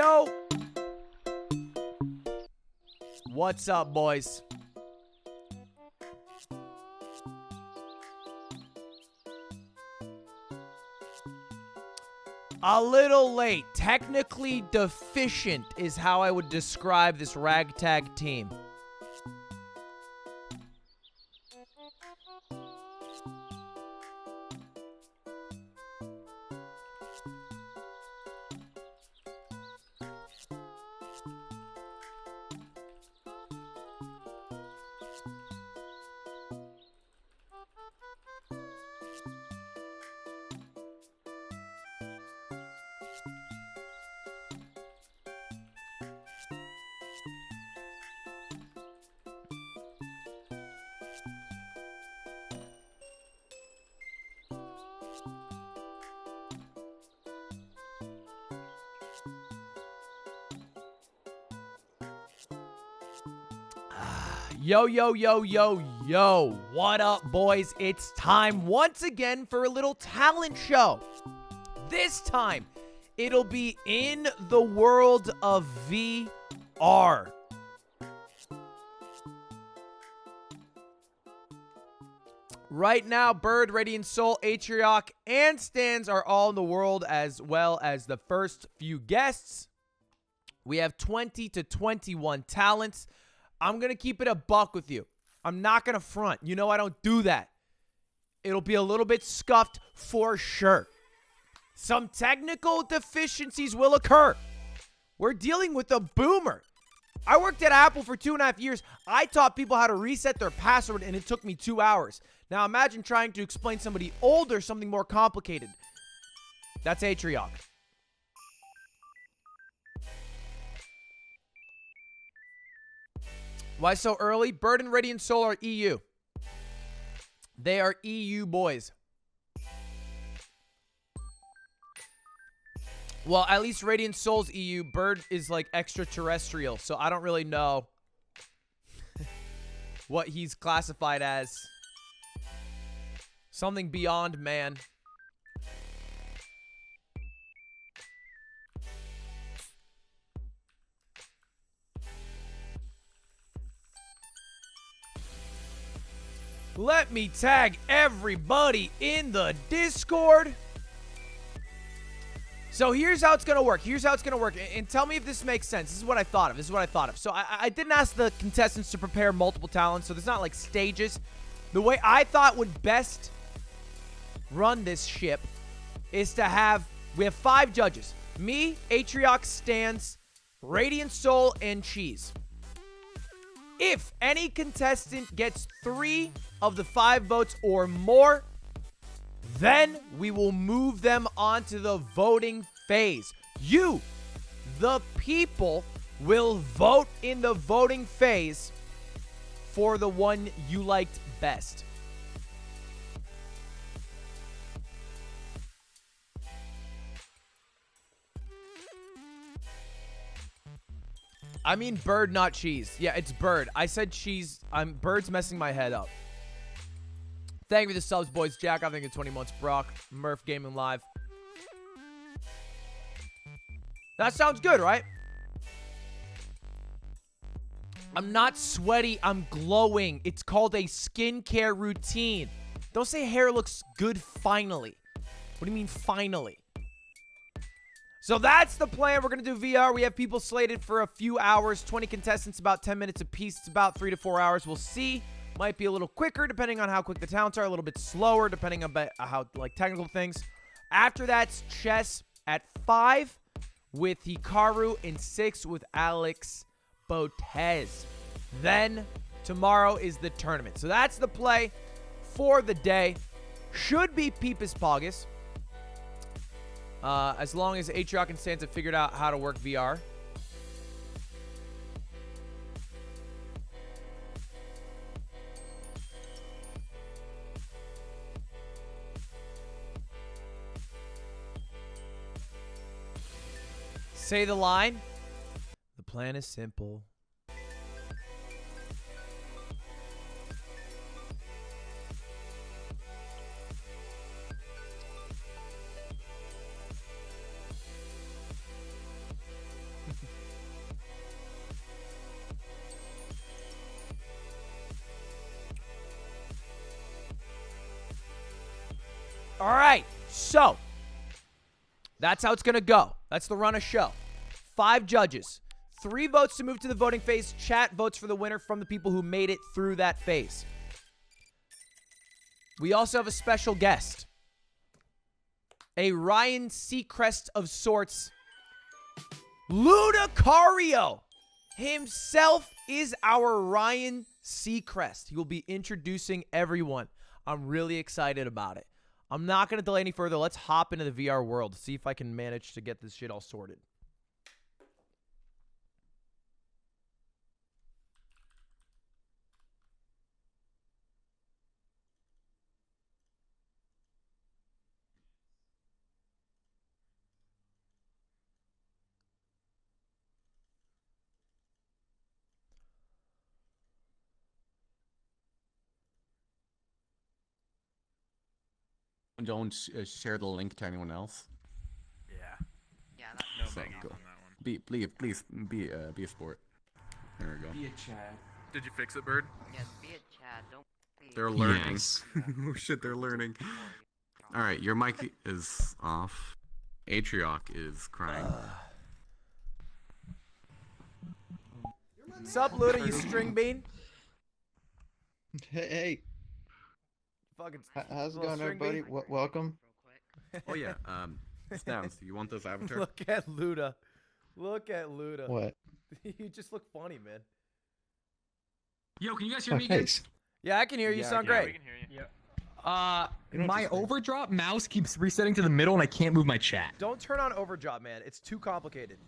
yo. What's up, boys? A little late. Technically deficient is how I would describe this ragtag team. Yo, yo, yo, yo, yo. What up, boys? It's time once again for a little talent show. This time, it'll be in the world of VR. Right now, Bird, Radiant Soul, Atrioc, and Stans are all in the world, as well as the first few guests. We have 20 to 21 talents. I'm going to keep it a buck with you. I'm not going to front. You know I don't do that. It'll be a little bit scuffed for sure. Some technical deficiencies will occur. We're dealing with a boomer. I worked at Apple for 2.5 years. I taught people how to reset their password, and it took me 2 hours. Now imagine trying to explain somebody older something more complicated. That's Atrioc. Why so early? Bird and Radiant Soul are EU. They are EU boys. Well, at least Radiant Soul's EU. Bird is like extraterrestrial, so I don't really know what he's classified as. Something beyond man. Let me tag everybody in the Discord. So here's how it's going to work. And tell me if this makes sense. This is what I thought of. So I didn't ask the contestants to prepare multiple talents, so there's not like stages. The way I thought would best run this ship is to have, we have 5 judges. Me, Atrioc, Stans, Radiant Soul, and Cheese. If any contestant gets 3 of the 5 votes or more, then we will move them onto the voting phase. You, the people, will vote in the voting phase for the one you liked best. I mean Bird, not Cheese. Yeah, it's Bird. I said Cheese. Bird's messing my head up. Thank you for the subs, boys. Jack, I think in 20 months. Brock, Murph Gaming Live. That sounds good, right? I'm not sweaty. I'm glowing. It's called a skincare routine. Don't say hair looks good finally. What do you mean finally? So that's the plan. We're going to do VR. We have people slated for a few hours. 20 contestants, about 10 minutes apiece. It's about 3 to 4 hours. We'll see. Might be a little quicker depending on how quick the talents are. A little bit slower depending on how like technical things. After that's chess at 5 with Hikaru and 6 with Alex Botez. Then tomorrow is the tournament. So that's the play for the day. Should be Peepus Pogus. As long as Atrioc and Stans have figured out how to work VR. Say the line. The plan is simple. So, that's how it's going to go. That's the run of show. 5 judges. 3 votes to move to the voting phase. Chat votes for the winner from the people who made it through that phase. We also have a special guest. A Ryan Seacrest of sorts. Ludicario himself is our Ryan Seacrest. He will be introducing everyone. I'm really excited about it. I'm not going to delay any further. Let's hop into the VR world. See if I can manage to get this shit all sorted. Don't share the link to anyone else. Yeah, that's So, no biggie cool. on that one. Please be a sport. There we go. Be a Chad. Did you fix it, Bird? Yes, be a Chad. Don't be. They're learning. Yes. Oh shit, they're learning. All right, your mic is off. Atrioc is crying. What's up, Luda, you string bean? Hey, Fucking how's it little going, string everybody? bean. Welcome. Oh yeah. Stans, you want this avatar? Look at Luda. Look at Luda. What? You just look funny, man. Yo, can you guys hear me again? Thanks. Yeah, I can hear you. Yeah, Sound Yeah, we great. can hear you. You don't My have to say. overdrop mouse keeps resetting to the middle and I can't move my chat. Don't turn on overdrop, man. It's too complicated.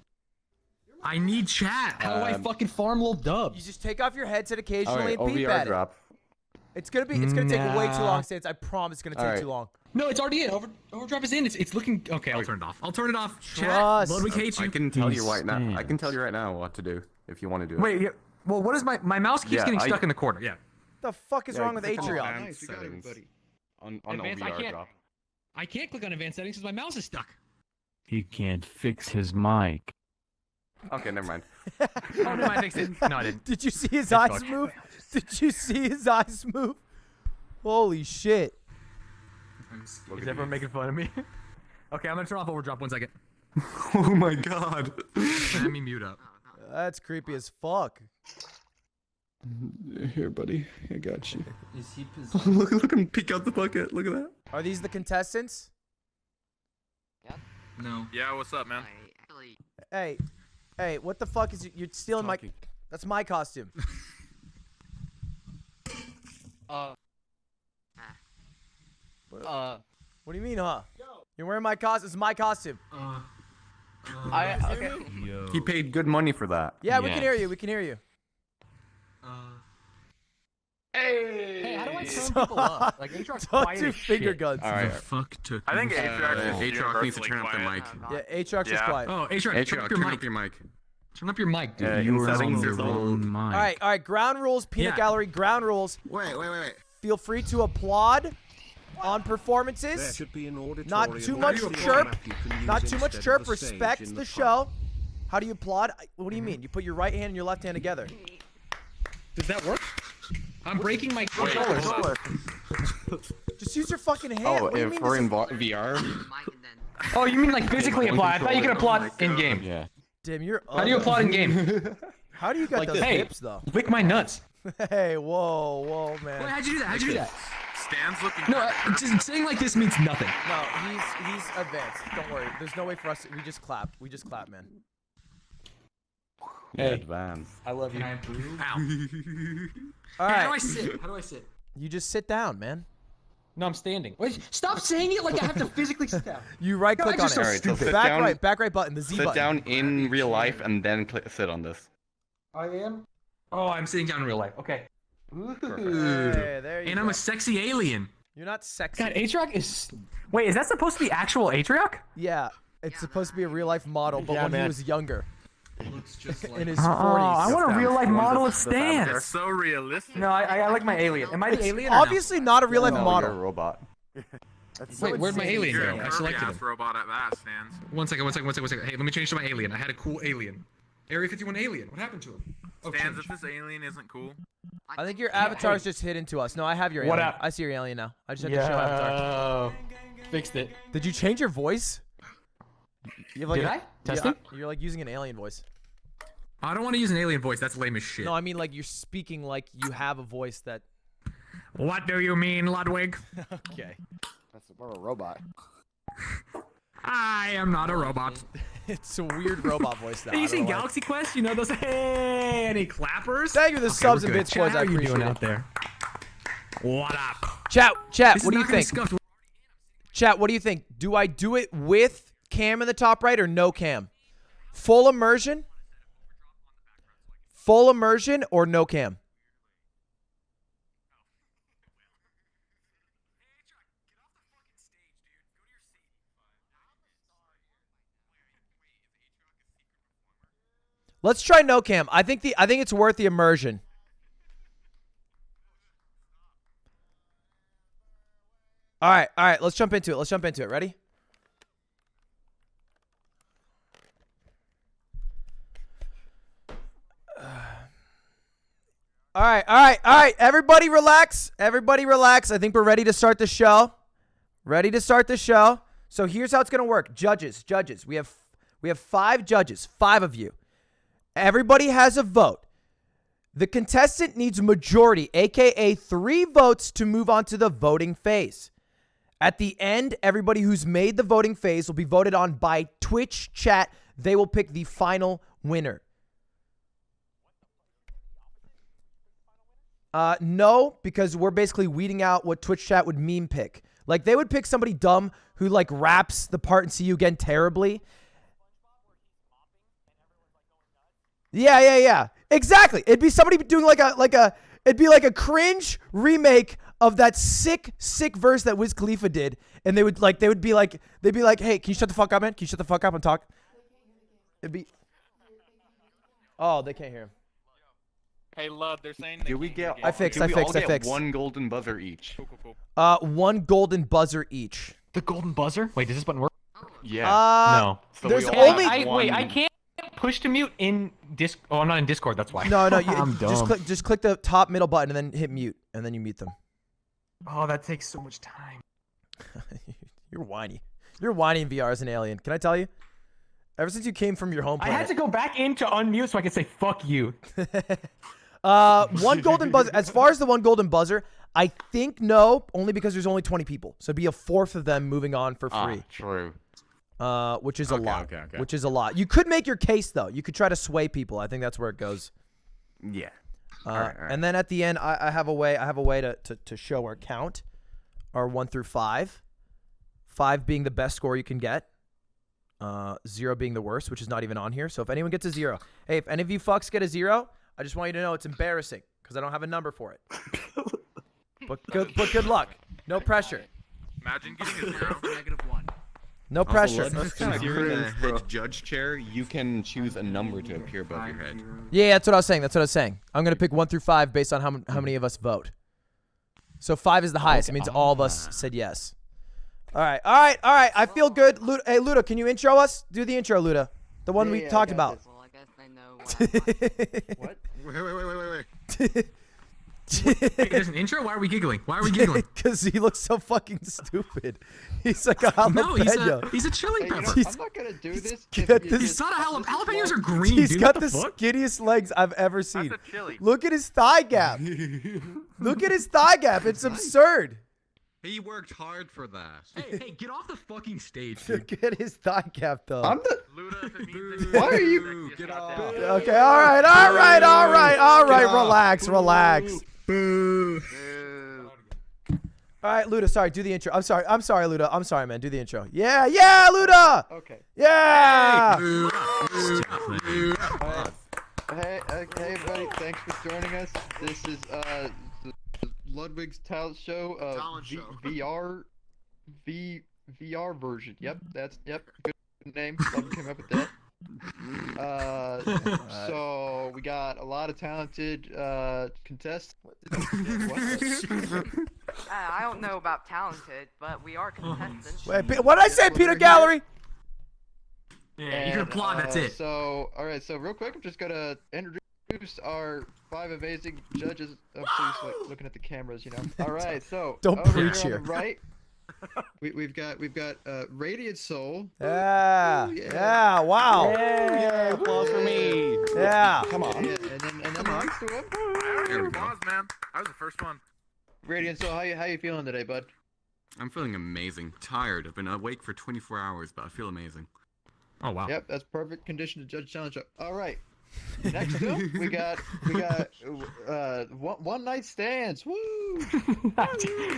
I need chat. How do I fucking farm little You dubs? just take off your headset occasionally and OVR peep at drop. it. It's gonna take way too Nah. long, Stance. I promise it's gonna take Alright. too long. No, it's already in. Overdrop is in. It's looking. Okay, I'll turn it off. I'll turn it off. Chat. Trust. Ludwig hates you. I can tell you right now. I can tell you right now what to do if you want to do it. Wait. Yeah, well, what is my mouse keeps Yeah, getting I- stuck in the corner? Yeah. What the fuck is Yeah, wrong with click on Atrion? advanced Nice, you got settings everybody. on Advanced, I OVR can't- drop. I can't click on advanced settings because my mouse is stuck. He can't fix his mic. Okay, never mind. Oh no, I fixed it. No, I didn't. Did you see his Thank eyes fuck. move? Did you see his eyes move? Holy shit. Look Is at everyone these. making fun of me? Okay, I'm gonna turn off overdrop 1 second. Oh my god. Let me mute up. That's creepy as fuck. Here, buddy. I got you. Is he possessed? Look him peek out the bucket. Look at that. Are these the contestants? No. Yeah, what's up, man? Hey, what the fuck is you're stealing my? Talking. That's my costume. What do you mean, huh? You're wearing my costume. It's my costume. Okay. Yo. He paid good money for that. Yeah, we can hear Yes. you. We can hear you. Hey, how do I turn people up? Like, Atroc's Don't quiet do as finger shit. guns. All right. Fuck took I think me. Atrioc is Atrioc needs to universally turn up the quiet. mic. Yeah, Atrox is Yeah. quiet. Oh, Atrioc, turn up Atrioc, your turn mic. up your mic. Turn up your mic, dude. in You were on settings, your there's a own mic. All right. Ground rules, peanut Yeah. gallery. Ground rules. Wait. Feel free to applaud on performances. should be an Not too much chirp. Not too much chirp. Respect the show. How do you applaud? What do you mean? You put your right hand and your left hand together. Does that work? I'm breaking my controller. Just use your fucking hand. Oh, What do you if mean we're this in is- VR. Oh, you mean like physically apply? I thought you could applaud in game. Yeah. Damn, you're. How do you applaud in game? How do you got Like those this. Hey, hips though? lick my nuts. Hey, whoa, Wait, man. how'd you do that? How'd you do that? Stan's looking. No, just saying like this means nothing. No, he's advanced. Don't worry. There's no way for us. We just clap. We just clap, man. Hey. Advanced. I love you. Ow. All How do I right. sit? How do I sit? You just sit down, man. No, I'm standing. Wait, stop saying it like I have to physically sit down. You right click God, on you're so it. Alright, so stupid. sit Back down. right button. The Z Sit button. down in real life and then sit on this. I am? Oh, I'm sitting down in real life. Okay. Hey, there you And go. I'm a sexy alien. You're not sexy. God, Atrioc is... Wait, is that supposed to be actual Atrioc? Yeah, it's supposed to be a real life model, but Yeah, when he man. was younger, Looks just in his Oh, 40s. I want a real life model of It's Stan. so realistic. No, I like my alien. Am I the alien? or no? Obviously not a real life No, model. you're a robot. Wait, where'd my alien You're go? a I curvy selected ass him. robot at that, Stans. One second. Hey, let me change to my alien. I had a cool alien. Area 51 alien. What happened to him? Oh, Stans, change. if this alien isn't cool, I think your avatar's just hidden to us. No, I have your What alien. up? I see your alien now. I just had to show avatar. Fixed it. Did you change your voice? You have like Did a- I? Testing? You're like using an alien voice. I don't want to use an alien voice. That's lame as shit. No, I mean like you're speaking like you have a voice that. What do you mean, Ludwig? Okay. That's more of a robot. I am not a robot. It's a weird robot voice now. Have I you don't seen know why. Galaxy Quest? You know those hey any clappers? Thank you for the subs and we're bits, good. boys. Chat, I how are you appreciate doing it. out there? What up? Chat, This what is do you not gonna be think? scuffed. Chat, what do you think? Do I do it with cam in the top right or no cam? Full immersion? Full immersion or no cam? Let's try no cam. I think it's worth the immersion. All right, let's jump into it. Ready? All right. Everybody relax. I think we're ready to start the show. So here's how it's going to work. Judges. We have 5 judges, 5 of you. Everybody has a vote. The contestant needs a majority, aka 3 votes to move on to the voting phase. At the end, everybody who's made the voting phase will be voted on by Twitch chat. They will pick the final winner. No, because we're basically weeding out what Twitch chat would meme pick. Like, they would pick somebody dumb who, like, raps the part and see you again terribly. Yeah. Exactly. It'd be somebody doing it'd be like a cringe remake of that sick verse that Wiz Khalifa did, and they'd be like, hey, can you shut the fuck up, man? Can you shut the fuck up and talk? It'd be. Oh, they can't hear him. Hey, Lud, they're saying. Do we get? I fixed. Do we all get one golden buzzer each? Cool. 1 golden buzzer each. The golden buzzer? Wait, does this button work? Yeah. No. So there's we all only- have one- Wait, I can't push to mute in Disc. Oh, I'm not in Discord. That's why. No, I'm dumb. just click the top middle button and then hit mute, and then you mute them. Oh, that takes so much time. You're whiny. You're whiny in VR as an alien. Can I tell you? Ever since you came from your home I planet. had to go back in to unmute so I could say "fuck you." 1 golden buzzer. As far as the 1 golden buzzer, I think no, only because there's only 20 people. So it'd be a fourth of them moving on for free. True. Which is a lot. Okay. Which is a lot. You could make your case though. You could try to sway people. I think that's where it goes. Yeah. All right. And then at the end, I have a way. To show our count, our 1 through 5. 5 being the best score you can get. 0 being the worst, which is not even on here. So if anyone gets a 0, hey, if any of you fucks get a 0, I just want you to know it's embarrassing because I don't have a number for it. But good luck. No pressure. Imagine getting a 0. No pressure. Since you're in the head judge chair, you can choose a number to appear above your head. Yeah, that's what I was saying. I'm gonna pick 1 through 5 based on how many of us vote. So 5 is the highest. It means all of us said yes. All right. I feel good. Luda, hey, Luda, can you intro us? Do the intro, Luda. The one we talked about. Well, I guess I know what. Wait. Hey, there's an intro? Why are we giggling? Because he looks so fucking stupid. He's like a No, jalapeno. he's a chili Hey, you know, pepper. I'm not gonna do this. got if you this- He's just- not a this is jalapenos are why- green, He's dude. got What the the fuck? skinniest legs I've ever seen. That's a chili. Look at his thigh gap. Look at his thigh gap. It's absurd. He worked hard for that. Hey, get off the fucking stage, dude. Look at his thigh gap, though. I'm the. Luda, if it means Boo. Why are you- sexiest Get goddamn- off. Okay, all right. Get off. Relax. Boo. All right, Luda, sorry, do the intro. I'm sorry, Luda. I'm sorry, man. Do the intro. Yeah, Luda. Okay. Yeah. Boo. Hey, everybody! Thanks for joining us. This is the Ludwig's talent show. VR version. Yep, good name. Ludwig came up with that. So we got a lot of talented contestants. I don't know about talented, but we are contestants. Wait, what did I say, Peter Gallery? Yeah, you can applaud, that's it. So, alright, so real quick, I'm just gonna introduce our 5 amazing judges. Oh, please, looking at the cameras, you know. Alright, so Don't over preach here. here. On the right, we've got Radiant Soul. Yeah. Ooh, yeah. Yeah. Wow. Yeah, applause for me. Yeah. Come on. Yeah, and then next to him, I already There we have go. applause, man. I was the first one. Radiant Soul. How you feeling today, bud? I'm feeling amazing. Tired. I've been awake for 24 hours, but I feel amazing. Oh wow. Yep, that's perfect condition to judge challenge up. All right. Next to him, we got one night stands. Woo!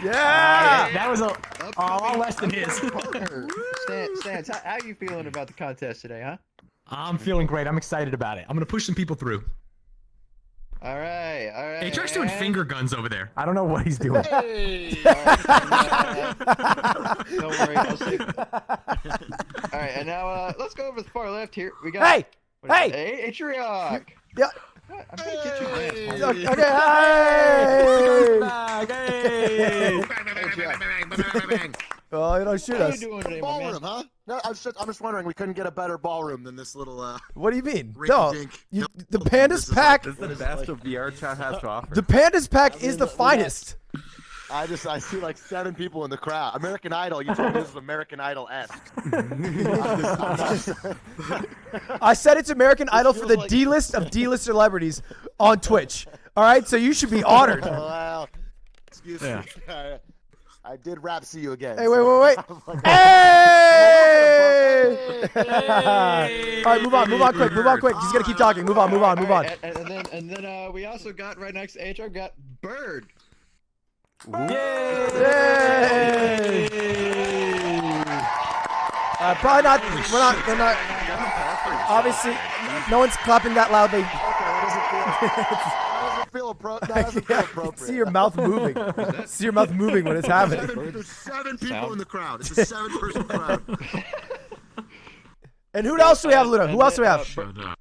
Yeah. That was a Upcoming- lot less than his. partner. Stans, how you feeling about the contest today, huh? I'm feeling great. I'm excited about it. I'm gonna push some people through. All right. Hey, Jack's doing and- finger guns over there. I don't know what he's doing. Hey! All right, don't worry, I'll save. All right, and now let's go over to the far left here. We got. Hey. what is Hey. it? Hey, Atriarch. Yeah. I'm gonna get your ass. Okay. Hey. Oh, you don't shoot How you us. doing today, my man? Ballroom, huh? No, I'm just wondering, we couldn't get a better ballroom than this little, What do you mean? rinky No. dink. The Pandas pack. This is the best of VRChat has to offer. The Pandas pack I is mean, the we got- finest. I see like 7 people in the crowd. American Idol, you told me this was American Idol-esque. I said it's American Idol for feels the like- D-list of D-list celebrities on Twitch. All right, so you should be honored. Well, excuse me. I did rap see you again. Hey, so- wait. Hey! All right, move on quick. Just gotta keep talking. Move on. All right, and then we also got right next to HR, got Bird. Yay! Probably not. We're not. Obviously, no one's clapping that loudly. Okay, that doesn't feel appropriate. See your mouth moving. See your mouth moving when it's happening. There's 7 people in the crowd. It's a 7-person crowd. And who else do we have, Ludo? Who else do we have? Shut up.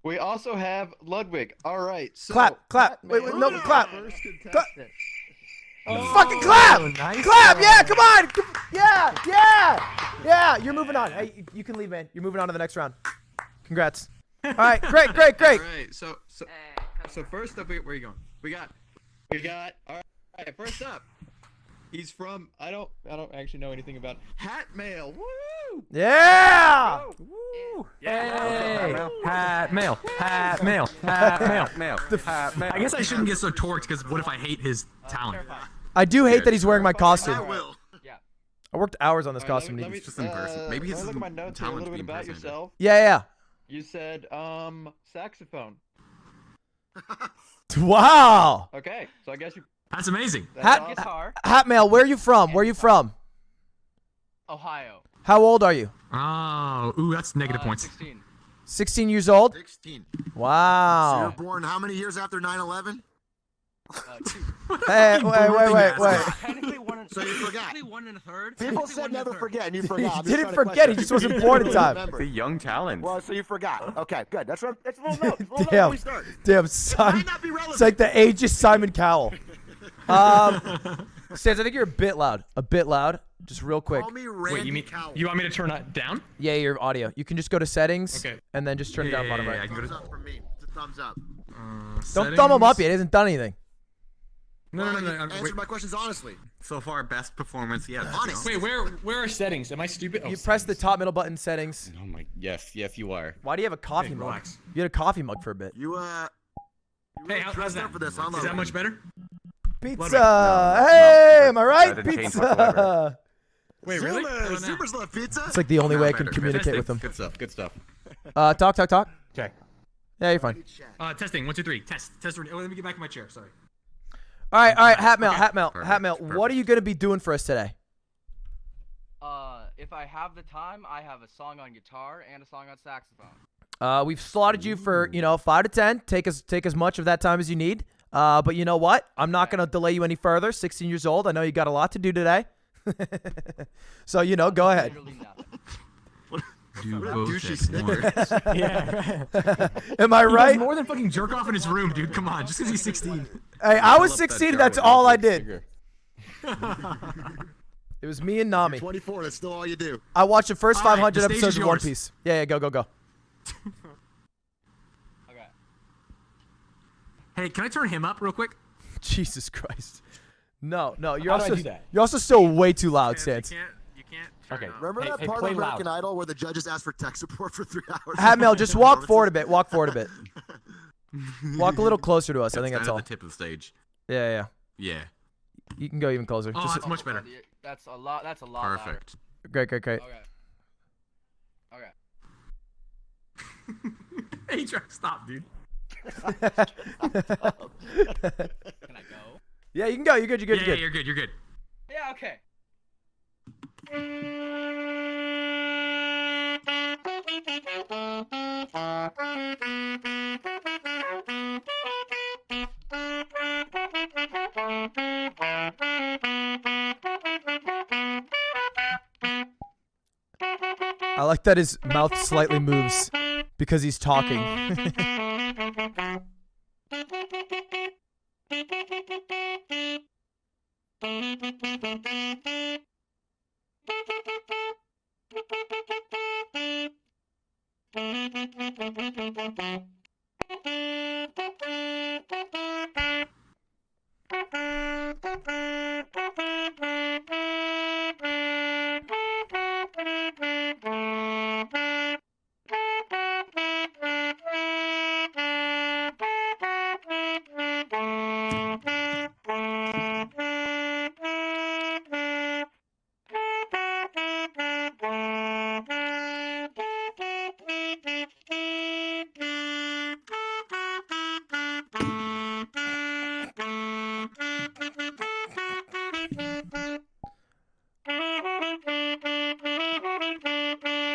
We also have Ludwig. All right. So Clap. Batman, Wait, no, clap. First contestant. Fucking clap! nice. Clap! Yeah, come on! Yeah! You're moving on. Hey, you can leave, man. You're moving on to the next round. Congrats. All right, great. All right. So first up, where are you going? We got. All right. First up, he's from. I don't actually know anything about Hat Mail. Woo! Yeah! Hey, hat mail. Mail. I guess I shouldn't get so torqued because what if I hate his talent? I do hate that he's wearing my costume. I will. I worked hours on this All right, costume. let me, It's just in person. Maybe let his me look at my notes here, a talent's little bit being about presented. yourself. Yeah. You said saxophone. Wow. Okay, so I guess you. That's amazing. That's Hat- awesome. Guitar, Hat mail. Where are you from? Ohio. How old are you? Oh, ooh, that's negative points. 16. 16 years old. 16. Wow. So you're born how many years after 9/11? 2. Hey, wait. Technically one and So you forgot. technically 1 1/3. People said never forget, and you forgot. He I'm just didn't trying to forget, he question just wasn't you. born in You time. remember. The young talent. Well, so you forgot. Okay, good. That's a little note. It's a little note Damn. we start. Damn, Might Simon. not be relevant. It's like the age of Simon Cowell. Stans, I think you're a bit loud. Just real quick. Call me Randy Wait, you mean Cowell. you want me to turn that down? Yeah, your audio. You can just go to settings. Okay. And then just turn it down bottom I right. can go Thumbs to up from me. It's a thumbs up. Don't thumb him up yet. He hasn't done anything. No. Answer Wait, my questions honestly. So far, best performance yet. Honest. wait, where are settings? Am I stupid? Oh, You press the top middle button settings. Oh my. Yes, you are. Why do you have a coffee Hey, mug? relax. You had a coffee mug for a bit. You Hey, really how's dressed that? up for this. I Is love that it. much better? Pizza. No, Hey, am I right? that didn't change whatsoever. Pizza. Wait, really? Zoomers, Zoomers love pizza. It's like the only way I can better. communicate with them. Good stuff. Good stuff. Talk. Okay. Yeah, you're fine. Testing. 1, 2, 3. Test. Oh, let me get back in my chair. Sorry. All right. Hat mail. Perfect, Hat mail. What are you gonna be doing for us today? If I have the time, I have a song on guitar and a song on saxophone. We've slotted you for 5 to 10. Take as much of that time as you need. But you know what? I'm not gonna delay you any further. 16 years old. I know you got a lot to do today. So go ahead. Literally nothing. Do What a both douchey at snicker. once. Yeah. Am I He does right? more than fucking jerk off in his room, dude. Come on, just because he's 16. Hey, I was Fill up that 16. jar That's with all I Ludwig's did. finger. It was me and Nami. 24. That's still all you do. I watched the first All right, 500 the stage episodes is of One yours. Piece. Yeah, go. Okay. Hey, can I turn him up real quick? Jesus Christ. No, you're How do I also do that? you're also still way too loud, Chance, Stance. you can't turn Okay. up. Remember Hey, that hey, part play of American loud. Idol where the judges asked for tech support for 3 hours? Hatmail, just walk forward a bit. Walk forward a bit. Walk a little closer to us. I think That's that's all. at the tip of the stage. Yeah. Yeah. You can go even closer. Oh, Just that's much better. That's a lot. That's a lot. Perfect. great. Okay. Hey, Chuck, stop, dude. Can I go? Yeah, you can go. You're good. You're good. Yeah, You're good. you're good. Yeah. Okay. I like that his mouth slightly moves because he's talking.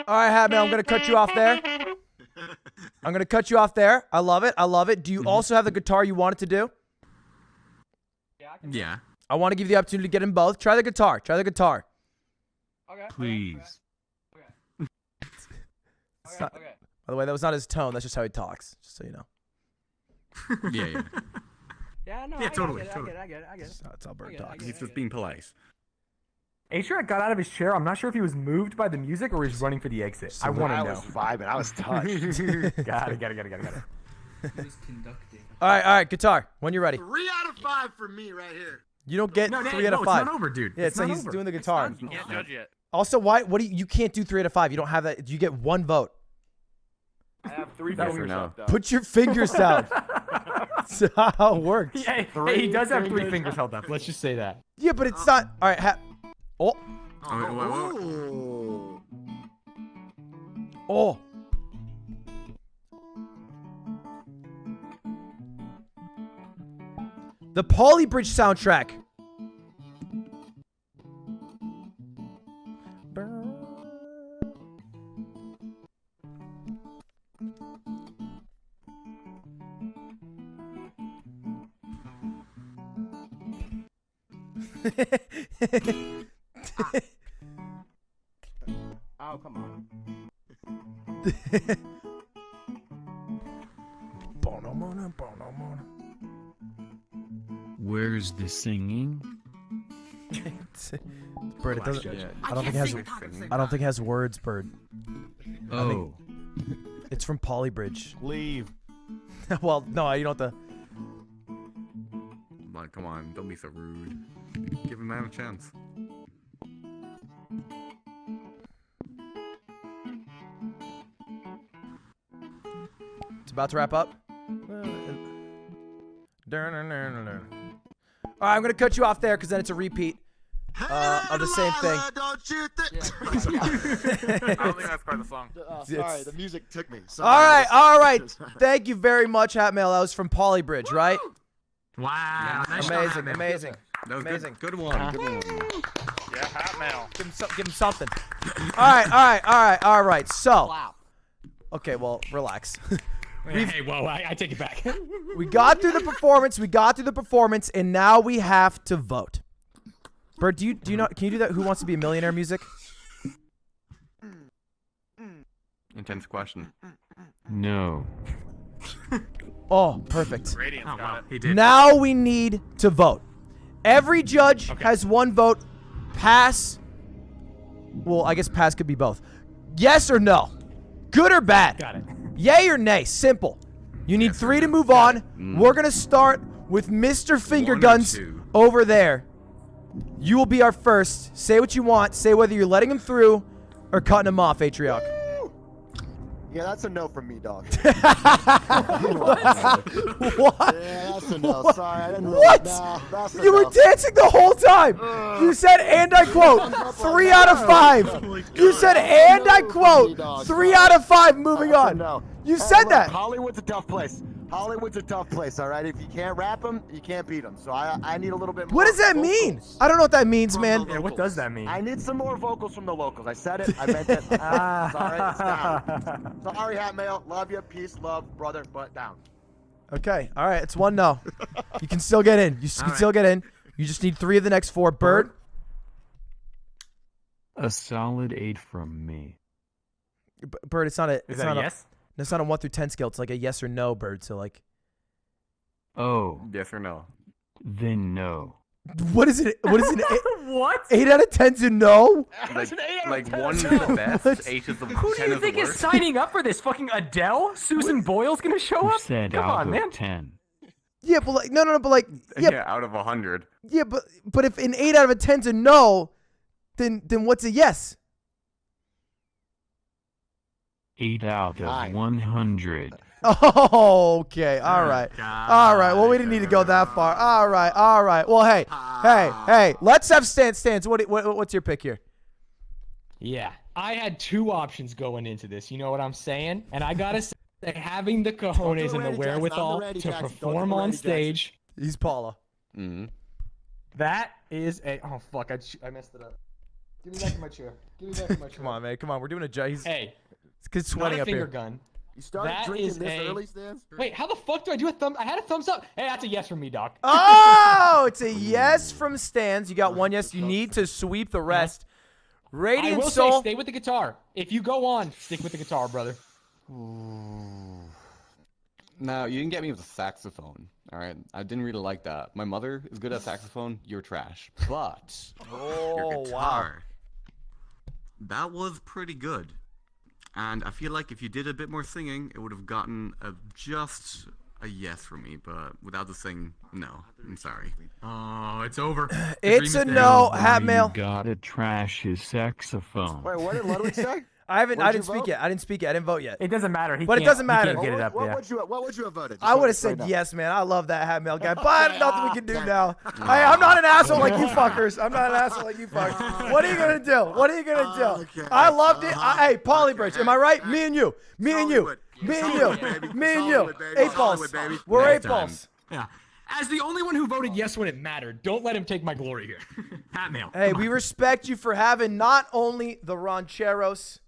All right, Hatmail, I'm gonna cut you off there. I'm gonna cut you off there. I love it. I love it. Do you also have the guitar you wanted to do? Yeah. I want to give you the opportunity to get in both. Try the guitar. Try the guitar. Okay. Please. By the way, that was not his tone. That's just how he talks. Just so you know. Yeah. Yeah. No. Yeah, totally. I get it. That's how Bird I get it, I talks. get He's just being polite. H-Rock got out of his chair. I'm not sure if he was moved by the music or was running for the exit. I want to I know. was vibing. I was touched. Got it. He was conducting. All right, guitar. When you're ready. 3 out of 5 for me right here. You don't get No, 3 out of it's 5. not over, dude. Yeah, it's like not he's over. doing the guitar. You can't judge yet. Also, why? What do you can't do 3 out of 5? You don't have that. You get 1 vote. I have 3 Yes or fingers no? up, though. Put your fingers down. That's how it works. Hey, he does have 3 fingers held up. Let's just say that. Yeah, but it's not. All right. Oh. Oh, wait. Oh. The Pauly Bridge soundtrack. Oh, come on. Where's the singing? Bird, it doesn't. Yeah. I don't think it has. I don't think it has words, Bird. Oh. It's from Pauly Bridge. Leave. Well, no, you don't have to. Come on, don't be so rude. Give him a chance. It's about to wrap up. All right, I'm gonna cut you off there because then it's a repeat of the same thing. Don't you think? I don't think that's part of the song. Sorry, the music took me. All right. Thank you very much, Hatmail. That was from Pauly Bridge, right? Wow. Nice shot, Amazing, man. amazing. That was Amazing. Good one. Good one. Yeah, hot mail. Give him something. All right. So, okay, well, relax. Hey, whoa, I take it back. We got through the performance, and now we have to vote. Bert, do you know? Can you do that? Who Wants to Be a Millionaire music? Intense question. No. Oh, perfect. Radiant's Oh, got wow. it. He did. Now we need to vote. Every judge has 1 vote. Pass. Well, I guess pass could be both. Yes or no? Good or bad? Got it. Yay or nay? Simple. You need 3 to move on. We're gonna start with Mr. Finger 1 or Guns 2. over there. You will be our first. Say what you want. Say whether you're letting him through or cutting him off, Atrioc. Yeah, that's a no from me, dog. What? Yeah, that's a no. What? Sorry, I didn't really. What? No, that's a You were no. dancing the whole time. You said, and I quote, 3 out of 5. You said, and I quote, 3 out of 5. Moving That's a on. no. You Hey, said look, that. Hollywood's a tough place. Hollywood's a tough place, all right? If you can't rap them, you can't beat them. So I need a little bit more. What does that mean? vocals. I don't know what that means, man. Yeah, what does that mean? I need some more vocals from the locals. I said it. I meant it. Sorry, it's down. Sorry, Hat Mail. Love you. Peace, love, brother, but down. Okay. All right. It's 1 no. You can still get in. You can still get in. You just need 3 of the next 4. Bird. A solid 8 from me. Bird, it's not a. Is It's that not a a. yes? It's not a 1 through 10 scale. It's like a yes or no, Bird. So like. Oh, Yes or no? then no. What is it? What is it? What? 8 out of 10's a no? Like 1 is the best, 8 is the Who do 10 you is think the is worst. signing up for this? Fucking Adele? Susan Boyle's gonna show Who up? said Come out on, of man. 10? Yeah, but like no, but like Yeah, out of 100. yeah, but if an 8 out of 10's a no, then what's a yes? 8 out of Nine. 100. Oh, okay. All right. All right. Well, we didn't need to go that far. All right. All right. Well, hey. Let's have Stans. What's your pick here? Yeah, I had 2 options going into this. You know what I'm saying? And I gotta say, having the cojones and the wherewithal to perform on stage, He's Paula. Mm-hmm. that is a. Oh fuck! I messed it up. Give me back my chair. Give me back my chair. Come on, man. Come on. We're doing a judge. He's Hey, not sweating sweating a up finger here. gun. You started That drinking is this a- early, Stans? Wait, how the fuck do I do a thumb? I had a thumbs up. Hey, that's a yes from me, Doc. Oh, it's a yes from Stans. You got 1 yes. You need to sweep the rest. I Radiant will Soul. say, stay with the guitar. If you go on, stick with the guitar, brother. Now, you didn't get me with a saxophone, alright? I didn't really like that. My mother is good at saxophone, you're trash. But, Your Oh, wow. guitar. That was pretty good. And I feel like if you did a bit more singing, it would have gotten just a yes for me. But without the sing, no. I'm sorry. Oh, it's over. The It's dream a is no. dead. Hat You mail. gotta trash his saxophone. Wait, what did Ludwig say? I What'd didn't you speak vote? yet. I didn't speak yet. I didn't vote yet. It doesn't matter. But it doesn't matter. He can't get it up. What Yeah. would you have voted? I would have Just right said now. yes, man. I love that hat mail guy, but nothing we can do now. I'm not an asshole like you fuckers. I'm not an asshole like you fuckers. What are you gonna do? What are you gonna do? Okay. I loved it. Hey, Polybridge, am I right? Me and you. Me and you. Me and you. Solid, baby. Me and you. Solid, baby. 8 balls. Solid, baby. We're Next 8 time. balls. Yeah. As the only one who voted yes when it mattered, don't let him take my glory here. Hat mail. Hey, we respect you for having not only the rancheros.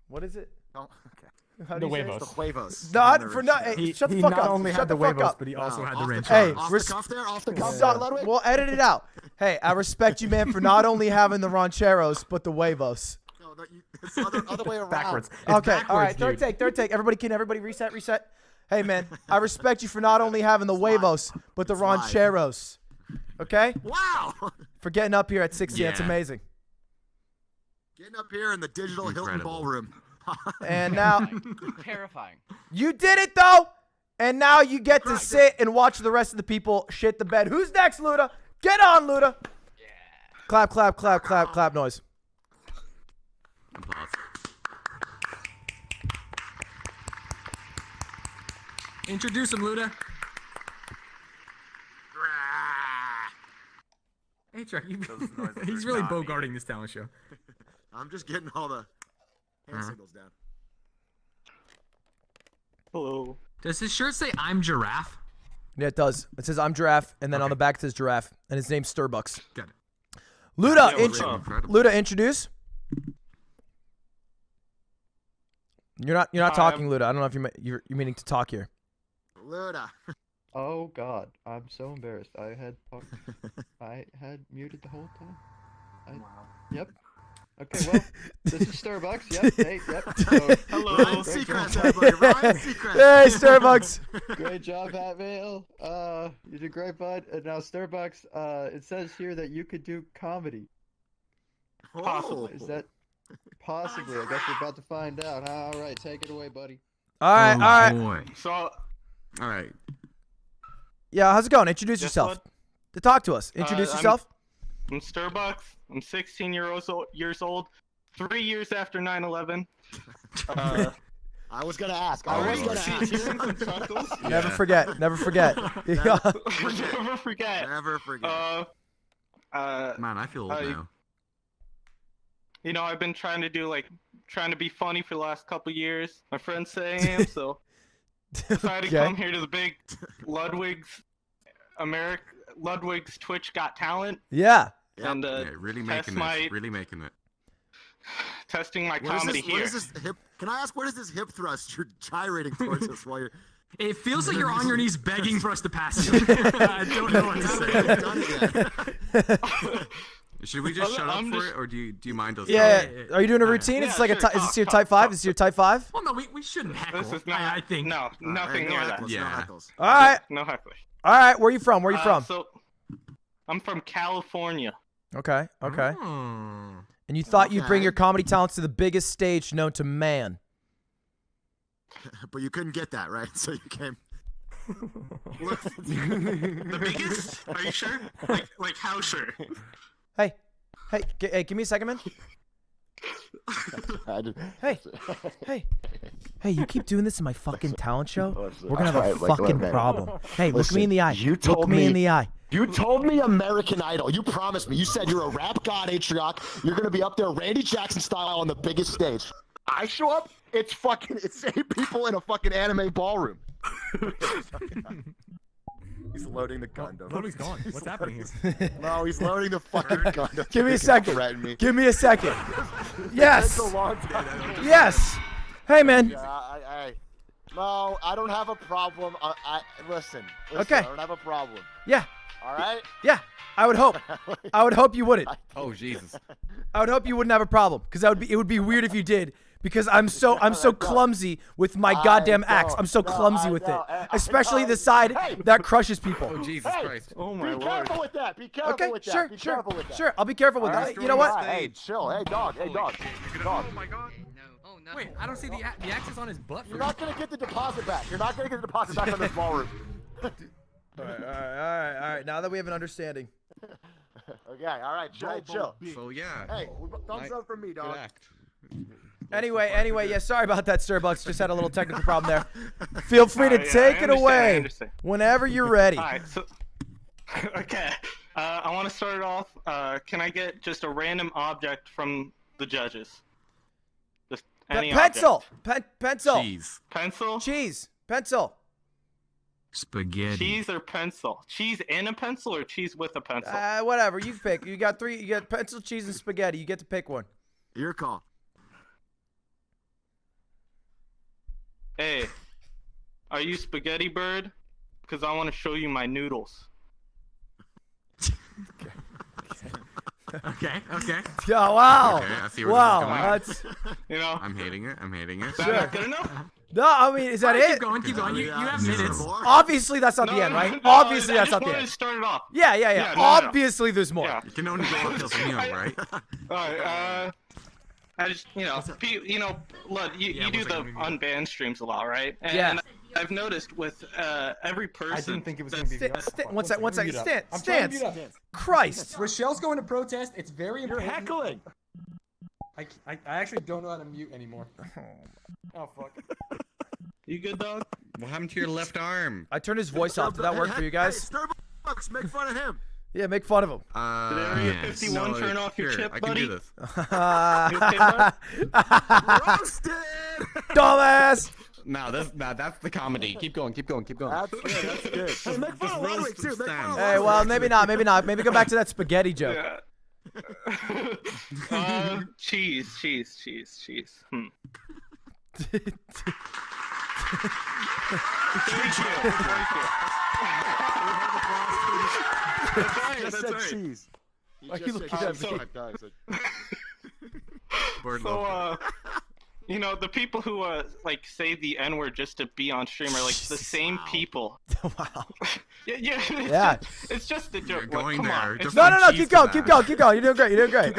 What is it? Oh, okay. How do The you say it? huevos. The huevos. Not for not. Hey, He shut the fuck not up. only Shut had the fuck huevos, up. but he also had Off the the ranch. cuff. Hey, Off res- the cuff there, off the cuff. Ludwig? We'll edit it out. Hey, I respect you, man, for not only having the rancheros but the huevos. No, it's the other way around. Backwards. It's Okay, backwards, all right, third dude. take. Everybody reset. Hey, man, I respect you for not only having the huevos, but the live. rancheros. Okay? Wow! For getting up here at 60, that's Yeah. amazing. Getting up here in the digital Hilton Incredible. Ballroom. And now, Terrifying. you did it, though! And now you get to sit and watch the rest of the people shit the bed. Who's next, Luda? Get on, Luda! Yeah. Clap noise. Applause. Introduce him, Luda. Hey, Chuck, he's really bogarting this talent show. I'm just getting all the hand signals down. Hello. Does his shirt say "I'm Giraffe"? Yeah, it does. It says I'm Giraffe, and then on the back it says Giraffe, and his name's Starbucks. Got it. Luda, Yeah, what's up? Incredible. Luda, introduce. You're not Hi, talking, Luda. I don't know if you're meaning to talk here. Luda. Oh God, I'm so embarrassed. I had muted the whole time. Yep. Okay, well, this is Starbucks. Yep. Hey, yep. So, Hello. great Ryan job. Seacrest, everybody. Ryan Seacrest. Hey, Starbucks. Great job, Hatmail. You did great, bud. And now Starbucks. It says here that you could do comedy. Possibly. Is that possibly? I guess we're about to find out. Huh? All right, take it away, buddy. All right, Oh, all right. boy. So, All right. Yeah, how's it going? Introduce Yes, yourself. bud? To talk to us. Introduce I'm- yourself. I'm Starbucks. I'm 16 years old. 3 years after 9/11. I was gonna ask. Never forget. Never forget. Never forget. Never forget. Man, I feel old now. You know, I've been trying to be funny for the last couple years. My friends say I am, so decided to come here to the big Ludwig's Twitch Got Talent. Yeah. And really making it. Really making it. Testing my comedy here. What is this hip? Can I ask what is this hip thrust you're gyrating towards us while you're? It feels like you're on your knees begging for us to pass you. I don't know what to say. Should we just shut up for it, or do you mind us? Yeah. Are you doing a routine? Is this is this your type 5? Is this your type 5? Well, no, we shouldn't heckle. This is not. I think. No, nothing near that. Yeah. All right. No heckling. All right. Where are you from? Where are you from? So, I'm from California. Okay. Okay. And you thought you'd bring your comedy talents to the biggest stage known to man. But you couldn't get that, right? So you came. Look, the biggest? Are you sure? Like how sure? Hey, give me a second, man. Hey, you keep doing this in my fucking talent show? We're gonna have a fucking problem. Hey, look me in the eye. Look me in the eye. You told me American Idol. You promised me. You said you're a rap god, Atriarch. You're gonna be up there Randy Jackson style on the biggest stage. I show up, it's 8 people in a fucking anime ballroom. He's loading the gun. Ludwig's gone. What's happening here? No, he's loading the fucking gun. Give me a second. Give me a second. Yes. Yes. Hey, man. No, I don't have a problem. Listen. Okay. I don't have a problem. Yeah. All right. Yeah. I would hope. I would hope you wouldn't. Oh Jesus. I would hope you wouldn't have a problem, because it would be weird if you did. Because I'm so clumsy with my goddamn axe. I'm so clumsy with it, especially the side that crushes people. Oh Jesus Christ. Oh my lord. Be careful with that. Be careful with that. Be careful with that. Sure. I'll be careful with that. You know what? Hey, chill. Hey, dog. Hey, dog. Dog. Oh my god. No. Wait, I don't see the axe is on his butt. You're not gonna get the deposit back. You're not gonna get the deposit back on this ballroom. All right. Now that we have an understanding. Okay. All right. Chill. So yeah. Hey, thumbs up from me, dog. Anyway, yeah, sorry about that, Starbucks. Just had a little technical problem there. Feel free to take it away whenever you're ready. All right, so, okay. I want to start it off. Can I get just a random object from the judges? Just any pencil. Pencil. Cheese. Pencil. Cheese. Pencil. Spaghetti. Cheese or pencil? Cheese and a pencil, or cheese with a pencil? Whatever. You pick. You got 3. You got pencil, cheese, and spaghetti. You get to pick one. Your call. Hey, are you Spaghetti Bird? Because I want to show you my noodles. Okay. Yeah, wow. Okay, I see where this is That's, You know? I'm hating it. Is that not good enough? no, I mean, is that it? Keep going. You have minutes. Obviously, that's not the end, right? No, Obviously, that's not the I end. just wanted to start it off. Yeah. No. Obviously, there's more. Yeah. You can only go uphill from here, right? Alright, I just, Lud, you do the unbanned streams a lot, right? And I've noticed with every person. I didn't think it was going to be. One second. I'm trying to mute up. Christ. Rochelle's going to protest. It's very important. You're heckling. I actually don't know how to mute anymore. Oh fuck. You good, dog? What happened to your left arm? I turned his voice off. Did that work for you guys? Hey, Starbucks, make fun of him. Yeah, make fun of him. Did Area 51 turn off your chip, I buddy? can do this. Roasted. Dumbass. No, that's the comedy. Keep going. That's good. Hey, make fun of Ludwig too. Make fun of Hey, well, maybe not. Maybe go back to that spaghetti joke. Yeah. Cheese. That's right. Cheese. Why you looking at me? The people who say the N-word just to be on stream are the same people. Wow. Yeah. It's just a joke. You're going come there. on. Just No. some Keep cheese going. to Keep that. going. You're doing great.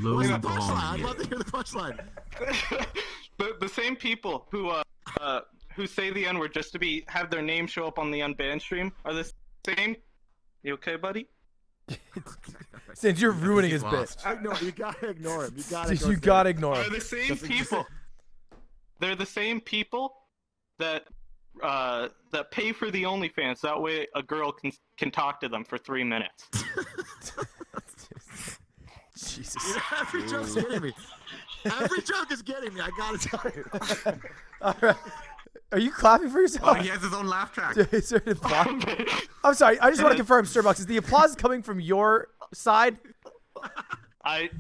Low I'd volume. love to hear the punchline. The same people who say the N-word just to have their name show up on the unbanned stream are the same. You okay, buddy? Since you're ruining his bit. lost. You gotta ignore him. You gotta. Since you gotta ignore Are him. the same people. They're the same people that that pay for the OnlyFans. That way, a girl can talk to them for 3 minutes. Jesus. Every joke's getting me. Every joke is getting me. I gotta tell you. All right. Are you clapping for yourself? Oh, he has his own laugh track. Is there an applause? I'm sorry. I just want to confirm, Starbucks. Is the applause coming from your side? It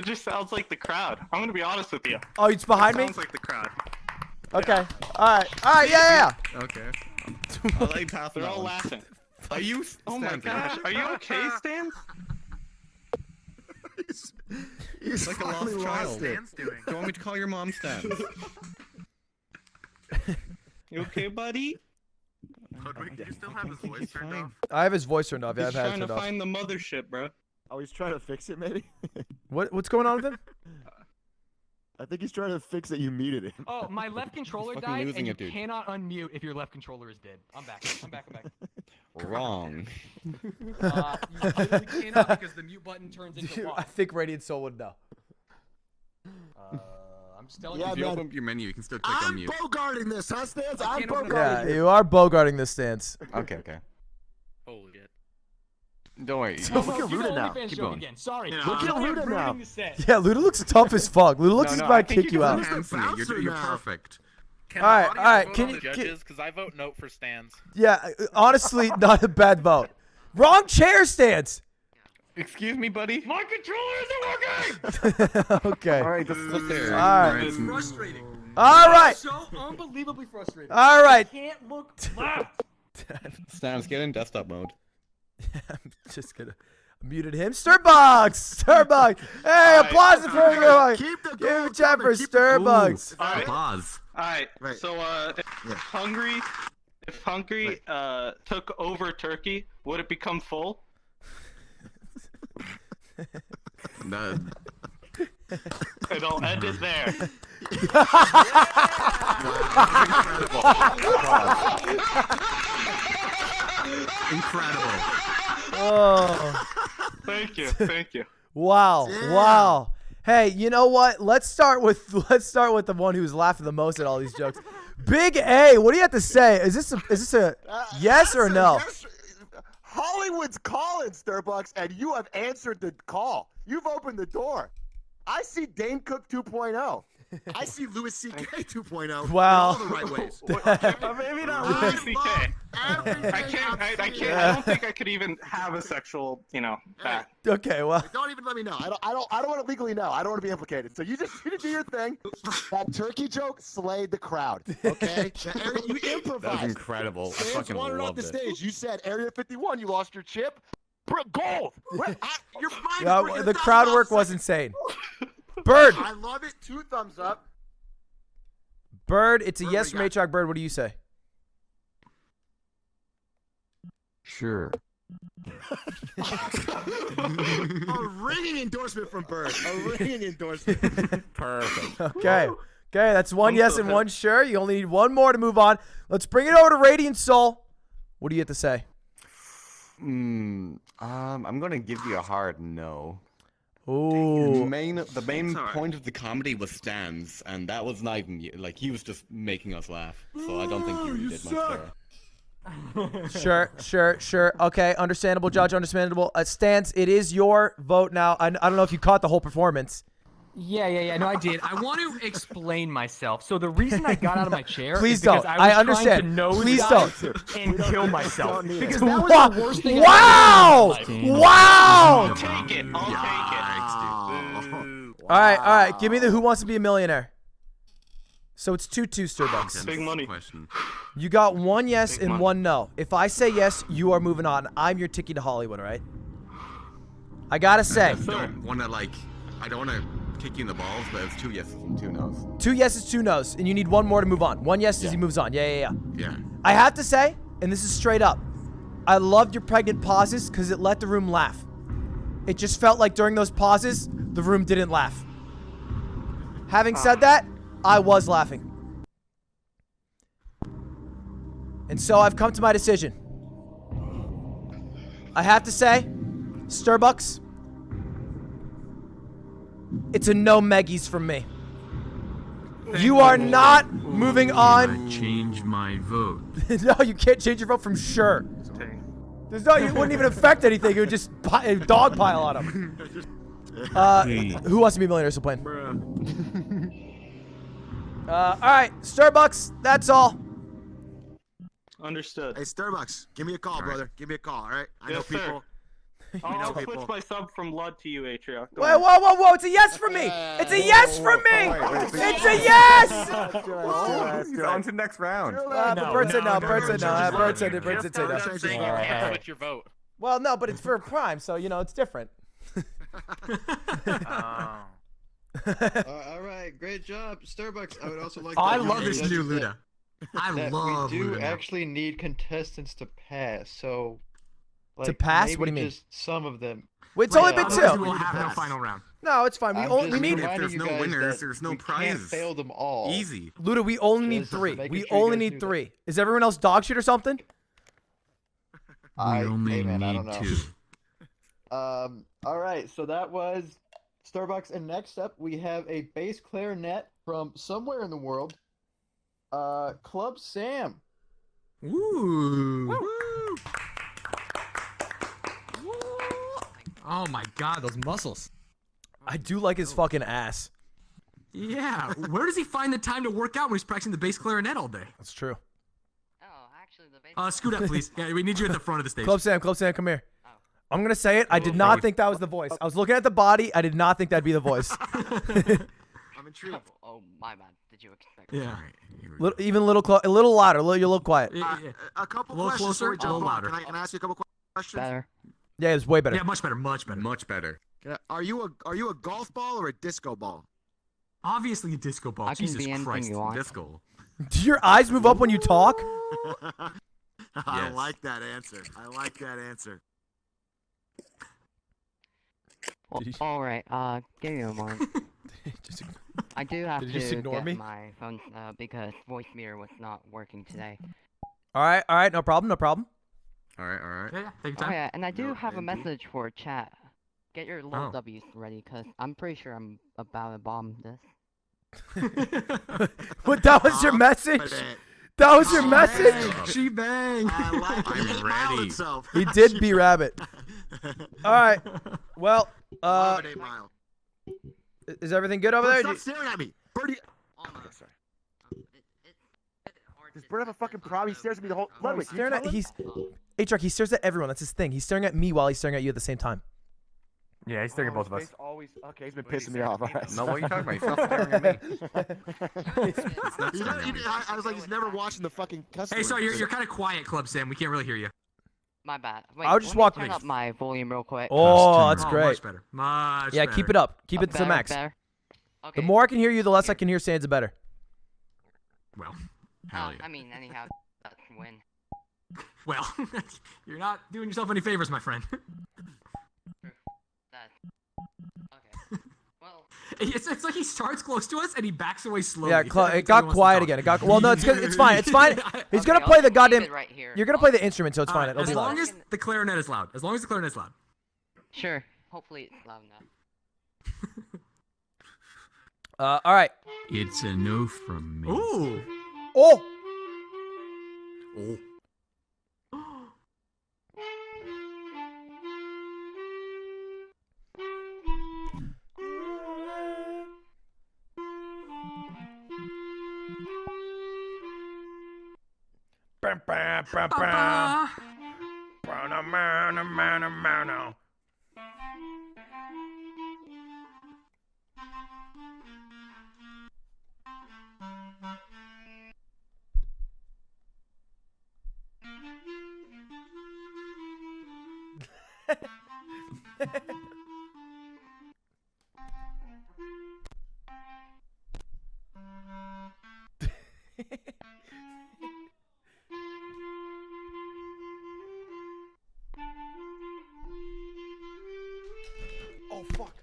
just sounds like the crowd. I'm gonna be honest with you. Oh, it's behind me? Sounds like the crowd. Okay. All right. Yeah. Okay. I'll let you pass They're that all one. laughing. Are you? Oh my gosh. Are you okay, Stan? He's like a lost finally child. lost it. Do you want me to call your mom, Stan? You okay, buddy? Ludwig, do you still have his voice turned off? I have his voice turned off. Yeah, He's I've had it trying to turned off. find the mothership, bro. Oh, he's trying to fix it, maybe. What's going on with him? I think he's trying to fix that you muted him. Oh, my left controller fucking died, losing and you it, dude. cannot unmute if your left controller is dead. I'm back. I'm back. Wrong. You literally cannot because the mute button turns into I what? think Radiant Soul would know. I'm just telling Yeah, If you. you man. open up your menu, you can still click on I'm mute. bogarting this, huh, Stans? I'm can't open it. bogarting Yeah, it. you are bogarting this stance. Okay. Holy shit. Don't worry. Look No, at do the Luda now. OnlyFans Keep joke going. again. Sorry. Yeah. Look at I'm Luda now. ruining the set. Yeah, Luda looks tough as fuck. Luda looks No, like he's no, about I to think kick you you can out. Anthony, bouncer you're now. perfect. Can All right, the all right, audience can vote on you- the can- judges? Because I vote no for Stans. Yeah, honestly, not a bad vote. Wrong chair stance. Excuse me, buddy. My controller isn't working. Okay. All right, just sit there. All right. It's frustrating. All right. So unbelievably frustrating. All right. I can't look left. Stans, get in desktop mode. I'm just gonna muted him. Starbucks. Starbucks. Hey, applause for everyone. Keep the Give a gold chat for coming, keep the gold. Starbucks. Alright. Applause. Alright, Right. so if Hungary took over Turkey, would it become full? That- And I'll end it there. Incredible. Oh. Thank you. Wow. Damn. Wow. Hey, you know what? Let's start with the one who's laughing the most at all these jokes. Big A, what do you have to say? Is this a yes or no? Yes. Hollywood's calling, Starbucks, and you have answered the call. You've opened the door. I see Dane Cook 2.0. I see Louis C.K. 2.0. Wow. In all the right ways. Maybe not Louis C.K. I don't think I could even have a sexual, back. Okay, well. Don't even let me know. I don't want to legally know. I don't want to be implicated. So you just need to do your thing. That turkey joke slayed the crowd. Okay, you improvised. That was incredible. I Fans fucking wanted off loved the it. stage. You said Area 51. You lost your chip. Gold. You're fine. Yeah, the crowd work was insane. Bird. I love it. 2 thumbs up. Bird, it's a Bird, yes we from got- H-Rock. Bird, what do you say? Sure. A ringing endorsement from Bird. A ringing endorsement. Perfect. Okay. Okay, that's one yes and one sure. You only need one more to move on. Let's bring it over to Radiant Soul. What do you have to say? I'm gonna give you a hard no. Ooh. The main point of the comedy was Stans, and that was not even like he was just making us laugh. So I don't think you really did much there. Sure. Okay, understandable, Judge. Understandable. Stance, it is your vote now. I don't know if you caught the whole performance. Yeah. No, I did. I want to explain myself. So the reason I got out of my chair Please is because don't. I was I understand. trying to nose Please dive don't. and kill myself. need it. Because that was the worst thing Wow! I've ever done in my life. Wow! I'll take it. All right. Give me the Who Wants to Be a Millionaire. So it's 2-2, Starbucks. Big money. Question. You got one yes Big and money. one no. If I say yes, you are moving on. I'm your ticket to Hollywood, all right? I gotta say, I don't want to kick you in the balls, but it's 2 yeses and 2 nos. 2 yeses, 2 nos, and you need one more to move on. One yes as he moves on. Yeah. Yeah. I have to say, and this is straight up, I loved your pregnant pauses because it let the room laugh. It just felt like during those pauses, the room didn't laugh. Having said that, I was laughing. And so I've come to my decision. I have to say, Starbucks. It's a no Meggies from me. You are not moving on. Change my vote. No, you can't change your vote from sure. There's no, it wouldn't even affect anything. It would just dogpile on him. Who wants to be a millionaire? So playing. All right, Starbucks. That's all. Understood. Hey, Starbucks, give me a call, brother. Give me a call, all right? I know Yes, sir. people. I'll switch my sub from Lud to you, Atrioc. Wait, whoa! It's a yes from me. It's a yes from me. It's a yes. He's on to the next round. Bert said no. Bert said no. Bert said no. Saying you can't switch your vote. Well, no, but it's for Prime, so it's different. All right, great job, Starbucks. I would also like. I love this new Luda. I love We do Luda. actually need contestants to pass, so. Like, To pass? maybe What do you mean? Just some of them. Wait, it's only been Otherwise two. We'll have no final round. No, it's fine. We need. If there's no winners, there's no we can't prizes. fail them all. Easy. Luda, we only need Just three. making We sure you only guys need knew three. Is everyone else dog shit or something? I only I don't need know. 2. All right, so that was Starbucks, and next up we have a bass clarinet from somewhere in the world. Club Sam. Woo. Oh my god, those muscles. I do like his fucking ass. Yeah, where does he find the time to work out when he's practicing the bass clarinet all day? That's true. Scoot up, please. Yeah, we need you at the front of the stage. Club Sam, come here. I'm gonna say it. I did not think that was the voice. I was looking at the body. I did not think that'd be the voice. I'm intrigued. Oh, my bad. Did you expect? Yeah. Even a little louder. You're a little quiet. A couple A little questions closer, before we jump a little on. louder. Can I ask you a couple questions? Better. Yeah, it's way better. Yeah, much better, much better. Much better. Are you a golf ball or a disco ball? Obviously a disco ball. I can Jesus be anything Christ. you want. Disco. Do your eyes move up when you talk? I Yes. like that answer. I like that answer. Well, all right. Give me a moment. I do have Did you just to ignore get me? my phone because voice meter was not working today. All right. No problem. All right. Yeah, take your Oh time. yeah, and I do No, have a indeed. message for chat. Get your little Oh. W's ready, cause I'm pretty sure I'm about to bomb this. What? That was your message? That was your message? She banged. I like it. I'm It modeled ready. itself. He did be rabbit. All right. Well, Love it, 8 Mile. is everything good over there? Stop staring at me. Birdie. Okay, sorry. Does Bird have a fucking problem? He stares at me the whole. No, Ludwig, he's staring at. He stares at everyone. That's his thing. He's staring at me while he's staring at you at the same time. Yeah, he's staring at both of us. Always. Okay, he's been pissing me off. All right. No, what are you talking about? He's not staring at me. I was like, he's never watching the fucking customer. Hey, sorry, you're kind of quiet, Club Sam. We can't really hear you. My bad. Wait, I'll just let me walk- turn up my volume real quick. Oh, that's Oh, great. Much better. Much Yeah, better. keep it up. Keep it to the Better, max. better? Okay. The more I can hear you, the less I can hear Sans, the better. Well, Hell yeah. I mean, anyhow, that's a win. well, you're not doing yourself any favors, my friend. That's okay. Well, It's like he starts close to us and he backs away slowly. Yeah, Every it time got he wants to quiet talk. again. It got well. No, it's fine. It's fine. He's gonna Okay, play I'll the just leave goddamn. it right here. You're gonna play the instrument, so it's fine. Alright, It'll as be long loud. as the clarinet is loud. As long as the clarinet is loud. Sure. Hopefully it's loud enough. All right. It's a no from me. Ooh. Oh. Oh. Oh fuck.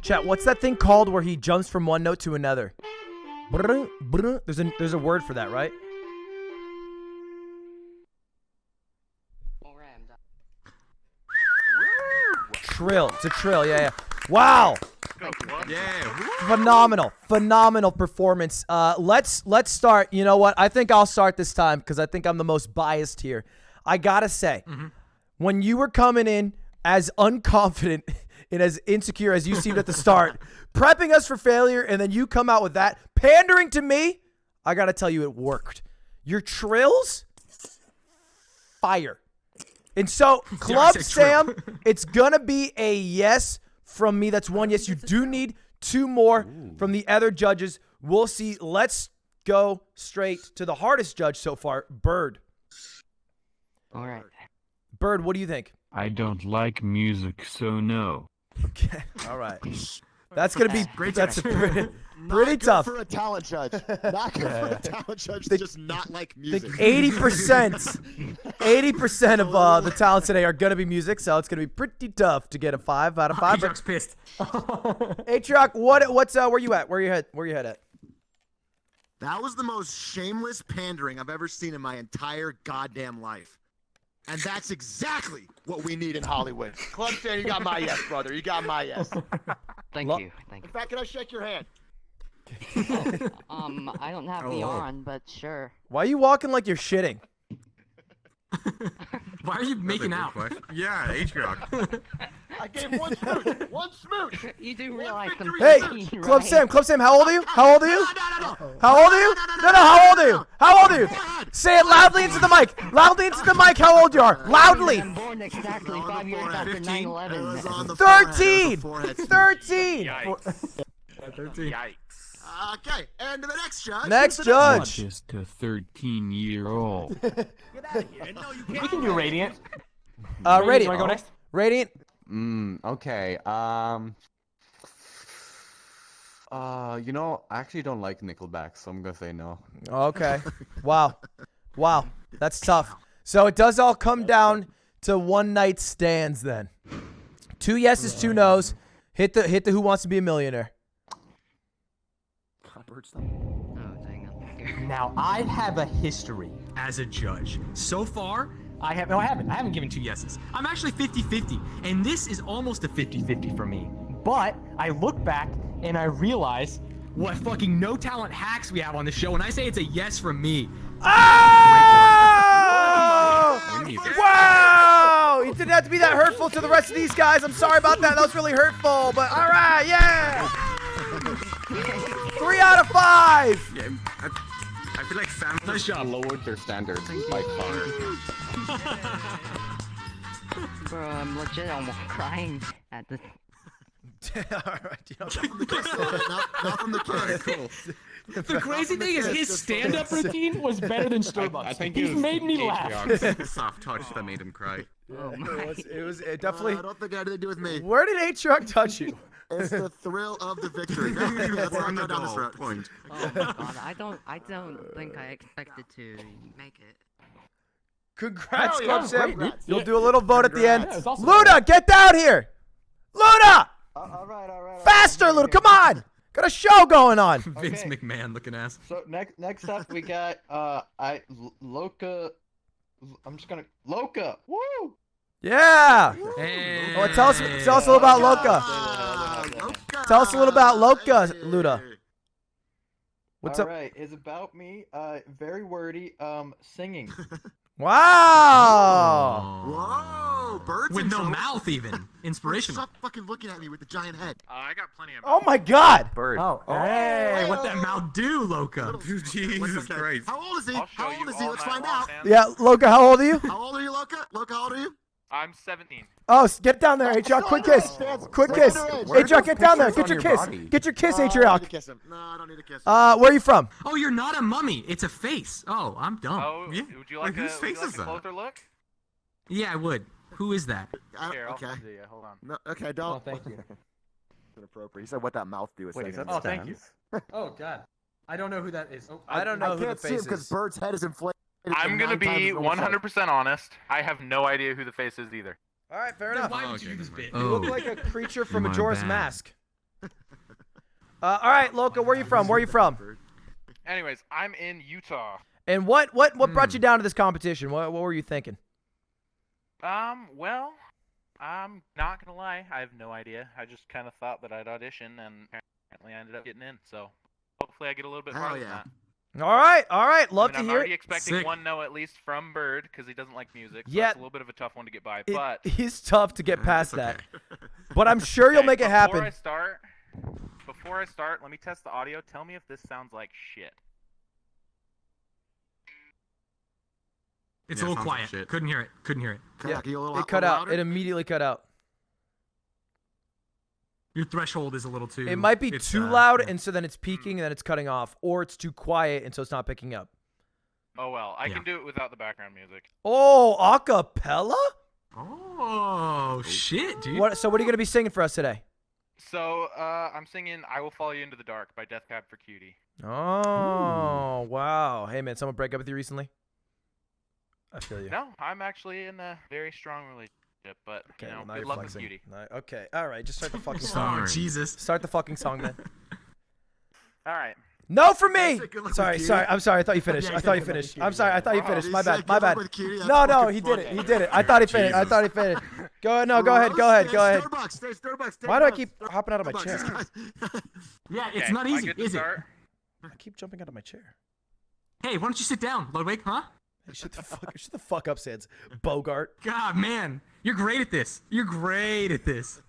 Chat, what's that thing called where he jumps from one note to another? Brr, brr. There's a word for that, right? Trill. It's a trill. Yeah. Wow. Yeah. Phenomenal performance. Let's start. You know what? I think I'll start this time because I think I'm the most biased here. I gotta say, when you were coming in as unconfident and as insecure as you seemed at the start, prepping us for failure, and then you come out with that, pandering to me, I gotta tell you, it worked. Your trills, fire. And so, Club Sam, it's gonna be a yes from me. That's one yes. You do need 2 more from the other judges. We'll see. Let's go straight to the hardest judge so far, Bird. All right. Bird, what do you think? I don't like music, so no. Okay. All right. That's gonna be Great that's judge. pretty tough. For a talent judge. Not good for a talent judge to just not like music. 80% of the talents today are gonna be music, so it's gonna be pretty tough to get a 5 out of 5. Ajax pissed. Atrioc, what's where you at? Where you head at? That was the most shameless pandering I've ever seen in my entire goddamn life. And that's exactly what we need in Hollywood. Club Sam, you got my yes, brother. You got my yes. Thank you. In fact, can I shake your hand? I don't have VR on, but sure. Why are you walking like you're shitting? Why are you making out? Yeah, Atrioc. I gave one smooch. One smooch. You do realize I'm Hey, 13, Club right? Sam, how old are you? How old are you? No. How old are you? No, how old are you? How old are you? Say it loudly into the mic. Loudly into the mic how old you are. Loudly. I'm born exactly 5 years after 9/11. 13. 13. Yikes. Okay, and to the next judge. Next Who's the judge. Just a 13-year-old. We can do Radiant. Radiant. Wanna go next? Radiant. Okay. You know, I actually don't like Nickelback, so I'm gonna say no. Okay. Wow. That's tough. So it does all come down to one night stands then. 2 yeses, 2 nos. Hit the Who Wants to Be a Millionaire. Now, I have a history As a judge. So far, I haven't given 2 yeses. I'm actually 50-50, and this is almost a 50-50 for me. But I look back and I realize What fucking no talent hacks we have on the show, and I say it's a yes from me. Oh! Wow! You didn't have to be that hurtful to the rest of these guys. I'm sorry about that. That was really hurtful, but all right, yeah! 3 out of 5! Yeah, I feel like Sam Nice job. Lowered their standards by far. Bro, I'm legit almost crying at this. All right, you know, not from the kiss. cool. the crazy thing is his stand-up routine was better than Starbucks. I think He's it was made me laugh. Atrioc soft touch that made him cry. it was definitely. I don't think it had anything to do with me. Where did Atrioc touch you? It's the thrill of the victory. That's why I go down this road. Point. Oh my god, I don't think I expected to make it. Congrats, Hell yeah. Club Sam. Congrats. You'll do a little vote at the end. Yeah, it was awesome. Luna, get down here! Luna! All right. Faster, Luna, come on! Got a show going on. Vince Okay. McMahon looking ass. So next up we got Loca. I'm just gonna Loca. Woo! Yeah! Hey. Oh, tell us a little about Loca. Tell us a little about Loca, Luda. What's up? All right, it's about me. Very wordy. Singing. Wow! Whoa, birds With in no trouble. mouth even. Inspirational. Stop fucking looking at me with the giant head. I got plenty of. Oh my God! Bird. Oh, Hey, what that mouth do, Loca? Jesus Christ. How old is he? I'll show How old you is he? all Let's night find long, out. man. Yeah, Loca, how old are you? How old are you, Loca? Loca, how old are you? I'm 17. Oh, get down there, Atrioc. Quick kiss. Quick kiss. Atrioc, get down there. Get your kiss. Get your kiss, I need to Atrioc. kiss him. No, I don't need to kiss him. Where are you from? Oh, you're not a mummy. It's a face. Oh, I'm dumb. Oh, yeah. would you like Whose a, face is that? closer look? Yeah, I would. Who is that? Here, I'll Okay. send it to you. Hold on. No, okay, don't. Oh, thank you. Inappropriate. He said what that mouth do is Wait, saying. is that thank you. Oh God, I don't know who that is. Oh, I don't know I who the can't see him face because is. Bird's head is inflated. I'm gonna 9 times be his normal size. 100% honest. I have no idea who the face is either. All right, fair Then enough. why would you do this bit? You look like a creature from My Majora's bad. Mask. All right, Loca, where are you from? Where are you from? Anyways, I'm in Utah. And what brought you down to this competition? What were you thinking? Well, I'm not gonna lie, I have no idea. I just kind of thought that I'd audition, and apparently I ended up getting in. So hopefully I get a little bit farther than that. All right. Love to I'm hear already it. expecting Sick. one no at least from Bird because he doesn't like music. So Yeah. that's a little bit of a tough one to get by. But He's tough to get past that. But I'm sure you'll make it happen. Before I start, let me test the audio. Tell me if this sounds like shit. It's a little quiet. Couldn't hear it. Yeah, it cut out. It immediately cut out. Your threshold is a little too. It might be too loud, and so then it's peaking, and then it's cutting off, or it's too quiet, and so it's not picking up. Oh well, I can do it without the background music. Oh, acapella? Oh shit, dude. So what are you gonna be singing for us today? So I'm singing "I Will Follow You Into the Dark" by Death Cab for Cutie. Oh, wow. Hey man, someone break up with you recently? I feel you. No, I'm actually in a very strong relationship, but Okay, you know, well, now good you're luck with flexing. Cutie. Okay, all right, just start the fucking Oh, song. Jesus. Start the fucking song then. All right. No for me. Sorry, I'm sorry. I thought you finished. Yeah, I thought you good luck with finished. Cutie, I'm sorry. I thought you Wow. finished. He My said bad. My good luck bad. with Cutie, that's No, fucking he did it. funny. He did it. I thought he finished. I thought he finished. Go ahead. Go ahead. Starbucks. Why do I keep hopping out of my chair? Yeah, it's Okay, not I easy, get to is it? start? I keep jumping out of my chair. Hey, why don't you sit down, Ludwig? Huh? Hey, shut the fuck up, Sans. Bogart. God, man, you're great at this. You're great at this.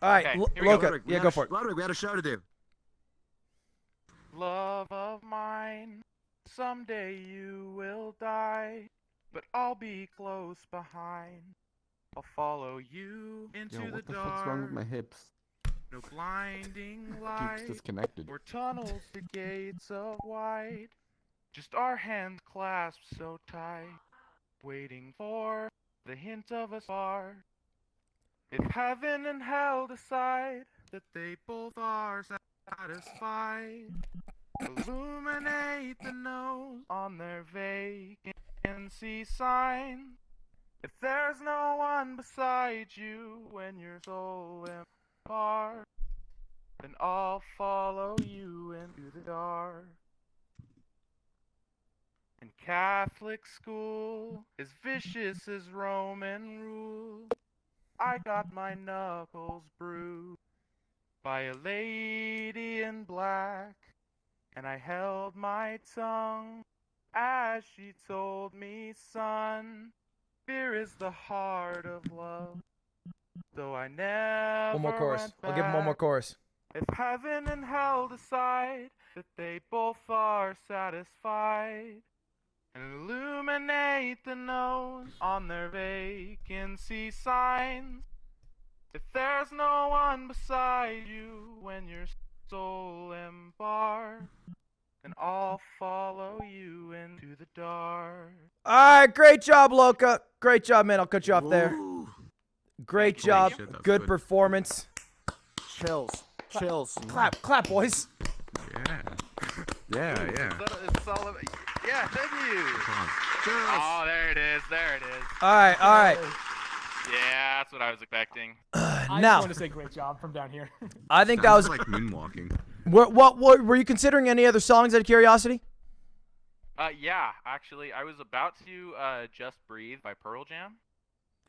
All right, Okay, here we go. Loca. Yeah, go for it. Ludwig, we had a show to do. Love of mine, someday you will die, but I'll be close behind. I'll follow you into Yo, the what the dark. fuck's wrong with my hips? No blinding Keeps light, disconnected. or tunnels to gates of white. Just our hands clasped so tight, waiting for the hint of a star. If heaven and hell decide that they both are satisfied, illuminate the nose on their vacancy sign. If there's no one beside you when your soul embarks, then I'll follow you into the dark. In Catholic school, as vicious as Roman rule, I got my knuckles bruised by a lady in black, and I held my tongue as she told me, son, fear is the heart of love. Though I never One more chorus. went I'll give him one more back. chorus. If heaven and hell decide that they both are satisfied, and illuminate the nose on their vacancy signs, if there's no one beside you when your soul embarks, then I'll follow you into the dark. All right, great job, Loca. Great job, man. I'll cut you off there. Great job. shit, that's Good good. performance. Chills. Clap, boys. Yeah. It's all of, yeah, thank you. Oh, there it is. All right. Yeah, that's what I was expecting. I Now- just want to say great job from down here. I think that was. like moonwalking. What were you considering any other songs out of curiosity? Yeah, actually, I was about to Just Breathe by Pearl Jam,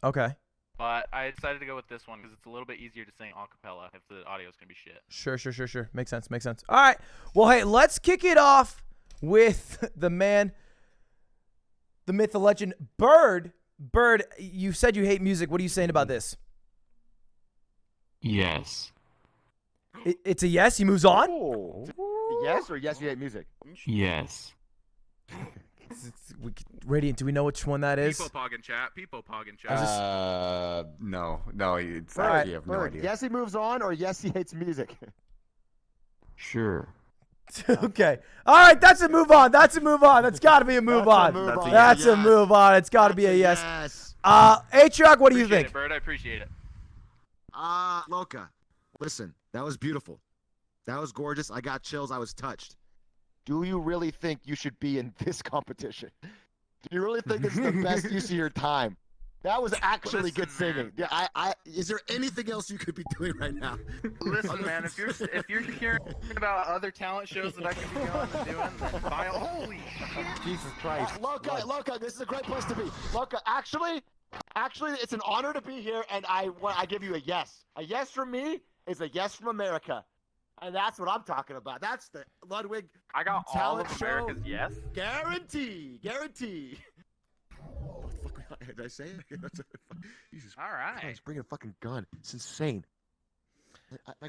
Okay. but I decided to go with this one because it's a little bit easier to sing a cappella if the audio's gonna be shit. Sure. Makes sense. All right. Well, hey, let's kick it off with the man, the myth, the legend, Bird. Bird, you said you hate music. What are you saying about this? Yes. It's a yes. He moves on. Yes or yes, you hate music? Yes. Radiant, do we know which one that is? People pog in chat. No, it's Bird, I have no Bird, idea. yes, he moves on, or yes, he hates music. Sure. Okay. All right. That's a move on. That's got to be a move on. That's a move on. It's got to be a yes. Yes. H-Rock, what do you Appreciate think? it, Bird. I appreciate it. Loca, listen, that was beautiful. That was gorgeous. I got chills. I was touched. Do you really think you should be in this competition? Do you really think it's the best use of your time? That was actually good singing. Yeah, is there anything else you could be doing right now? Listen, man, if you're hearing about other talent shows that I could be going and doing, then by holy shit. Jesus Christ. Loca, this is a great place to be. Loca, actually, it's an honor to be here, and I give you a yes. A yes from me is a yes from America. And that's what I'm talking about. That's the Ludwig I got all of America's yes. Guarantee. What the fuck did I say it? Jesus All right. Christ, bring a fucking gun. It's insane.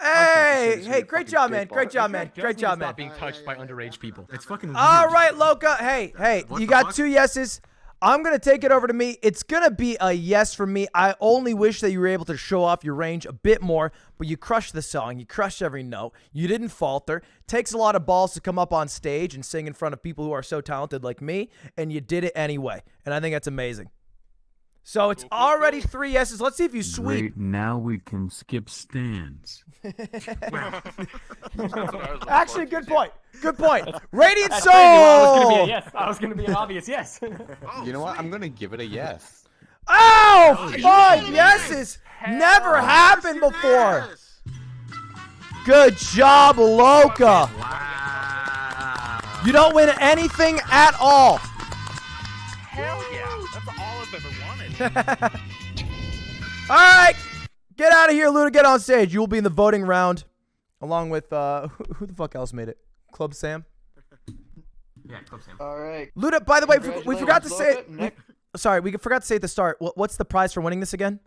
Hey, great job, man. Great job, man. Great job, man. Stop being touched by underage people. It's fucking weird. All right, Loca. Hey, you got 2 yeses. I'm going to take it over to me. It's going to be a yes from me. I only wish that you were able to show off your range a bit more, but you crushed the song. You crushed every note. You didn't falter. Takes a lot of balls to come up on stage and sing in front of people who are so talented like me, and you did it anyway. And I think that's amazing. So it's already 3 yeses. Let's see if you sweep. Great, now we can skip stands. Actually, good point. Good point. Radiant Soul! I was going to be an obvious yes. You know what? I'm gonna give it a yes. Oh, 5 yeses. Never happened before. Good job, Loca. Wow. You don't win anything at all. Hell yeah. That's all I've ever wanted. All right. Get out of here, Luda. Get on stage. You will be in the voting round along with, who the fuck else made it? Club Sam? Yeah, Club Sam. All right. Luda, by the way, we forgot to say it. Sorry, we forgot to say at the start. What's the prize for winning this again?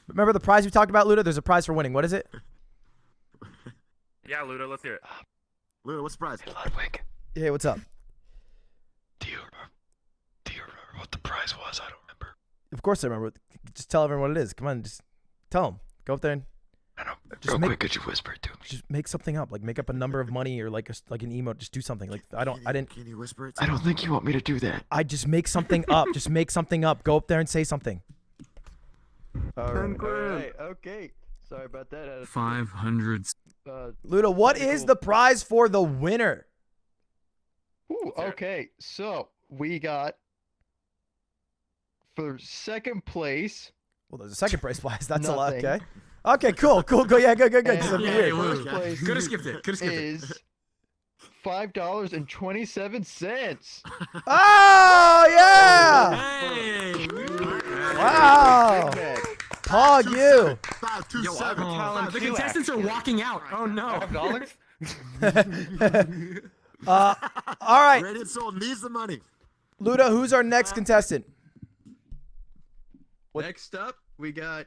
Remember the prize we talked about, Luda? There's a prize for winning. What is it? Yeah, Luda, let's hear it. Luda, what's the prize? Ludwig, Hey, what's up? do you remember what the prize was? I don't remember. Of course I remember. Just tell everyone what it is. Come on, just tell them. Go up there and Real quick, could you whisper it to me? just make something up. Like make up a number of money or like an emote. Just do something. Like I didn't. Can you whisper it? I don't think you want me to do that. I just make something up. Just make something up. Go up there and say something. All right. Okay. Sorry about that. 500. Luda, what is the prize for the winner? Ooh, okay, so we got for second place. Well, there's a second prize. That's a lot. Nothing. Okay. Okay. Cool. Yeah. Good. And This is weird. first place Could have skipped it. Could have skipped it. is $5.27. Oh yeah! Hey! Wow. Pog you. 527. The contestants are walking out. Oh no. All right, Radiant Soul needs the money. Luda. Who's our next contestant? Next up, we got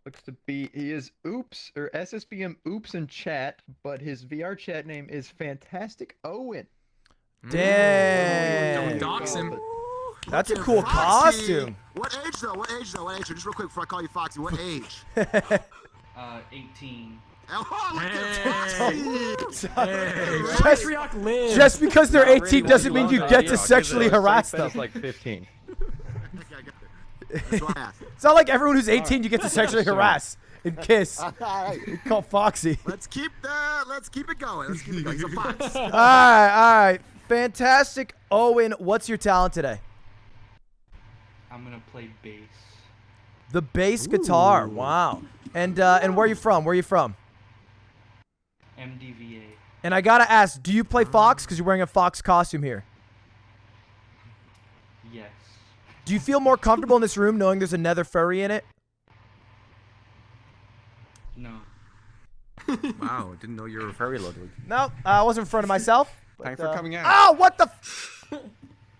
Looks to be he is Oops or SSBM Oops in chat, but his VRChat name is Fantastic Owen. Damn. Don't dox him. That's a cool costume. What age though? Just real quick before I call you Foxy. What age? 18. Oh, look at Foxy. Just because they're 18 doesn't mean you get to sexually harass them. like 15. That's what I asked. It's not like everyone who's 18 you get to sexually harass and kiss. All right. You call Foxy. Let's keep it going. He's a fox. All right. Fantastic. Owen, what's your talent today? I'm gonna play bass. The bass guitar. Wow. And where are you from? MDVA. And I gotta ask, do you play Fox? Because you're wearing a Fox costume here. Yes. Do you feel more comfortable in this room knowing there's another furry in it? No. Wow, didn't know you were a furry, Ludwig. No, I wasn't in front of myself. Thanks for coming out. Oh, what the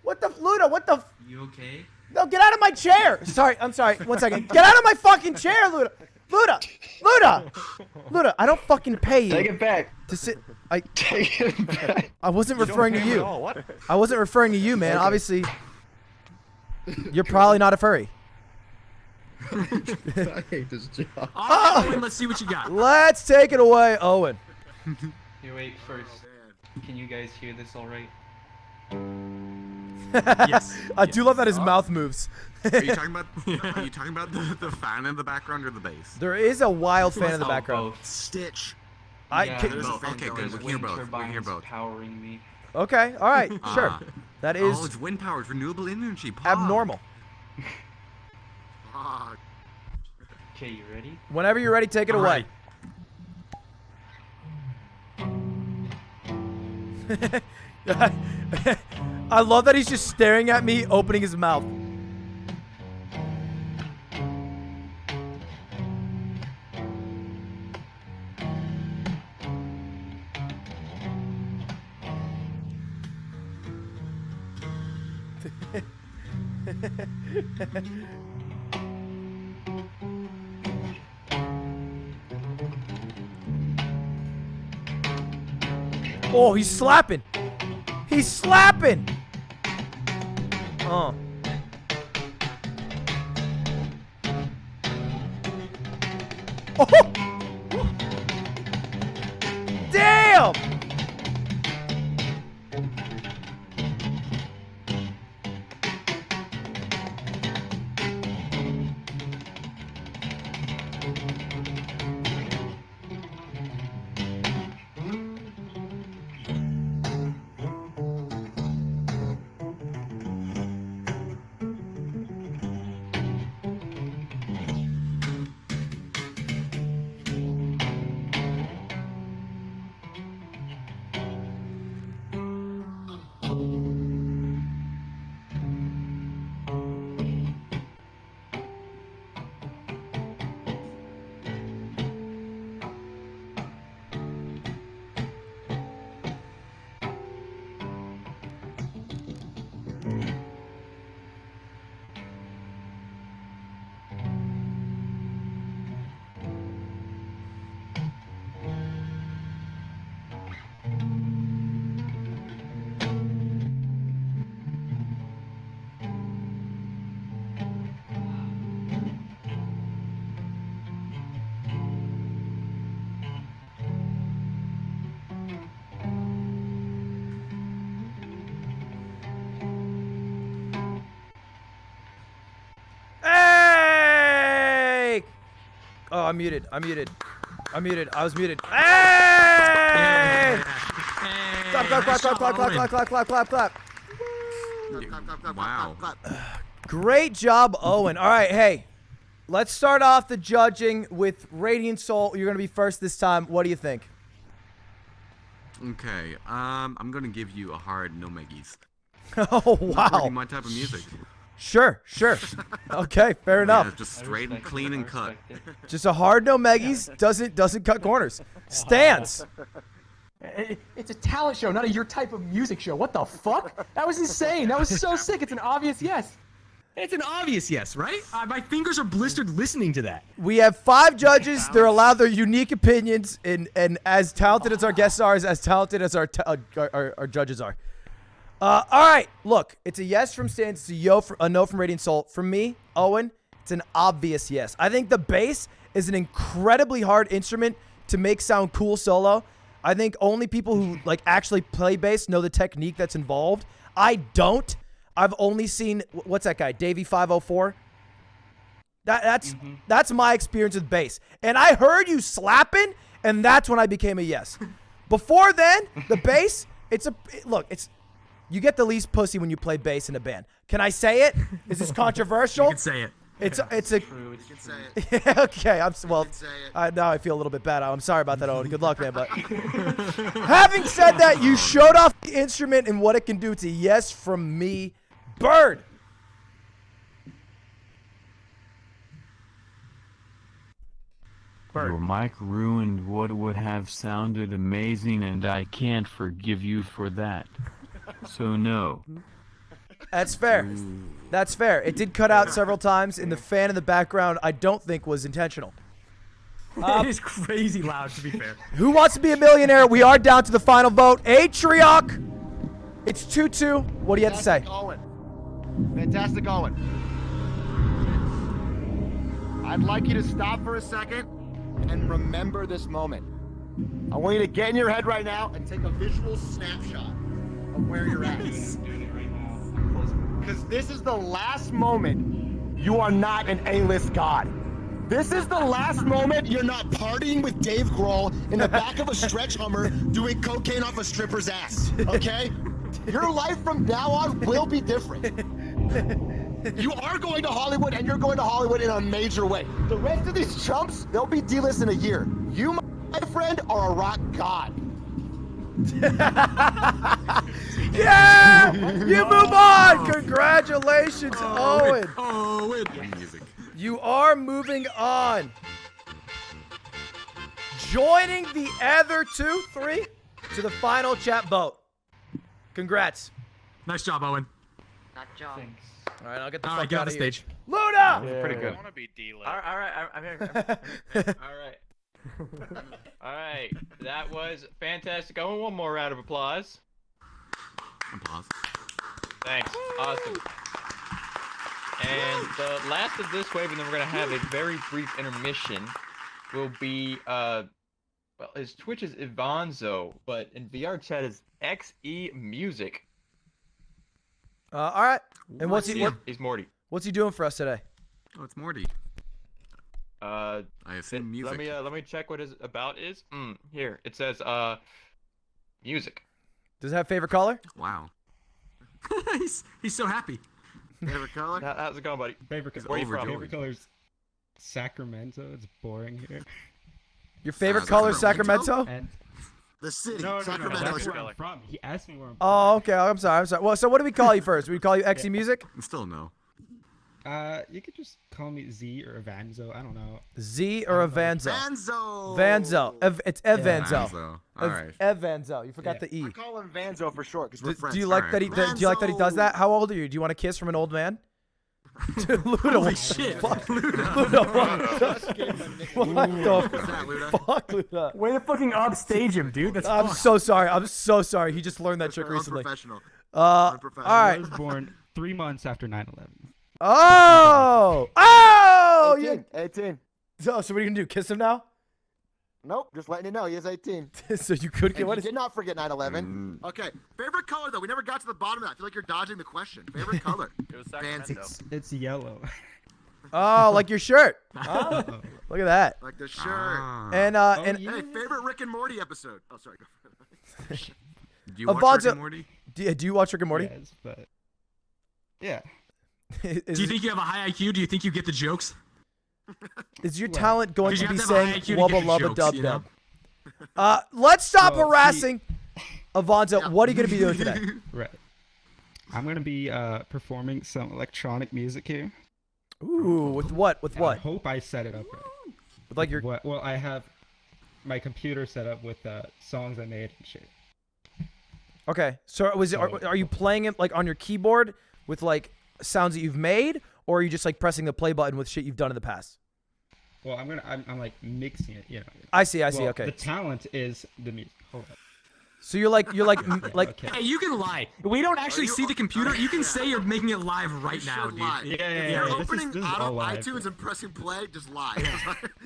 Luda, what the You okay? No, get out of my chair. I'm sorry. 1 second. Get out of my fucking chair, Luda. Luda, I don't fucking pay you. Take it back. To sit. Take it back. I wasn't referring to you. What? I wasn't referring to you, man. Okay. Obviously, you're probably not a furry. I hate this job. Oh, Owen, let's see what you got. Let's take it away, Owen. Here, wait, first. Can you guys hear this alright? Yes. I do love that his mouth moves. Are you talking about the fan in the background or the bass? There is a wild fan in the background. Stitch. Okay, good. We can hear both. Powering me. Okay. All right. Sure. That is Oh, it's wind powered, renewable energy. Pog. abnormal. Pog. Okay, you ready? Whenever you're ready, take it All away. I love that he's just staring at me, opening his mouth. Oh, he's slapping. He's slapping. Oh. Damn. Hey! Oh, I'm muted. I'm muted. I'm muted. I was muted. Hey! Clap, clap, clap, clap, clap, clap, clap, clap, clap, clap, clap. Wow. Great job, Owen. All right, hey. Let's start off the judging with Radiant Soul. You're going to be first this time. What do you think? Okay, I'm gonna give you a hard no Meggies. Oh, wow. Not really my type of music. Sure, sure. Okay, fair enough. Yeah, just straight and clean and cut. Just a hard no Meggies doesn't cut corners. Stance. It's a talent show, not a your type of music show. What the fuck? That was insane. That was so sick. It's an obvious yes. It's an obvious yes, right? My fingers are blistered listening to that. We have 5 judges. They're allowed their unique opinions, and as talented as our guests are, as talented as our judges are. All right, look, it's a yes from Stance, it's a no from Radiant Soul. For me, Owen, it's an obvious yes. I think the bass is an incredibly hard instrument to make sound cool solo. I think only people who like actually play bass know the technique that's involved. I don't. I've only seen, what's that guy, Davey 504? That's my experience with bass. And I heard you slapping, and that's when I became a yes. Before then, the bass, you get the least pussy when you play bass in a band. Can I say it? Is this controversial? You can say it. It's okay. Now I feel a little bit bad. I'm sorry about that, Owen. Good luck, man. But having said that, you showed off the instrument and what it can do. It's a yes from me, Bird. Your mic ruined what would have sounded amazing, and I can't forgive you for that. So no. That's fair. That's fair. It did cut out several times, and the fan in the background I don't think was intentional. It is crazy loud, to be fair. Who wants to be a millionaire? We are down to the final vote. Atrioc. It's 2-2. What do you have to say? Fantastic, Owen. I'd like you to stop for a second and remember this moment. I want you to get in your head right now and take a visual snapshot of where you're at. Because this is the last moment you are not an A-list god. This is the last moment you're not partying with Dave Grohl in the back of a stretch Hummer doing cocaine off a stripper's ass, okay? Your life from now on will be different. You are going to Hollywood, and you're going to Hollywood in a major way. The rest of these chumps, they'll be D-list in a year. You, my friend, are a rock god. Yeah! You move on! Congratulations, Owen! Owen! Music. You are moving on. Joining the other 2-3 to the final chat vote. Congrats. Nice job, Owen. Not job. Thanks. All right, I'll get the All fuck right, get out on the of here. stage. Luna! That was pretty good. I want to be D-lit. All right, I'm here. All right. All right, that was fantastic. I want one more round of applause. Applause. Thanks. Awesome. And the last of this wave, and then we're gonna have a very brief intermission. Will be well, his Twitch is Ivanzo, but in VRChat is XE Music. All right. And what's he? He's Morty. What's he doing for us today? Oh, it's Morty. I assume music. Let me check what his about is. Here it says music. Does it have favorite color? Wow. he's so happy. Favorite color? How's it going, buddy? Favorite Where you from? Favorite color's Sacramento. It's boring here. Your favorite color is Sacramento? And the city. no, Sacramento. that's where I'm from. He asked me where I'm from. Oh, okay. I'm sorry. Well, so what do we call you first? We call you XE Music? Still no. You could just call me Z or Evanzo. I don't know. Z or Evanzo? Vanzo. Vanzo. It's Evanzo. Vanzo. All right. Evanzo. You forgot the E. I call him Vanzo for short because we're friends. Do you like that? Do you like that he does that? How old are you? Do you want a kiss from an old man? Luda, Holy shit. Fuck. Luda. What the fuck, Luda? Way to fucking upstage him, dude. That's I'm fucked. so sorry. I'm so sorry. He just learned that trick recently. Unprofessional. All right. I was born 3 months after 9/11. Oh! 18. 18. So what are you gonna do? Kiss him now? Nope, just letting you know, he is 18. So you could get And what you is did not forget 9/11. Okay, favorite color though. We never got to the bottom of that. I feel like you're dodging the question. Favorite color. It was Sacramento. It's yellow. Oh, like your shirt. Oh, look at that. Like the shirt. And Hey, favorite Rick and Morty episode. Oh, sorry. Go Do you watch Rick and Morty? Do you watch Rick and Morty? Yes, but yeah. Do you think you have a high IQ? Do you think you get the jokes? Is your talent going to be have to have a high saying IQ to wubba get lubba jokes, dub you dub? know? Let's stop Well, harassing Avanza. What are you going to be doing today? Right. I'm gonna be performing some electronic music here. Ooh, with what? With I what? hope I set it up right. With like your. What? Well, I have my computer set up with songs I made and shit. Okay, so are you playing it like on your keyboard with like sounds that you've made, or are you just like pressing the play button with shit you've done in the past? Well, I'm like mixing it, you know. I see. Well, Okay. The talent is the music. Hold on. So you're like Okay. Hey, you can lie. We don't actually see the computer. You can say you're making it live right now, dude. Yeah. You're This opening is out all of live. iTunes and pressing play, just lie.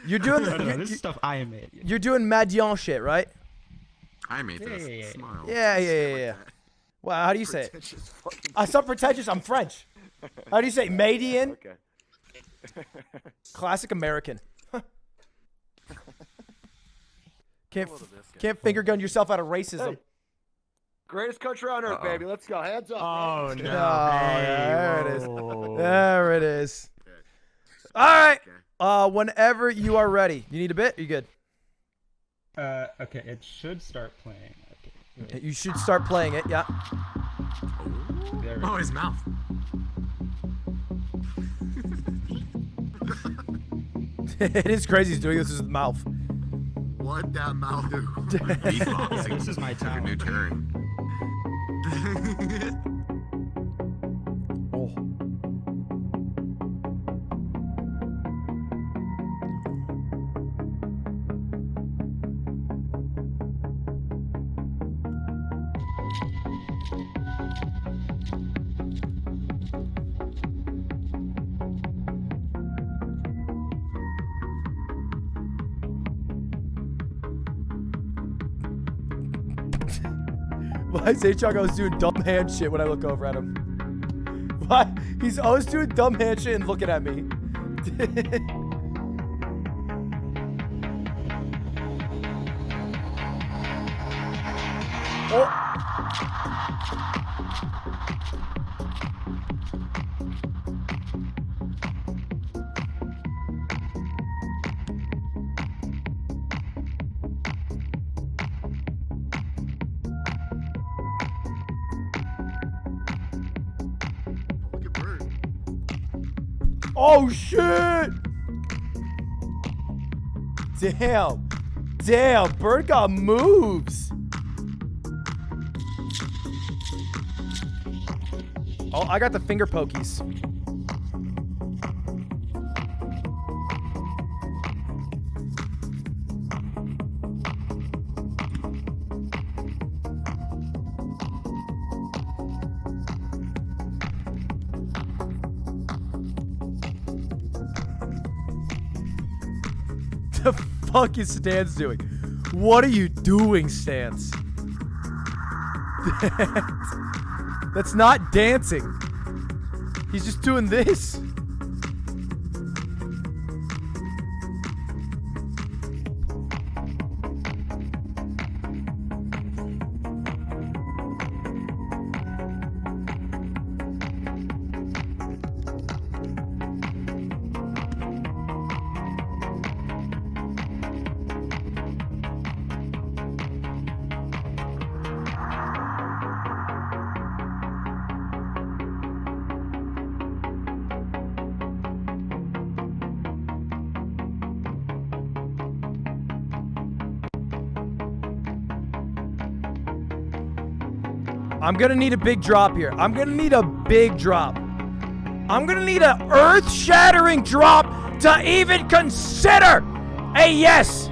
You're doing. No, this is stuff I made. You're doing Madian shit, right? I made this. Yeah. Smile. Yeah. Wow, how do you say it? I sound pretentious. I'm French. How do you say Madian? Okay. Classic American. Can't finger gun yourself out of racism. Hey. Greatest country on earth, baby. Let's go. Hands up. Oh, no. There it is. There it is. All right. Whenever you are ready. You need a bit? You good? Okay, it should start playing. Okay. You should start playing it, yeah. There Oh, his mouth. It is crazy he's doing this with his mouth. What that mouth do? Beatboxing. This is my Took a new turn. Oh. Why is H-Chog always doing dumb hand shit when I look over at him? Why? He's always doing dumb hand shit and looking at me. Oh shit! Damn. Damn, Bird got moves. Oh, I got the finger pokies. The fuck is Stance doing? What are you doing, Stance? That's not dancing. He's just doing this. I'm gonna need a big drop here. I'm gonna need a big drop. I'm gonna need an earth-shattering drop to even consider a yes.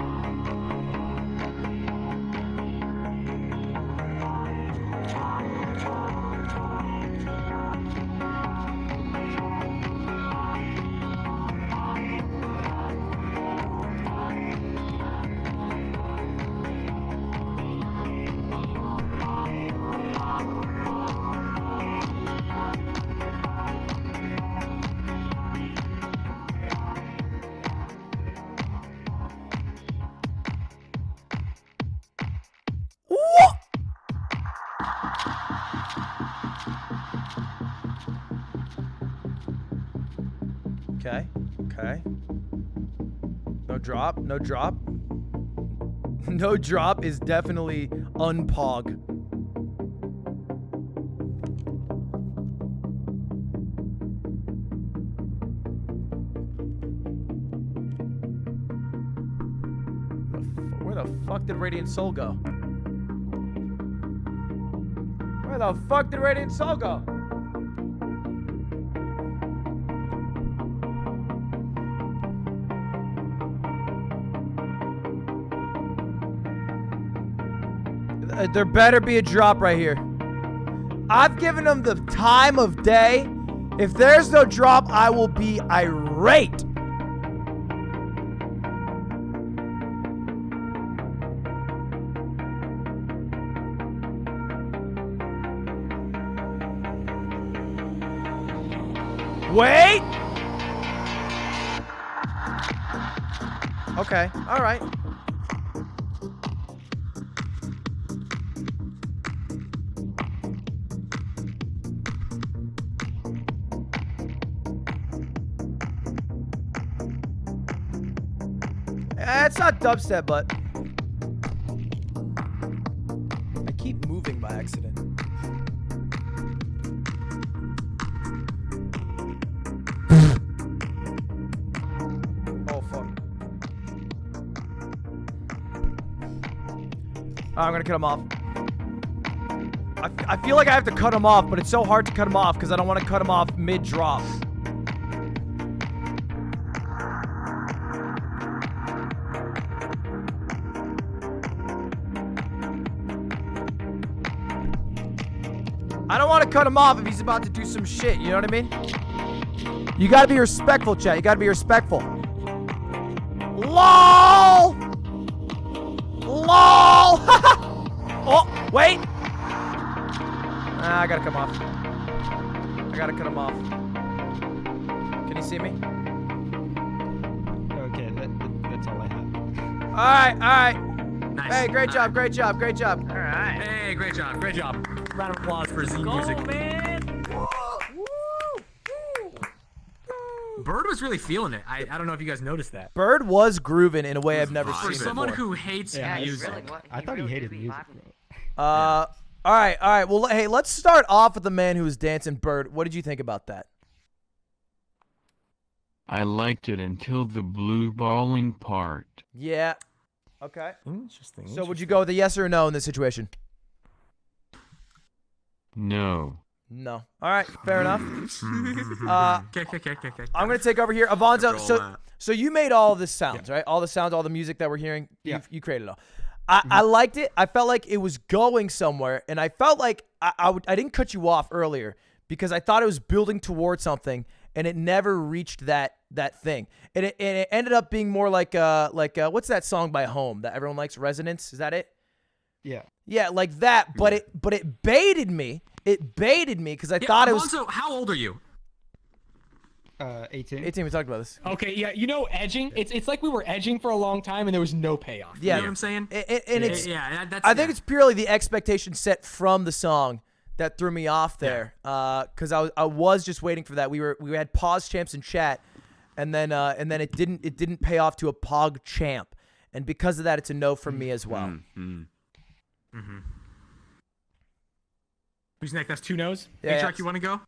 Okay, okay. No drop, no drop. No drop is definitely unpog. Where the fuck did Radiant Soul go? Where the fuck did Radiant Soul go? There better be a drop right here. I've given them the time of day. If there's no drop, I will be irate. Wait. Okay, all right. It's not dubstep, but I keep moving by accident. Oh fuck! I'm gonna cut him off. I feel like I have to cut him off, but it's so hard to cut him off because I don't want to cut him off mid-drop. I don't want to cut him off if he's about to do some shit, you know what I mean? You gotta be respectful, chat. You gotta be respectful. LOL! LOL! Oh, wait! I gotta come off. I gotta cut him off. Can you see me? Okay, that's all I have. Alright, alright. Nice. Hey, great job, great job, great job. All right. Hey, Hey, great job, great job. Round of applause for Z Music. man. Bird was really feeling it. I don't know if you guys noticed that. Bird was grooving in a way I've never For seen someone before. who hates music. I thought he hated music, bro. All right. Well, hey, let's start off with the man who was dancing. Bird, what did you think about that? I liked it until the blue balling part. Yeah. Okay. Interesting. So would you go with a yes or a no in this situation? No. No. All right. Fair enough. Okay. I'm gonna take over here, Avanzo. So you made all of this sounds, right? All the sounds, all the music that we're hearing. Yeah. You created it all. I liked it. I felt like it was going somewhere, and I felt like I didn't cut you off earlier because I thought it was building towards something, and it never reached that thing. And it ended up being more like what's that song by Home that everyone likes? Resonance? Is that it? Yeah. Yeah, like that. But it baited me. It baited me because I thought it was. Alonso, how old are you? 18. 18. We talked about this. Okay, yeah, you know, edging. It's like we were edging for a long time and there was no payoff. Yeah, You know what I'm saying? I think it's purely the expectation set from the song that threw me off there. Because I was just waiting for that. We had pause champs in chat, and then it didn't pay off to a pog champ, and because of that, it's a no from me as well. Who's next? That's 2 no's. Yeah, Hey, Chuck, you want to go?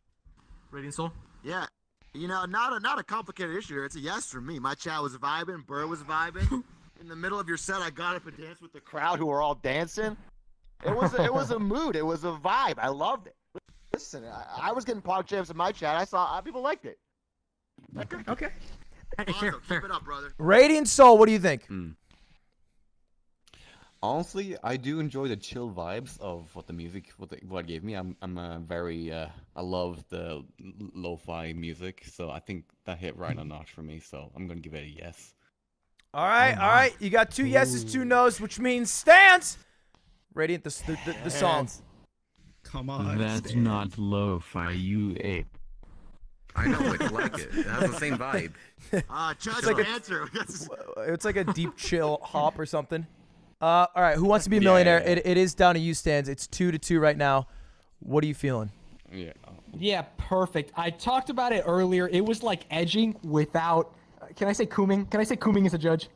Radiant Soul. Yeah. You know, not a complicated issue here. It's a yes from me. My chat was vibing. Burr was vibing. In the middle of your set, I got up and danced with the crowd who were all dancing. It was a mood. It was a vibe. I loved it. Listen, I was getting pog champs in my chat. I saw people liked it. Okay. Hey, Awesome. Keep it up, brother. Radiant Soul, what do you think? Honestly, I do enjoy the chill vibes of what the music what it gave me. I'm a very I love the lo-fi music, so I think that hit right on notch for me. So I'm gonna give it a yes. All right. You got 2 yeses, 2 nos, which means stance. Radiant, the song. Come on. That's not lo-fi, you ape. I know, it's like it. It has the same vibe. Judge, It's like a- answer. It's like a deep chill hop or something. All right, Who Wants to Be a Millionaire? Yeah. It is down to you, Stans. It's 2-2 right now. What are you feeling? Yeah. Yeah, perfect. I talked about it earlier. It was like edging without. Can I say cooming? Can I say cooming as a judge?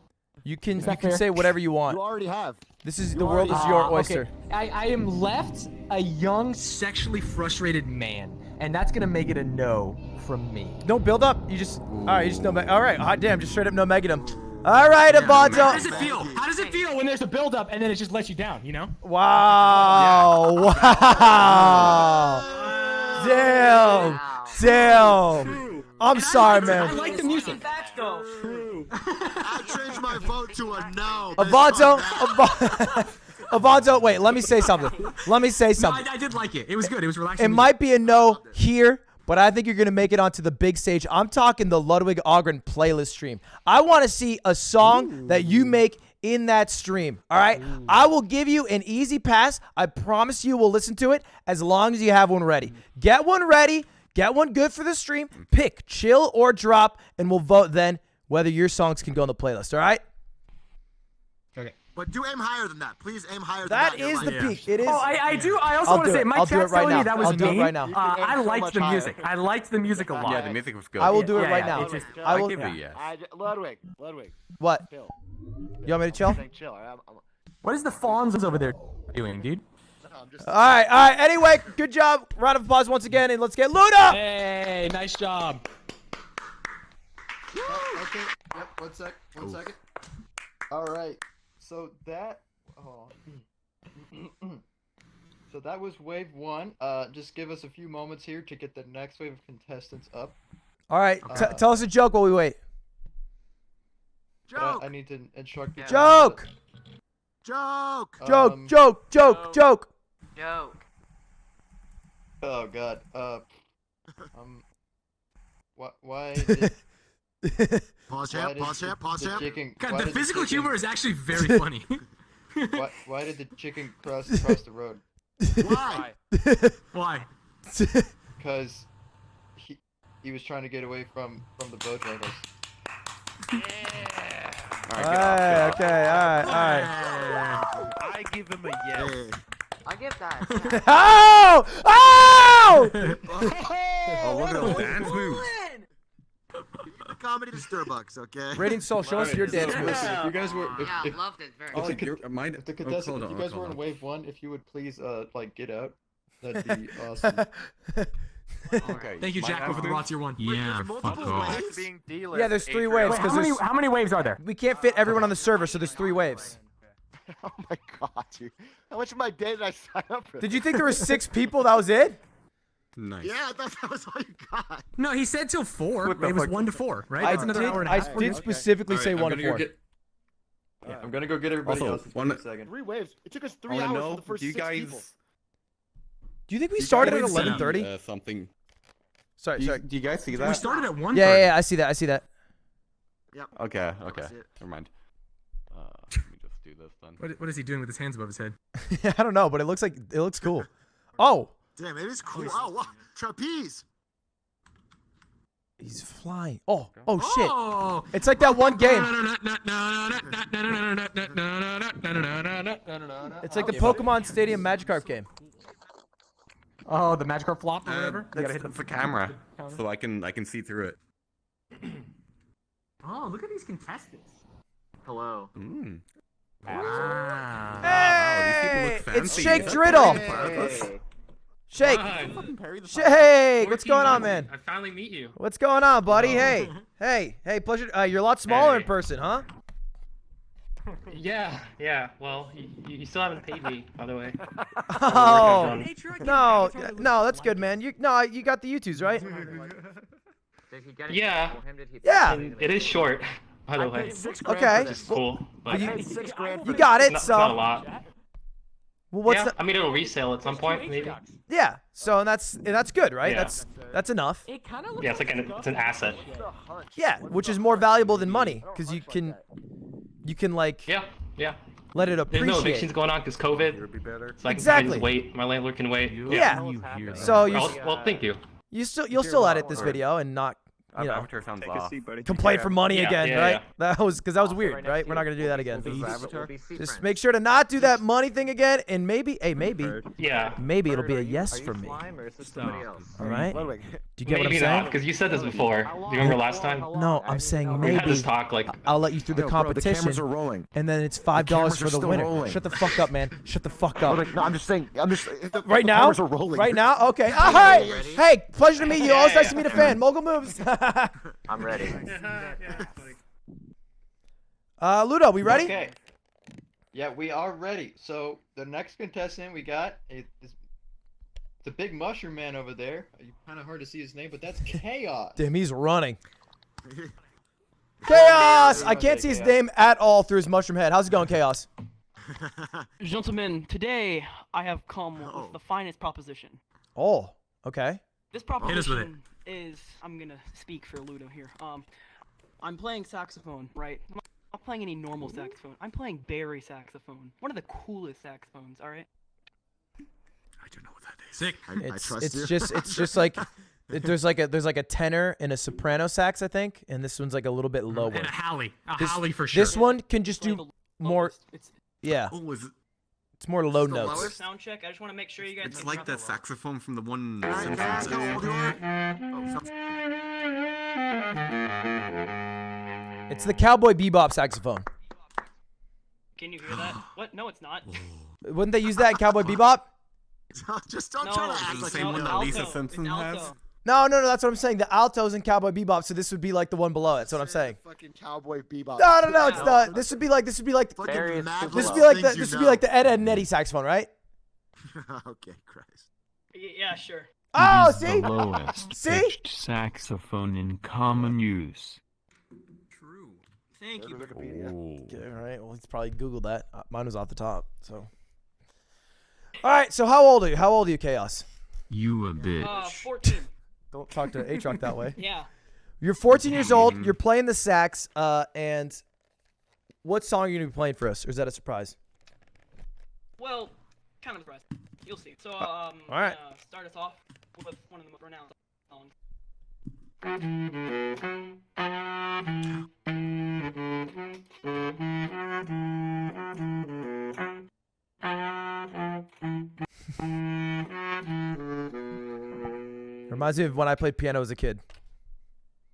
You can that fair? say whatever you want. You already have. This is the world is your oyster. Okay. I am left a young, sexually frustrated man, and that's gonna make it a no from me. No build up. You just all right. You just no. All right. Hot damn. Just straight up no megging him. All right, Avanzo. How does it feel? How does it feel When there's a build up and then it just lets you down, you know? Wow. Wow. Damn. I'm sorry, I man. like the music. I changed my vote to a no. Avanzo, wait, let me say something. No, I did like it. It was good. It was relaxing. It might be a no here, but I think you're going to make it onto the big stage. I'm talking the Ludwig Ogren playlist stream. I want to see a song that you make in that stream, all right? I will give you an easy pass. I promise you we'll listen to it as long as you have one ready. Get one ready. Get one good for the stream. Pick chill or drop, and we'll vote then whether your songs can go on the playlist, all right? Okay. But do aim higher than that. Please aim higher than That that. is the peak. It is. Oh, I do. I also I'll want do to say, it. my I'll do chat's it right telling now. me that was I'll do it mean. right now. I so liked much the higher. music. I liked the music a lot. Yeah, the music was good. I will do it Yeah, right yeah, now. it's just- I will. give it a yes. Ludwig. What? Chill. You want me to chill? Saying chill. What is the Fonz over there doing, dude? All right. Anyway, good job. Round of applause once again, and let's get Luna. Hey, nice job. Okay. Yep. One second. All right. So that. So that was wave 1. Just give us a few moments here to get the next wave of contestants up. All right. Tell us a joke while we wait. Joke. I need to instruct the Joke. Joke. Joke. Oh God. Why did Pause champ. the chicken? God, why the did physical chicken- humor is actually very funny. Why did the chicken cross the road? Why? Why? Because he was trying to get away from the Bojangles. Okay. All right. I give him a yes. I give that. Oh! Oh! Oh, look at those dance moves. Comedy to Starbucks, okay? Radiant Soul, show us your dance moves. If you guys were, Yeah, loved it very if the, much. if the contestant, hold if on, you guys hold were in on. wave 1, if you would please, like, get out, that'd be awesome. Okay. Thank you, Jack, for the raw tier 1. Yeah, fuck off. Yeah, there's 3 waves. Wait, 'cause how many waves are there? we can't fit everyone on the server, so there's 3 waves. Oh my god, dude. How much of my day did I sign up for? Did you think there were 6 people? That was it? Nice. Yeah, I thought that was all you got. No, he said till 4. What the It was fuck? 1 to 4, right? I That's another did, hour and a I half. did specifically say Alright, 1 I'm to gonna 4. go get. Yeah, I'm gonna go get everybody Also, else's one- in a second. 3 waves. It took us 3 I hours wanna for know, the first do you 6 guys... people. Do you think we You started at guys see, 11:30? something. Sorry, Do you, sorry. do you guys see that? We started at 1:30. Yeah, I see that. I see that. Yep. Okay. That's it. Never mind. Let me just do this then. What is he doing with his hands above his head? I don't know, but it looks cool. Oh, Damn, it is cool. Oh, wow. Trapeze. he's flying. Oh shit! Oh! It's like that one game. It's like the Pokemon Stadium Magikarp game. Oh, the Magikarp flop or whatever. You gotta That's hit the camera, so I can see through it. Oh, look at these contestants. Hello. Mm. Wow. Hey, fancy. it's Shake Is that Driddle. purpose? Shake. Parry the Shake. What's going on, man? I finally meet you. What's going on, buddy? Hey, pleasure. You're a lot smaller in person, huh? Yeah. Well, you still haven't paid me, by the way. Oh, no, that's good, man. You got the YouTubes, right? Yeah. Yeah. And it is short, by the way. Okay. Which is cool. But You got it. not, So. not a lot. Well, what's yeah, the? I mean, it'll resale at some point, maybe. Yeah. So that's good, right? Yeah. That's enough. Yeah, it's like it's an asset. Yeah, which is more valuable than money because you can like Yeah. let it There's appreciate. no evictions going on because COVID. So I can just wait. My landlord can wait. Yeah. So well, thank you. you'll still edit this video and not Avatar sounds off. complain for money again, Yeah, right? yeah. That was weird, right? We're not gonna do that again. Avatar? Just make sure to not do that money thing again, and maybe Yeah. maybe it'll be a yes for me. All right? Do you get what I'm Maybe saying? not, because you said this before. Do you remember last time? No, I'm saying We had maybe. this talk like. I'll let you through the Yo, bro, the competition. cameras are rolling. And then it's $5 cameras for are the still winner. rolling. Shut the fuck up, man. Shut the fuck up. No, I'm just saying. Right now? Cameras are rolling. Right now? Okay. Oh, hey! Hey, pleasure to meet you. Always nice to meet a fan. Mogul moves. I'm ready. Ludo, we ready? Okay. Yeah, we are ready. So the next contestant we got is the big mushroom man over there. Kind of hard to see his name, but that's Chaos. Damn, he's running. Chaos! I can't see his name at all through his mushroom head. How's it going, Chaos? Gentlemen, today I have come with the finest proposition. Oh, okay. This Hit us with it. proposition is, I'm gonna speak for Ludo here. I'm playing saxophone, right? I'm not playing any normal saxophone. I'm playing Barry saxophone. One of the coolest saxophones, alright? I don't know what that is. Sick. It's just like there's like a tenor and a soprano sax, I think, and this one's like a little bit lower. And a Holly. This- Holly for sure. This one can just do more. Yeah. Oh, is it? It's more low the notes. lowest? Sound check. I just want to make sure you guys. It's like that saxophone from the one Simpsons It's the Cowboy Bebop saxophone. Can you hear that? What? No, it's not. Wouldn't they use that in Cowboy Bebop? Just don't No, try to it's act like same you one know. that Lisa alto. Simpson It's has? alto. No, that's what I'm saying. The alto's in Cowboy Bebop, so this would be like the one below it. That's what I'm saying. Fucking Cowboy Bebop. No, it's not. This would be like Fucking mad this would little be like the things you this would be know. like the Ed, Edd and Eddy saxophone, right? Okay, Christ. Yeah, sure. Oh, It is see? the lowest See? pitched saxophone in common use. True. Thank you. Okay, all right. Well, he's probably Googled that. Mine was off the top. So. All right. So how old are you? How old are you, Chaos? You a bitch. 14. Don't talk to H-Rock that way. Yeah. You're 14 years old. You're playing the sax. And what song are you gonna be playing for us, or is that a surprise? Well, kind of surprised. You'll see. So, all right. Start us off with one of the most renowned songs. Reminds me of when I played piano as a kid.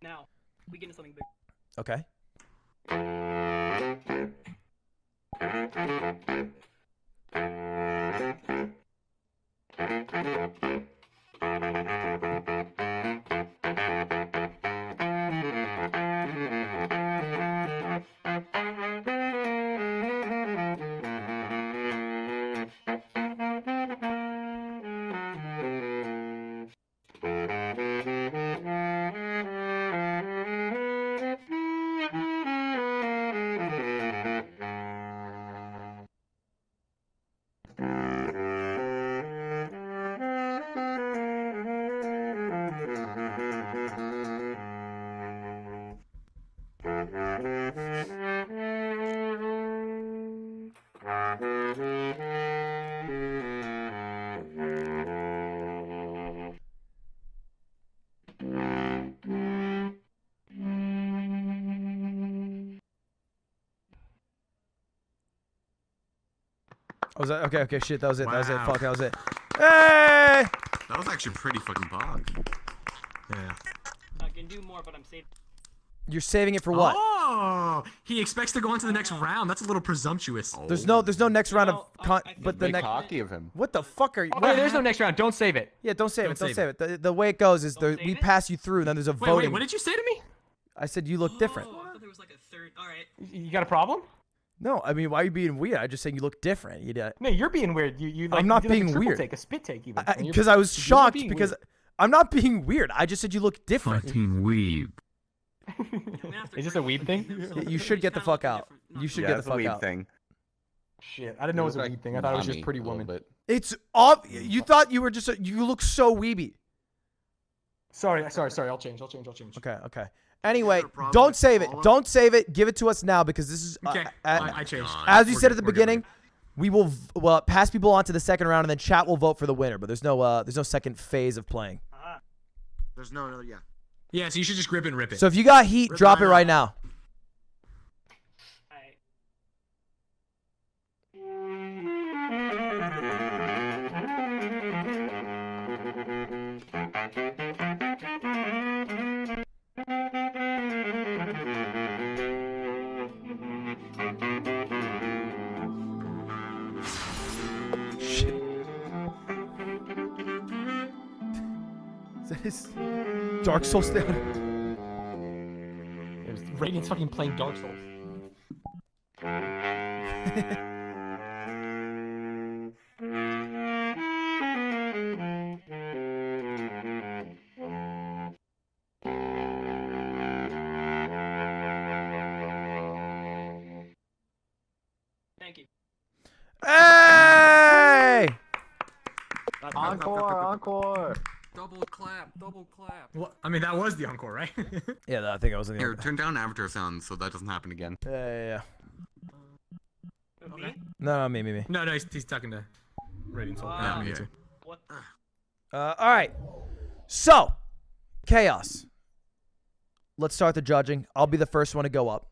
Now, we get into something big. Okay. Oh, was that okay? Okay, shit, that was it. That was it. Wow. Fuck, that was it. Hey! That was actually pretty fucking bog. Yeah. I can do more, but I'm saving. You're saving it for what? Oh, he expects to go on to the next round. That's a little presumptuous. There's no next round of but the Big next. cocky of him. What the fuck are you? Wait, there's no next round. Don't save it. Yeah, don't save Don't it. Don't save save it. The way it goes is we pass you through, and then there's a Wait, voting. what did you say to me? I said you look different. I thought there was like a third. All right. You got a problem? No, I mean, why are you being weird? I just saying you look different. You did. No, you're being weird. You like, I'm not you did, like, being a triple weird. Take a spit take even. Because I was you're not shocked being because weird. I'm not being weird. I just said you look different. Fucking weeb. Is this a weeb thing? You should get the fuck out. You should get the it's a fuck weeb out. thing. Shit, I didn't know it was a weeb thing. I thought it was just Pretty Woman. It's off. You thought you were just. You look so weeby. Sorry. I'll change. Okay. Anyway, don't save it. Don't save it. Give it to us now because this is. Okay, I changed. As we We're said good, at the we're good, beginning, we will pass people on to the second round, and then chat will vote for the winner. But there's no second phase of playing. There's no another. Yeah. Yeah, so you should just grip it and rip it. So if you got heat, drop it right now. Shit. Is that his Dark Souls thing? Radiant's fucking playing Dark Souls. Thank you. Hey! Encore. Double clap. Well, I mean, that was the encore, right? Yeah, I think I was in the Here, turn down Avatar sounds so that doesn't happen again. Yeah. Me? No, me. No, he's talking to Radiant Soul. Yeah, me yeah. too. What? All right. So, Chaos. Let's start the judging. I'll be the first one to go up.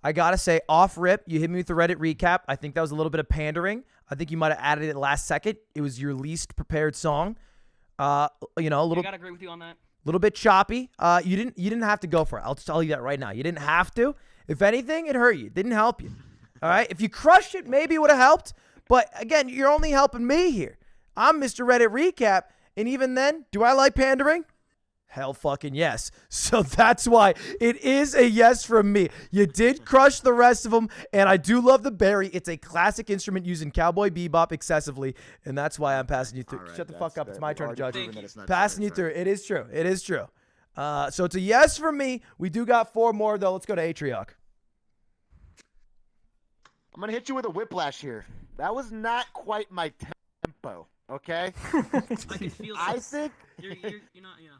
I gotta say, off rip, you hit me with the Reddit recap. I think that was a little bit of pandering. I think you might have added it last second. It was your least prepared song. A little. I gotta agree with you on that. Little bit choppy. You didn't have to go for it. I'll tell you that right now. You didn't have to. If anything, it hurt you. It didn't help you. All right. If you crushed it, maybe it would have helped. But again, you're only helping me here. I'm Mr. Reddit Recap, and even then, do I like pandering? Hell fucking yes. So that's why it is a yes from me. You did crush the rest of them, and I do love the berry. It's a classic instrument used in Cowboy Bebop excessively, and that's why I'm passing you through. Right, Shut the fuck up. It's my turn to judge. Passing Passing you through. It is true. It is true. So it's a yes from me. We do got 4 more, though. Let's go to Atrioc. I'm gonna hit you with a whiplash here. That was not quite my tempo. Okay. I can feel. I think You're not. Yeah.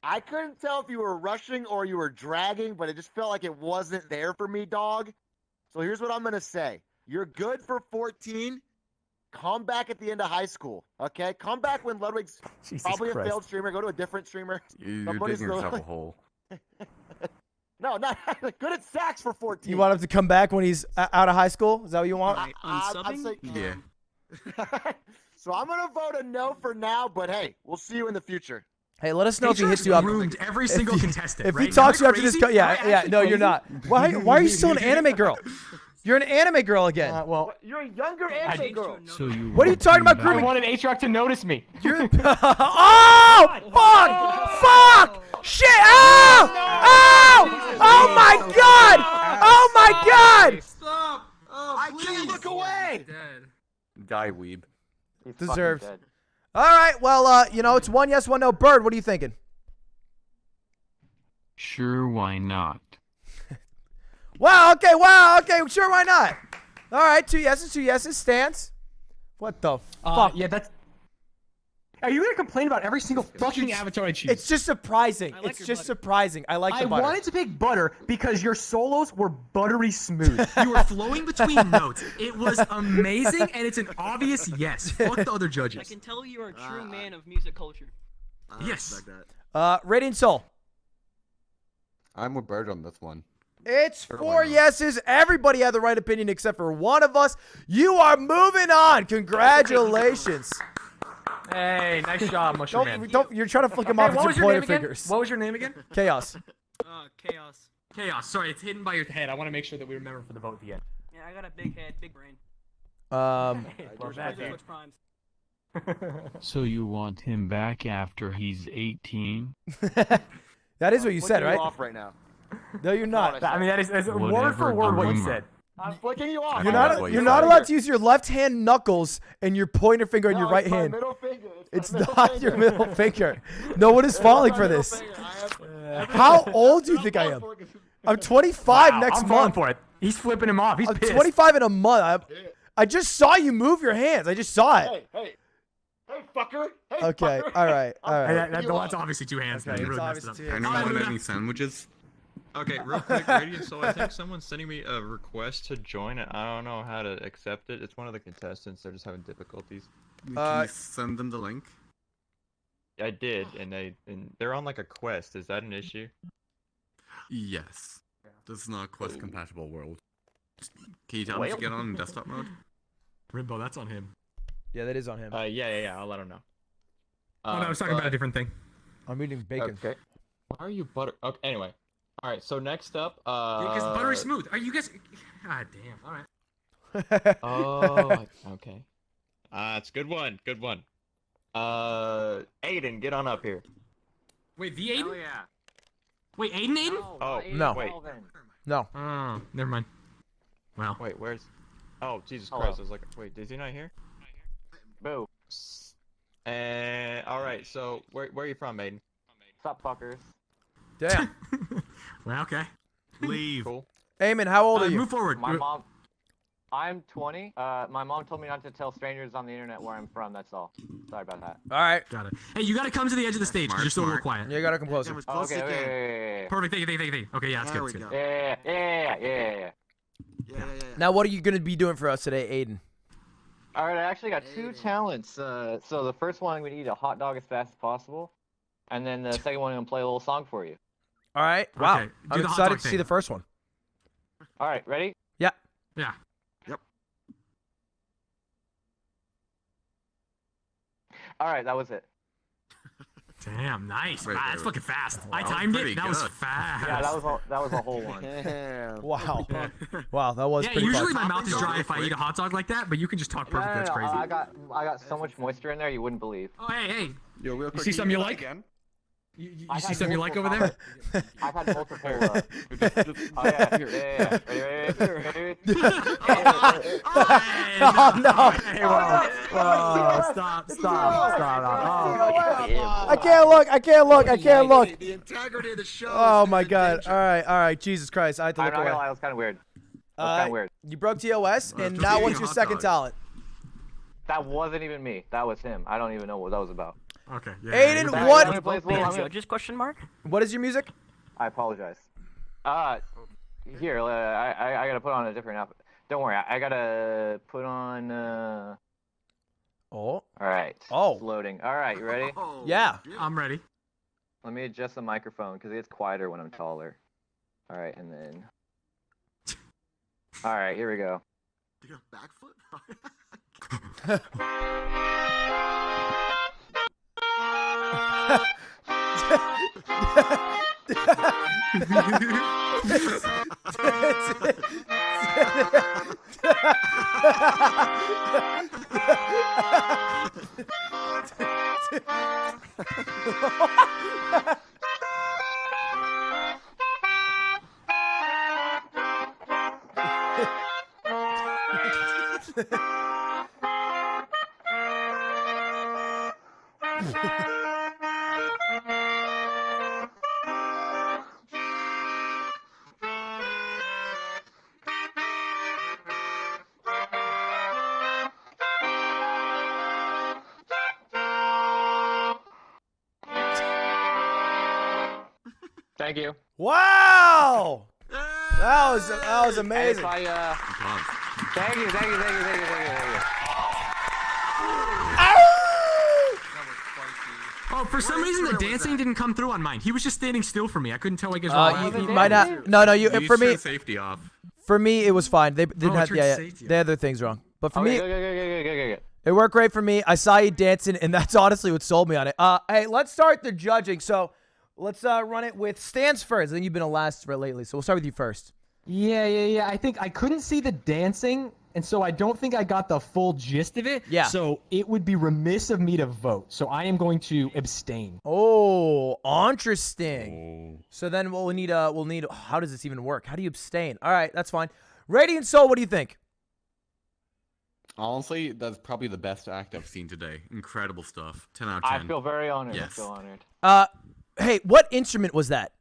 I couldn't tell if you were rushing or you were dragging, but it just felt like it wasn't there for me, dog. So here's what I'm gonna say. You're good for 14. Come back at the end of high school, okay? Come back when Ludwig's probably a failed streamer. Go to a different streamer. You're Somebody's digging yourself a going- hole. No, not good at sax for 14. You want him to come back when he's out of high school? Is that what you want? I'd say- Yeah. So I'm gonna vote a no for now, but hey, we'll see you in the future. Hey, let us know if he H-Rock's hits you up. groomed every single contestant, If right? he talks Am I to you after this, crazy? yeah, Am I yeah. actually No, you're crazy? not. Why are you still an anime girl? You're an anime girl again. Well, You're a younger anime girl. So you What are you want talking him about back? I grooming? wanted H-Rock to notice me. You're. Oh! Fuck! Shit! Oh! Oh! Oh my God! Oh my God! Stop! Oh, I can't look away. Die weeb. Deserved. All right. Well, it's 1 yes, 1 no. Bird, what are you thinking? Sure, why not? Wow. Okay. Sure. Why not? All right. 2 yeses. Stance. What the fuck? Yeah, that's. Are you gonna complain about every single fucking avatar I choose? It's just surprising. It's just surprising. I like the butter. I wanted to pick butter because your solos were buttery smooth. You were flowing between notes. It was amazing, and it's an obvious yes. Fuck the other I judges. can tell you are a true man of music culture. Yes. Radiant Soul. I'm with Bird on this one. It's 4 yeses. Everybody had the right opinion except for one of us. You are moving on. Congratulations. Hey, nice job, Mushroom Man. You're trying to flick him off what with was your your name pointer again? fingers. What was your name again? Chaos. Chaos. Chaos. Sorry, it's hidden by your head. I want to make sure that we remember for the vote at the end. Yeah, I got a big head, big brain. Well, Switch primes. So you want him back after he's 18? That is what you said, Flicking right? you off right now. No, you're not. I mean, that is word Whatever, for word what you groomer. said. I'm flicking you off. You're not allowed to use your left hand knuckles and your pointer finger on your right it's my hand. middle finger. It's my middle not finger. your middle finger. No one is falling for this. How old do you think I am? I'm 25 Wow, next I'm falling month. for it. He's flipping him off. He's I'm pissed. 25 in a month. I just saw you move your hands. I just saw it. Hey, fucker. Hey, Okay. fucker. All right. That's obviously two hands. Okay, man. You it's really messed obviously it up. two hands. Anyone want any sandwiches? Okay, real quick, Radiant. So I think someone's sending me a request to join, and I don't know how to accept it. It's one of the contestants. They're just having difficulties. Can you send them the link? I did, and they're on like a quest. Is that an issue? Yes. This is not a quest compatible world. Can you tell them to get on desktop mode? Rimbo, that's on him. Yeah, that is on him. Yeah. I'll let him know. Oh, no, I was talking about a different thing. I'm eating bacon. Okay. Why are you butter? Okay. Anyway. All right. So next up, Because buttery smooth. Are you guys? God damn. All right. Oh. Okay. It's a good one. Good one. Aiden, get on up here. Wait, the Aiden? Oh yeah. Wait, Aiden? Oh No. Wait. No. Oh, never mind. Well. Wait. Where's? Oh, Jesus Hello. Christ! I was like, wait, is he not here? Boo. And all right. So where are you from, Aiden? Sup, fuckers. Damn. Well, okay. Leave. Cool. Eamon, how old are you? Move forward. My mom. I'm 20. My mom told me not to tell strangers on the internet where I'm from. That's all. Sorry about that. All right. Got it. Hey, you gotta come to the edge of the stage because you're still a little quiet. You gotta come closer. Okay. Wait. Perfect. Thank you. Okay, yeah, that's There good. we That's go. good. Yeah. Yeah. Now, what are you gonna be doing for us today, Aiden? All right, I actually got two talents. So the first one, I'm gonna eat a hot dog as fast as possible, and then the second one, I'm gonna play a little song for you. All right. Wow. Okay, do I'm the hot excited dog to see thing. the first one. All right, ready? Yeah. Yeah. All right, that was it. Damn, nice. Right, Wow, right, that's right. fucking fast. Wow, I timed pretty it. That was good. fast. Yeah, that was a whole one. Wow. Wow, that was Yeah, pretty usually fast. my mouth is dry if I eat a hot dog like that, but you can just talk perfect. That's crazy. I got so much moisture in there you wouldn't believe. Oh, hey. Yo, real You quick, see can something you do that like? again? You I've see had something you like over multiple there? I've had multiple. Oh Here. yeah. Ready. Oh no! Hey, whoa. Stop. Oh. I can't look. The integrity of the show. Oh is my in God! danger. All right. Jesus Christ! I have to I'm look not gonna away. lie, it was kind of weird. It was kind of weird. You broke TOS, Well, and just now eating what's your hot second dogs. talent? That wasn't even me. That was him. I don't even know what that was about. Okay. Yeah, Aiden, you're- what- I'm gonna play this little- I'm gonna- Judges question mark? What is your music? I apologize. Here, I gotta put on a different outfit. Don't worry, I gotta put on. Oh. All right. Oh. It's loading. All right, you ready? Oh, Yeah. I'm ready. Let me adjust the microphone because it gets quieter when I'm taller. All right, and then. All right, here we go. You got backfoot? Thank you. Wow! That was amazing. Thank you. Thank you. Oh, for some reason the dancing didn't come through on mine. He was just standing still for me. I couldn't tell what you guys were. You might not. No. You for me. Safety off. For me, it was fine. They didn't have. Yeah. They had their things wrong. But for me, it worked great for me. I saw you dancing, and that's honestly what sold me on it. Hey, let's start the judging. So, let's run it with Stans first. I think you've been a last lately, so we'll start with you first. Yeah. I think I couldn't see the dancing, and so I don't think I got the full gist of it. Yeah. So it would be remiss of me to vote. So I am going to abstain. Oh, interesting. So then we'll need. How does this even work? How do you abstain? All right, that's fine. Radiant Soul, what do you think? Honestly, that's probably the best act I've Seen today. Incredible stuff. 10 out of 10. I feel very honored. Yes. I feel honored. Hey, what instrument was that?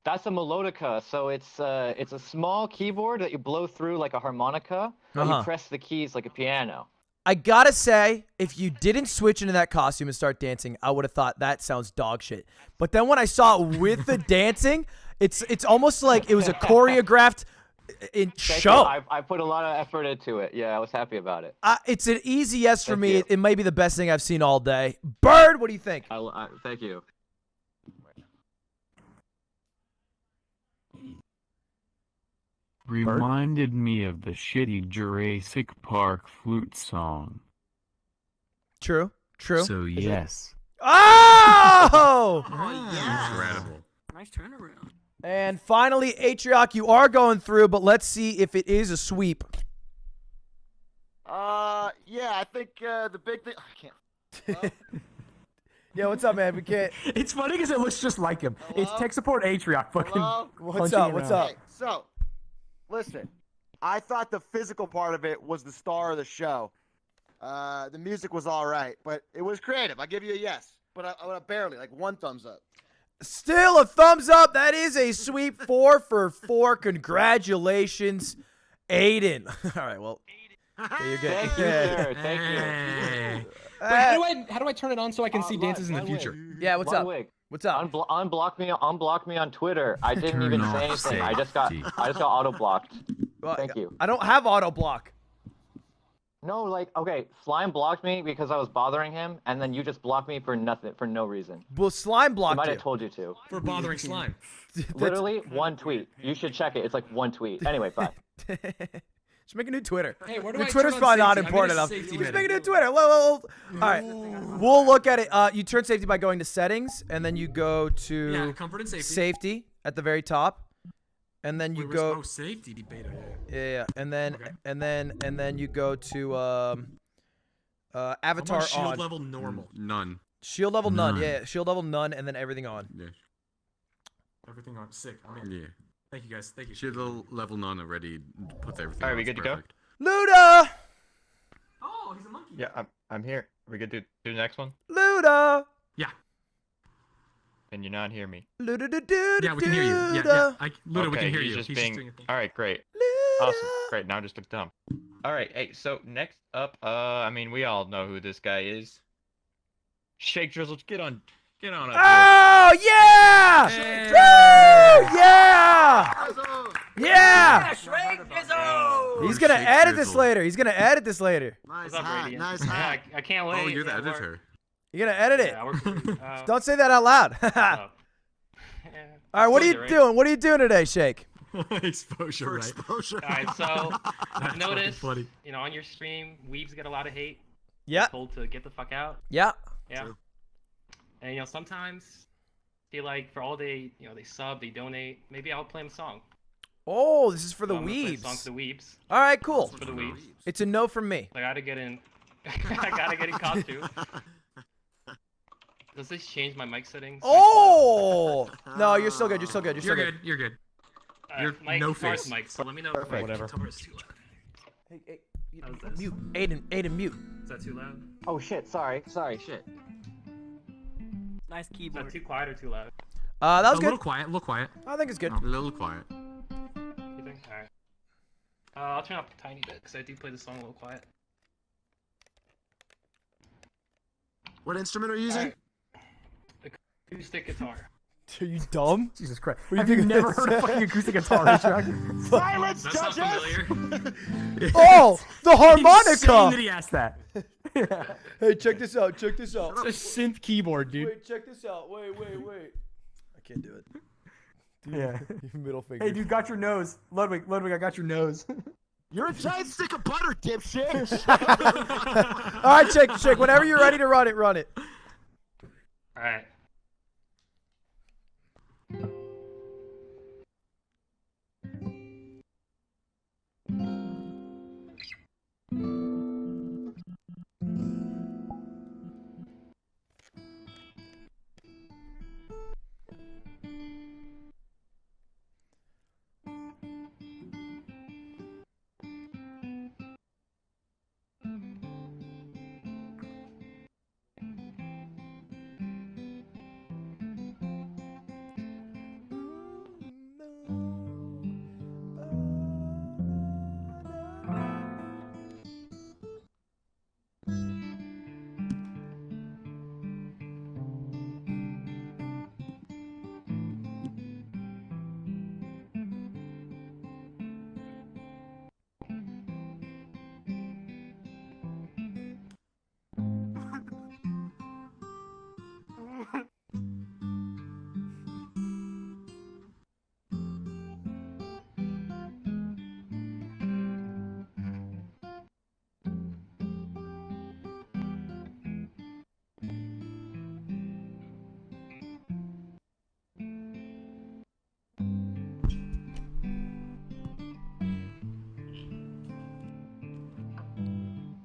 That's a melodica. So it's a small keyboard that you blow through like a harmonica, but you press the keys like a piano. I gotta say, if you didn't switch into that costume and start dancing, I would have thought that sounds dog shit. But then when I saw it with the dancing, it's almost like it was a choreographed show. I put a lot of effort into it. Yeah, I was happy about it. It's an easy yes for me. It may be the best thing I've seen all day. Bird, what do you think? Thank you. Reminded me of the shitty Jurassic Park flute song. True. So yes. Oh! Incredible. Nice turnaround. And finally, Atrioc, you are going through, but let's see if it is a sweep. Yeah, I think the big thing. I can't. Yo, what's up, man? We can't. It's funny because it looks just like him. It's tech support Atrioc fucking. What's up? What's up? Hey, so, listen, I thought the physical part of it was the star of the show. The music was all right, but it was creative. I give you a yes, but I barely, like 1 thumbs up. Still a thumbs up. That is a sweep. 4 for 4. Congratulations, Aiden. All right, well, there you go. Thank you, sir. Thank you. Wait, how do I turn it on so I can see dances in the future? Yeah, what's up? Ludwig, What's up? Unblock me on Twitter. I didn't even say anything. I just got auto blocked. Well, Thank you. I don't have auto block. No, like, okay, Slime blocked me because I was bothering him, and then you just blocked me for nothing, for no reason. Well, Slime blocked I might you. have told you to. For bothering Slime. Literally 1 tweet. You should check it. It's like 1 tweet. Anyway, bye. Just make a new Twitter. Hey, where do Your I Twitter's turn on probably not safety? important I'm in a enough. safety Just menu. make a new Twitter. All right, we'll look at it. You turn safety by going to settings, and then you go to comfort and safety. Safety at the very top, and then you go. Oh, safety debate. Yeah, and then you go to avatar How about shield on. level normal. None. Shield level none. Yeah, shield level none, and then everything on. Yeah. Everything on. Sick. I'm in. Yeah. Thank you guys. Thank you. Shield level none already puts everything. Alright, on. we It's good to go? perfect. Luda! Oh, he's a monkey. Yeah, I'm here. We good to do the next one? Luda! Yeah. Can you not hear me? Luda. Yeah, we can hear you. Yeah. Luda, we Okay, can hear he's you. just He's being. just doing a thing. All right, great. Awesome. Great. Now I just look dumb. All right. Hey, so next up, I mean, we all know who this guy is. Shake Drizzle, get on up Oh yeah! Hey. Woo! Yeah! Yeah! He's gonna Shake edit this Drizzle. later. He's gonna edit this later. What's up, Radiant? Yeah, I can't wait. Oh, you're the Yeah, we're- editor. You're gonna edit it. Yeah, we're- Don't say that out loud. All right, what are you doing? What are you doing today, Shake? Exposure, right? Exposure. All right, so That's notice, fucking funny. you know, on your stream, weebs get a lot of hate. Yeah. Told to get the fuck out. Yeah. Yeah. And you know, sometimes feel like for all they sub, they donate. Maybe I'll play them a song. Oh, this is for the I'm gonna play a weebs. song for the weebs. All right, cool. For the weebs. It's a no from me. I gotta get in. I gotta get in costume. Does this change my mic settings? Oh! No, you're still good. You're still good. You're still You're good. You're good. You're Mike, no Mars face. mic, so let me know if Perfect. my guitar is too loud. Hey, How's this? mute. Aiden, mute. Is that too loud? Oh shit! Sorry, shit. Nice Is keyboard. that too quiet or too loud? That was a good. little quiet. A little quiet. I think it's good. A little quiet. You think? Alright. I'll turn up a tiny bit because I do play the song a little quiet. What instrument are you using? Acoustic guitar. Are you dumb? Jesus Christ. What Have do you think never this heard a is? fucking acoustic guitar, Chuck? Silence, That's not judges! familiar. Oh, the Insane harmonica. that he asked that. Hey, check this out. Check this out. It's a synth keyboard, dude. Wait, check this out. Wait. I can't do it. Dude, Yeah. Your middle finger. Hey, dude, got your nose. Ludwig, I got your nose. You're a giant stick of butter, dipshit! All right, Chick. Whenever you're ready to run it, run it. Alright.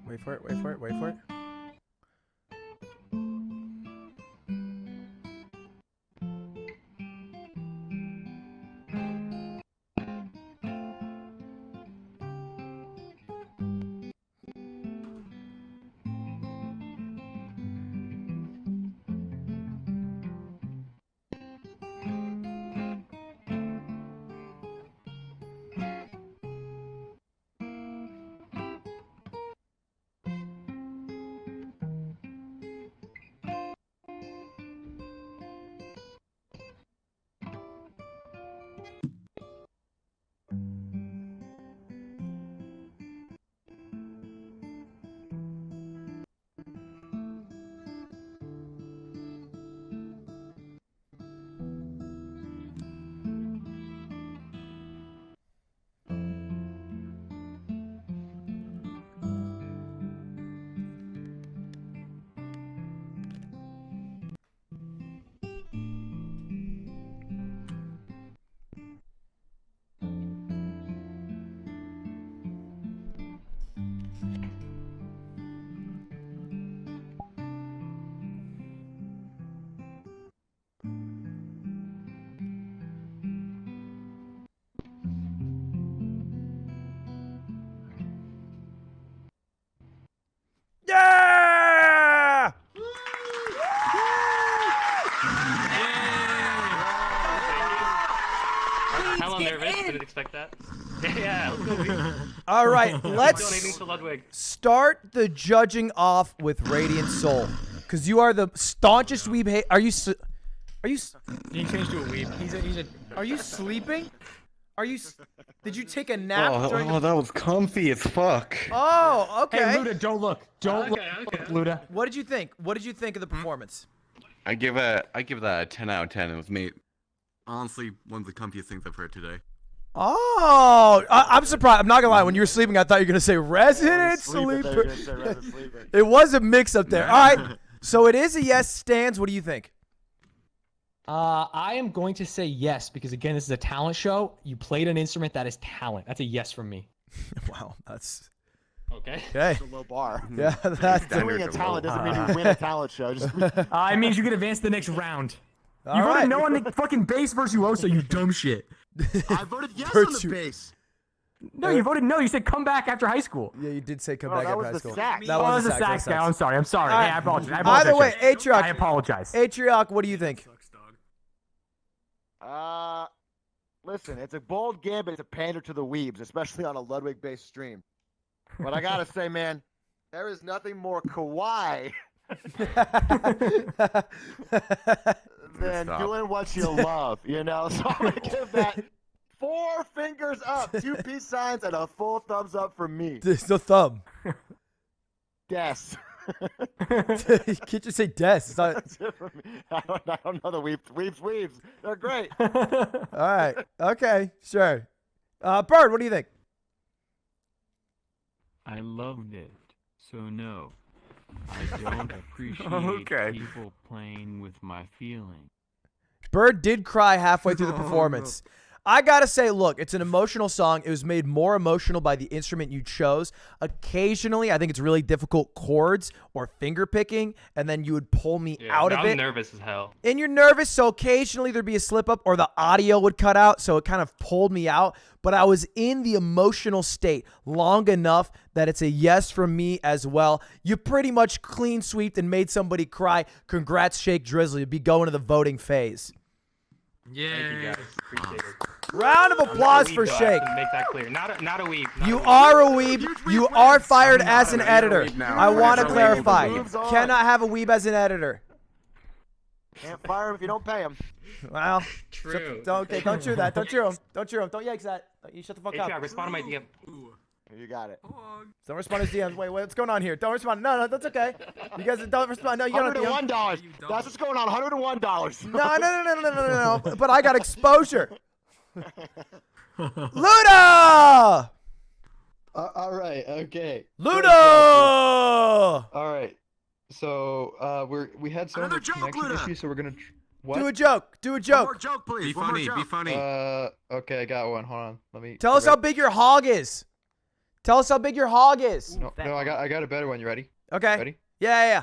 Wait for it. Yeah! I'm hella nervous. Didn't expect that. Yeah, let's go. Weebs. All right, Donating let's to Ludwig. start the judging off with Radiant Soul, because you are the staunchest weeb. Are you? He changed to a weeb. He's a. Are you sleeping? Are you? Did you take a nap during? that was comfy as fuck. Oh, okay. Hey, Luda, don't look. Don't look, Luda. What did you think? What did you think of the performance? I give that a 10 out of 10. It was made. Honestly, one of the comfiest things I've heard today. Oh, I'm surprised. I'm not gonna lie. When you were sleeping, I thought you were gonna say resident Sleeper, sleeper. they're gonna say resident sleeper. It was a mix up there. All right, so it is a yes. Stans, what do you think? I am going to say yes because again, this is a talent show. You played an instrument that is talent. That's a yes from me. Wow, that's okay. Okay. That's a low bar. Yeah, that's doing a talent doesn't mean you win a talent show. Just It means you can advance to the next round. All You voted right. no on the fucking bass virtuoso, you dumb shit. I voted yes on the bass. No, you voted no. You said come back after high school. Yeah, you did say come Oh, back that after was high the school. sax. That Oh, was the the sax sax. guy. I'm sorry. I'm sorry. All Hey, right. I apologize. I apologize. Either way, Atrioc. I apologize. Atrioc, what do you think? Listen, it's a bold gambit to pander to the weebs, especially on a Ludwig-based stream. But I gotta say, man, there is nothing more kawaii than Stop. doing what you love, you know? So I'm gonna give that 4 fingers up, 2 peace signs, and a full thumbs up from me. It's the thumb. Yes. You can't just say des. It's not... That's it for me. I don't know the weebs. They're great. All right. Okay. Sure. Bird, what do you think? I loved it. So no, I don't appreciate Okay. people playing with my feelings. Bird did cry halfway through the performance. I gotta say, look, it's an emotional song. It was made more emotional by the instrument you chose. Occasionally, I think it's really difficult chords or finger picking, and then you would pull me out of I'm it. nervous as hell. And you're nervous, so occasionally there'd be a slip up or the audio would cut out, so it kind of pulled me out. But I was in the emotional state long enough that it's a yes from me as well. You pretty much clean sweeped and made somebody cry. Congrats, Shake Drizzle. You'd be going to the voting phase. Yeah. Thank you guys. Appreciate it. Round of applause for Though, I Shake. have to make that clear. Not a weeb. not You a weeb. are a weeb. You are fired as an editor. I want to You're a weeb. clarify. Weeb's on. Cannot have a weeb as an editor. Can't fire him if you don't pay him. Well, True. don't cheer that. Don't cheer him. Don't cheer him. Don't yank that. You shut the fuck Atrioc, up. respond to my DM. You got it. Don't respond to his DMs. Wait, what's going on here? Don't respond. No, that's okay. You guys don't respond. No, you don't. $101. That's what's going on. $101. No. But I got exposure. Luda! All right. Okay. Luda! All right. So we had some Another joke, connection Luda! issues, so we're gonna. What? Do a joke. Do a One more joke. joke, please. Be One more funny. Be joke. funny. Okay, I got one. Hold on. Let me. Tell us how big your hog is. Tell us how big your hog is. No, I got a better one. You ready? Okay. Ready? Yeah.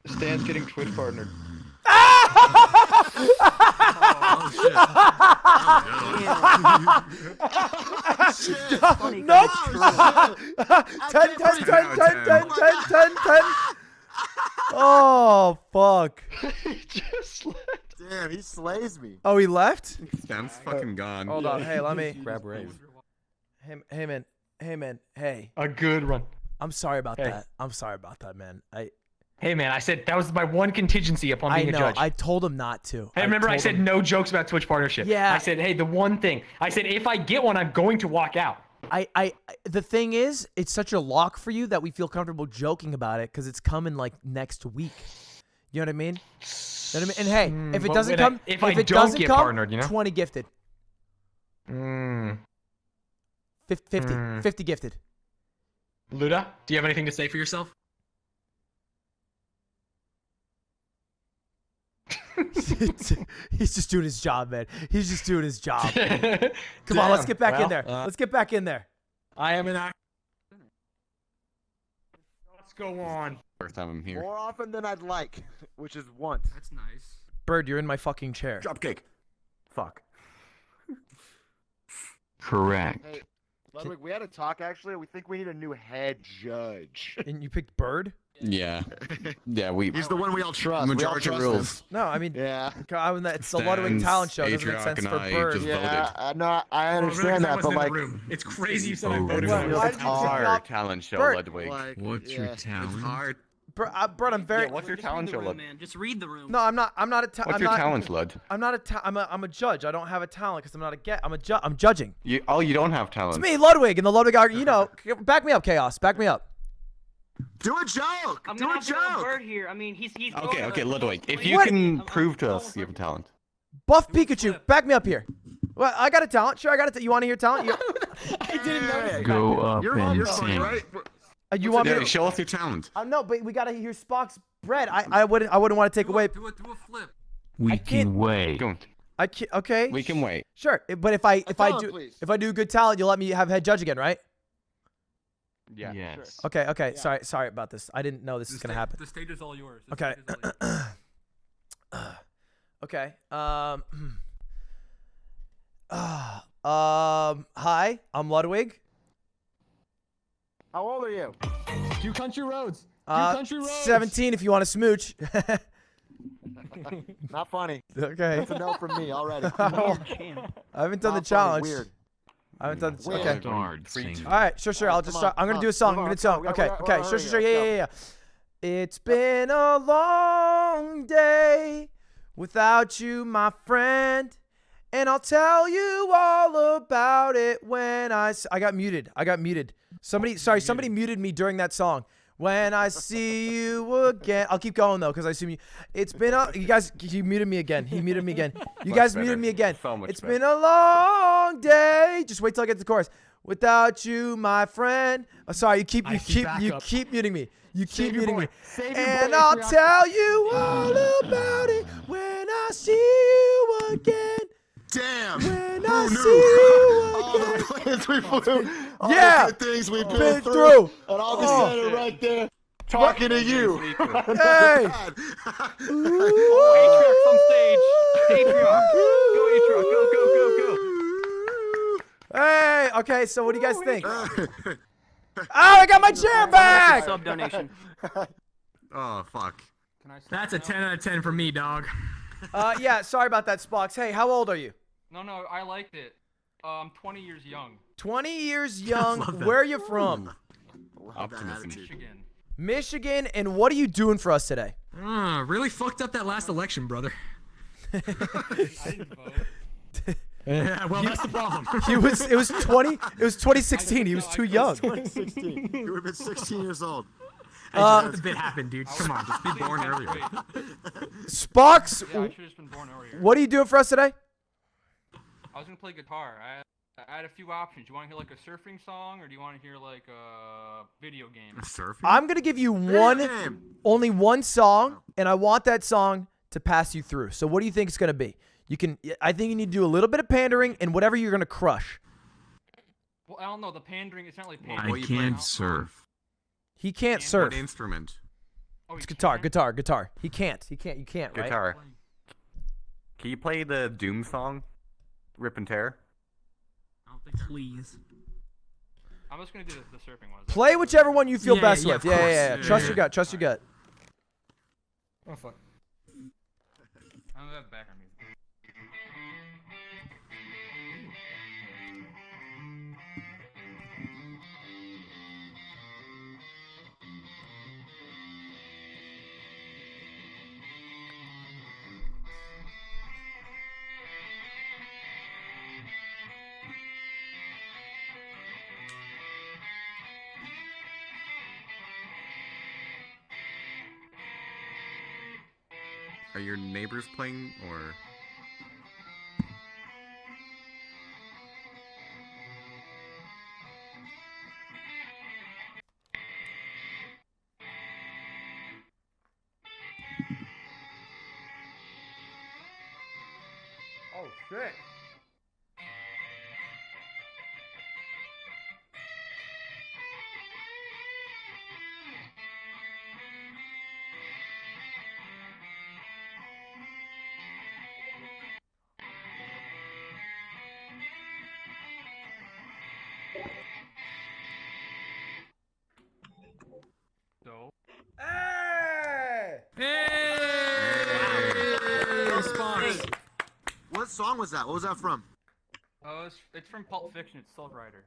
Stan's getting Twitch partnered. Oh, shit. No. Oh, 10. Oh, fuck. He just left. Damn, he slays me. Oh, he left? Stan's fucking gone. Hold on. Hey, let me. Grab Rave. Hey, man. Hey. A good run. I'm sorry about Hey. that. I'm sorry about that, man. Hey man, I said that was my one contingency upon being I know. a judge. I told him not to. Hey, remember I told said him- no jokes about Twitch partnership. Yeah. I said, hey, the one thing. I said if I get one, I'm going to walk out. The thing is, it's such a lock for you that we feel comfortable joking about it because it's coming like next week. You know what I mean? You know what I mean? And hey, if it but doesn't when I- come, if I it don't doesn't get come, partnered, you know? 20 gifted. 50 gifted. Luda, do you have anything to say for yourself? He's just doing his job, man. He's just doing his job. Come on, let's get back in there. Let's get back in there. I am an actor. Let's go on. First time I'm here. More often than I'd like, which is once. That's nice. Bird, you're in my fucking chair. Dropkick. Fuck. Correct. Hey, Ludwig, we had a talk actually. We think we need a new head judge. And you picked Bird? Yeah. Yeah, He's the one we all trust. Majority we all trust rules. No, I mean, yeah. It's a Ludwig talent show. It doesn't make Atrioc sense and for I Bird. just Yeah, no, I understand that, but like, It's crazy you said I Oh, voted Why for did it. you it's pick our up- talent show, Bert. Ludwig. What's your talent? It's hard. Bird, I'm very. Yeah, what's your Just read talent the show, room, Lud? man. Just read the room. No, I'm not a What's I'm your not, talent, Lud? I'm not a I'm a judge. I don't have a talent because I'm not a I'm judging. You don't have talent. It's me, Ludwig, and the Ludwig argument. You know, back me up, Chaos. Back me up. do a joke. I'm Do gonna a have to go joke. Bird here. I mean, he's. Okay, Ludwig. If you What? can prove to us you have a talent. Buff Pikachu, back me up here. Well, I got a talent. Sure, I got it. You want to hear talent? I didn't know. Go up You're and funny, sing. right? You want me Yeah, to? show us your talent. No, but we gotta hear Spock's bread. I wouldn't want to take away. Do a flip. We can wait. I can't. Okay. We can wait. Sure, but if I talent, please. do good talent, you'll let me have head judge again, right? Yeah. Yes. Okay. Sorry about this. I didn't know this is gonna happen. The stage is all yours. The Okay. stage is all yours. Okay. Hi, I'm Ludwig. How old are you? Two country roads. Two country roads. 17 if you want to smooch. Not funny. Okay. That's a no from me already. I haven't done the Not funny, challenge. Weird. I haven't done. Weird. Okay. Start singing. All right. Sure. I'll just start. I'm gonna do a song. I'm gonna do a song. Okay. Sure. Yeah. It's been a long day without you, my friend, and I'll tell you all about it when I got muted. Somebody muted me during that song. When I see you again. I'll keep going though, because I assume it's been you guys. He muted me again. You guys muted me again. It's been a long day. Just wait till I get to the chorus. Without you, my friend. Oh, sorry, you keep muting me. You keep muting me. And I'll tell you all about it when I see you again. Damn. When I see you all the plans we flew. All Yeah. the good things we've Been been through. And all of a sudden, right there, talking to you. Hey. Atriox on stage. Atriox. Go Atriox. Go. Hey. Okay. So what do you guys think? I got my chair back. Sub donation. Oh, fuck. That's a 10 out of 10 for me, dog. Yeah. Sorry about that, Spox. Hey, how old are you? No, I liked it. I'm 20 years young. 20 years young. Where are you from? Michigan. Michigan. And what are you doing for us today? Really fucked up that last election, brother. I didn't vote. Yeah, well, that's the problem. It was 2016. He was too young. 2016. You would have been 16 years old. Let the bit happen, dude. Come on, just be born earlier. Spox, Yeah, I should have just been born earlier. what are you doing for us today? I was gonna play guitar. I had a few options. You want to hear like a surfing song, or do you want to hear like a video game? Surfing? I'm gonna give you only one song, and I want that song to pass you through. So what do you think it's gonna be? I think you need to do a little bit of pandering and whatever you're gonna crush. Well, I don't know. The pandering. It's not like pandering. I can't surf. He can't surf. What instrument? It's guitar. He can't. You can't, right? Guitar. Can you play the Doom song? Rip and Tear? Please. I'm just gonna do the surfing one. Play whichever one you feel best with. of Yeah. course. Trust your gut. Trust your gut. Oh fuck. I don't have background music. Are your neighbors playing, or? Oh shit. So. What song was that? What was that from? It's from Pulp Fiction. It's Soul Rider.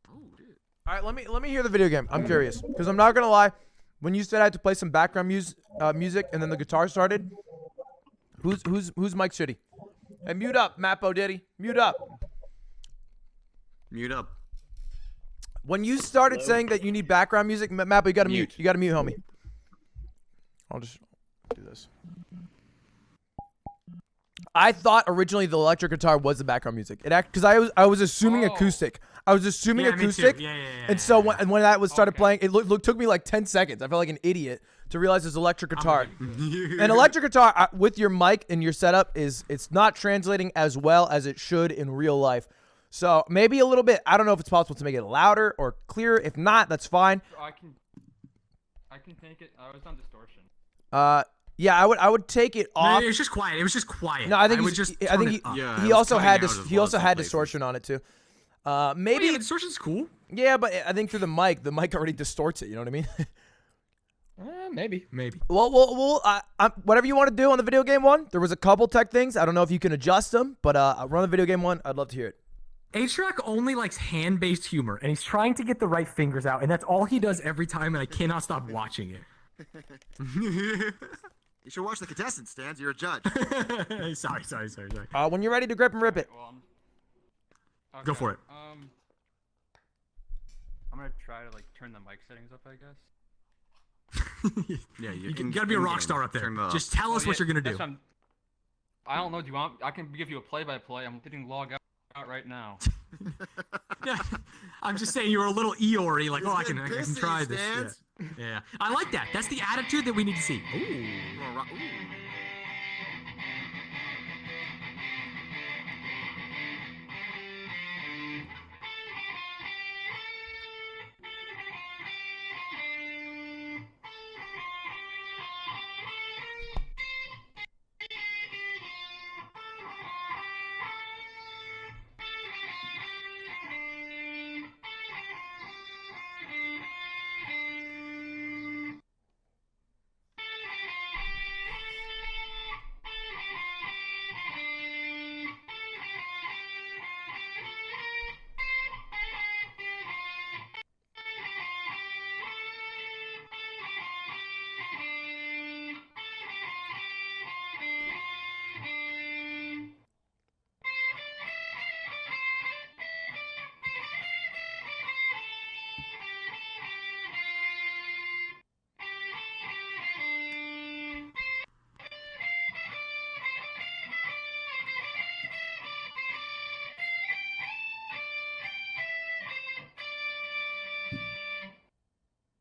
Oh, dude. All right, let me hear the video game. I'm curious because I'm not gonna lie. When you said I had to play some background music and then the guitar started, who's Mike Shitty? Hey, mute up, Mappo Diddy. Mute up. Mute up. When you started saying that you need background music, Mappo, you gotta mute. You gotta mute, homie. I'll just do this. I thought originally the electric guitar was the background music. Because I was assuming acoustic. I was assuming Yeah, me too. acoustic. Yeah. And so when that was started playing, it took me like 10 seconds. I felt like an idiot to realize it's electric guitar. An electric guitar with your mic and your setup it's not translating as well as it should in real life. So maybe a little bit. I don't know if it's possible to make it louder or clearer. If not, that's fine. I can take it. I was on distortion. Yeah, I would take it off. No, it was just quiet. It was just quiet. No, I think would just I think turn it up. Yeah, he it was also cutting had out as he well also some had places. distortion on it too. Maybe the distortion's cool. Yeah, but I think through the mic already distorts it. You know what I mean? Maybe. Well, whatever you want to do on the video game one. There was a couple tech things. I don't know if you can adjust them, but run the video game one. I'd love to hear it. H-Rock only likes hand-based humor, And he's trying to get the right fingers out, and that's all he does. every time, and I cannot stop watching it. You should watch the contestants, Stans. You're a judge. Sorry. When you're ready to grip and rip it. Go for it. I'm gonna try to like turn the mic settings up, I guess. Yeah, You gotta be a rock star up there. Just tell us what you're gonna do. I don't know. Do you want? I can give you a play-by-play. I'm hitting log out right now. Yeah, I'm just saying you were a little Eeyore, like, I can Pissy, try this. Stans. Yeah, I like that. That's the attitude that we need to see. Ooh.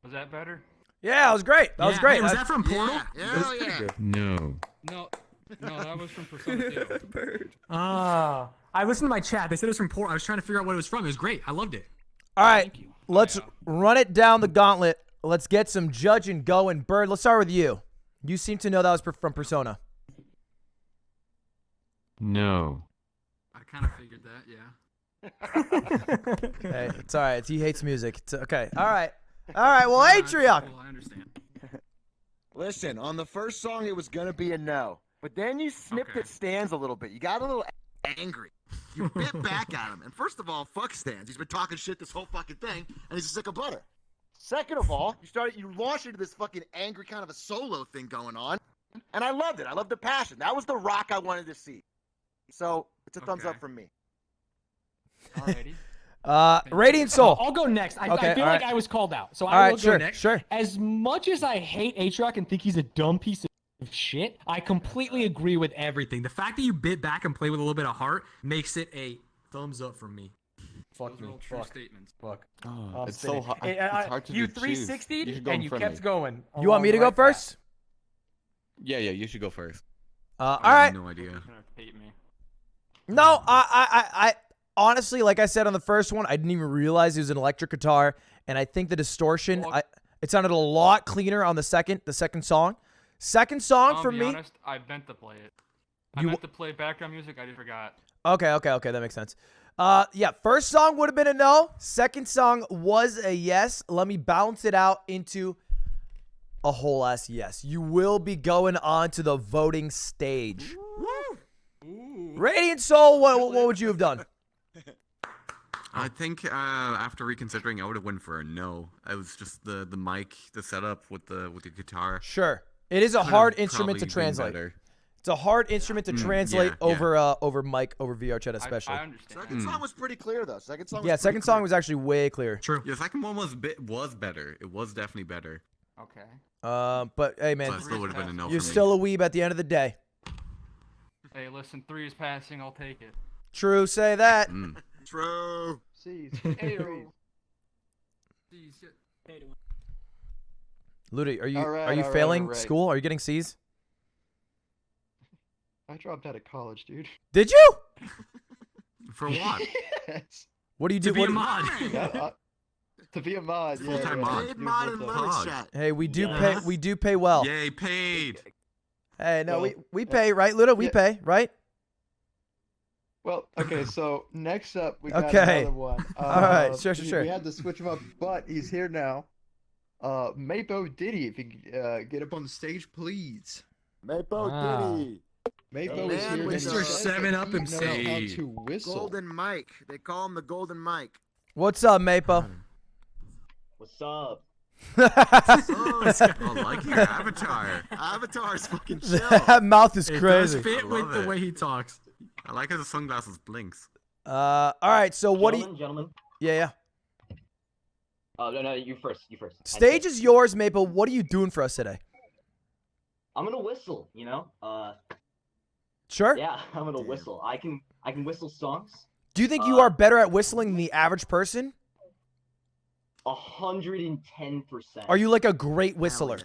Was that better? Yeah, it was great. That was great. Hey, was that from Portal? No. No, that was from Persona 2. I listened to my chat. They said it was from Portal. I was trying to figure out what it was from. It was great. I loved it. All right, let's run it down the gauntlet. Let's get some judging going. Bird, let's start with you. You seem to know that was from Persona. No. I kind of figured that, yeah. Hey, it's all right. He hates music. It's okay. All right. Well, Atriarch. Well, I understand. Listen, on the first song, it was going to be a no. But then you snipped at Stans a little bit. You got a little angry. You bit back at him. And first of all, fuck Stans. He's been talking shit this whole fucking thing, and he's a sick of butter. Second of all, you launched into this fucking angry kind of a solo thing going on. And I loved it. I loved the passion. That was the rock I wanted to see. So it's a thumbs up from me. Alrighty. Radiant Soul. I'll go next. I Okay, feel all like right. I was called out, so All I right, will sure, go next. sure. As much as I hate H-Rock and think he's a dumb piece of shit, I completely agree with Everything. The fact that you bit back and play with a little bit of heart makes it a thumbs up from me. Those are all true statements. Fuck. Oh, it's so hard. It's hard to You choose. 360'd should go and in you front of kept me. going. You want me to go first? Yeah, you should go first. All I right. have no idea. Hate me. No, I honestly, like I said on the first one, I didn't even realize it was an electric guitar, and I think the distortion, it sounded a lot cleaner on the second song. Second song for I'll be me. honest, I meant to play it. I meant to play background music. I just forgot. Okay, that makes sense. Yeah, first song would have been a no. Second song was a yes. Let me balance it out into a whole ass yes. You will be going on to the voting stage. Radiant Soul, what would you have done? I think after reconsidering, I would have went for a no. It was just the mic, the setup with the guitar. Sure, it is a Could've hard instrument to probably been translate. better. It's a hard instrument to translate yeah. over mic, over VRChat especially. I understand. Second song was pretty clear, though. Second song was Yeah, pretty second song clear. was actually way clear. True. Yeah, the second one was better. It was definitely better. Okay. But hey, man, So it still would have been a no you're for me. still a weeb at the end of the day. Hey, listen, 3 is passing. I'll take it. True, say that. True. C's. Ayo. Ludwig, are you Alright, alright, failing alright. school? Are you getting C's? I dropped out of college, dude. Did you? For what? Yes. What do you do? To be what a do you- mod. Yeah, to be a mod. Yeah, Full-time yeah, mod. do Mod in full-time. VRChat. Hey, we do Yes. pay. We do pay well. Yay, paid. Hey, no, Well, we pay, right, Ludo? We yeah. pay, right? Well, okay, so next up we got Okay. another one. All right, sure. We had to switch him up, but he's here now. Mapo Diddy, if you could, get up on the stage, please. Mapo Ah. Diddy. Mapo The is man here. with to the say that 7-Up he knows how MC. to whistle. Golden Mike. They call him the Golden Mike. What's up, Mapo? What's up? I like your avatar. Avatar's fucking chill. That mouth is It crazy. does fit I with love the it. way he talks. I like how the sunglasses blinks. All right. So what do you? Gentlemen. Yeah. No, you first. You first. Stage is yours, Maple. What are you doing for us today? I'm gonna whistle. You know. Sure. Yeah, I'm gonna whistle. I can whistle songs. Do you think you are better at whistling than the average person? 110%. Are you like a great whistler?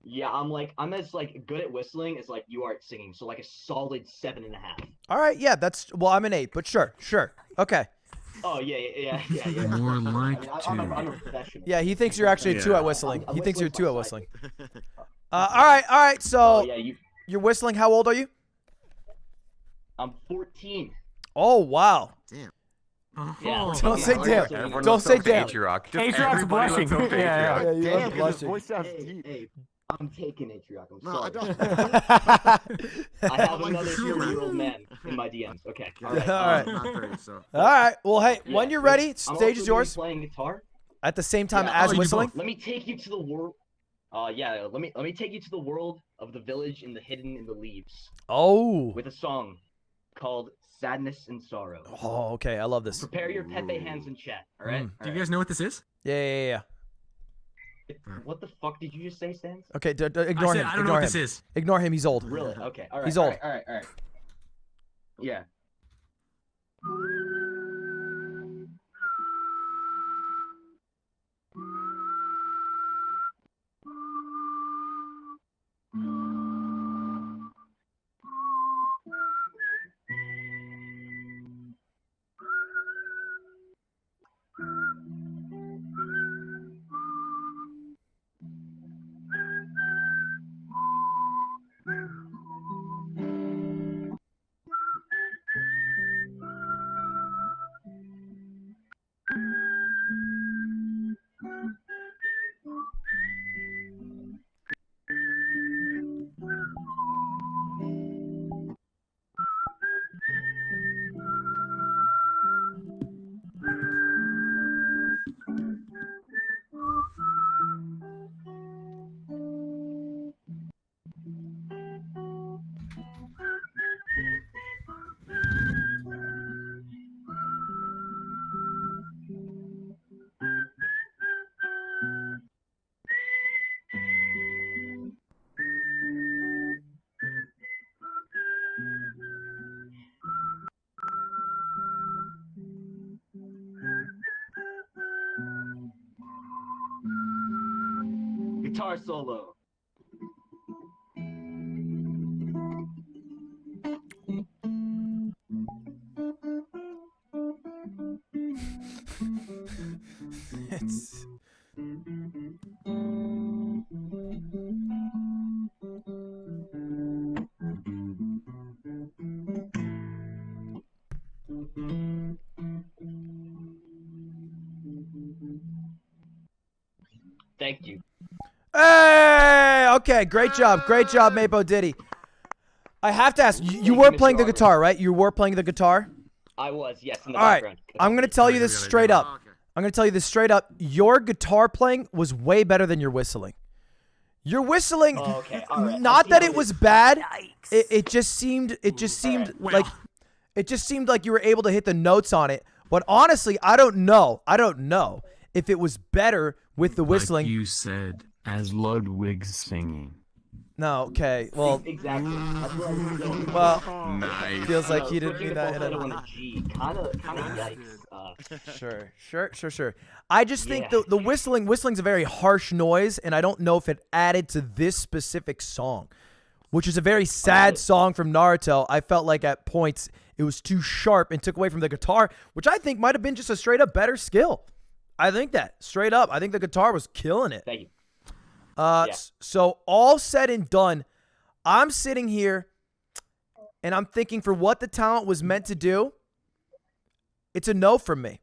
Yeah, I'm as good at whistling as you are at singing. So a solid 7.5. All right. Yeah. Well, I'm an 8, but sure. Okay. Oh yeah. More like I'm a professional. Yeah. He thinks you're actually a 2 at whistling. I'm He thinks you're a 2 at whistling whistling. All right. So Oh yeah, you're whistling. How old are you? I'm 14. Oh wow. Damn. Yeah. Don't say damn. Don't say damn. H-Rock's blushing. Yeah. Yeah, you Damn, love 'cause his blushing. voice sounds Hey, deep. hey, I'm taking Atriarch. I'm No, I sorry. don't. I have like another the humor. 0-year-old man in my DMs. Okay. All right. All right. Not 30, so. All right. Well, hey, Yeah, when you're ready, I'm stage also is gonna be yours. Playing guitar. At the same time Yeah, as you do whistling. both. Let me take you to the world. Yeah. Let me take you to the world of the village and the hidden in the leaves. Oh. With a song called "Sadness and Sorrow." Oh, okay. I love this. Prepare your Pepe hands in chat. All right. Do you guys know what this is? Yeah. What the fuck did you just say, Stans? Okay. Ignore him. I don't know what this is. Ignore him. He's old. Really? Okay. All right. He's all old. right, All right. Yeah. Guitar solo. It's. Thank you. Hey! Okay, great job, Mapo Diddy. I have to ask, you were playing the guitar, right? You were playing the guitar? I was, yes, in the All right, background. I'm going to tell you this straight up. Your guitar playing was way better than your whistling. Your whistling, okay, all right. not that it was bad, it just seemed like you were able to hit the notes on it. But honestly, I don't know if it was better with the whistling. Like you said, as Ludwig's singing. No, okay. Well, Exactly. That's what I was saying. well, Nice. feels like he didn't Switching mean the that in falsetto a... on a G. Kinda yikes. Sure. I just think the whistling's a very harsh noise, and I don't know if it added to this specific song, which is a very sad song from Naruto. I felt like at points it was too sharp and took away from the guitar, which I think might have been just a straight up better skill. I think that straight up. I think the guitar was killing it. Thank you. So all said and done, I'm sitting here and I'm thinking for what the talent was meant to do, it's a no from me.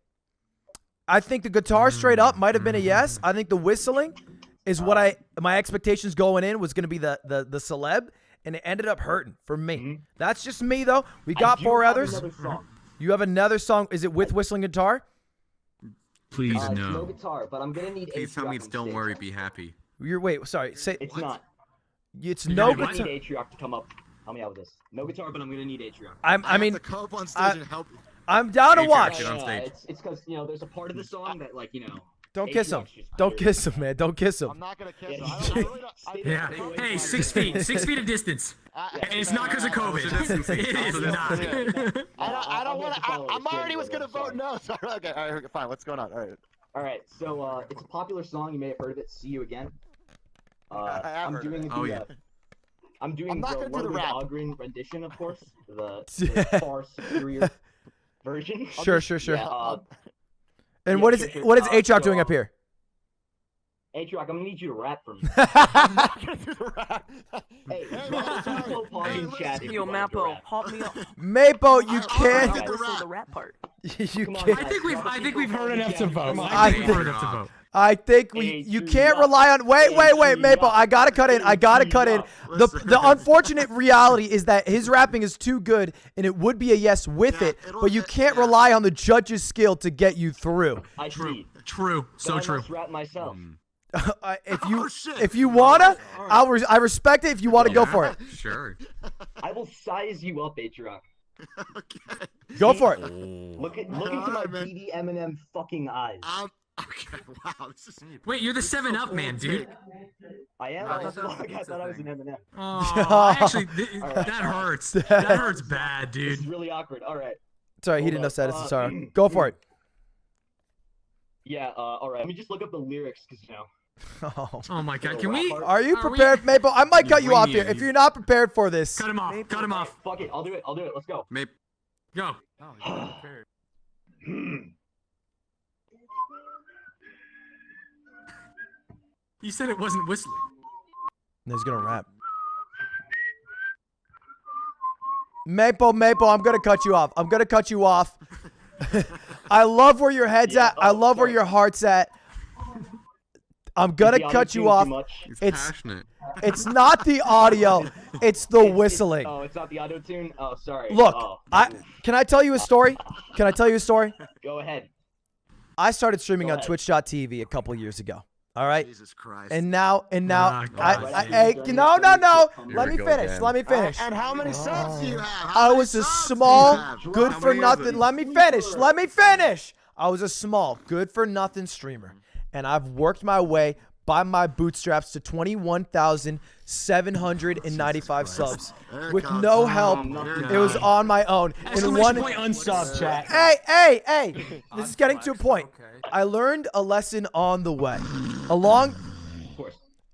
I think the guitar straight up might have been a yes. I think the whistling is what my expectations going in was going to be the celeb, and it ended up hurting for me. That's just me though. We got 4 others. You have another song. Is it with whistling guitar? Please no. No guitar, but I'm gonna need. Please tell me it's "Don't Worry, Be Happy." Sorry. Say it's not. It's I'm no gonna guitar. need Atrioc to come up. Help me out with this. No guitar, but I'm gonna need Atrioc. I mean, to come up on stage and help. I'm down to watch. It's because there's a part of the song that Don't kiss him. Don't kiss him, man. Don't kiss him. I'm not gonna kiss him. Yeah. Hey, 6 feet. 6 feet of distance. And it's not because of COVID. It is not. I don't want to. I'm already was gonna vote no. Sorry. Okay. All right. Fine. What's going on? All right. All right. So it's a popular song. You may have heard of it. See You Again. I have heard of it. I'm doing I'm not the gonna do the Ludwig rap. Ahgren rendition, of course. The far superior version. Sure. Yeah, And what is Atrioc doing up here? Atrioc, I'm gonna need you to rap for me. Hey, Yo, Mappo, help me up. Mapo, you can't. Whistle the rap part. You Come on, can't. I think we've heard enough to vote. I think you can't rely on. Wait, Maple. I gotta cut in. The unfortunate reality is that his rapping is too good, and it would be a yes with it, but you can't rely on the judge's skill to get you through. True. So true. I must rap myself. If you wanna, I respect it. If you wanna, go for it. Sure. I will size you up, Atrioc. Go for it. Look into my beady Eminem fucking eyes. Okay, wow. Wait, you're the 7-Up man, dude. I am. I thought I was an Eminem. Oh, that hurts. That hurts bad, dude. This is really awkward. All right. Sorry, he didn't know status. Sorry. Go for it. Yeah. All right. Let me just look up the lyrics, because Oh my God! Can we? Are you prepared, Maple? I might cut you off here if you're not prepared for this. Cut him off. Cut him off. Fuck it. I'll do it. Let's go. Go. Oh, you're prepared. You said it wasn't whistling. No, he's gonna rap. Maple, I'm gonna cut you off. I love where your head's at. I love where your heart's at. I'm gonna cut you off. It's passionate. It's not the audio. It's the whistling. It's not the auto tune. Oh, sorry. Look, can I tell you a story? Go ahead. I started streaming on Twitch.tv a couple years ago. All right. Jesus Christ. And now, no. Let me finish. And how many subs do you have? I was a small, good for nothing. Let me finish. I was a small, good for nothing streamer, and I've worked my way by my bootstraps to 21,795 subs with no help. It was on my own. In one unsub chat. Hey! This is getting to a point. I learned a lesson on the way. A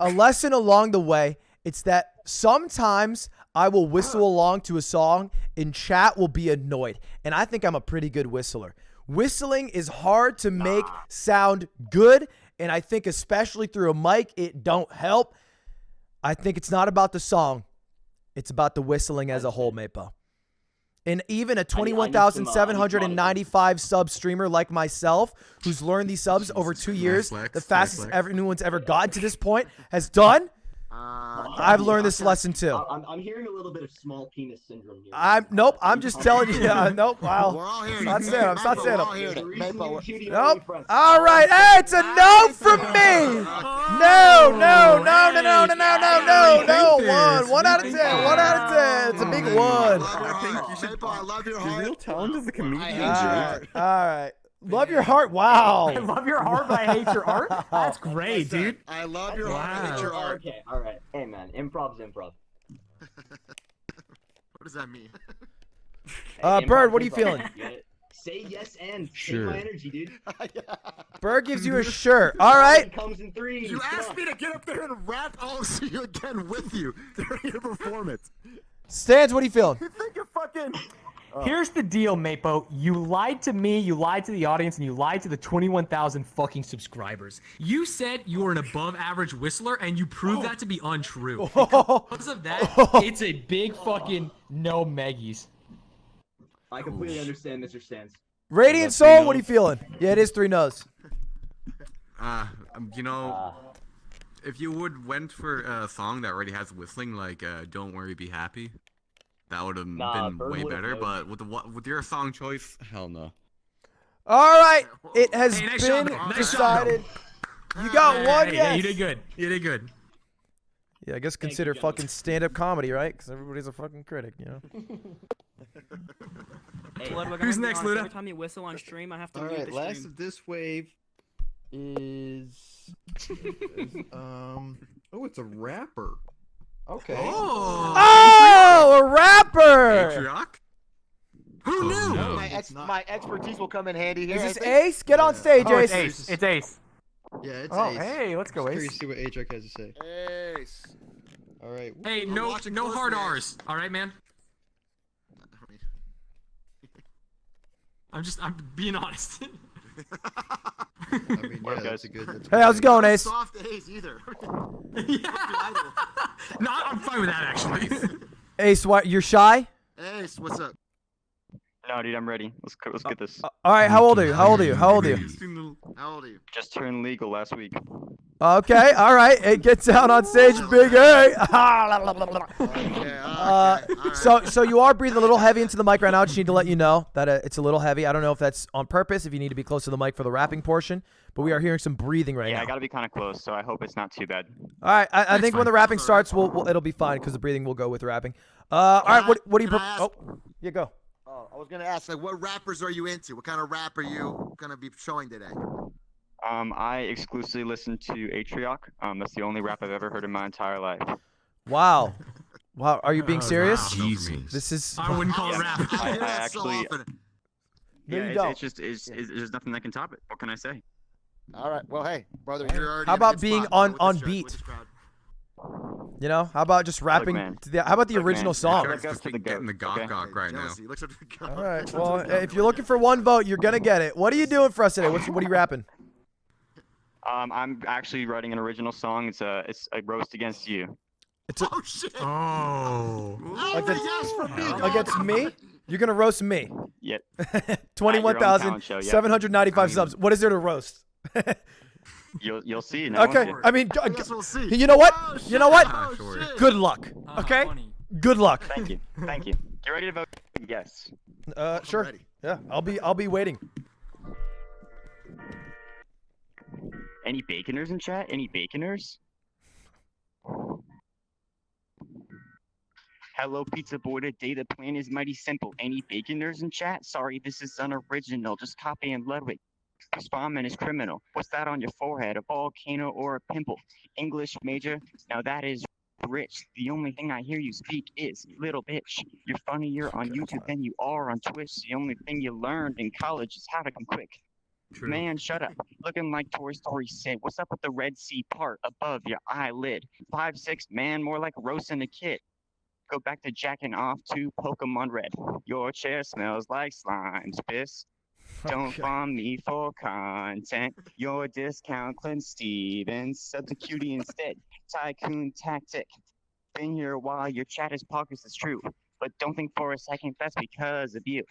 lesson along the way. It's that sometimes I will whistle along to a song and chat will be annoyed. And I think I'm a pretty good whistler. Whistling is hard to make sound good. And I think especially through a mic, it don't help. I think it's not about the song. It's about the whistling as a whole, Mapo. And even a 21,795 sub streamer like myself, who's learned these subs over 2 years, the fastest anyone's ever gotten to this point, has done. I've learned this lesson too. I'm hearing a little bit of small penis syndrome here. Nope. I'm just telling you. Nope. Wow. We're all hearing I'm not saying it. Nope. All right. Hey, it's a no from me. No. 1 out of 10. 1 out of 10. It's a big one. I love your heart. Your real talent is a comedian. All right. Love your heart. Wow. I love your heart, but I hate your art. That's great, dude. I love your heart, I hate your art. Okay, all right. Hey, man, improv's improv. What does that mean? Hey, Bird, improv's what are you improv. feeling? You gotta say yes and Sure. take my energy, dude. Bird gives you a shirt. All right. It comes in threes. You come asked on. me to get up there and rap. I'll see you again with you during your performance. Stans, what are you feeling? You think you're fucking... Here's the deal, Mapo. You lied to me, you lied to the audience, and you lied to the 21,000 fucking subscribers. You said you were an above average whistler, and you proved that to be untrue. Because of that, It's a big fucking no Meggies. I completely understand Mr. Stans. Radiant Soul, what are you feeling? Yeah, it is 3 no's. You know, if you went for a song that already has whistling, like "Don't Worry, Be Happy," that would have been Bird way would've better. known. But with your song choice, hell no. All right. It has Hey, nice been job, nice job, decided. You got one Hey, yes. you did good. You did good. Yeah, I guess consider fucking stand-up comedy, right? Because everybody's a fucking critic, you know? Ludwig, Who's I'm gonna be next, honest, Luda? Every time you whistle on stream, I have to All mute right, the last stream. of this wave is oh, it's a rapper. Okay. Oh, a rapper! Patriarch? Who knew? no. My expertise will come in handy here. Is I this think. Ace? Get on stage, Oh, Ace. it's Ace. It's Ace. Yeah, it's Oh, Ace. hey, let's go, Just curious Ace. to see what Ajax has to say. Ace. All right. Hey, I'm no watching hard closely, R's. All right, man. I'm being honest. I mean, yeah, that's a good. That's Hey, how's it going, Ace? Soft Ace either. No, I'm fine with that actually. Ace, what? You're shy? Ace, what's up? No, dude, I'm ready. Let's get this. All right, how old are you? How old are you? How old are you? How old are you? Just turned legal last week. Okay, all right. Hey, get down on stage, Big A. So you are breathing a little heavy into the mic right now. I just need to let you know that it's a little heavy. I don't know if that's on purpose, if you need to be close to the mic for the rapping portion, but we are hearing some breathing right Yeah, now. I gotta be kind of close, so I hope it's not too bad. All right, I think when the rapping starts, it'll be fine because the breathing will go with rapping. All right, what do you? Oh, yeah, go. Oh, I was gonna ask, like, what rappers are you into? What kind of rap are you gonna be showing today? I exclusively listen to Atriarch. That's the only rap I've ever heard in my entire life. Wow. Wow, are you being serious? wow. Jesus. This is. I wouldn't call it rap. I actually. No, Yeah, you don't. it's just it's there's nothing that can top it. What can I say? All right. Well, hey, brother, you're already. How in a about good being spot, man, on with this beat? with this crowd. You know, how about just rapping? man. How about the original song? Getting the gawk right now. Jealousy. Looks like the crowd. All right. Well, if you're looking for one vote, you're gonna get it. What are you doing for us today? What are you rapping? I'm actually writing an original song. It's a roast against you. Oh shit! Oh. Against me? You're gonna roast me. Yep. 21,795 subs. What is there to roast? You'll see. Now, Okay. won't you? I mean, we'll see. you know what? Oh, You know what? shit. Good luck. Okay. Good luck. Thank you. Thank you. You ready to vote? Yes. Sure. ready. Yeah. I'll be waiting. Any baconers in chat? Any baconers? Hello, pizza boy. Today the plan is mighty simple. Any baconers in chat? Sorry, this is unoriginal. Just copying Ludwig. Spawnman is criminal. What's that on your forehead? A volcano or a pimple? English major? Now that is rich. The only thing I hear you speak is little bitch. You're funnier on YouTube than you are on Twitch. The only thing you learned in college is how to come quick. True. Man, shut up. Looking like Toy Story 6. What's up with the Red Sea part above your eyelid? 5'6", man, more like roasting a kid. Go back to jacking off to Pokemon Red. Your chair smells like slimes, piss. Don't farm me for content. Your discount Clint Stevens. Sub the cutie instead. Tycoon tactic. Been here while your chat is pockets is true. But don't think for a second that's because of you.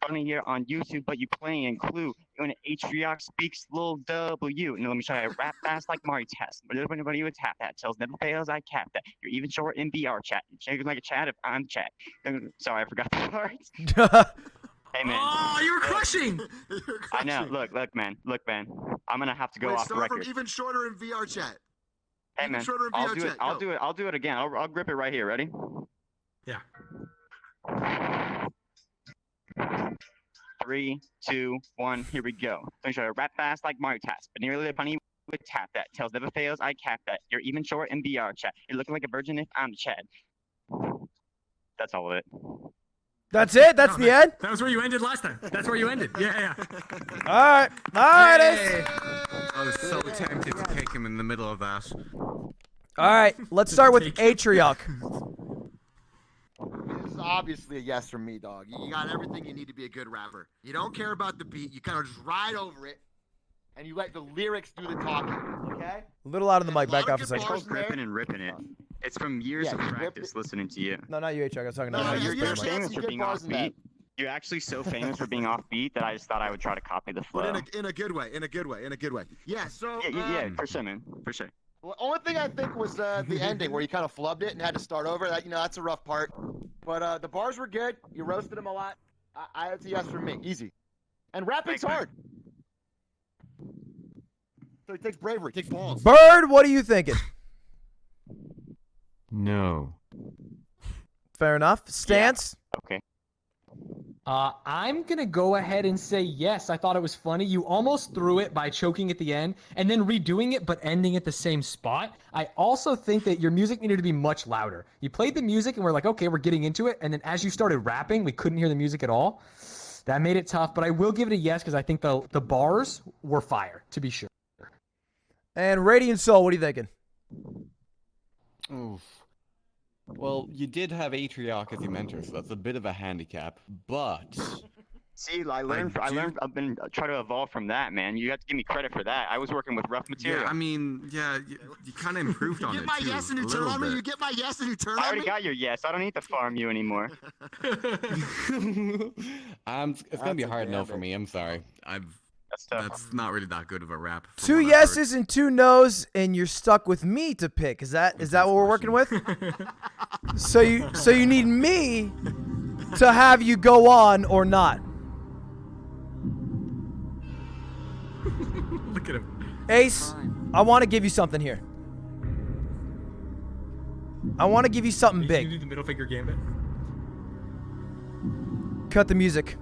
Funnier on YouTube, but you playing Clue. You an Atriarch speaks Lil W. No, let me try to rap fast like Mario Test. But anybody with tap that tells never fails, I cap that. You're even short in VRChat. You're shaking like a chat if I'm chat. Sorry, I forgot the parts. Hey man. Oh, you were crushing. I know. Look, man. I'm gonna have to go Wait, off the start record. from even shorter in VR chat. Hey even man, shorter in I'll VR do chat. it. I'll Go. do it. I'll do it again. I'll grip it right here. Ready? Yeah. 3, 2, 1, here we go. Don't show a rap fast like Mario Task, but nearly the bunny with tap that. Tails never fails, I cap that. You're even short in VRChat. You're looking like a virgin if I'm Chad. That's all of it. That's it? That's the end? That was where you ended last time. That's where you ended. Yeah. All right. All right, Ace. I was so tempted to take him in the middle of that. All right. Let's start with Atriok. This is obviously a yes from me, dog. You got everything you need to be a good rapper. You don't care about the beat. You kind of just ride over it, and you let the lyrics do the talking. Okay? A little out of the mic. Back off a It's second. called gripping and ripping it. It's from years of practice listening to you. No, not you, Atriok. I was talking No, about you're famous for being offbeat. You're actually so famous for being offbeat that I just thought I would try to copy the flow. But in a good way. Yeah. So. Yeah, for sure, man. For sure. Well, only thing I think was the ending where you kind of flubbed it and had to start over. That that's a rough part. But the bars were good. You roasted them a lot. It's a yes from me. Easy. And rapping's hard. So it takes bravery. It takes balls. Bird, what are you thinking? No. Fair enough. Stance? Okay. I'm gonna go ahead and say yes. I thought it was funny. You almost threw it by choking at the end and then redoing it but ending at the same spot. I also think that your music needed to be much louder. You played the music and we're like, okay, we're getting into it. And then as you started rapping, we couldn't hear the music at all. That made it tough, but I will give it a yes because I think the bars were fire, to be sure. And Radiant Soul, what are you thinking? Oof. Well, you did have Atriok as your mentor, so that's a bit of a handicap, but... See, I've been trying to evolve from that, man. You have to give me credit for that. I was working with rough material. Yeah, I mean, you kind of improved on it, You get my yes and you turn on me? You get my yes and you turn on me? I already got your yes. I don't need to farm you anymore. It's gonna be a hard no for me, I'm sorry. That's not really that good of a rap. 2 yeses and 2 nos, and you're stuck with me to pick. Is that what we're working with? So you need me to have you go on or not. Look at him. Ace, I want to give you something here. I want to give you something You big. do the middle finger gambit. Cut the music.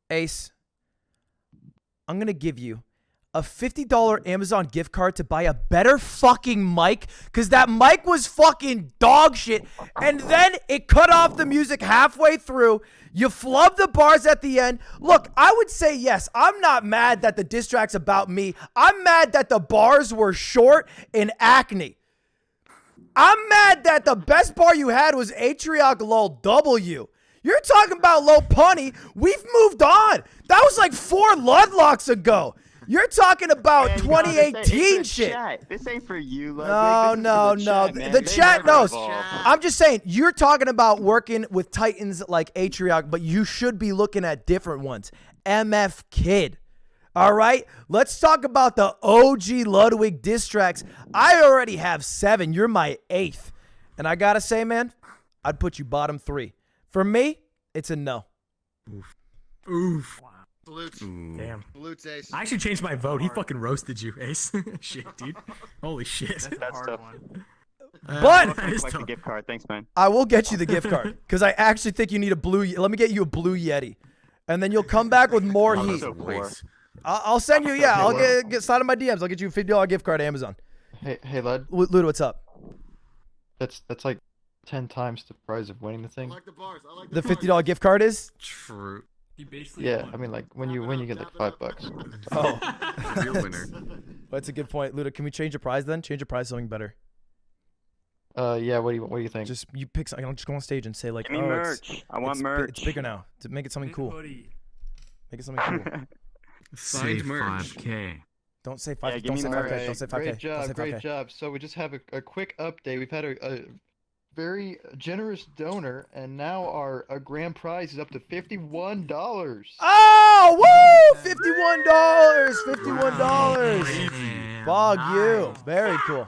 Ace, I'm going to give you a $50 Amazon gift card to buy a better fucking mic, because that mic was fucking dog shit, and then it cut off the music halfway through. You flubbed the bars at the end. Look, I would say yes. I'm not mad that the diss track's about me. I'm mad that the bars were short and acne. I'm mad that the best bar you had was Atriok lol W. You're talking about low punny. We've moved on. That was like 4 Ludlocks ago. You're talking about 2018 shit. Chat. This ain't for you, Ludwig. No. The chat knows. I'm just saying, you're talking about working with titans like Atriok, but you should be looking at different ones. MF Kid. All right? Let's talk about the OG Ludwig diss tracks. I already have 7. You're my 8th. And I got to say, man, I'd put you bottom 3. For me, it's a no. Oof. Wow. Salutes. Damn. Salutes, Ace. I actually changed my vote. He fucking roasted you, Ace. Shit, dude. Holy shit. That's tough. But the gift card. Thanks, man. I will get you the gift card because I actually think you need a blue. Let me get you a blue Yeti, and then you'll come back with more heat. I'll send you. Yeah, I'll get slide in my DMs. I'll get you a $50 gift card to Amazon. Hey, Lud. Ludo, what's up? That's like 10 times the price of winning the thing. The $50 gift card is true. Yeah, I mean, like when you win, you get like $5. Oh, real winner. That's a good point, Ludo. Can we change the prize then? Change the prize to something better. Yeah. What do you think? Just you pick. I'll just go on stage and say like, Give me merch. I want merch. It's bigger now. To make it something cool. Make it something cool. Say Signed merch. 5K. Don't say 5K. Yeah, give Don't me say the 5K. merch. Don't say 5K. Great Don't job, say great 5K. job. So we just have a quick update. We've had a very generous donor, and now our grand prize is up to $51. Oh, woo! $51. $51. Bog you. Very cool.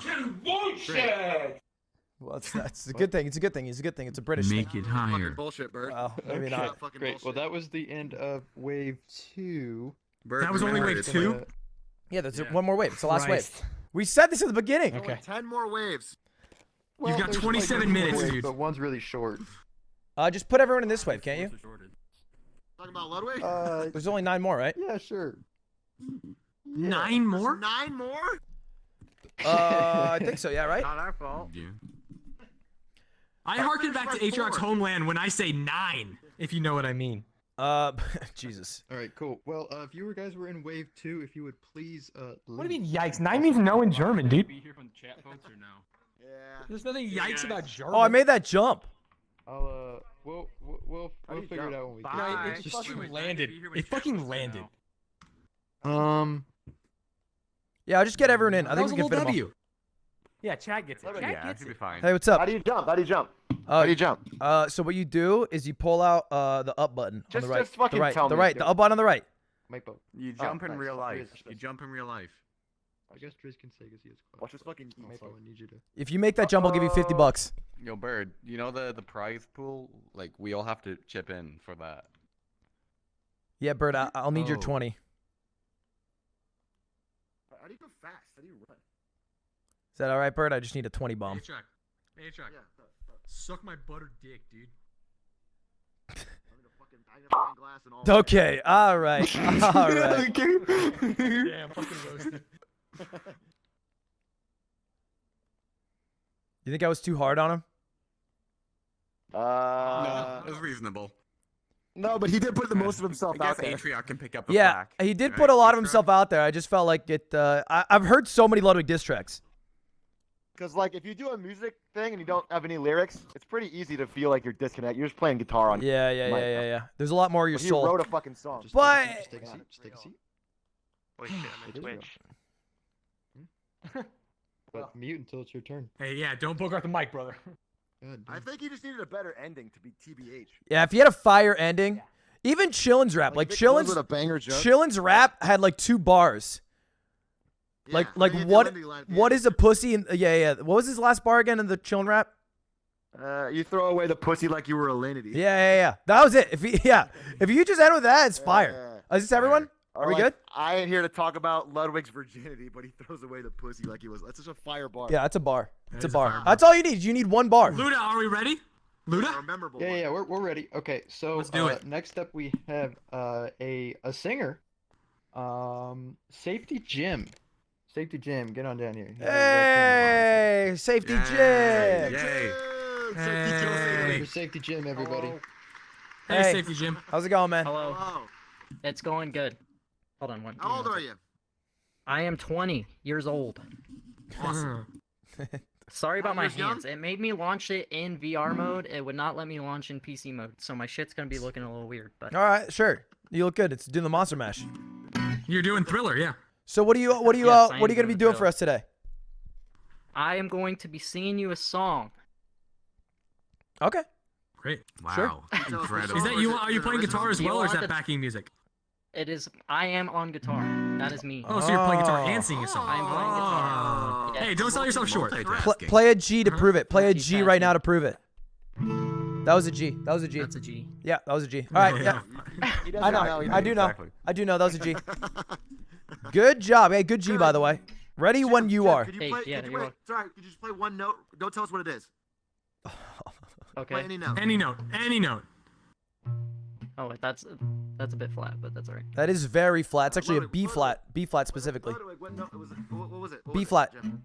Well, that's a good thing. It's a good thing. It's a good thing. It's a British Make thing. it higher. Bullshit, Bird. Well, maybe Okay, not. great. Well, that was the end of wave 2. Bird, That was only remember wave this. 2? Yeah, there's one more wave. It's the last Christ. wave. We said this at the beginning. Okay. 10 more waves. Well, got there's 27 like minutes, waves, dude. But one's really short. Just put everyone in this wave, can't you? Talking about Ludwig? There's only 9 more, right? Yeah, sure. 9 more? 9 more? I think so. Yeah, right. Not our fault. Yeah. I harken back to Aatrox's homeland when I say 9, if you know what I mean. Jesus. All right, cool. Well, if you guys were in wave 2, if you would please What do you mean, yikes? 9 means no in German, dude. Be here from the chat folks or no? Yeah. There's nothing yikes about German. Oh, I made that jump. I'll we'll figure it out when we get No, there. it fucking landed. It fucking landed. Yeah, I'll just get everyone in. I That think was we a can fit little them all. W. Yeah, Chad gets it. Chad Yeah, gets should be it. fine. Hey, what's up? How do you jump? How do you jump? How do you jump? So what you do is you pull out the up button Just- on the right. just fucking the right, tell the me, right, dude. the up button on the right. You jump in thanks. real life. Yes, You jump in real life. I guess Driz can say because he has class. Watch this fucking. Maple, I need you to. If you make that jump, I'll give you $50. Yo, Bird, you know the prize pool? Like, we all have to chip in for that. Yeah, Bert, I'll need your Oh. 20. How do you go fast? How do you run? Is that all right, Bert? I just need a 20 bomb. Aatrox. Suck my butter dick, dude. Magnifying glass and all. Okay, all right, all right. Yeah, I'm fucking roasted. You think I was too hard on him? No, it was reasonable. No, but he did put the most of himself I out guess there. Atriarch can pick up the Yeah, slack. he did right? put a lot of Atriarch? himself out there. I just felt like it. I've heard so many Ludwig diss tracks. Because like if you do a music thing and you don't have any lyrics, it's pretty easy to feel like you're disconnected. You're just playing guitar on. Yeah. There's a lot more of your But soul. He wrote a fucking song. But Just take a seat. Just take a seat. Wait, shit, I'm in Twitch. But mute until it's your turn. Hey, yeah, don't bogart the mic, brother. I think he just needed a better ending to be TBH. yeah, if you had a fire ending, even Chillin's rap, like if it closed Chillin's with a banger joke. Chillin's rap had like 2 bars. Like what is a pussy? Yeah. What was his last bar again in the Chillin rap? You throw away the pussy like you were a lenity. Yeah. That was it. If you just end with that, it's fire. Is this everyone? Are we good? I ain't here to talk about Ludwig's virginity, but he throws away the pussy like he was. That's just a fire bar. Yeah, that's a bar. It's a is a bar. fire bar. That's all you need. You need 1 bar. Luda, are we ready? Luda? Memorable. Yeah, we're ready. Okay, so Let's do it. next up we have a singer, Safety Jim. Safety Jim, get on down here. Hey, Safety Jim. Hey. For Safety Jim, everybody. Hey, Safety Jim. How's it going, man? Hello. It's going good. Hold on one. How old are you? I am 20 years old. Awesome. Sorry about my Years young? hands. It made me launch it in VR mode. It would not let me launch in PC mode. So my shit's gonna be looking a little weird. But All right, sure. You look good. It's doing the Monster Mash. You're doing Thriller, yeah. So what are you Yes, I am gonna be doing doing for Thriller. us today? I am going to be singing you a song. Okay. Great. Wow. Incredible. Is that you? Are you playing guitar as Do you well, or is want that the- backing music? It is. I am on guitar. That is me. Oh, so you're playing guitar and singing a song. I'm playing guitar. Oh. Hey, don't sell yourself short. Play a G to prove it. Play a G right now to prove it. That was a G. That was a G. That's a G. Yeah, that was a G. All right. Yeah. I know. I do know. Exactly. I do know. That was a G. Good job. Hey, good G, by the way. Ready when you are. Could you play? yeah, could you you're wait, sorry, could you just play one note? Don't tell us what it is. Okay. Play any note. Any note. Any note. Oh, wait, that's a bit flat, but that's alright. That is very flat. It's actually a B flat. B flat specifically. What note was it? What was it? What B was it, flat. Jim?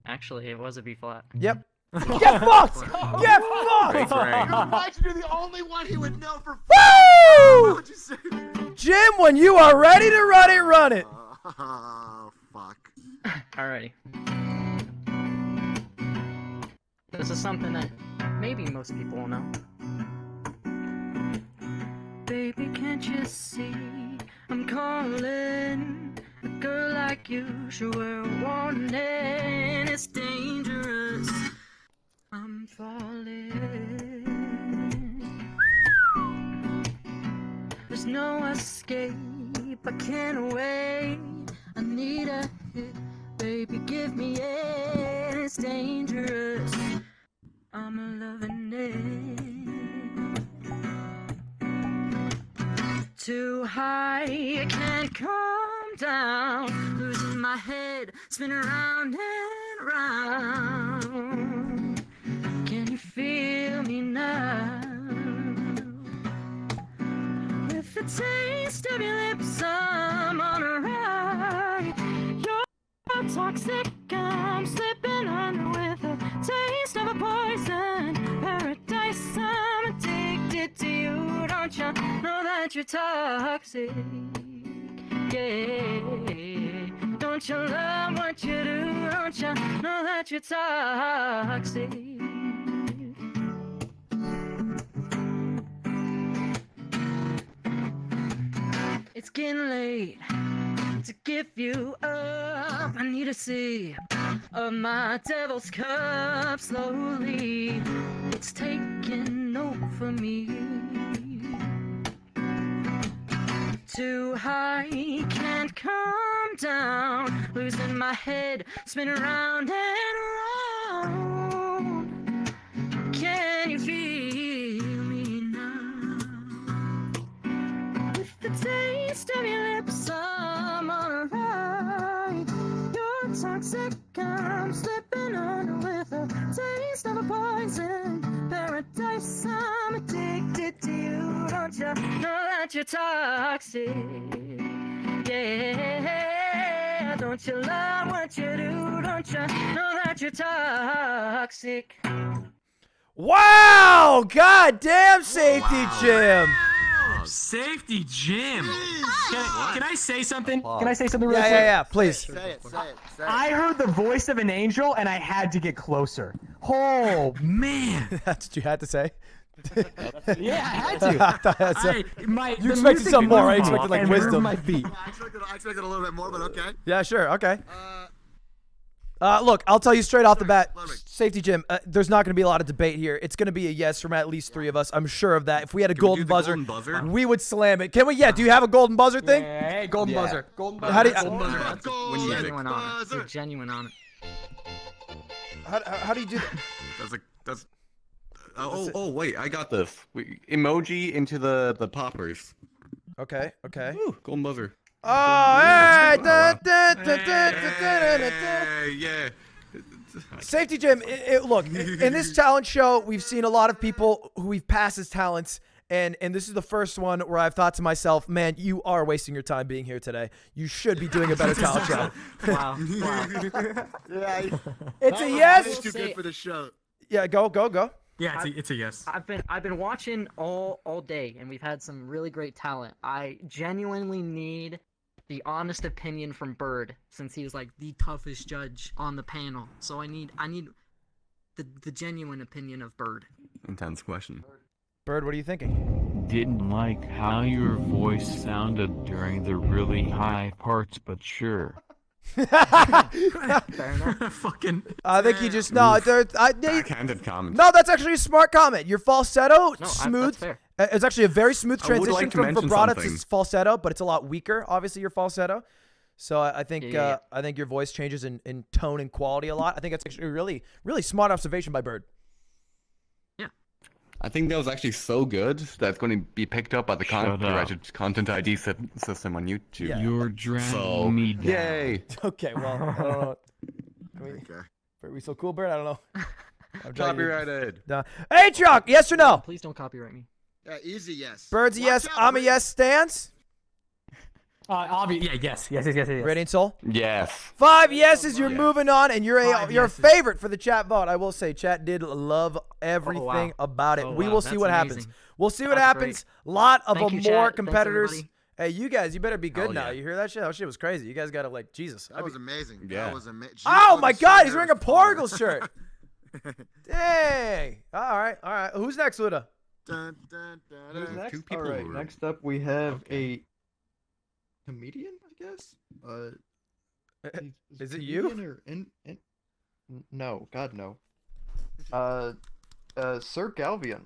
Actually, it was a B flat. Yep. Get fucked! Get Great, fucked! great. You're right. You're the only one he would know for. Woo! Why would you say that? Jim, when you are ready to run it, run it. Oh, fuck. Alrighty. This is something that maybe most people will know. Baby, can't you see I'm calling? A girl like you should wear a warning. It's dangerous. I'm falling. There's no escape. I can't wait. I need a hit. Baby, give me it. It's dangerous. I'm loving it. Too high, I can't come down. Losing my head, spin around and round. Can you feel me now? taste of your lips, I'm on a ride. You're toxic, I'm slipping under with a taste of a poison paradise. I'm addicted to you, don't you know that you're toxic? Yeah, don't you love what you do? Don't you know that you're toxic? It's getting late to give you up. I need a sip of my devil's cup slowly. It's taking over me. Too high, can't come down. Losing my head, spin around and around. Can you feel me now? With the taste of your lips, I'm on a ride. You're toxic, I'm slipping under with a taste of a poison paradise. I'm addicted to you, don't you know that you're toxic? Yeah, don't you love what you do? Don't you know that you're toxic? Wow! God damn, Safety Jim. Safety Jim. Can I say something? Can I say something Yeah, real quick? yeah, please. Say it. I heard the voice of an angel and I had to get closer. Oh man. That's what you had to say? Yeah, I had I to. thought that's You you expected something more, right? You expected like wisdom. My feet. I expected a little bit more, but okay. Yeah, sure. Okay. Look, I'll tell you straight off the bat, Safety Jim, there's not going to be a lot of debate here. It's going to be a yes from at least 3 of us. I'm sure of that. If we had a golden buzzer, we would slam it. Can we? Yeah, do you have a golden buzzer thing? Yeah, hey, golden buzzer. Golden buzzer. How do you, Genuine on it. It's a genuine on it. how do you do that? That's oh wait, I got this. Emoji into the poppers. Okay. Ooh, golden buzzer. Oh, hey! Yeah. Safety Jim, look, in this talent show, we've seen a lot of people who we've passed as talents, and this is the first one where I've thought to myself, man, you are wasting your time being here today. You should be doing a better talent show. Wow. Yeah. It's a yes. It's too good for the show. Yeah, go. Yeah, it's a yes. I've been watching all day, and we've had some really great talent. I genuinely need the honest opinion from Bird, since he was like the toughest judge on the panel. So I need the genuine opinion of Bird. Intense question. Bird, what are you thinking? Didn't like how your voice sounded during the really high parts, but sure. Fair enough. Fucking. I think you just Backhanded comment. No, that's actually a smart comment. Your falsetto, No, smooth. that's fair. It's actually a very smooth I would transition like to from mention vibrato something. to falsetto, but it's a lot weaker. Obviously, your falsetto. So I think Yeah. I think your voice changes in tone and quality a lot. I think that's actually a really, really smart observation by Bird. I think that was actually so good that it's going to be picked up by the content ID system on YouTube. Yeah. You're dragging me down. Yay! Okay, well, I don't know. Are we so cool, Bird? I don't know. I'm trying to- Copyrighted. No. Hey, Chuck, yes or no? Please don't copyright me. Yeah, easy yes. Bird's a yes, I'm a yes, Stans? Yeah, yes. Radiant Soul? Yes. 5 yeses, you're moving on, and you're a Five you're a yeses. favorite for the chat vote. I will say, chat did love everything about it. Oh, We wow, will see that's what happens. amazing. We'll see what That's happens. A lot of Thank you, more chat. Thanks, competitors. everybody. Hey, you guys, you better be good Hell now. yeah. You hear that shit? That shit was crazy. You guys got to, like, Jesus. That was amazing. Yeah. That was amazing. Oh, my God, he's wearing a Porgal shirt. Dang. All right. Who's next, Luda? Who's next? Two people Alright, were- next up we have a comedian, I guess? Is it you? comedian or no, God no. Sir Galvian.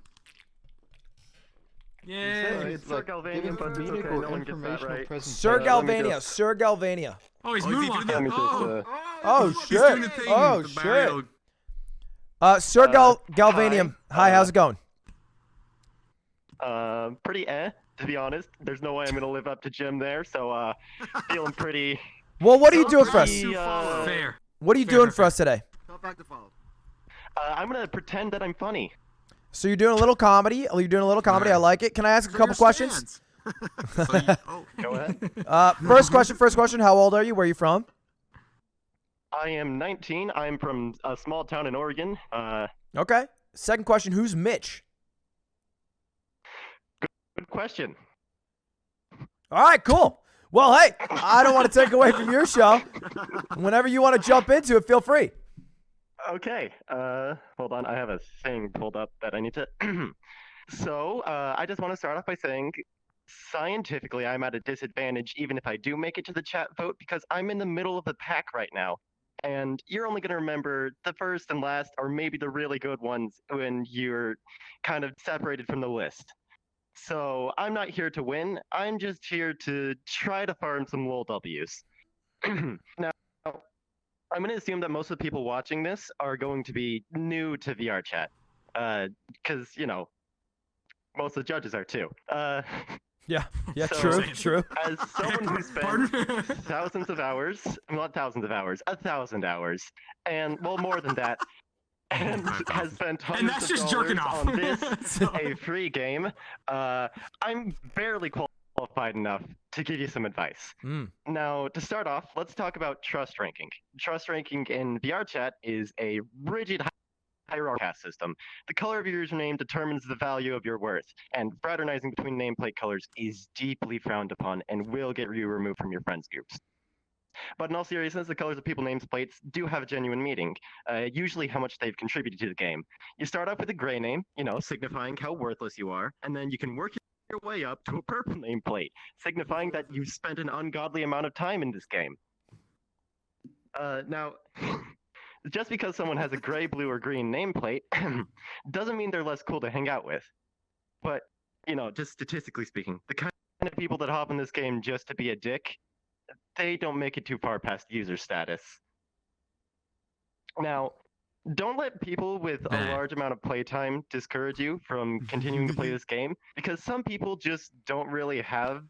Yeah. He's like giving comedic or informational presentation. Sir Galvania. Sir Galvania. Oh, he's Oh, is he moonwalking. doing Oh. Oh, He's shit. doing the thing, Oh, the shit. Mario- Sir Galvanium. Hi, how's it going? Pretty to be honest. There's no way I'm gonna live up to Jim there, so feeling pretty. Well, what are you doing for us? Fair. What are you doing for us today? I'm gonna pretend that I'm funny. So you're doing a little comedy. I like it. Can I ask a couple questions? Go ahead. First question. How old are you? Where are you from? I am 19. I'm from a small town in Oregon. Okay. Second question. Who's Mitch? Good question. All right, cool. Well, hey, I don't want to take away from your show. Whenever you want to jump into it, feel free. Okay. Hold on. I have a thing pulled up that I need to. So, I just want to start off by saying, scientifically, I'm at a disadvantage even if I do make it to the chat vote because I'm in the middle of the pack right now. And you're only going to remember the first and last, or maybe the really good ones, when you're kind of separated from the list. So I'm not here to win. I'm just here to try to farm some LOL Ws. Now, I'm going to assume that most of the people watching this are going to be new to VRChat. Because, you know, most of the judges are too. Yeah, So, true. As someone who spent thousands of hours, not thousands of hours, 1,000 hours, and well, more than that, and has spent And hundreds that's of just jerking dollars off. on this, a free game, I'm barely qualified enough to give you some advice. Now, to start off, let's talk about trust ranking. Trust ranking in VRChat is a rigid hierarchy system. The color of your username determines the value of your worth, and fraternizing between nameplate colors is deeply frowned upon and will get you removed from your friends groups. But in all seriousness, the colors of people names plates do have a genuine meaning, usually how much they've contributed to the game. You start off with a gray name, you know, signifying how worthless you are, and then you can work your way up to a purple nameplate, signifying that you've spent an ungodly amount of time in this game. Now, just because someone has a gray, blue, or green nameplate doesn't mean they're less cool to hang out with. But, you know, just statistically speaking, the kind of people that hop in this game just to be a dick, they don't make it too far past user status. Now, don't let people with a large amount of playtime discourage you from continuing to play this game, because some people just don't really have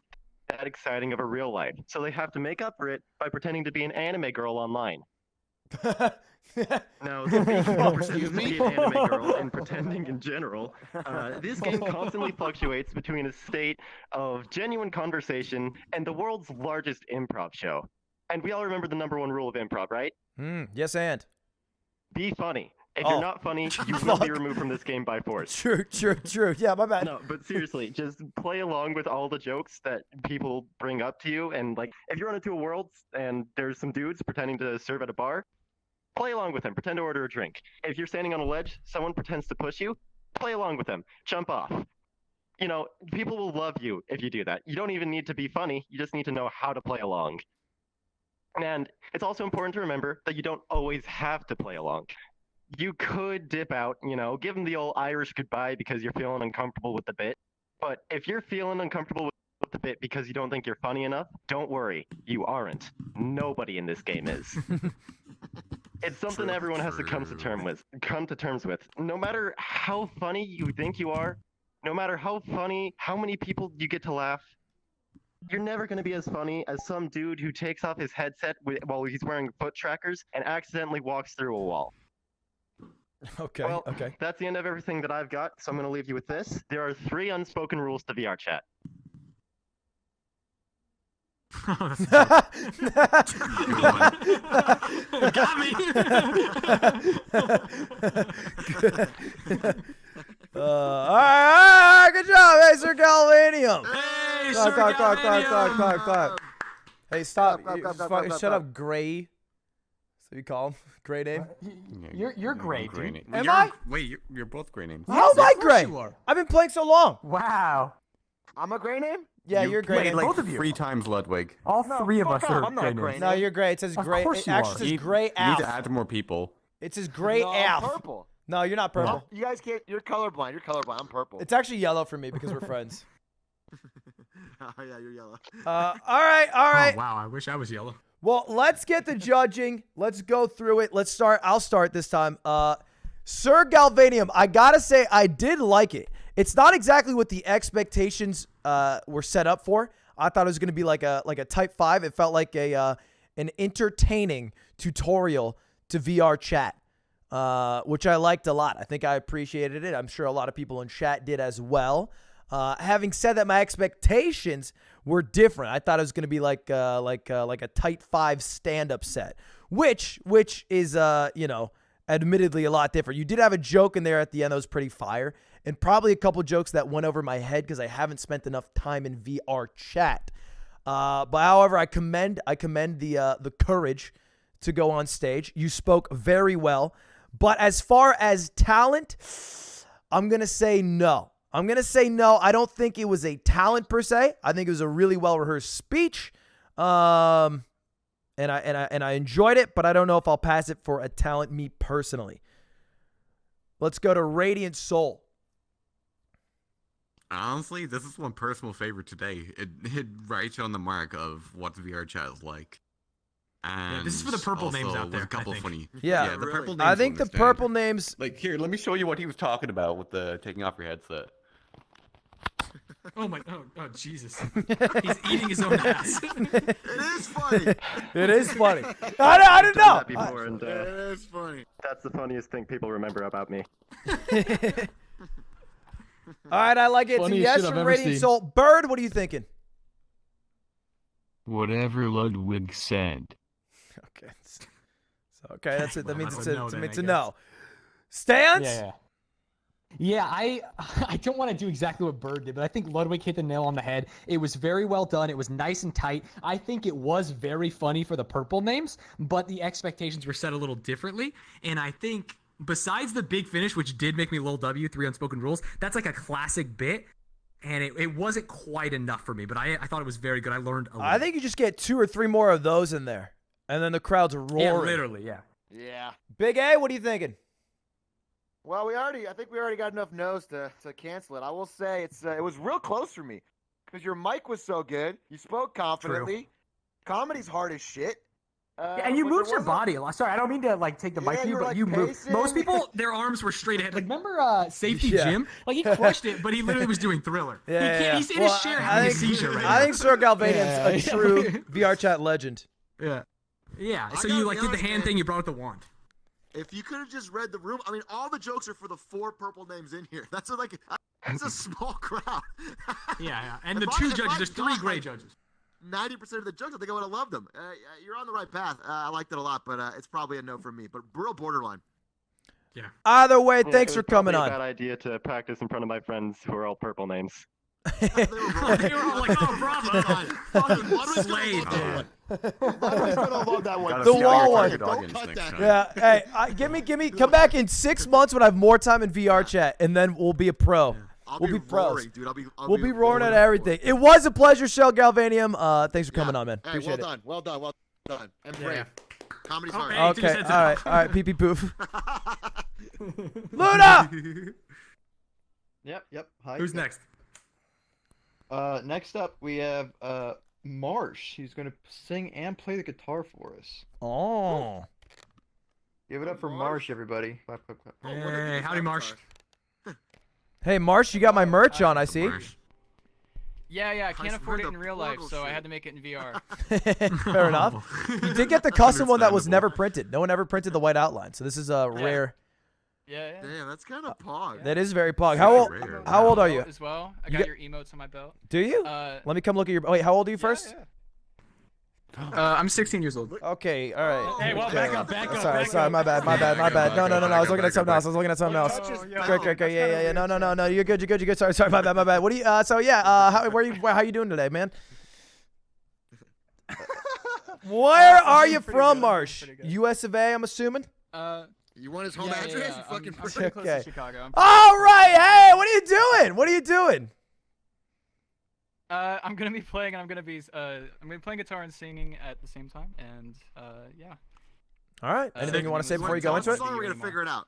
that exciting of a real life. So they have to make up for it by pretending to be an anime girl online. Now, speaking of pretending to be an anime girl and pretending in general, this game constantly fluctuates between a state of genuine conversation and the world's largest improv show. And we all remember the number one rule of improv, right? Yes, and? Be funny. If you're not funny, you will be removed from this game by force. True. Yeah, my bad. No, but seriously, just play along with all the jokes that people bring up to you. And, like, if you run into a world and there's some dudes pretending to serve at a bar, play along with them. Pretend to order a drink. If you're standing on a ledge, someone pretends to push you, play along with them. Jump off. You know, people will love you if you do that. You don't even need to be funny. You just need to know how to play along. And it's also important to remember that you don't always have to play along. You could dip out, you know, give them the old Irish goodbye because you're feeling uncomfortable with the bit. But if you're feeling uncomfortable with the bit because you don't think you're funny enough, don't worry. You aren't. Nobody in this game is. It's something everyone has to come to terms with. No matter how funny you think you are, no matter how many people you get to laugh, you're never going to be as funny as some dude who takes off his headset while he's wearing foot trackers and accidentally walks through a wall. Okay, well, okay. That's the end of everything that I've got, so I'm going to leave you with this. There are 3 unspoken rules to VRChat. Got me. All right, good job, hey, Sir Galvanium. Hey, Clap, Sir clap, clap, clap, Galvanium. clap, clap. Hey, stop. Clap, clap, clap, Fucking clap, shut clap. up, Gray. So you call him Gray name? You're great, dude. Am I? Wait, you're both gray names. How am I Of course Gray? you are. I've been playing so long. Wow. I'm a gray name? Yeah, You you're Gray played name. like Both of you. 3 times Ludwig. All No, 3 of fuck us off, are I'm not great great. names. No, you're Gray. It says Of Gray. course It you actually are. says You Gray need Alf. to add more people. It says Gray No, Alf. I'm purple. No, you're not purple. No, you guys can't. You're colorblind. You're colorblind. I'm purple. It's actually yellow for me because we're friends. Oh yeah, you're yellow. All right. Oh, wow, I wish I was yellow. Well, let's get the judging. Let's go through it. Let's start. I'll start this time. Sir Galvanium, I gotta say I did like it. It's not exactly what the expectations were set up for. I thought it was gonna be like a Type 5. It felt like an entertaining tutorial to VRChat, which I liked a lot. I think I appreciated it. I'm sure a lot of people in chat did as well. Having said that, my expectations were different. I thought it was going to be like a tight 5 stand-up set, which is admittedly a lot different. You did have a joke in there at the end that was pretty fire, and probably a couple jokes that went over my head because I haven't spent enough time in VRChat. But however, I commend the courage to go on stage. You spoke very well. But as far as talent, I'm going to say no. I don't think it was a talent per se. I think it was a really well-rehearsed speech. And I enjoyed it, but I don't know if I'll pass it for a talent, me personally. Let's go to Radiant Soul. Honestly, this is one personal favorite today. It hit right on the mark of what VRChat is like. And this is for the purple also names out there. was a couple I think. funny. Yeah, the purple names. I think the purple names. Like, here, let me show you what he was talking about with the taking off your headset. Oh my! Oh Jesus! He's eating his own ass. It is funny. It is funny. I didn't know. That before, and, It is funny. that's the funniest thing people remember about me. All right, I like it. It's a Funniest yes shit I've from ever Radiant seen. Soul. Bird, what are you thinking? Whatever Ludwig said. Okay. Okay, that's it. That means that's it's a no a, then, it's I a guess. no. Stance? Yeah, I don't want to do exactly what Bird did, but I think Ludwig hit the nail on the head. It was very well done. It was nice and tight. I think it was very funny for the purple names, but the expectations Were set a little differently, and I think besides the big finish, which did make me lol W 3 unspoken rules, that's like a classic bit, and it wasn't quite enough for me. But I thought it was very good. I learned a lot. I think you just get 2 or 3 more of those in there, and then the crowd's roaring. Yeah, literally, yeah. Yeah. Big A, what are you thinking? Well, I think we already got enough no's to cancel it. I will say it was real close for me because your mic was so good. You spoke confidently. Comedy's hard as shit. And you but moved there your wasn't- body a lot. Sorry, I don't mean to take the mic Yeah, from you, you were, but like, you moved. pacing. Most people, their arms were straight ahead. Like remember Safety Yeah. Jim? Like he crushed it, but he literally was doing Thriller. Yeah, He's in Well, his chair I having a think- seizure right now. I think Sir Galvanian's Yeah. a true VRChat legend. Yeah. Yeah. I So gotta you be like did the honest, hand man. thing. You brought out the wand. If you could have just read the room, I mean, all the jokes are for the 4 purple names in here. That's a small crowd. Yeah. And If the I- 2 if judges. I There's 3 got, gray like, judges. 90% of the jokes, I think I would have loved them. You're on the right path. I liked it a lot, but it's probably a no from me. But real borderline. Yeah. Either way, Yeah, thanks it for was probably coming a on. bad idea to practice in front of my friends who are all purple names. They were all like, "Oh, bravo!" Fucking slayed. Ludwig's gonna love that one. The wall one. Don't cut that. Yeah, hey, give me, come back in 6 months when I have more time in VRChat, and then we'll be a pro. We'll be pros. roaring, dude. We'll be roaring at everything. It was a pleasure, Shell Galvanium. Thanks for coming on, man. Hey, Appreciate well done. And brave. Comedy's hard. it. Okay, all right, pee pee poof. Luna! Yep. Hi. Who's next? Next up we have Marsh. He's gonna sing and play the guitar for us. Oh. Give it up for Marsh, everybody. Clap, clap, clap. Hey, howdy, Marsh. Hey, Marsh, you got my merch on, I see. Yeah, I can't Tyson, afford we're it the in real life, portal so I shit. had to make it in VR. Fair enough. You did get the custom one that was never printed. No one ever printed the white outline, so this is a rare. Yeah. Damn, that's kind of pog. That is very pog. How old are you? As well, I You got got- your emotes on my belt. Do you? Let me come look at your. Wait, how old are you first? I'm 16 years old. Okay, all right. Hey, well, back up. Sorry, my bad. No. I was looking at something else. Great. Yeah. No. You're good. Sorry, my bad. What do you? How you doing today, man? Where are you from, Marsh? U.S. of A. I'm assuming. You want his home address? You fucking I'm pretty close Okay. to Chicago. All right. Hey, what are you doing? I'm gonna be playing, and I'm gonna be playing guitar and singing at the same time, and yeah. All right. Anything you want to say before you go into it? We're gonna figure it out.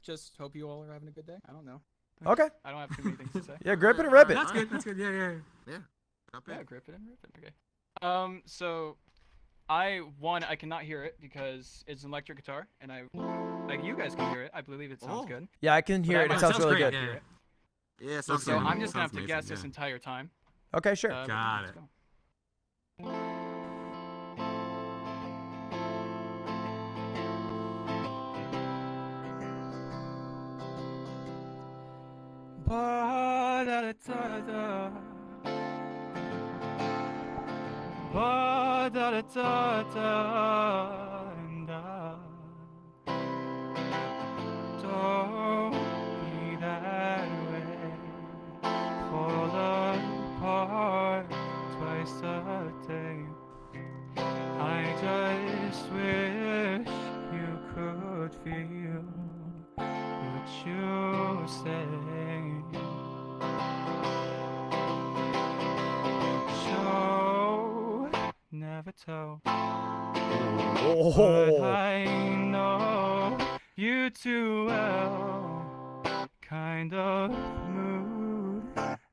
Just hope you all are having a good day. I don't know. Okay. I don't have too many things to say. Yeah, grip it and rip it. That's good. Yeah. Yeah. Yeah, grip it and rip it. Okay. So, I cannot hear it because it's an electric guitar, and you guys can hear it. I believe it sounds good. Yeah, I can hear it. It sounds really good. Yeah, So I'm just gonna have to guess this entire time. Okay, sure. Got let's it. go. Ba-da-da-da-da. Ba-da-da-da-da. And don't be that way. Fall apart twice a day. I just wish you could feel what you say. Show, never tell. But I know you too well. Kind of mood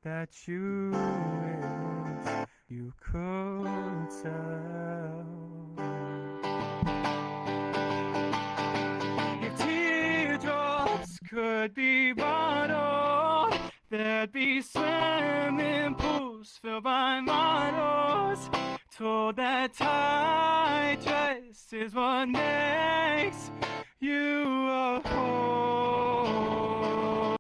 that you in, you could tell. If teardrops could be bottled, there'd be swimming pools filled by models. Told that tight dress is what makes you a whore.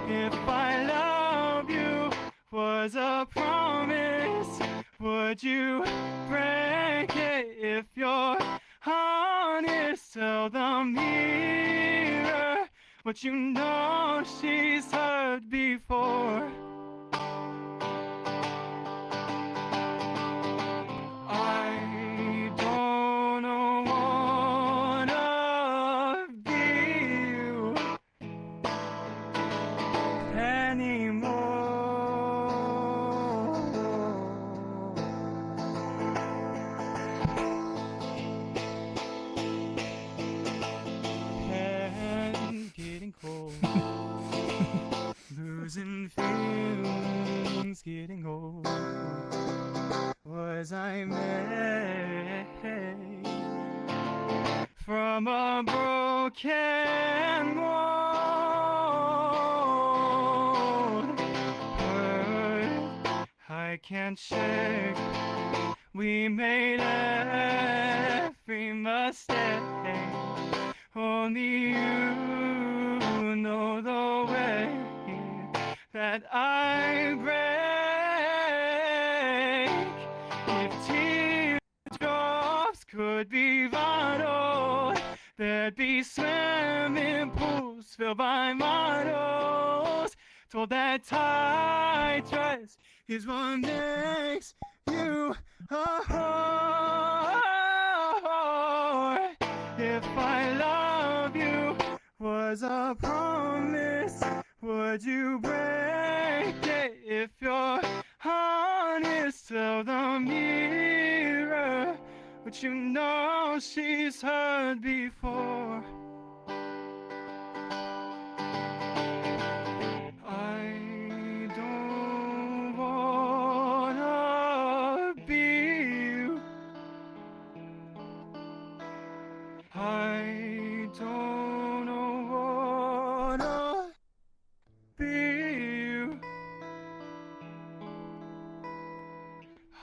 If I love you was a promise, would you break it? If you're honest, tell the mirror what you know she's heard before. I don't wanna be you anymore. And getting cold, losing feelings, getting old. Was I made from a broken mold? Hurt I can't shake. We made every mistake. Only you know the way that I break. If teardrops could be vital, there'd be swimming pools filled by models. Told that tight dress is what makes you a whore. If I love you was a promise, would you break it? If you're honest, tell the mirror what you know she's heard before. I don't wanna be you. I don't wanna be you.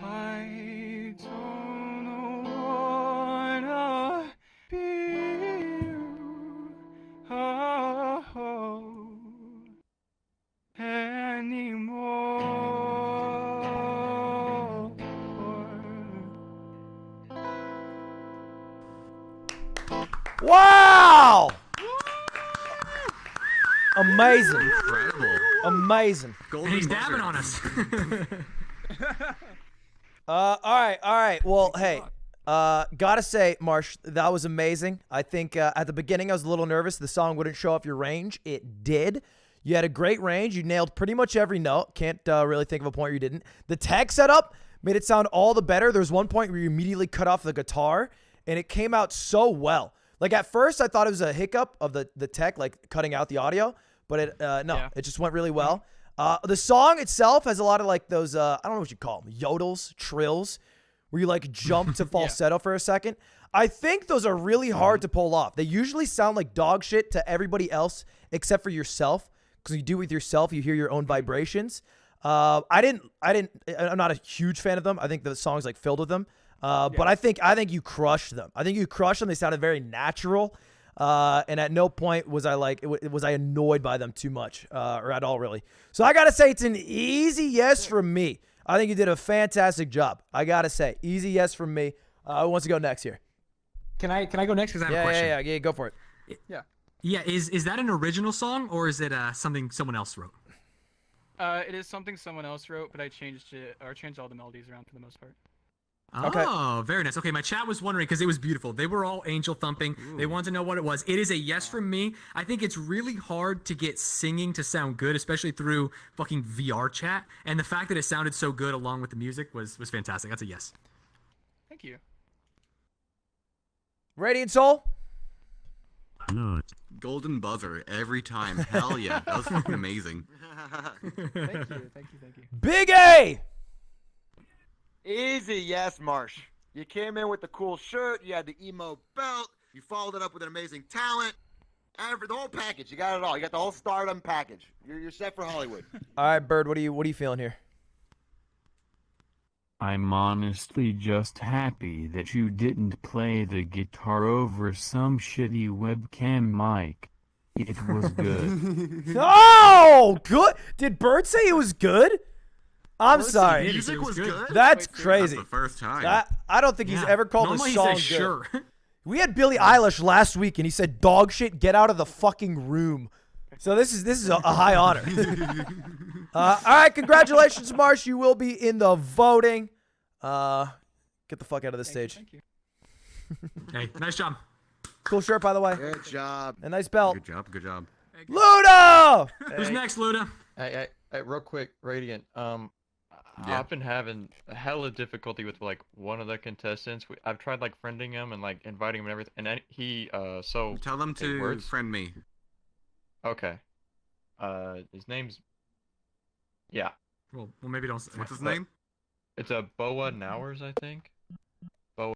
I don't wanna be you. Oh, anymore. Wow! Amazing. Incredible. Amazing. And he's dabbing on us. All right. Well, hey, gotta say, Marsh, that was amazing. I think at the beginning I was a little nervous the song wouldn't show off your range. It did. You had a great range. You nailed pretty much every note. Can't really think of a point where you didn't. The tag setup made it sound all the better. There's one point where you immediately cut off the guitar, and it came out so well. Like, at first, I thought it was a hiccup of the tech, like cutting out the audio, but it just went really well. The song itself has a lot of like those, I don't know what you call them, yodels, trills, where you like jump to falsetto for a second. I think those are really hard to pull off. They usually sound like dog shit to everybody else except for yourself, because you do it with yourself, you hear your own vibrations. I'm not a huge fan of them. I think the song's like filled with them. But I think you crushed them. They sounded very natural. And at no point was I like, was I annoyed by them too much, or at all, really. So I got to say it's an easy yes from me. I think you did a fantastic job. I got to say, easy yes from me. Who wants to go next here? Can I go next? Because I have a question. Yeah, go for it. Yeah. Yeah, is that an original song or is it something someone else wrote? It is something someone else wrote, but I changed it, or changed all the melodies around for the most part. Oh, very nice. Okay, my chat was wondering because it was beautiful. They were all angel thumping. They wanted to know what it was. It is a yes from me. I think it's really hard to get singing to sound good, especially through fucking VRChat. And the fact that it sounded so good along with the music was fantastic. That's a yes. Thank you. Radiant Soul? Golden buzzer every time. Hell yeah. That was fucking amazing. Thank you. Big A! Easy, yes, Marsh. You came in with the cool shirt, you had the emo belt, you followed it up with an amazing talent, and the whole package. You got it all. You got the whole stardom package. You're set for Hollywood. All right, Bird, what are you feeling here? I'm honestly just happy that you didn't play the guitar over some shitty webcam mic. It was good. Oh, good. Did Bird say it was good? I'm Bird sorry. said music was good? That's crazy. That's the first time. I don't think he's ever called Normally a he song says good. sure. We had Billie Eilish last week, and he said, "Dog shit, get out of the fucking room." So this is a high honor. All right, congratulations, Marsh. You will be in the voting. Get the fuck out of this stage. Thank you. Hey, nice job. Cool shirt, by the way. Good job. And nice belt. Good job. Ludo! Who's next, Luda? Hey, real quick, Radiant. I've been having a hella difficulty with like one of the contestants. I've tried like friending him and like inviting him and everything, and then he so Tell them to friend me. Okay. His name's yeah. Well, maybe don't. What's his name? It's a Boa Nowers, I think. Boa.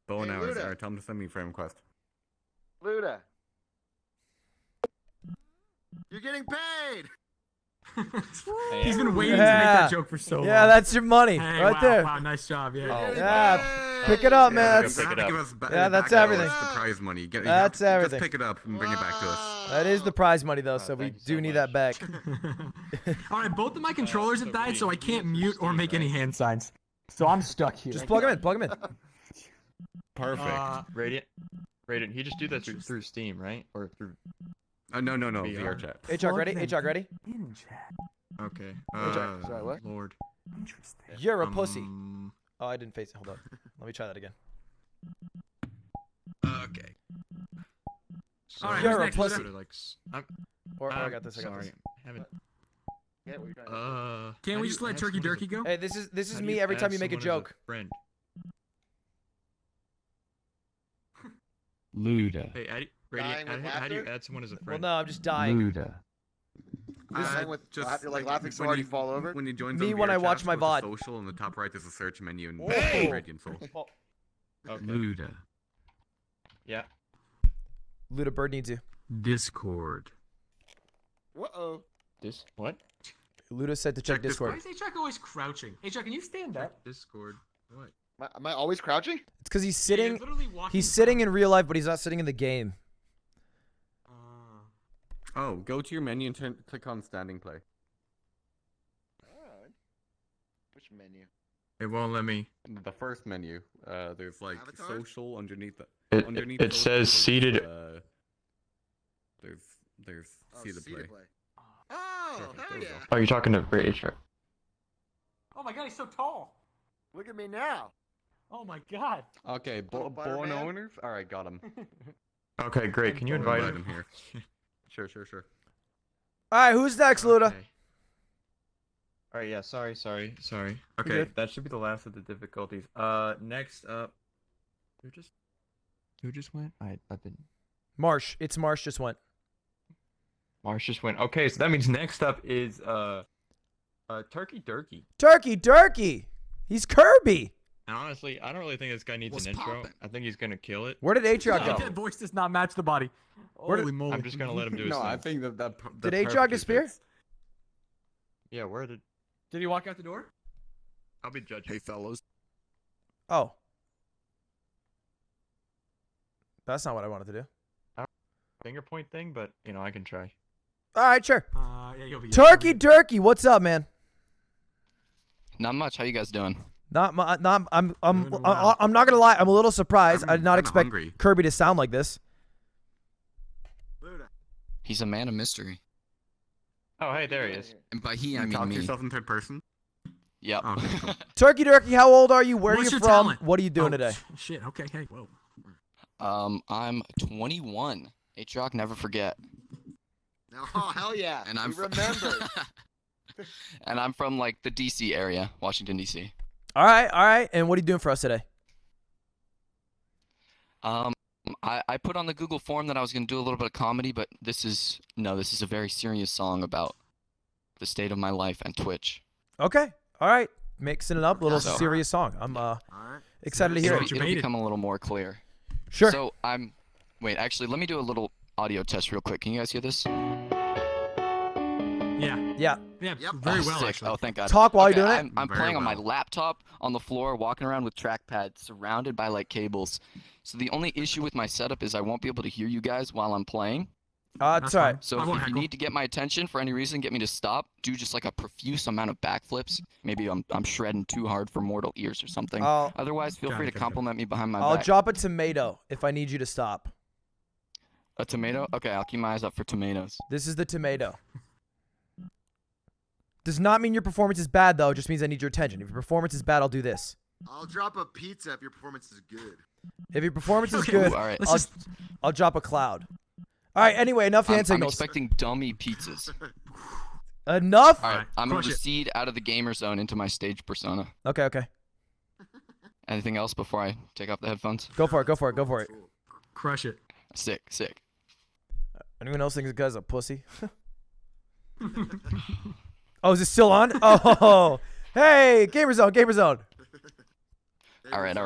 Bowen Hours. Luda. Alright, tell him to send me a friend request. Luda. You're getting paid. He's been waiting to make that joke for so long. Yeah, that's your money Hey, right wow, there. Wow, nice job. Yeah. Yeah, pick it up, man. Pick it up. Yeah, that's Back everything. That's the prize money. That's everything. Just pick it up and bring it back to us. That is the prize money, though, so we do need that back. All right, both of my controllers have died, so I can't mute or make any hand signs. So I'm stuck here. Just plug him in. Plug him in. Perfect. Radiant. He just do that through Steam, right? Or through? No. VRChat. HROC ready? HROC ready? Okay. Sorry, what? Lord. Interesting. You're a pussy. Oh, I didn't face it. Hold on. Let me try that again. Okay. All right, You're who's a next, pussy. Luda? Or I got this. I got Sorry. this. Haven't. Yeah, what are you trying to do? Can't we just let Turkey Durkey go? Hey, this is me every time you make a joke. Friend. Luda. Hey, Dying with how do you laughter? add someone as a Well, friend? no, I'm just dying. Luda. Dying with you're like laughing so hard you fall over. When you join Me some when I VRChats, watch my go to VOD. Social on the top right, there's a search menu and Hey! Radiant Soul. Okay. Luda. Yeah. Luda Bird needs you. Discord. Uh-oh. This what? Luda said to check Discord. Why is HROC always crouching? HROC, can you stand up? Discord. What? Am I always crouching? It's because he's you're sitting. literally walking He's sitting in real life, but he's not sitting in the game. Oh, go to your menu and click on standing play. Alright. Which menu? It won't let me. The first menu, there's like Avatar? social underneath the. It underneath it social, says seated. There's Oh, seated play. Oh, Perfect, hell there we yeah. go. Oh, you're talking to Rachel. Oh my god, he's so tall. Look at me now. Oh my god. Okay, Little born Butterman? owners. All right, got him. Okay, great. Can you invite Invite him? him here. Sure. All right, who's next, Luda? Okay. All right, yeah. Sorry. You're Okay, good. that should be the last of the difficulties. Next up, who just went? I've been. Marsh. It's Marsh just went. Marsh just went. Okay, so that means next up is Turkey Durkey. Turkey Durkey. He's Kirby. And honestly, I don't really think this guy needs What's an intro. poppin'? I think he's gonna kill it. Where did HROC go? That voice does not match the body. Holy moly. I'm just gonna let him do his No, thing. I think that Did HROC disappear? Yeah, where did? Did he walk out the door? I'll be judging. Hey, fellas. Oh. That's not what I wanted to do. Finger point thing, but you know I can try. All right, sure. Yeah, you'll be Turkey Durkey, what's up, man? Not much. How you guys doing? I'm not gonna lie. I'm a little surprised. I did not expect Kirby to sound like this. He's a man of mystery. Oh, hey, there he is. And by he, I You mean talk to me. yourself in third person? Yep. Oh, okay, cool. Turkey Durkey, how old are you? Where What's are you your from? talent? What are you doing Oh, today? Shit. Okay. Hey. Whoa. I'm 21. H-Rock, never forget. Oh, hell yeah. And I'm we remember. And I'm from like the DC area, Washington DC. All right. And what are you doing for us today? I put on the Google form that I was going to do a little bit of comedy, but this is a very serious song about the state of my life and Twitch. Okay. All right. Mixing it up, a little So- serious song. I'm excited to hear it. It'll become a little more clear. Sure. So wait, actually, let me do a little audio test real quick. Can you guys hear this? Yeah. Yeah. Yeah. Yep. Very Oh, well. sick. Actually. Oh, thank God. Talk while you're doing it? I'm Very playing on my well. laptop on the floor, walking around with trackpad, surrounded by like cables. So the only issue with my setup is I won't be able to hear you guys while I'm playing. It's all right. So if you need to get my attention for any reason, get me to stop, do just like a profuse amount of backflips. Maybe I'm shredding too hard for mortal ears or something. Otherwise, feel free to compliment me behind my I'll back. drop a tomato if I need you to stop. A tomato? Okay, I'll keep my eyes up for tomatoes. This is the tomato. Does not mean your performance is bad, though. It just means I need your attention. If your performance is bad, I'll do this. I'll drop a pizza if your performance is good. If your performance is Okay. good, Ooh, all right. I'll drop a cloud. All right, anyway, enough hand I'm signals. expecting dummy pizzas. Enough? All right, I'm going to recede out of the gamer zone into my stage persona. Okay. Anything else before I take off the headphones? Go for it. Crush it. Sick. Anyone else think this guy's a pussy? Oh, is it still on? Oh, hey, Gamer Zone. All right.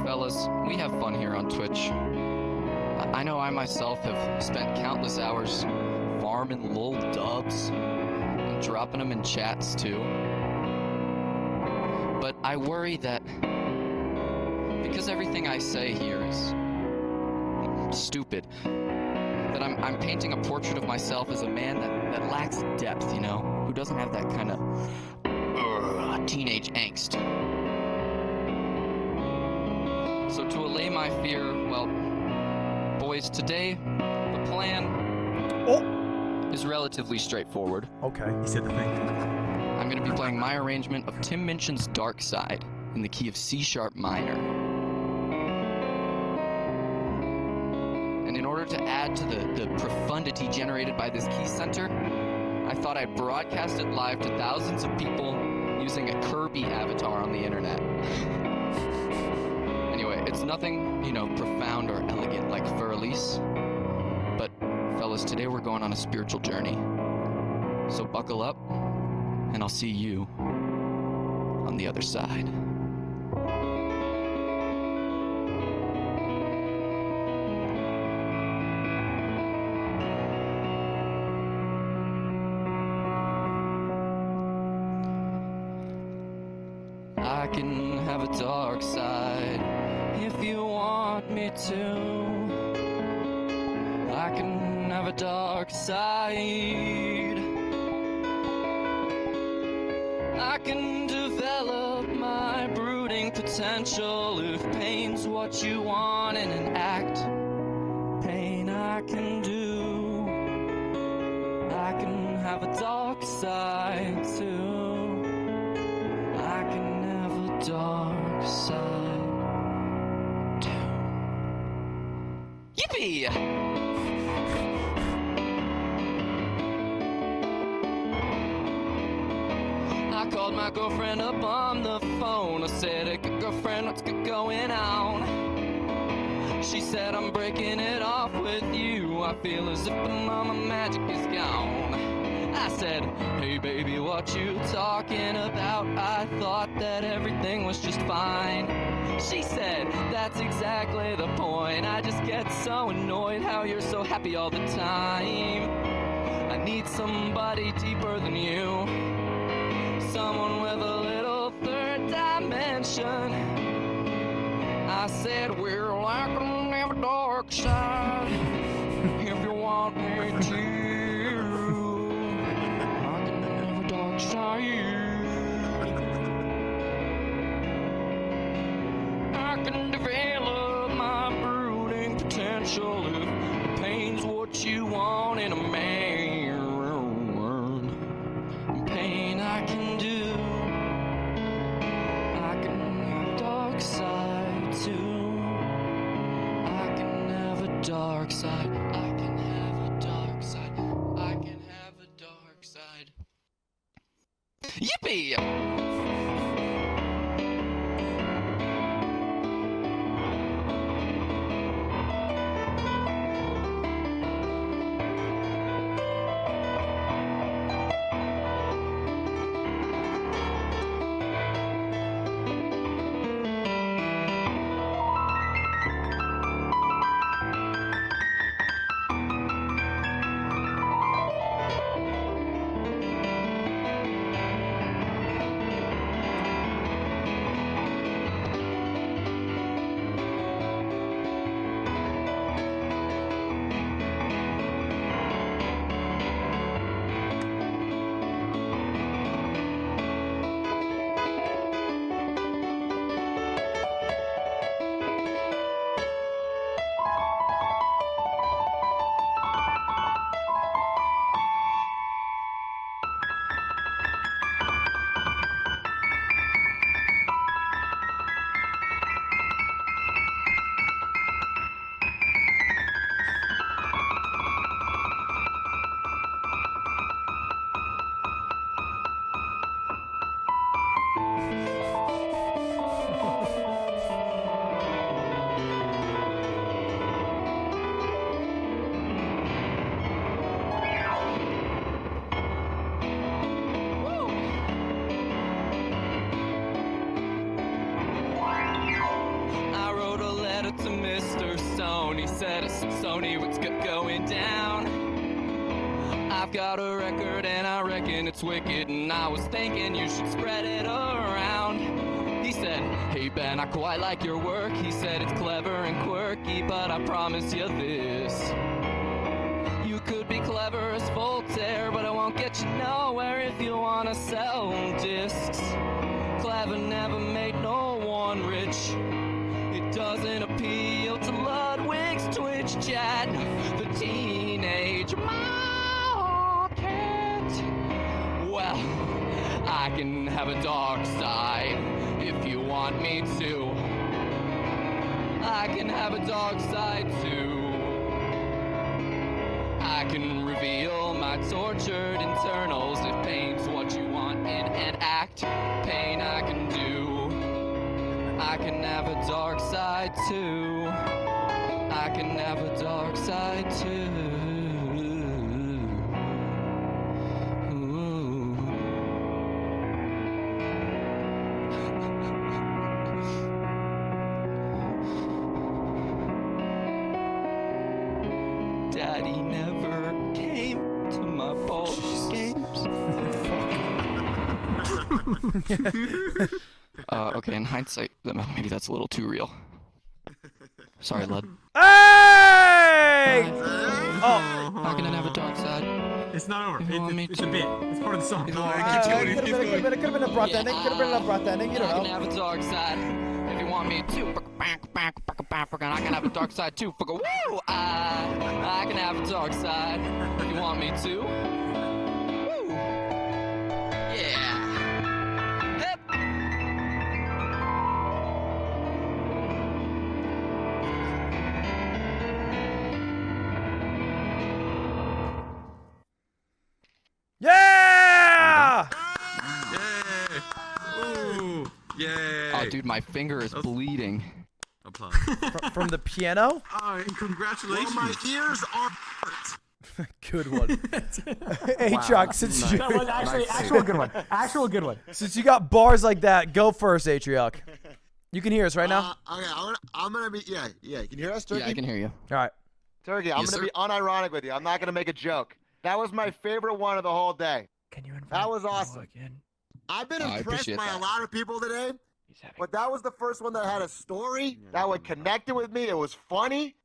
Fellas, we have fun here on Twitch. I know I myself have spent countless hours farming lol dubs and dropping them in chats too. But I worry that because everything I say here is stupid, that I'm painting a portrait of myself as a man that lacks depth, who doesn't have that kind of teenage angst. So to allay my fear, well, boys, today the plan is relatively straightforward. Okay. He said the thing. I'm going to be playing my arrangement of Tim Minchin's Dark Side in the key of C sharp minor. And in order to add to the profundity generated by this key center, I thought I'd broadcast it live to thousands of people using a Kirby avatar on the internet. Anyway, it's nothing, profound or elegant like Fur-Elise. But, fellas, today we're going on a spiritual journey. So buckle up, and I'll see you on the other side. I can have a dark side if you want me to. I can have a dark side. I can develop my brooding potential if pain's what you want in an act. Pain I can do. I can have a dark side too. I can have a dark side too. Yippee! I called my girlfriend up on the phone. I said, hey, girlfriend, what's going on? She said, I'm breaking it off with you. I feel as if all my magic is gone. I said, hey baby, what you talking about? I thought that everything was just fine. She said, that's exactly the point. I just get so annoyed how you're so happy all the time. I need somebody deeper than you. Someone with a little third dimension. I said we're like a dark side. If you want me to, I can have a dark side. I can develop my brooding potential if pain's what you want in a man. Pain I can do. I can have a dark side too. I can have a dark side. I can have a dark side. I can have a dark side. Yippee! I wrote a letter to Mr. Sony, said Sony, what's going down? I've got a record and I reckon it's wicked, and I was thinking you should spread it around. He said, hey Ben, I quite like your work. He said it's clever and quirky, but I promise you this. You could be clever as Voltaire, but it won't get you nowhere if you wanna sell discs. Clever never made no one rich. It doesn't appeal to Ludwig's Twitch chat. The teenage market. Well, I can have a dark side if you want me to. I can have a dark side too. I can reveal my tortured internals if pain's what you want in an act. Pain I can do. I can have a dark side too. I can have a dark side too. Ooh. Daddy never came to my ball games. Okay, in hindsight, maybe that's a little too real. Sorry, Lud. Hey! Oh. How can I have a dark side? It's not over. It's a bit. It's part of the song. It could have been a broad ending. Could have been a broad ending. You don't know. I can have a dark side if you want me to. I can have a dark side too. Woo! I can have a dark side if you want me to. Woo! Yeah. Hip. Yeah! Ooh, yay! Oh, dude, my finger is bleeding. Applause. From the piano? Oh, and congratulations! Well, my ears are. Good one. Hey, Chuck, since you... That was actually actual good one. Actual good one. Since you got bars like that, go first, Atriarch. You can hear us right now? Okay, I'm gonna be, yeah. You can hear us, Turkey? Yeah, I can hear you. All right. Turkey, I'm gonna be unironic with you. I'm not gonna make a joke. That was my favorite one of the whole day. Can you invite That was awesome. again? I've been I impressed appreciate by that. a lot of people today. But that was the first one that had a story that would connected with me. It was funny.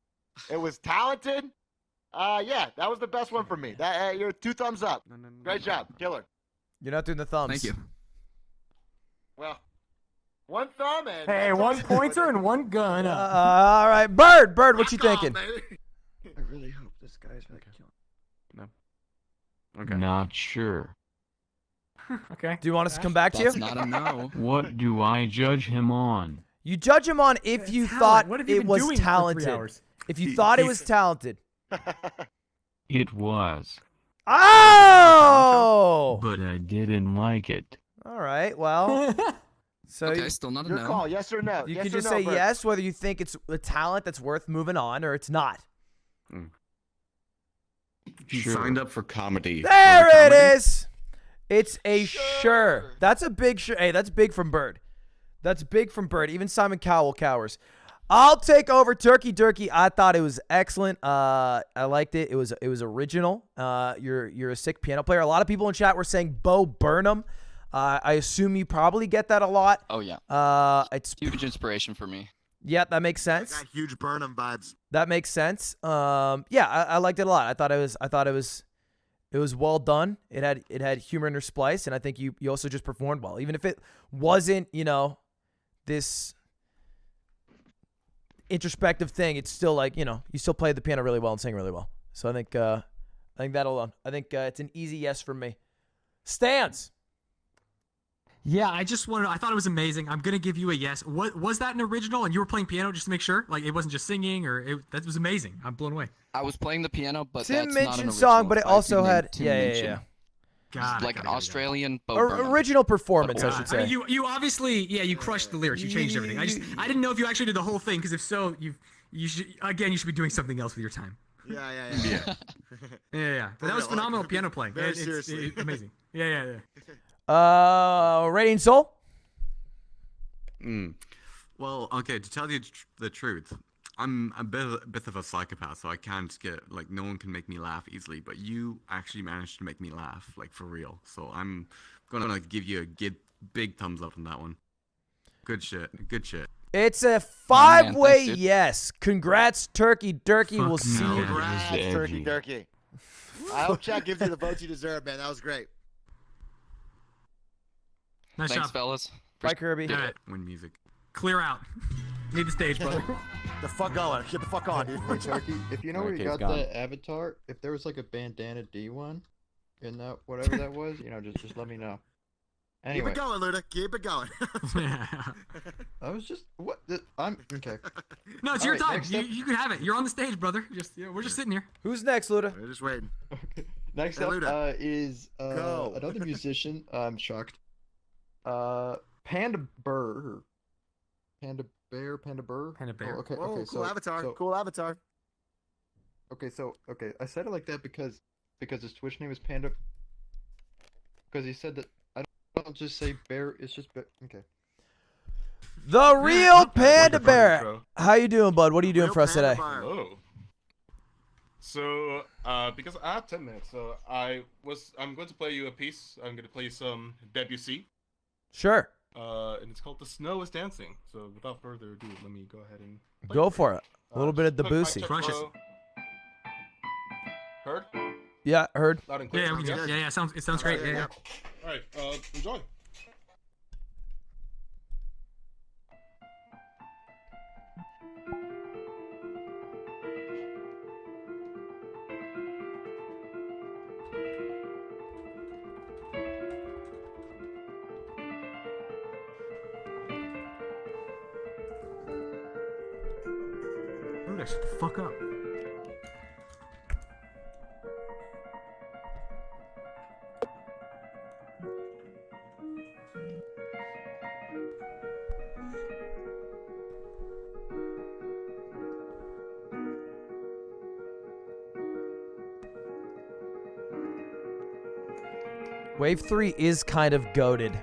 It was talented. Yeah, that was the best one for me. That you're 2 thumbs up. Great job, killer. You're not doing the thumbs. Thank you. Well, 1 thumb and Hey, that's all 1 you do pointer with it. and 1 gun. All right, Bird, what you thinking? I really hope this guy's gonna kill him. No. Okay. Not sure. Okay. Do you want us to come back to you? That's not a no. What do I judge him on? You judge him on if you Talent. thought What have you it been was doing for 3 talented. hours? If you thought it was talented. It was. Oh! But I didn't like it. All right, well. So Okay, still not a Your no. call, yes or no? you Yes can or just no, say Bert? yes, whether you think it's a talent that's worth moving on or it's not. He Sure. signed up for comedy. There it is. It's a sure. That's a big sure. Hey, that's big from Bird. That's big from Bird. Even Simon Cowell cowers. I'll take over Turkey Durkee. I thought it was excellent. I liked it. It was original. You're a sick piano player. A lot of people in chat were saying Bo Burnham. I assume you probably get that a lot. Oh yeah. It's Huge inspiration for me. yeah, that makes I sense. got huge Burnham vibes. That makes sense. Yeah, I liked it a lot. I thought it was well done. It had humor intersplice, and I think you also just performed well. Even if it wasn't, this introspective thing, it's still like, you still played the piano really well and sang really well. So I think that alone. I think it's an easy yes from me. Stans. Yeah, I thought it was amazing. I'm gonna give you a yes. What was that an original? And you were playing piano just to make sure, like it wasn't just singing, that was amazing. I'm blown away. I was playing the piano, but Tim that's not an Minchin original. song, but it By also who named had Tim yeah. Minchin. God, Like an Australian Bo Or Burnham. original performance, I God. should say. I mean, you obviously you crushed the lyrics. You changed everything. I didn't know if you actually did the whole thing, because if so, you should be doing something else with your time. Yeah. Yeah. But that was real, phenomenal like, piano playing. very It's seriously. amazing. Yeah. Radiant Soul. Well, okay, to tell you the truth, I'm a bit of a psychopath, so I can't no one can make me laugh easily, but you actually managed to make me laugh, like, for real. So I'm gonna give you a big thumbs up on that one. Good shit. It's a man, 5-way thanks, dude. yes. Congrats, Turkey Durkee. We'll see you. Congrats, Edgy. Turkey Durkey. I hope chat gives you the votes you deserve, man. That was great. Nice Thanks, job. fellas. Bye, Kirby. All right, Win music. clear out. Need the stage, brother. The fuck going. Get the fuck on, dude. Hey, Turkey, if you know where Okay, you it's got gone. that avatar, if there was like a bandana D one in that whatever that was, just let me know. Anyway, Keep it going, Luda. Keep it going. I was just I'm okay. No, it's All your right, time. next You, up- you can have it. You're on the stage, brother. We're just sitting here. Who's next, Luda? We're just waiting. Next Hey, up Luda. is Go. another musician. I'm shocked. Panda Burr. Panda Bear. Oh, okay. Whoa, okay. cool avatar. So, Cool avatar. Okay. I said it like that because his Twitch name is Panda. Because he said that I don't just say bear. It's just bear. Okay. The real Panda Bear. How you doing, bud? What are you doing for us today? Hello. So, because I have 10 minutes, so I'm going to play you a piece. I'm going to play you some Debussy. Sure. And it's called "The Snow Is Dancing." So, without further ado, let me go ahead and play Go it. for it. A little bit of Quick mic Debussy. check, Crushes. bro. Heard? Yeah, heard. Loud and clear. Yeah, yeah. It sounds great. Yeah. All right. Enjoy. Luda, shut the fuck up. Wave 3 is kind of goated.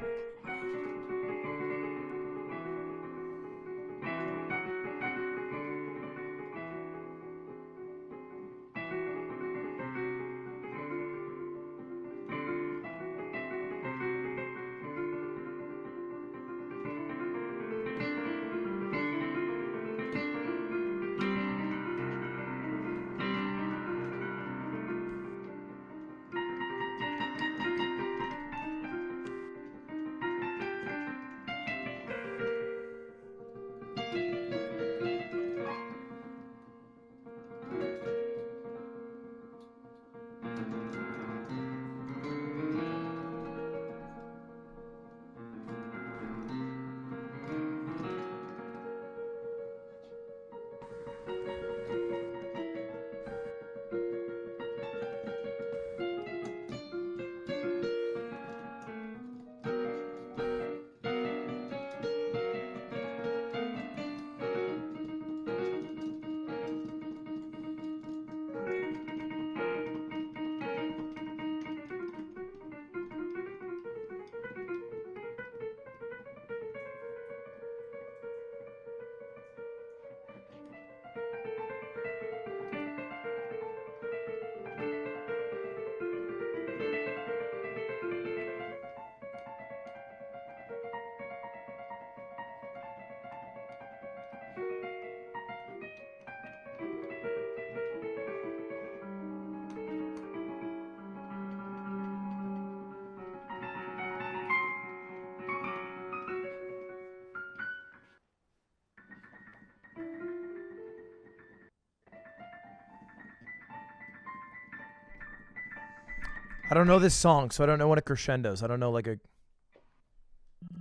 I don't know this song, so I don't know when it crescendos. I don't know like a.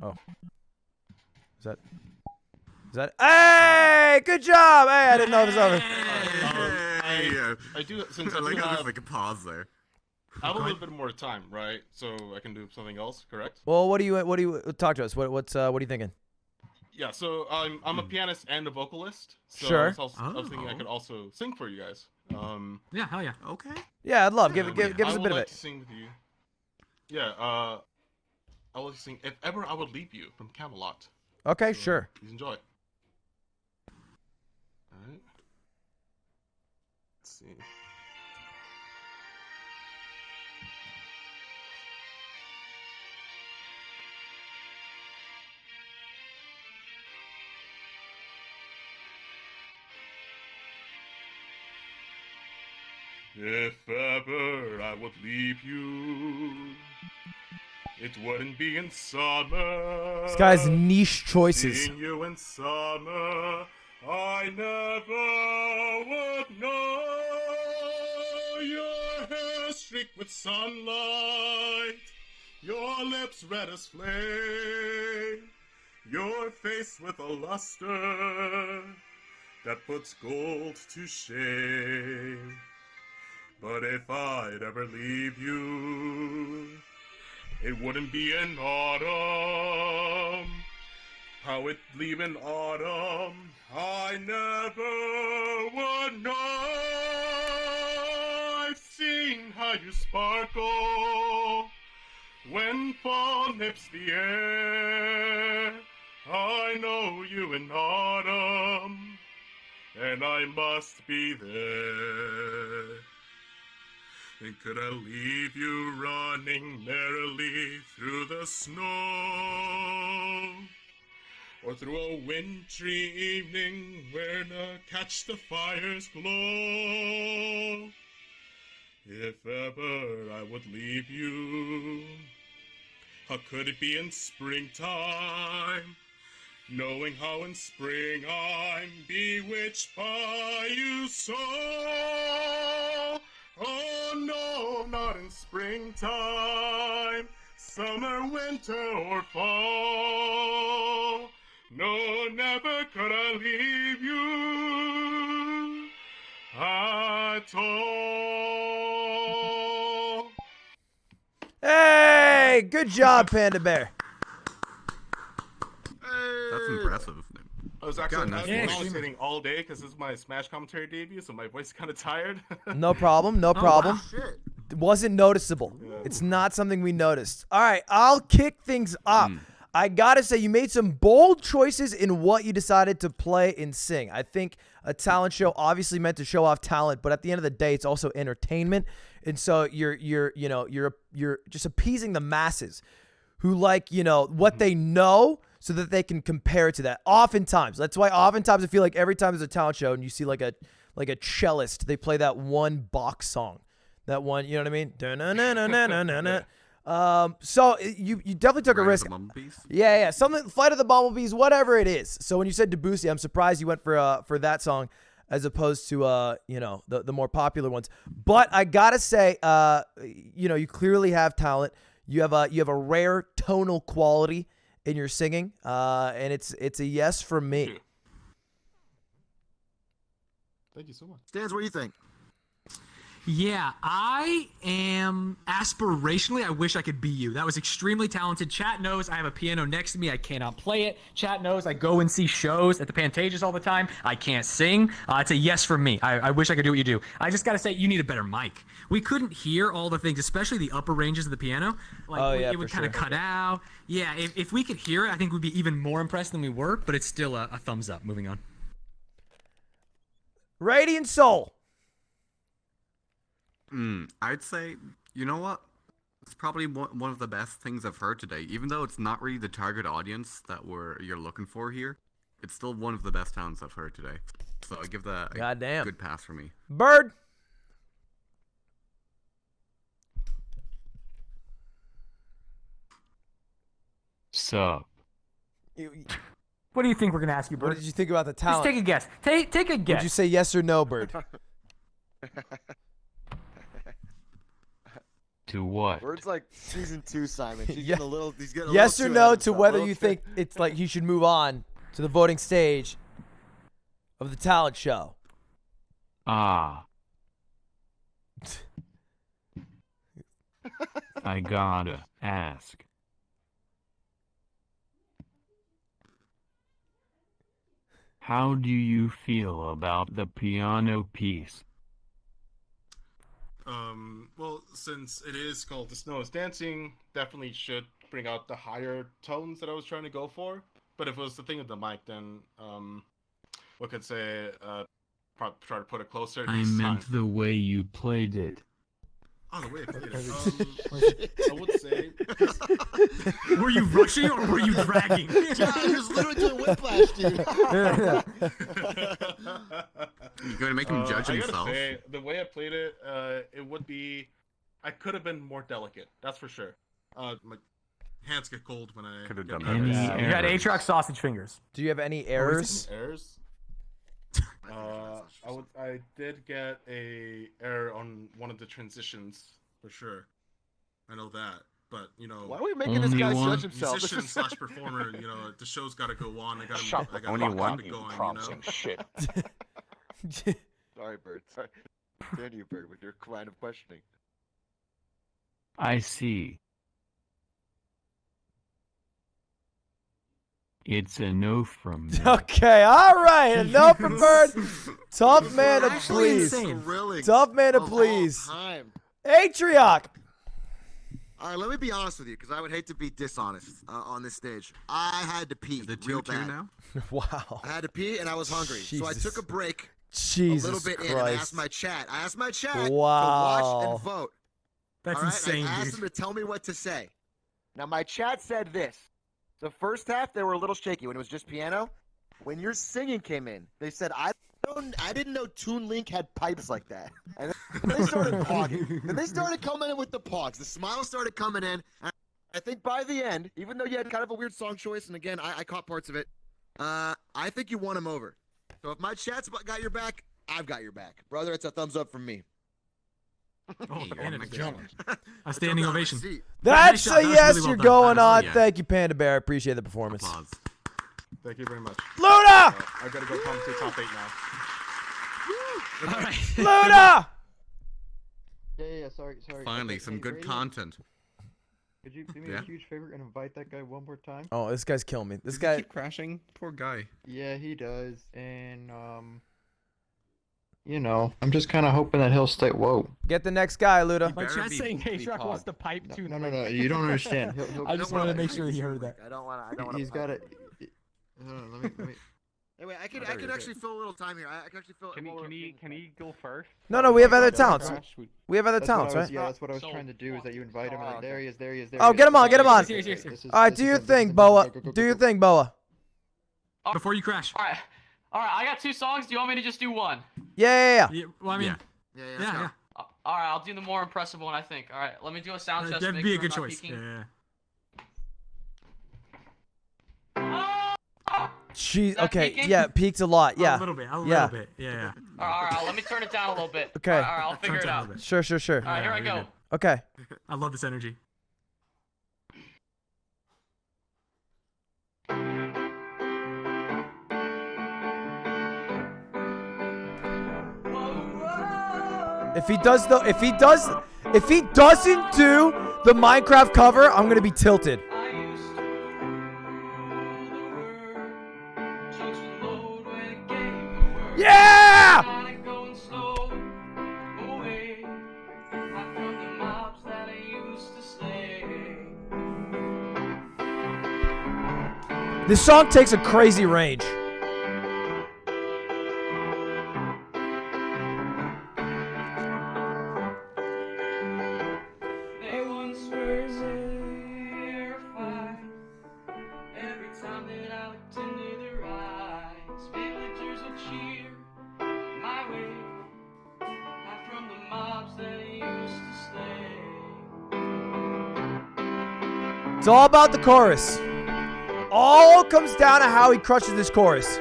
Oh. Is that? Hey, good job. Hey, I didn't know it was over. I do, since I like do how there's have, like a pause there. I have a little bit more time, right? So I can do something else, correct? Well, what do you talk to us? What are you thinking? Yeah, so I'm a pianist and a vocalist. So Sure. I was thinking I could also sing for you guys. Yeah, hell yeah. Okay. Yeah, I'd love. Give us a I bit would of like it. to sing with you. Yeah, I would like to sing "If Ever I Would Leave You" from Camelot. Okay, So, sure. Please enjoy. All right. Let's see. If ever I would leave you, it wouldn't be in summer. This guy's niche choices. Seeing you in summer, I never would know. Your hair streaked with sunlight, your lips red as flame, your face with a luster that puts gold to shame. But if I'd ever leave you, it wouldn't be in autumn. How it leave in autumn, I never would know. I've seen how you sparkle when fall nips the air. I know you in autumn, and I must be there. And could I leave you running merrily through the snow? Or through a wintry evening where to catch the fire's glow? If ever I would leave you, how could it be in springtime? Knowing how in spring I'm bewitched by you so. Oh no, not in springtime, summer, winter, or fall. No, never could I leave you at all. Hey, good job, Panda Bear. That's impressive. I was actually God, commentating all day because this is my Smash commentary debut, so my voice is kind of tired. No problem. No problem. It wasn't noticeable. It's not something we noticed. All right, I'll kick things up. I gotta say, you made some bold choices in what you decided to play and sing. I think a talent show obviously meant to show off talent, but at the end of the day, it's also entertainment. And so you're just appeasing the masses who like, what they know so that they can compare it to that. Oftentimes, that's why oftentimes I feel like every time there's a talent show and you see like a cellist, they play that one box song. That one, you know what I mean? So you definitely took a risk. Yeah. Something, Flight of the Bumblebees, whatever it is. So when you said Debussy, I'm surprised you went for that song as opposed to the more popular ones. But I gotta say, you clearly have talent. You have a rare tonal quality in your singing, and it's a yes from me. Thank you so much. Stans, what do you think? Yeah, I am aspirationally, I wish I could be you. That was extremely talented. Chat knows I have a piano next to me. I cannot play it. Chat knows I go and see shows at the Pantages all the time. I can't sing. It's a yes from me. I wish I could do what you do. I just got to say, you need a better mic. We couldn't hear all the things, especially the upper ranges of the piano. It would kind of cut out. Yeah, if we could hear it, I think we'd be even more impressed than we were, but it's still a thumbs up. Moving on. Radiant Soul. I'd say, you know what? It's probably one of the best things I've heard today. Even though it's not really the target audience that you're looking for here, it's still one of the best talents I've heard today. So I give that a good pass for me. Bird. Sup. What do you think we're gonna ask you, Bird? What did you think about the talent? Just take a guess. Take a guess. Would you say yes or no, Bird? to what? Bird's like season 2 Simon. He's Yeah. getting a little. He's getting a Yes or little too no ahead of to himself. whether A little you too- think it's like he should move on to the voting stage of the talent show. Ah. I gotta ask. How do you feel about the piano piece? Well, since it is called The Snow is Dancing, definitely should bring out the higher tones that I was trying to go for. But if it was the thing with the mic, then, we could say, try to put it closer I next time. meant the way you played it. Oh, the way I played it. I would say... Were you rushing or were you dragging? John, he was literally doing whiplash, dude. You're gonna make him judge I himself. gotta say, the way I played it, it would be... I could have been more delicate, that's for sure. My hands get cold when I... Could have get done nervous. better. You had Aatrox sausage fingers. Do you have any errors? Errors? I did get a error on one of the transitions for sure. I know that, but you know. Why are we making this guy judge himself? Musician slash performer, you know, the show's got to go on. I got to Only one? keep it going, Promising shit. Sorry, Bird. Sorry. Continue, Bird, with your line of questioning. I see. It's a no from me. Okay, all right. Enough from Bird. Tough man to Actually please. thrilling Tough man to of all please. time. Atrioc. All right, let me be honest with you, because I would hate to be dishonest on this stage. I had to pee real bad. now? Wow. I had to pee and I was hungry, so I Jesus. took a break. Jesus a little bit Christ. in, and I asked my chat. I asked my chat Wow. to watch and vote. That's all right? insane, I asked dude. them to tell me what to say. Now my chat said this: the first half they were a little shaky when it was just piano. When your singing came in, they said I didn't know Toon Link had pipes like that. And then they started pogging. Then they started coming in with the pogs. The smiles started coming in. And I think by the end, even though you had kind of a weird song choice, and again I caught parts of it, I think you won him over. So if my chat's got your back, I've got your back, brother. It's a thumbs up from me. Oh, Panda jumped. A standing ovation. That's Nice a shot. That was yes. really well You're done. going on. Yeah. Thank you, Panda Bear. Appreciate the performance. Applause. Thank you very much. Luna! I gotta go come to top 8 now. All right. Luna! Yeah, sorry. Finally, Okay, some hey, good Radio, content. Could you do me Yeah? a huge favor and invite that guy one more time? Oh, this guy's killing me. This Does he guy. keep crashing? Poor guy. Yeah, he does. And, you know, I'm just kind of hoping that he'll stay. Whoa. Get the next guy, Luda. My better chat's be saying pretty Aatroc wants pog. to pipe too. No. You don't understand. I just wanted to make sure he heard that. I don't want to. He's got to. Let me. Anyway, I could actually fill a little time here. I could actually fill. Can he go first? No, we have other That's talents. what- We have other that's what I talents, was- right? Yeah, that's what I was trying to do. Is that you invite him? And there he is. There he is. There Oh, he get is. him on, get him on. Here. This is- All right, this do is your him, this thing, is him. Boa. Go, go, Do go, your go. thing, Boa. Before you crash. All right, I got 2 songs. Do you want me to just do one? Yeah. Yeah, well, I mean, Yeah. yeah. All right, I'll do the more impressive one, I think. All right, let me do a sound test. That'd make be a sure good I'm not choice. peeking. Yeah. Jeez. that Okay. peaking? Yeah, peaked a lot. Yeah. A little bit. Yeah. Yeah. All right, let me turn it down a little bit. Okay. All right, I'll figure it Turn it down a out. little bit. Sure. All right, here I you're go. good. Okay. I love this energy. If he doesn't do the Minecraft cover, I'm gonna be tilted. I used to rule the world. Chunks would load when it gave the word. Yeah! Kinda going slow away. Not from the mobs that I used to slay. This song takes a crazy range. They once were terrified. Every time that I looked into their eyes, villagers would cheer my way. Not from the mobs that I used to slay. It's all about the chorus. All comes down to how he crushes this chorus. I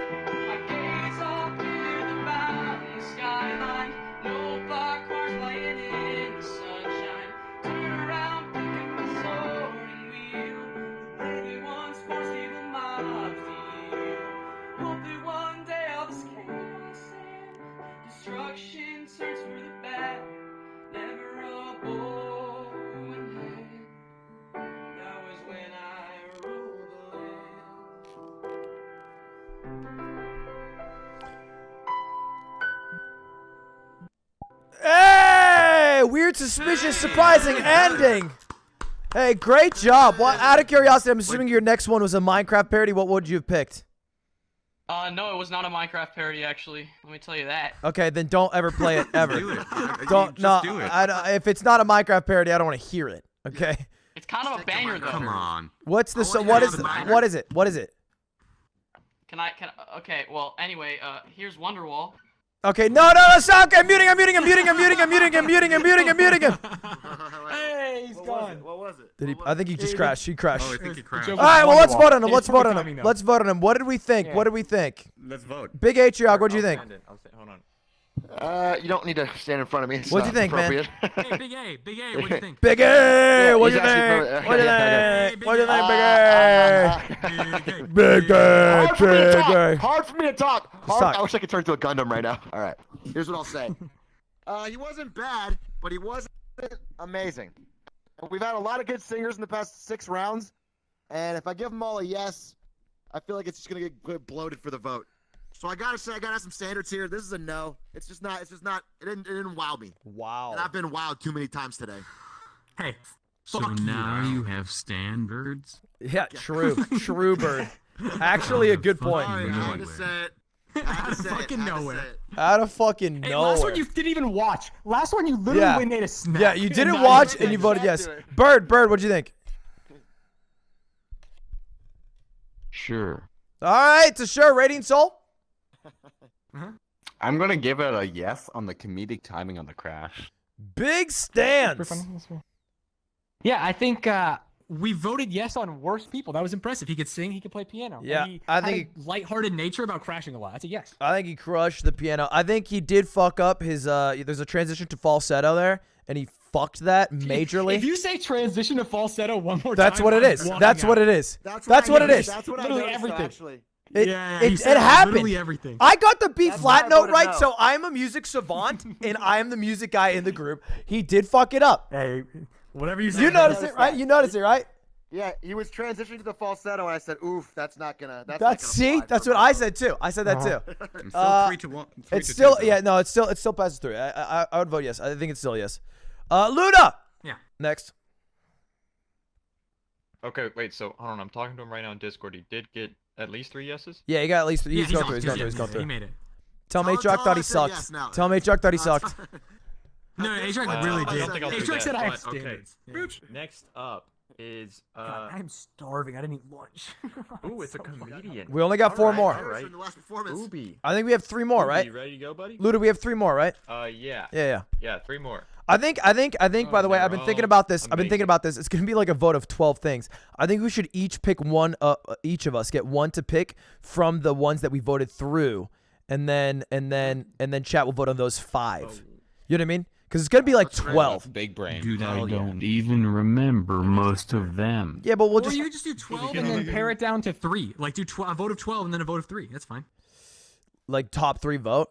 gaze off into the mountain skyline. No park cars playing in the sunshine. Turn weird, suspicious, surprising ending. Hey, great job. Well, out of curiosity, I'm assuming your next one was a Minecraft parody. What would you have picked? No, it was not a Minecraft parody, actually. Let me tell you that. Okay, then don't ever play it ever. Do it. Don't. No. do it. If it's not a Minecraft parody, I don't want to hear it. Okay. It's kind of a banger, though. Come on. What's the? I want What you is? to have a banger. What is it? What is it? Okay, well, anyway, here's Wonderwall. Okay, no, stop. I'm muting him. Hey, he's gone. What was it? Did he? I think he just crashed. He crashed. Oh, I think he crashed. All right, well, let's vote on him. It's Let's vote on perfect him. timing, Let's vote on him. What did we think? Yeah. What did we think? Let's vote. Big Atriarch, what do you think? Hold on. You don't need to stand in front of me. It's What'd you not think, man? appropriate. Hey, Big A, what do you think? Big A, what do you he's asking think? for- What do you yeah, think? What do you think, Big A? Big A, Hard for me to talk. Let's talk. I wish I could turn into a Gundam right now. All right. Here's what I'll say. He wasn't bad, but he wasn't amazing. We've had a lot of good singers in the past 6 rounds, and if I give them all a yes, I feel like it's just gonna get bloated for the vote. So I gotta say, I gotta have some standards here. This is a no. It's just not. It didn't wow me. Wow. And I've been wowed too many times today. Hey, So now you have standards? Yeah, true. True, Bird. Actually, a good point. Sorry, I had to say it. out of fucking nowhere. Out of fucking Hey, nowhere. last one you didn't even watch. Last one you literally made a snap. Yeah, you didn't And watch now and you voted yes. Bird, what'd you think? Sure. All right, it's a sure rating, Soul. I'm gonna give it a yes on the comedic timing on the crash. Big stands. Yeah, I think we voted yes on worst people. That was impressive. He could sing, he could play piano. And Yeah, he I had think a lighthearted nature about crashing a lot. That's a yes. I think he crushed the piano. I think he did fuck up his there's a transition to falsetto there, and he fucked that majorly. If you say transition to falsetto one more That's time, what it I'm is. walking That's what out. it is. That's what it is. That's what Literally I noticed, everything. actually. It, Yeah, it, he it said happened. literally everything. I got the B That's flat why I note voted right, no. so I'm a music savant and I am the music guy in the group. He did fuck it up. Hey, whatever you say. You noticed it, right? You noticed it, right? Yeah, he was transitioning to the falsetto, and I said, "Oof, that's not gonna." That's see, that's what I said too. I said that too. I'm still 3 to 1. It's still it still passes through. I would vote yes. I think it's still yes. Luna. Yeah. Next. Okay, wait. So hold on. I'm talking to him right now on Discord. He did get at least 3 yeses. Yeah, he got at least. Yeah, He's going through. He's going through. He's going He through. made it. Tell me, Chuck thought he sucked. Tell me, Chuck thought he sucked. No, H-Rock really I did. don't think I'll do H-Rock that, said I have but okay. standards. Yeah. Next up is God, I'm starving. I didn't eat lunch. Ooh, it's a comedian. We only got 4 more. All right. In the last performance. Ubi. I think we have 3 more, right? You ready to go, buddy? Luda, we have 3 more, right? Yeah. Yeah. 3 more. I think. By the way, I've been thinking about this. It's gonna be like a vote of 12 things. I think we should each pick one. Each of us get one to pick from the ones that we voted through, and then chat will vote on those 5. You know what I mean? Because it's gonna be like 12. Big brain. Dude, I don't even remember most of them. Yeah, but we'll Or just you just do 12 and then pare it down to 3. Like do a vote of 12 and then a vote of 3. That's fine. like top 3 vote.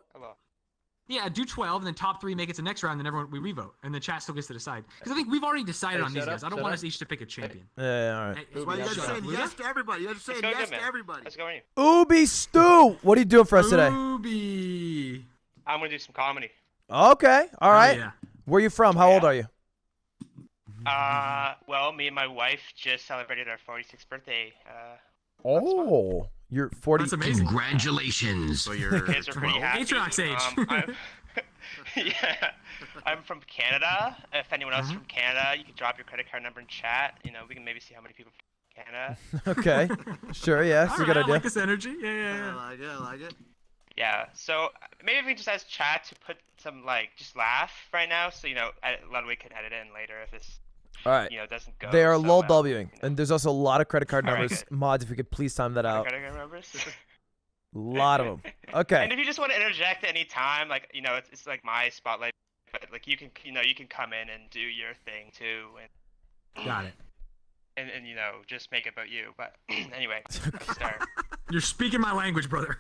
Yeah, do 12 and then top 3 make it to next round, then everyone we revote, and the chat still gets to decide. Because I think we've already decided Hey, on these shut guys. up, I don't shut want up. us each to pick a champion. Yeah, all right. Hey, That's why you guys are saying Luda? yes to everybody. You guys are saying yes to everybody. Let's go in. Ubi Stew, what are you doing for us today? Ubi. I'm gonna do some comedy. Okay, all right. yeah. Where you from? How old are you? Well, me and my wife just celebrated our 46th birthday. Oh, you're 40. That's amazing. Congratulations. So you're Kids are pretty 12? happy. Aatrox age. Yeah, I'm from Canada. If anyone else is from Canada, you can drop your credit card number in chat. You know, we can maybe see how many people from Canada. Okay, sure, yeah, that's a good I idea. like this energy. Yeah. I like it. Yeah, so maybe if we just ask chat to put some just laugh right now, so Ludwig can edit it in later if this All right. doesn't go. They are so lol well. Wing, and there's also a lot of credit card All right, numbers. good. Mods, if you could please time that out. Credit card numbers. A lot of them. Okay. And if you just want to interject at any time, it's like my spotlight, but you can come in and do your thing too, and Got it. and just make it about you. But anyway, start. You're speaking my language, brother.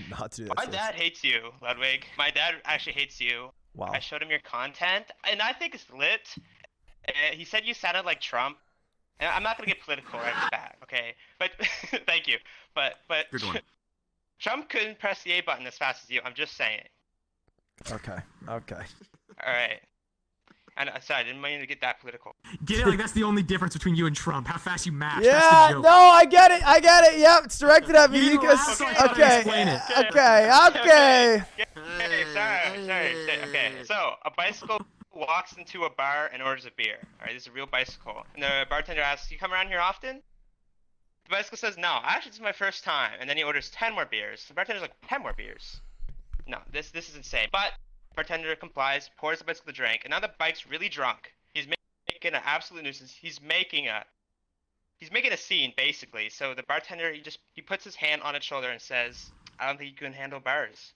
Not to do that. My dad hates you, Ludwig. My dad actually hates you. Wow. I showed him your content, and I think it's lit. He said you sounded like Trump. And I'm not gonna get political right off the bat, okay? But thank you. But Good one. Trump couldn't press the A button as fast as you. I'm just saying. Okay. All right. And sorry, I didn't mean to get that political. Get it? Like that's the only difference between you and Trump. How fast you mash. Yeah, That's the joke. no, I get it. Yep, it's directed at me. You You didn't can. laugh, so I had to Okay. explain it. Okay. Okay, sorry. Okay, so a bicycle walks into a bar and orders a beer. All right, this is a real bicycle. And the bartender asks, "You come around here often?" The bicycle says, "No, actually, this is my first time." And then he orders 10 more beers. The bartender's like, 10 more beers? No, this is insane. But bartender complies, pours the bicycle the drink, and now the bike's really drunk. He's making an absolute nuisance. He's making a scene basically. So the bartender he puts his hand on its shoulder and says, "I don't think you can handle bars."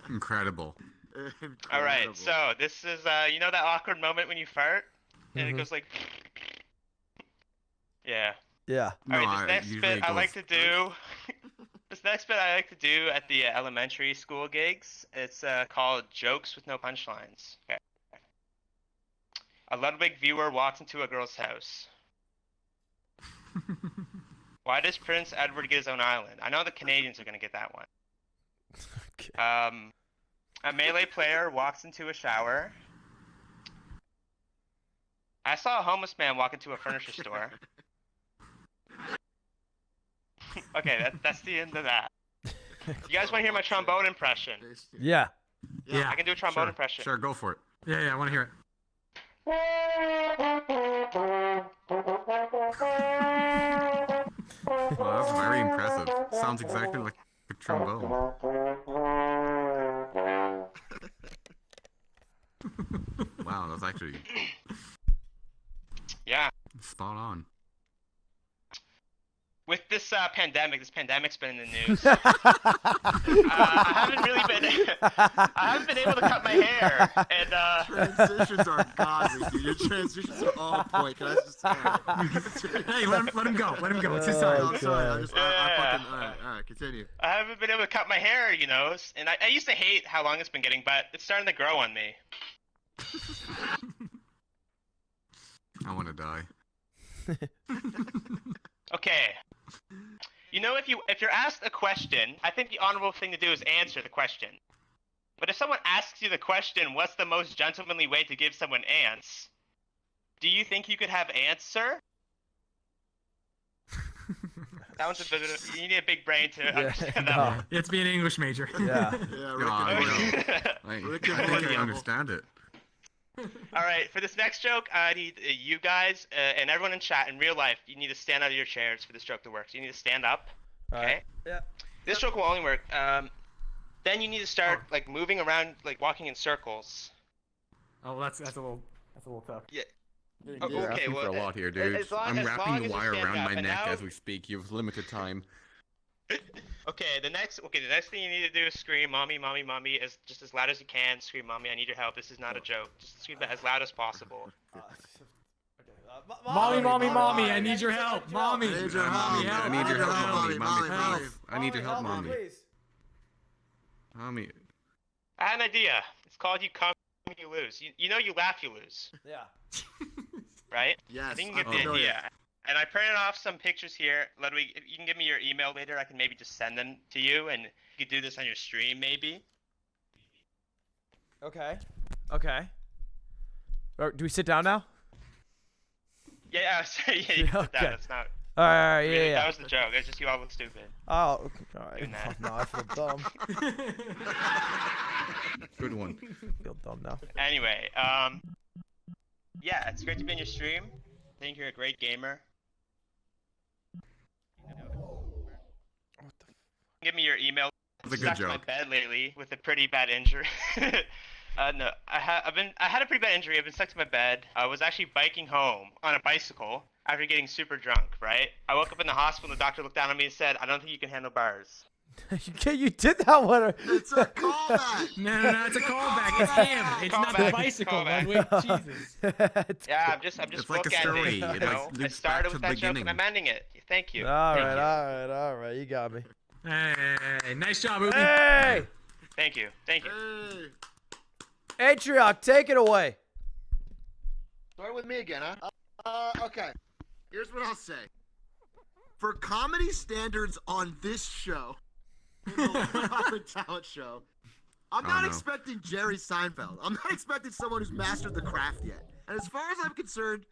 Incredible. All right, so this is you know that awkward moment when you fart and it Mhm. goes like, yeah. Yeah. All right, this next bit I like to do. This next bit I like to do at the elementary school gigs. It's called jokes with no punchlines. Okay. A Ludwig viewer walks into a girl's house. Why does Prince Edward get his own island? I know the Canadians are gonna get that one. A melee player walks into a shower. I saw a homeless man walk into a furniture store. Okay, that's the end of that. You guys want to hear my trombone impression? Yeah. I can do a trombone impression. Sure, go for it. Yeah, I want to hear it. Well, that's very impressive. Sounds exactly like a trombone. Wow, that's actually spot on. With this pandemic's been in the news. I haven't been able to cut my hair, and Transitions are godly, dude. Your transitions are on point. Can I just say? Hey, let him go. Let him go. It's his time. I'm sorry. I fucking. All right, continue. I haven't been able to cut my hair, you know, and I used to hate how long it's been getting, but it's starting to grow on me. I want to die. Okay. You know, if you're asked a question, I think the honorable thing to do is answer the question. But if someone asks you the question, what's the most gentlemanly way to give someone ants? Do you think you could have ants, sir? That one's a bit of, you need a big brain to understand that one. It's being an English major. Yeah. I think I understand it. All right, for this next joke, I need you guys and everyone in chat in real life. You need to stand out of your chairs for this joke to work. So you need to stand up. Okay. Yeah. This joke will only work. Then you need to start like moving around, like walking in circles. Oh, that's a little tough. Yeah. You're Okay. asking Well, for a lot here, dude. as long I'm as wrapping the you wire stand around up, my and neck now- as we speak. You have limited time. Okay. The next thing you need to do is scream, "Mommy, mommy, mommy!" just as loud as you can. Scream, "Mommy, I need your help." This is not a joke. Just scream that as loud as possible. Mommy, mommy, I need your help. Mommy. I need your help, mommy. I need your help, mommy. Mommy. I had an idea. It's called "You Come, You Lose." You know, you laugh, you lose. Yeah. Right? Yes. I think you get I'm the familiar. idea. And I printed off some pictures here. Ludwig, if you can give me your email later, I can maybe just send them to you, and you could do this on your stream, maybe. Okay. Do we sit down now? Yeah, sorry, yeah, you can sit down. Okay. That's not. All right, I mean, yeah. That was the joke. It's just you all look stupid. Oh, okay. All right. Doing that. No, I feel dumb. Good one. I feel dumb now. Anyway, yeah, it's great to be on your stream. I think you're a great gamer. Give me your email. That's a good Stuck to my joke. bed lately with a pretty bad injury. No, I had a pretty bad injury. I've been stuck to my bed. I was actually biking home on a bicycle after getting super drunk. Right? I woke up in the hospital. And the doctor looked down at me and said, "I don't think you can handle bars." You did that one. It's a callback. No, it's a callback. It's him. It's not the bicycle, Ludwig. Jesus. Yeah, I'm just It's like a bookending, story. you It, know? like, I loops started back with to that the joke and beginning. I'm ending it. Thank you. All Thank right. You got me. Hey, nice job, Ubi. Hey, Thank you. Thank you. Atrioc, take it away. Start with me again, huh? Okay. Here's what I'll say. For comedy standards on this show, the talent show. I'm Oh, not no. expecting Jerry Seinfeld. I'm not expecting someone who's mastered the craft yet. And as far as I'm concerned,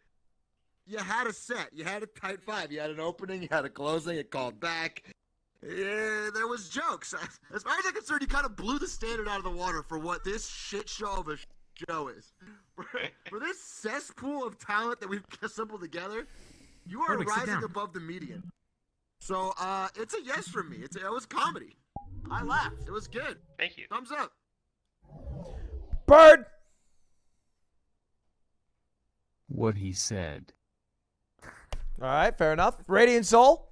you had a set. You had a tight five. You had an opening. You had a closing. It called back. Yeah, there was jokes. As far as I'm concerned, you kind of blew the standard out of the water for what this shit show of a show is. For this cesspool of talent that we've assembled together, you are Ludwig, sit rising down. above the median. So, it's a yes from me. It was comedy. I laughed. It was good. Thank you. Thumbs up. Bird. What he said. All right, fair enough. Radiant Soul.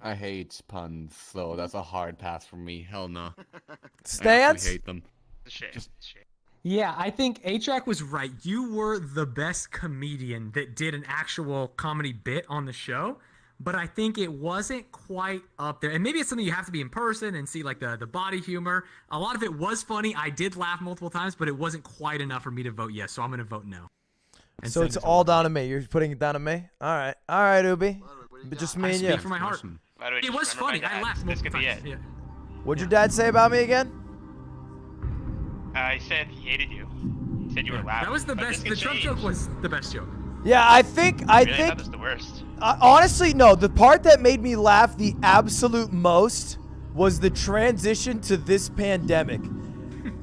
I hate puns, so that's a hard pass for me. Hell no. Stance? I hate them. It's a shame. It's a shame. Yeah, I think A-Track was right. You were the best comedian that did an actual comedy bit on the show, but I think it wasn't quite up there. And maybe it's something you have to be in person and see like the body humor. A lot of it was funny. I did laugh multiple times, but it wasn't quite enough for me to vote yes, so I'm going to vote no. And So send it's it to all Ludwig. down to me. You're putting it down to me? All right, Ubi. But just me I and speak you. from my heart. By the way, It just was remember my funny. I dad. laughed This multiple could be times. it. Yeah. What'd your dad say about me again? He said he hated you. He said you were loud. That was the but best. this The could Trump change. joke was the best joke. Yeah, I think Really? That was the worst. honestly, no. The part that made me laugh the absolute most was the transition to this pandemic.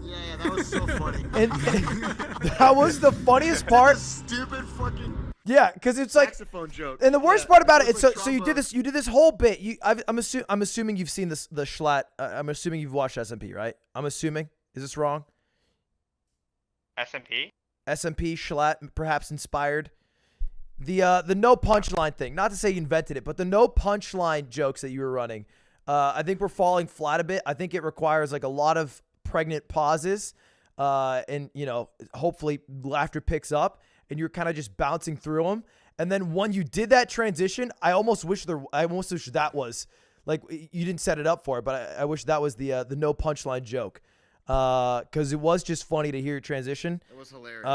Yeah, that was so funny. And that was the funniest part. Stupid fucking Yeah, because it's like, saxophone joke. and the worst Yeah, part about it, was it's like so you did this whole bit. I'm assuming you've seen this the Schlatt. I'm assuming you've watched SMP, right? I'm assuming. Is this wrong? SMP? SMP Schlatt, perhaps inspired. The no punchline thing. Not to say you invented it, but the no punchline jokes that you were running, I think we're falling flat a bit. I think it requires like a lot of pregnant pauses, and hopefully laughter picks up, and you're kind of just bouncing through them. And then when you did that transition, I almost wish that was like you didn't set it up for it, but I wish that was the no punchline joke. Because it was just funny to hear your transition. It was hilarious.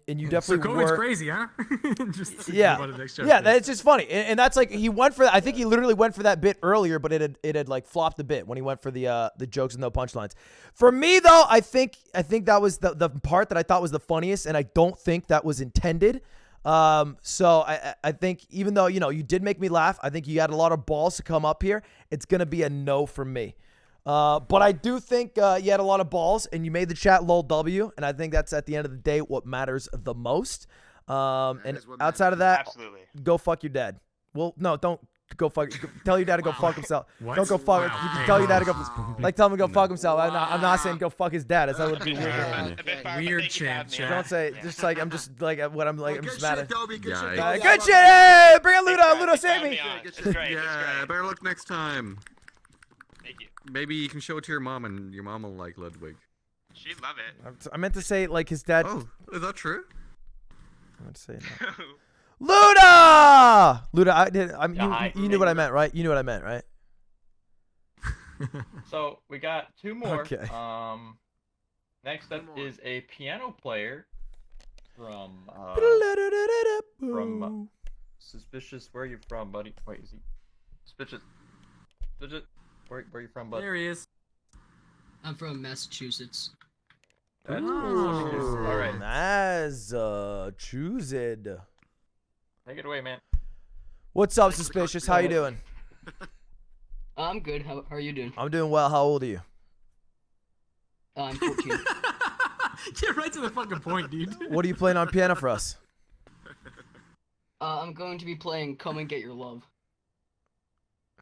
And you definitely so COVID's were crazy, huh? Just yeah, go on to the next joke. yeah. It's just funny, and that's like he went for. I think he literally went for that bit earlier, but it had like flopped a bit when he went for the jokes and no punchlines. For me though, I think that was the part that I thought was the funniest, and I don't think that was intended. So I think even though you did make me laugh, I think you had a lot of balls to come up here. It's gonna be a no from me. But I do think you had a lot of balls, and you made the chat lol W, and I think that's at the end of the day what matters the most. And outside of that, Absolutely. go fuck your dad. Well, no, don't go fuck. Tell your dad to go fuck himself. What? Don't go fuck. Wow. You can tell your dad to go. Tell him to go fuck himself. I'm not saying go fuck his dad. That would be weird. Weird chant, chat. Don't say just like I'm just like what I'm like. I'm just mad at. Dobie, good shit, Yeah, Dobie. Good shit. Hey, bring it, Ludo. Ludo, save me. It's great. Yeah, better luck next time. Thank you. Maybe you can show it to your mom, and your mom will like Ludwig. She'd love it. I meant to say like his dad. Oh, is that true? I meant to say no. Luda! Luda, hi. you knew what I meant, right? You knew what I meant, right? So we got two more. Okay. Next up is a piano player from Suspicious. Where are you from, buddy? Wait, is he Suspicious? Where are you from, buddy? There he is. I'm from Massachusetts. That's all right. Choose it. Take it away, man. What's up, Suspicious? How you doing? I'm good. How are you doing? I'm doing well. How old are you? I'm 14. Get right to the fucking point, dude. What are you playing on piano for us? I'm going to be playing "Come and Get Your Love."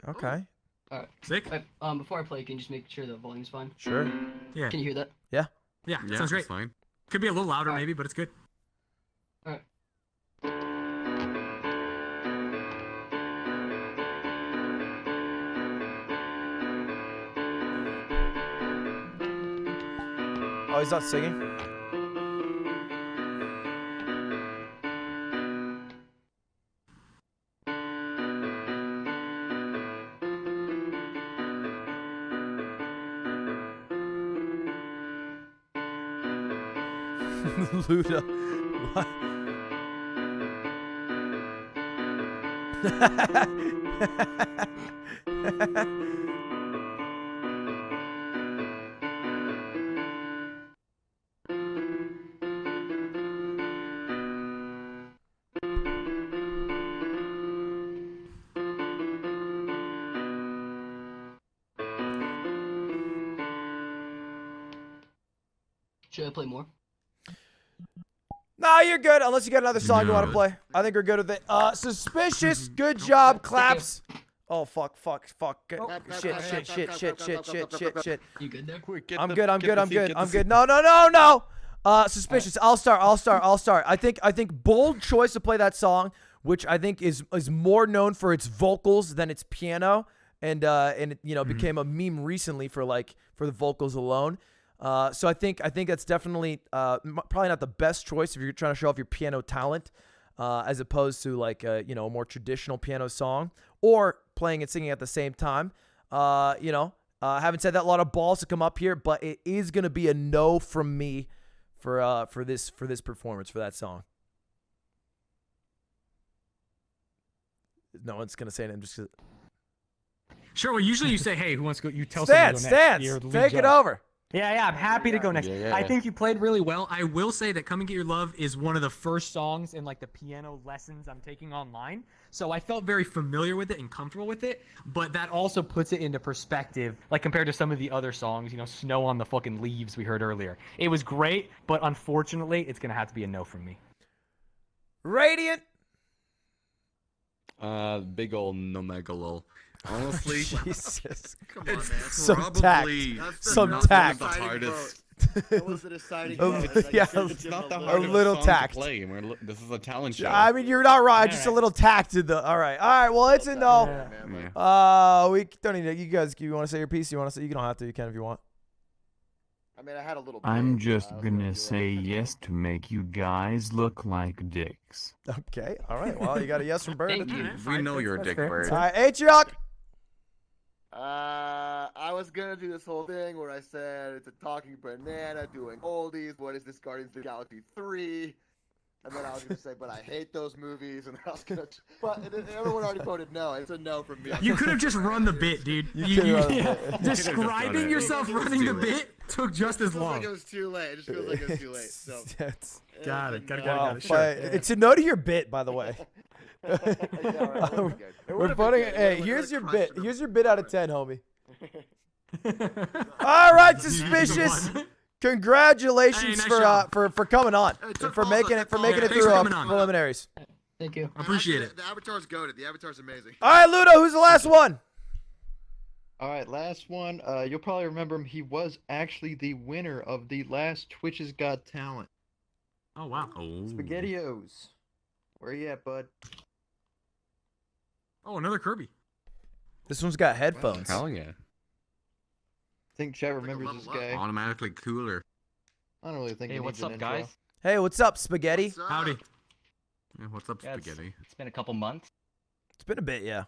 Okay. All right. Sick. Wait, before I play, can you just make sure the volume's fine? Sure. Yeah. Can you hear that? Yeah. Yeah. Yeah, Sounds great. it's fine. Could be a little louder, All right. maybe, but it's good. All right. Oh, he's not singing? Luda. What? Should I play more? Nah, you're good. Unless you got another song you want to play. I think we're good with it. Suspicious. Good job. Claps. Oh, fuck. Shit. You good there? I'm good. No. Suspicious. I'll start. I think bold choice to play that song, which I think is more known for its vocals than its piano, and it, became a meme recently for the vocals alone. So I think that's definitely probably not the best choice if you're trying to show off your piano talent, as opposed to a more traditional piano song or playing and singing at the same time. Haven't said that, a lot of balls to come up here, but it is gonna be a no from me for this performance for that song. No one's gonna say it. I'm just gonna... Sure. Well, usually you say, "Hey, who wants to go?" You tell someone to go next. Stance, You're the lead take it judge. over. Yeah, I'm happy to go next. Yeah. I think you played really well. I will say that "Come and Get Your Love" is one of the first songs in the piano lessons I'm taking online. So I felt very familiar with it and comfortable with it, but that also puts it into perspective, compared to some of the other songs, "Snow on the Fucking Leaves" we heard earlier. It was great, but unfortunately, it's going to have to be a no from me. Radiant. Big old no mega lol. Honestly, Jesus. Come on, man. Some Probably tact. the Some not tact. the hardest. That was the deciding Oh, vote. Like, yeah, it's It's not the a hardest little song tact. to play. This is a talent show. I mean, you're not wrong. All Just right. a little tact. All right. Well, it's a no. We don't need to. You guys, you want to say your piece? You want to say? You don't have to. You can if you want. I mean, I had a little. Bit, I'm just I was gonna do say it. yes to make you guys look like dicks. Okay. All right. Well, you got a yes from Bird. Thank you. We know you're a That's dick fair. bird. All right, Atriarch. I was gonna do this whole thing where I said it's a talking banana doing oldies. What is this, Guardians of the Galaxy 3? And then I was gonna say, but I hate those movies. And I was gonna, but everyone already voted no. It's a no from me. You could have just run the bit, dude. Describing yourself running the bit took just as It feels like long. it was too late. It just feels like it was too late. So Got it. Wow, Got it. Sure. It's a no to your bit, by the way. Yeah, right, it would've been good. It We're would've been voting. good. It Hey, would've here's your been bit. questionable. Here's your bit out of 10, homie. All right, Suspicious. Congratulations Hey, nice for coming on and for making it Thanks through for coming on. preliminaries. Thank you. I appreciate it. The Avatar's goated. The Avatar's amazing. All right, Ludo, who's the last one? All right, last one. You'll probably remember him. He was actually the winner of the last Twitch's Got Talent. Oh wow. SpaghettiOs. Where you at, bud? Oh, another Kirby. This one's got headphones. Hell yeah. I think Chet remembers this guy. Automatically cooler. I don't really think. Hey, he what's needs an up, intro. guys? Hey, what's up, Spaghetti? What's up? Howdy. Yeah, what's up, Yeah, spaghetti? It's been a couple months. It's been a bit, yeah.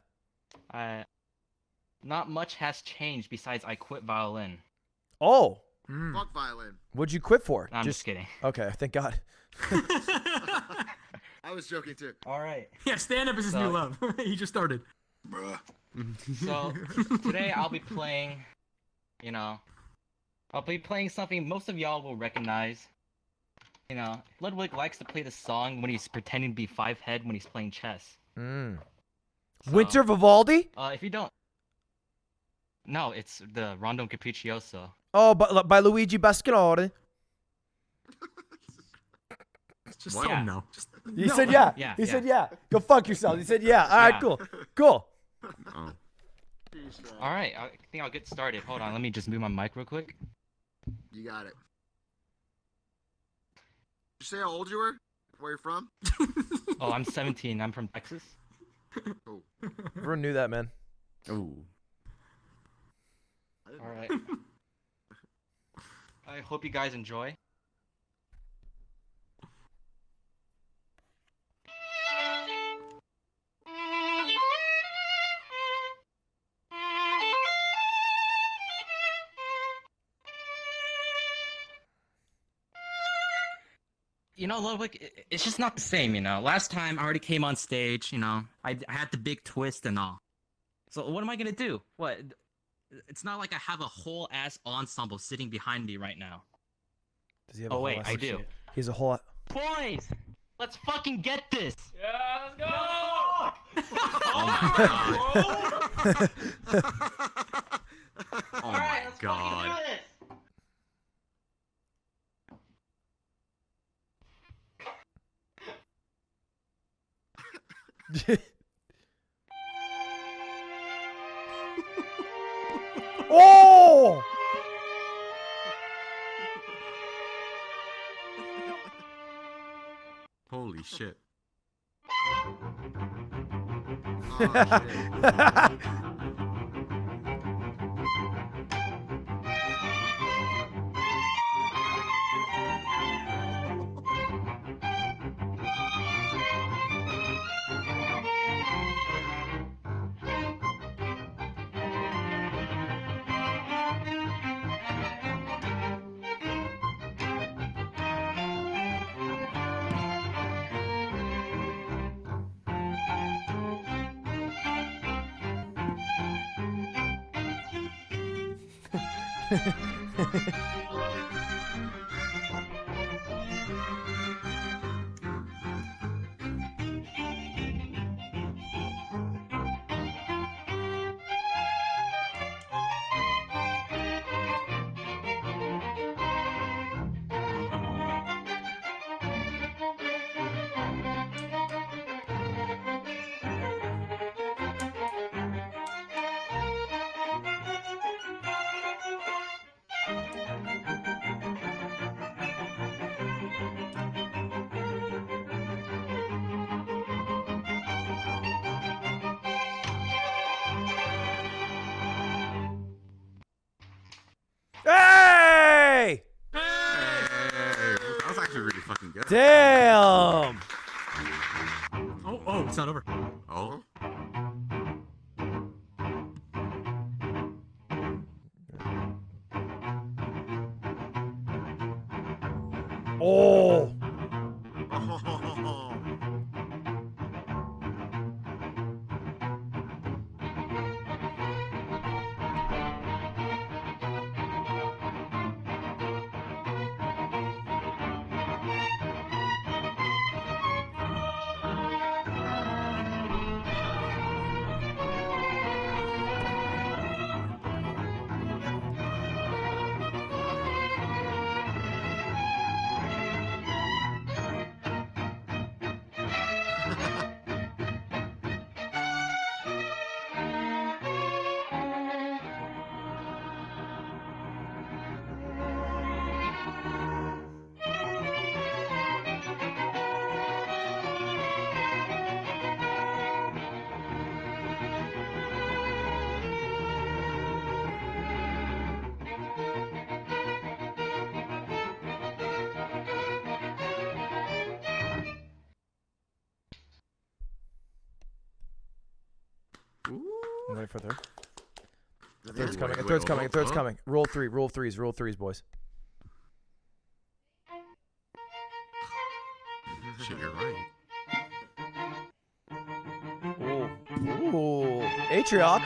Not much has changed besides I quit violin. Oh, Fuck violin. what'd you quit for? I'm just kidding. Okay, thank God. I was joking too. All right. Yeah, stand up is his new love. He just started. Bruh. So today I'll be playing, I'll be playing something most of y'all will recognize. Ludwig likes to play the song when he's pretending to be five head when he's playing chess. Winter Vivaldi? If you don't, no, it's the Rondo Capriccioso. Oh, by Luigi Basquiat. Just What? tell him Yeah. no. You said yeah. Yeah, He said yeah. yeah. Go fuck yourself. He said yeah. All right, Yeah. cool. Oh. All right, I think I'll get started. Hold on, let me just move my mic real quick. You got it. Did you say how old you were? Where you're from? Oh, I'm 17. I'm from Texas. Oh. Everyone knew that, man. Ooh. All right. I hope you guys enjoy. Ludwig, it's just not the same, Last time I already came on stage, I had the big twist and all. So what am I gonna do? What? It's not like I have a whole ass ensemble sitting behind me right now. Does he have Oh a whole wait, ass I of do. shit? He has a whole. Boys, let's fucking get this. Yeah, let's go. Oh my god. Oh my god. Oh! Holy shit. Hey! That was actually really fucking good. Damn! Oh, it's not over. Oh? Oh! I'm ready for a third. A third's coming. A third's coming. A third's coming. Roll three. Roll threes. Roll threes, boys. Shit, you're right. Ooh. Atrioc.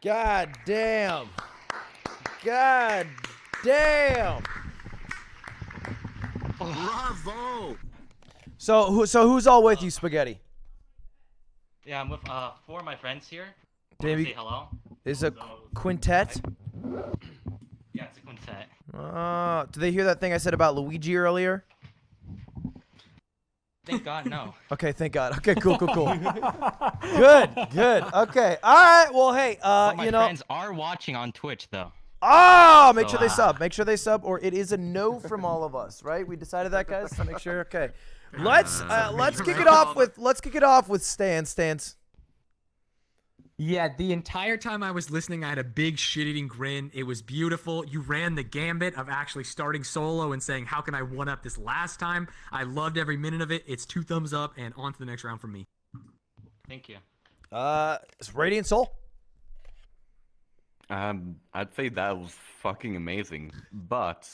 God damn. God damn. Bravo. So who's all with you, Spaghetti? Yeah, I'm with 4 of my friends here. Damn, Wanna say hello? Is a quintet? Yeah, it's a quintet. Do they hear that thing I said about Luigi earlier? Thank God, no. Okay, thank God. Okay, cool. Good. Okay. All right. Well, hey, But my you know. friends are watching on Twitch, though. Oh, make So, sure they sub. Make sure they sub, or it is a no from all of us, right? We decided that, guys. So make sure. Okay. Let's kick it off with Stans. Yeah, the entire time I was listening, I had a big shit-eating grin. It was beautiful. You ran the gambit of actually starting solo and saying, how can I one-up this last time? I loved every minute of it. It's 2 thumbs up, and on to the next round from me. Thank you. It's Radiant Soul. I'd say that was fucking amazing, but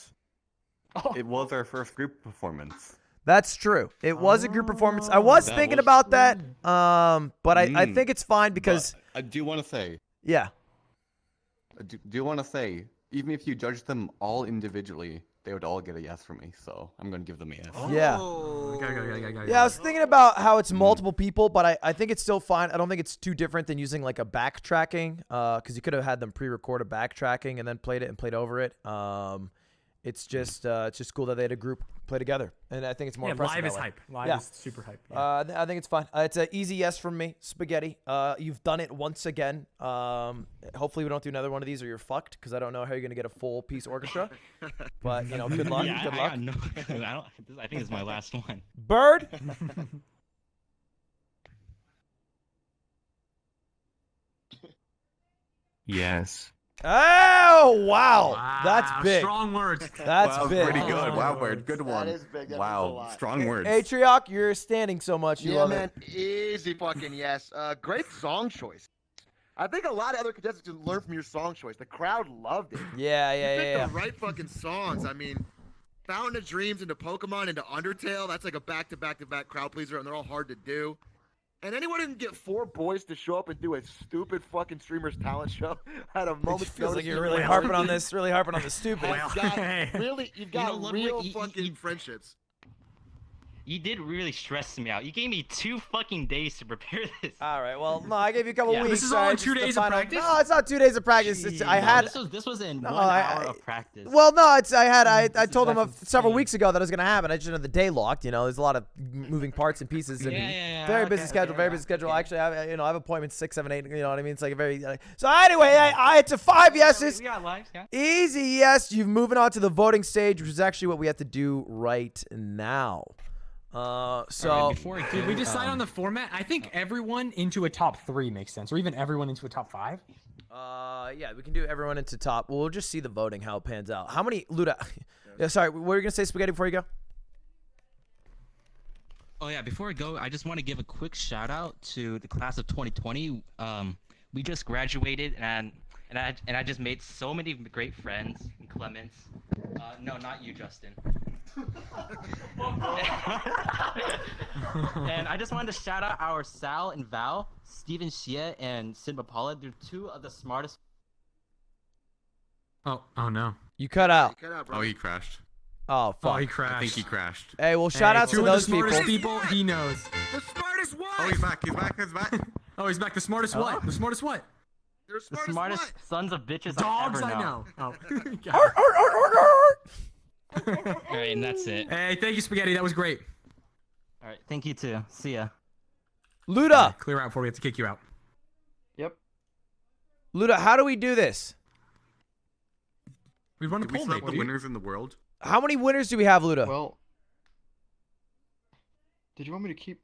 it was our first group performance. That's true. It was a group performance. I was thinking about that, but I think it's fine because I do want to say. Yeah. I do want to say, even if you judge them all individually, they would all get a yes from me. So I'm gonna give them a yes. Yeah. Yeah, I was thinking about how it's multiple people, but I think it's still fine. I don't think it's too different than using like a backtracking, because you could have had them pre-record a backtracking and then played it and played over it. It's just cool that they had a group play together, and I think it's more impressive. Live that is way. hype. Live is super hype. I think it's fine. It's an easy yes from me, Spaghetti. You've done it once again. Hopefully we don't do another one of these, or you're fucked, because I don't know how you're gonna get a full piece orchestra. But you know, good luck. Yeah, good I luck. got no, I think it's my last one. Bird. Yes. Oh wow, that's big. Strong words. That's wow, big. Pretty good. Wow, word. Good one. That is big. That is a Wow, lot. strong words. Atrioc, you're standing so much. You Yeah, love man. it. Easy fucking yes. Great song choice. I think a lot of other contestants can learn from your song choice. The crowd loved it. Yeah. You picked the right fucking songs. I mean, Fountain of Dreams into Pokemon into Undertale. That's like a back-to-back-to-back crowd pleaser, and they're all hard to do. And anyone who can get 4 boys to show up and do a stupid fucking streamer's talent show at a moment's Feels like notice you're really harping on this. Really harping on the stupid. You've got Ludwig, real fucking friendships. You did really stress me out. You gave me 2 fucking days to prepare this. All right. Well, no, I gave you a couple weeks. This is all in 2 days of practice? No, it's not 2 days of practice. It's, I had. This was in No, 1 hour of practice. Well, no, it's I told them several weeks ago that it was gonna happen. I just had the day locked. You know, there's a lot of moving parts and pieces. And very busy schedule. Very busy schedule. Actually, I have appointments 6, 7, 8. You know what I mean? It's like a very. So anyway, it's a 5 yeses. We got lives, yeah. Easy yes. You've moving on to the voting stage, which is actually what we have to do right now. So Did we decide on the format? I think everyone into a top 3 makes sense, or even everyone into a top 5. Yeah, we can do everyone into top. We'll just see the voting how it pans out. How many Luda? Yeah, sorry, what were you gonna say, Spaghetti, before you go? Oh yeah, before I go, I just want to give a quick shout out to the class of 2020. We just graduated, and I just made so many great friends. Clements. No, not you, Justin. And I just wanted to shout out our Sal and Val, Steven Shia and Sid Paula. They're 2 of the smartest. Oh no. You cut out. Oh, he crashed. Oh fuck. Oh, he crashed. I think he crashed. Hey, well, shout out to 2 of those the smartest people. He knows. The smartest what? Oh, he's back. He's back. Oh, he's back. The smartest what? The smartest what? They're The smartest sons of bitches Dogs I ever I know. know. All right, and that's it. Hey, thank you, Spaghetti. That was great. All right, thank you too. See ya. Luda. Clear out before we have to kick you out. Yep. Luda, how do we do this? We run a Did we poll, select mate. the winners in the world? How many winners do we have, Luda? Well, did you want me to keep?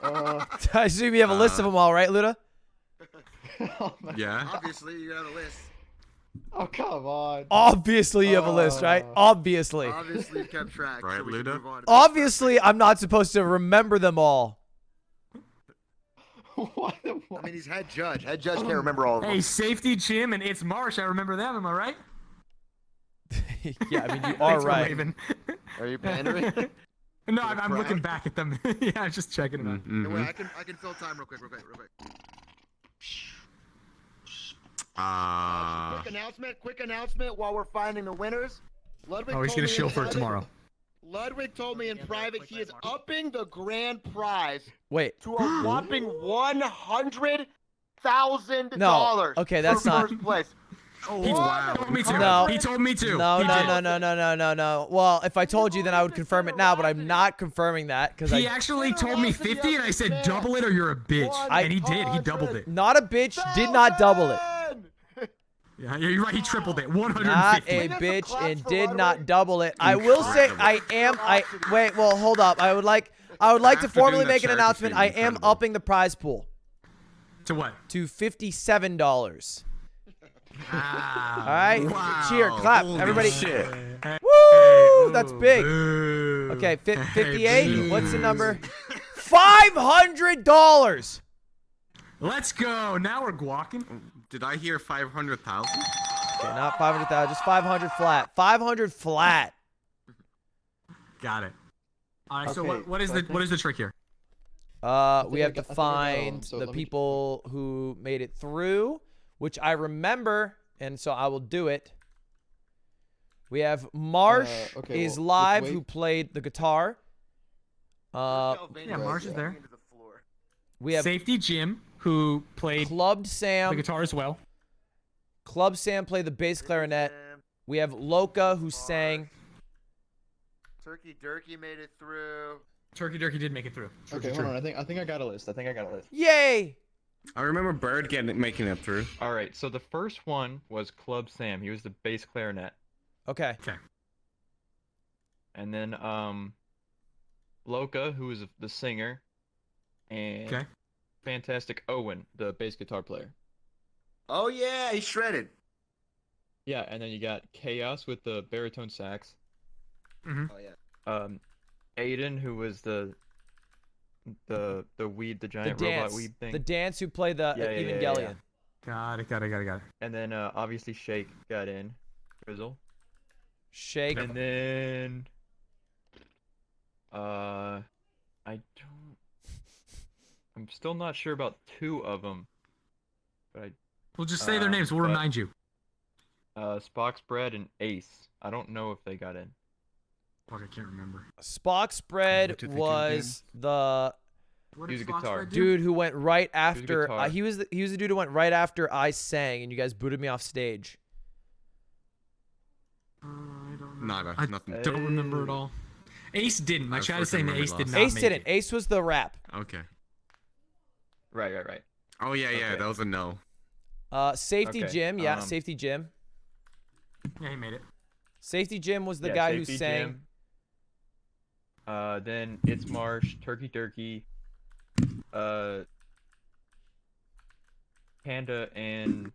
I assume you have a list of them all, right, Luda? Yeah. Obviously, you got a list. Oh, come on. Obviously, you have a list, right? Obviously. Obviously, you kept track. Right, so we can Luda? move on to Obviously, I'm not supposed to remember them all. I mean, he's head judge. Head judge can't remember all of them. Hey, Safety Jim and It's Marsh. I remember them. Am I right? Yeah, I mean, you are Thanks, right. Raven. Are you pandering? No, I'm looking back at them. Yeah, I'm just checking them out. Hey, wait, I can fill time real quick. Quick announcement while we're finding the winners. Ludwig Oh, he's told gonna me show in for it private- tomorrow. Ludwig told me in private he is upping the grand prize Wait. to a whopping $100,000. No. Okay, that's for not. first place. He told me to. No. He told me to. No, He did. no. Well, if I told you, then I would confirm it now, but I'm not confirming that because He actually told me 50, and I said double it or you're a bitch. And he did. He doubled it. Not a bitch. Did not double it. Yeah, you're right. He tripled it. 150. Not a bitch and did not double it. I will say wait, well, hold up. I would like to formally make an announcement. I am upping the prize pool. To what? To $57. All Ah, right. wow. Cheer, clap, Holy everybody. shit. Woo! That's big. Okay, 58. What's the number? $500. Let's go. Now we're guacking. Did I hear 500,000? Okay, not 500,000, just 500 flat. 500 flat. Got it. All right. So Okay, what is the trick here? We have to I think find so the let me- people who made it through, which I remember, and so I will do it. We have Marsh okay, is well, live, wait. who played the guitar. Yeah, Marsh is there. We have Safety Jim, who played Clubbed Sam, the guitar as well. Club Sam played the bass clarinet. We have Loka, who sang. Turkey Durkey made it through. Turkey Durkey did make it through. Okay, hold on. I think I got a list. Yay! I remember Bird making it through. All right, so the first one was Club Sam. He was the bass clarinet. Okay. Okay. And then Loka, who was the singer, and Okay. Fantastic Owen, the bass guitar player. Oh yeah, he shredded. Yeah, and then you got Chaos with the baritone sax. Mhm. Oh yeah. Aiden, who was the weed, the The giant dance. robot weed thing. The dance who played the Yeah, yeah, yeah, Evangelion. Got it. And then obviously Shake got in, Grizzle. Shake. And then I don't. I'm still not sure about two of them. But We'll just say their names. We'll remind you. Spock's Bread and Ace. I don't know if they got in. Fuck, I can't remember. Spock Spread What did they do was the What He was did a Spock guitar. Spread do? dude who went right after. guitar. He was the dude who went right after I sang, and you guys booted me off stage. I don't Nada, I nothing. don't remember at all. Ace didn't. My I chat is fucking saying that remember Ace did lost. not Ace make didn't. it. Ace was the rap. Okay. Right. Oh yeah, Okay. that was a no. Safety Okay, Jim, yeah, Safety Jim. Yeah, he made it. Safety Jim was the Yeah, guy who Safety sang. Jim. Then It's Marsh, Turkey Durkey, Panda, and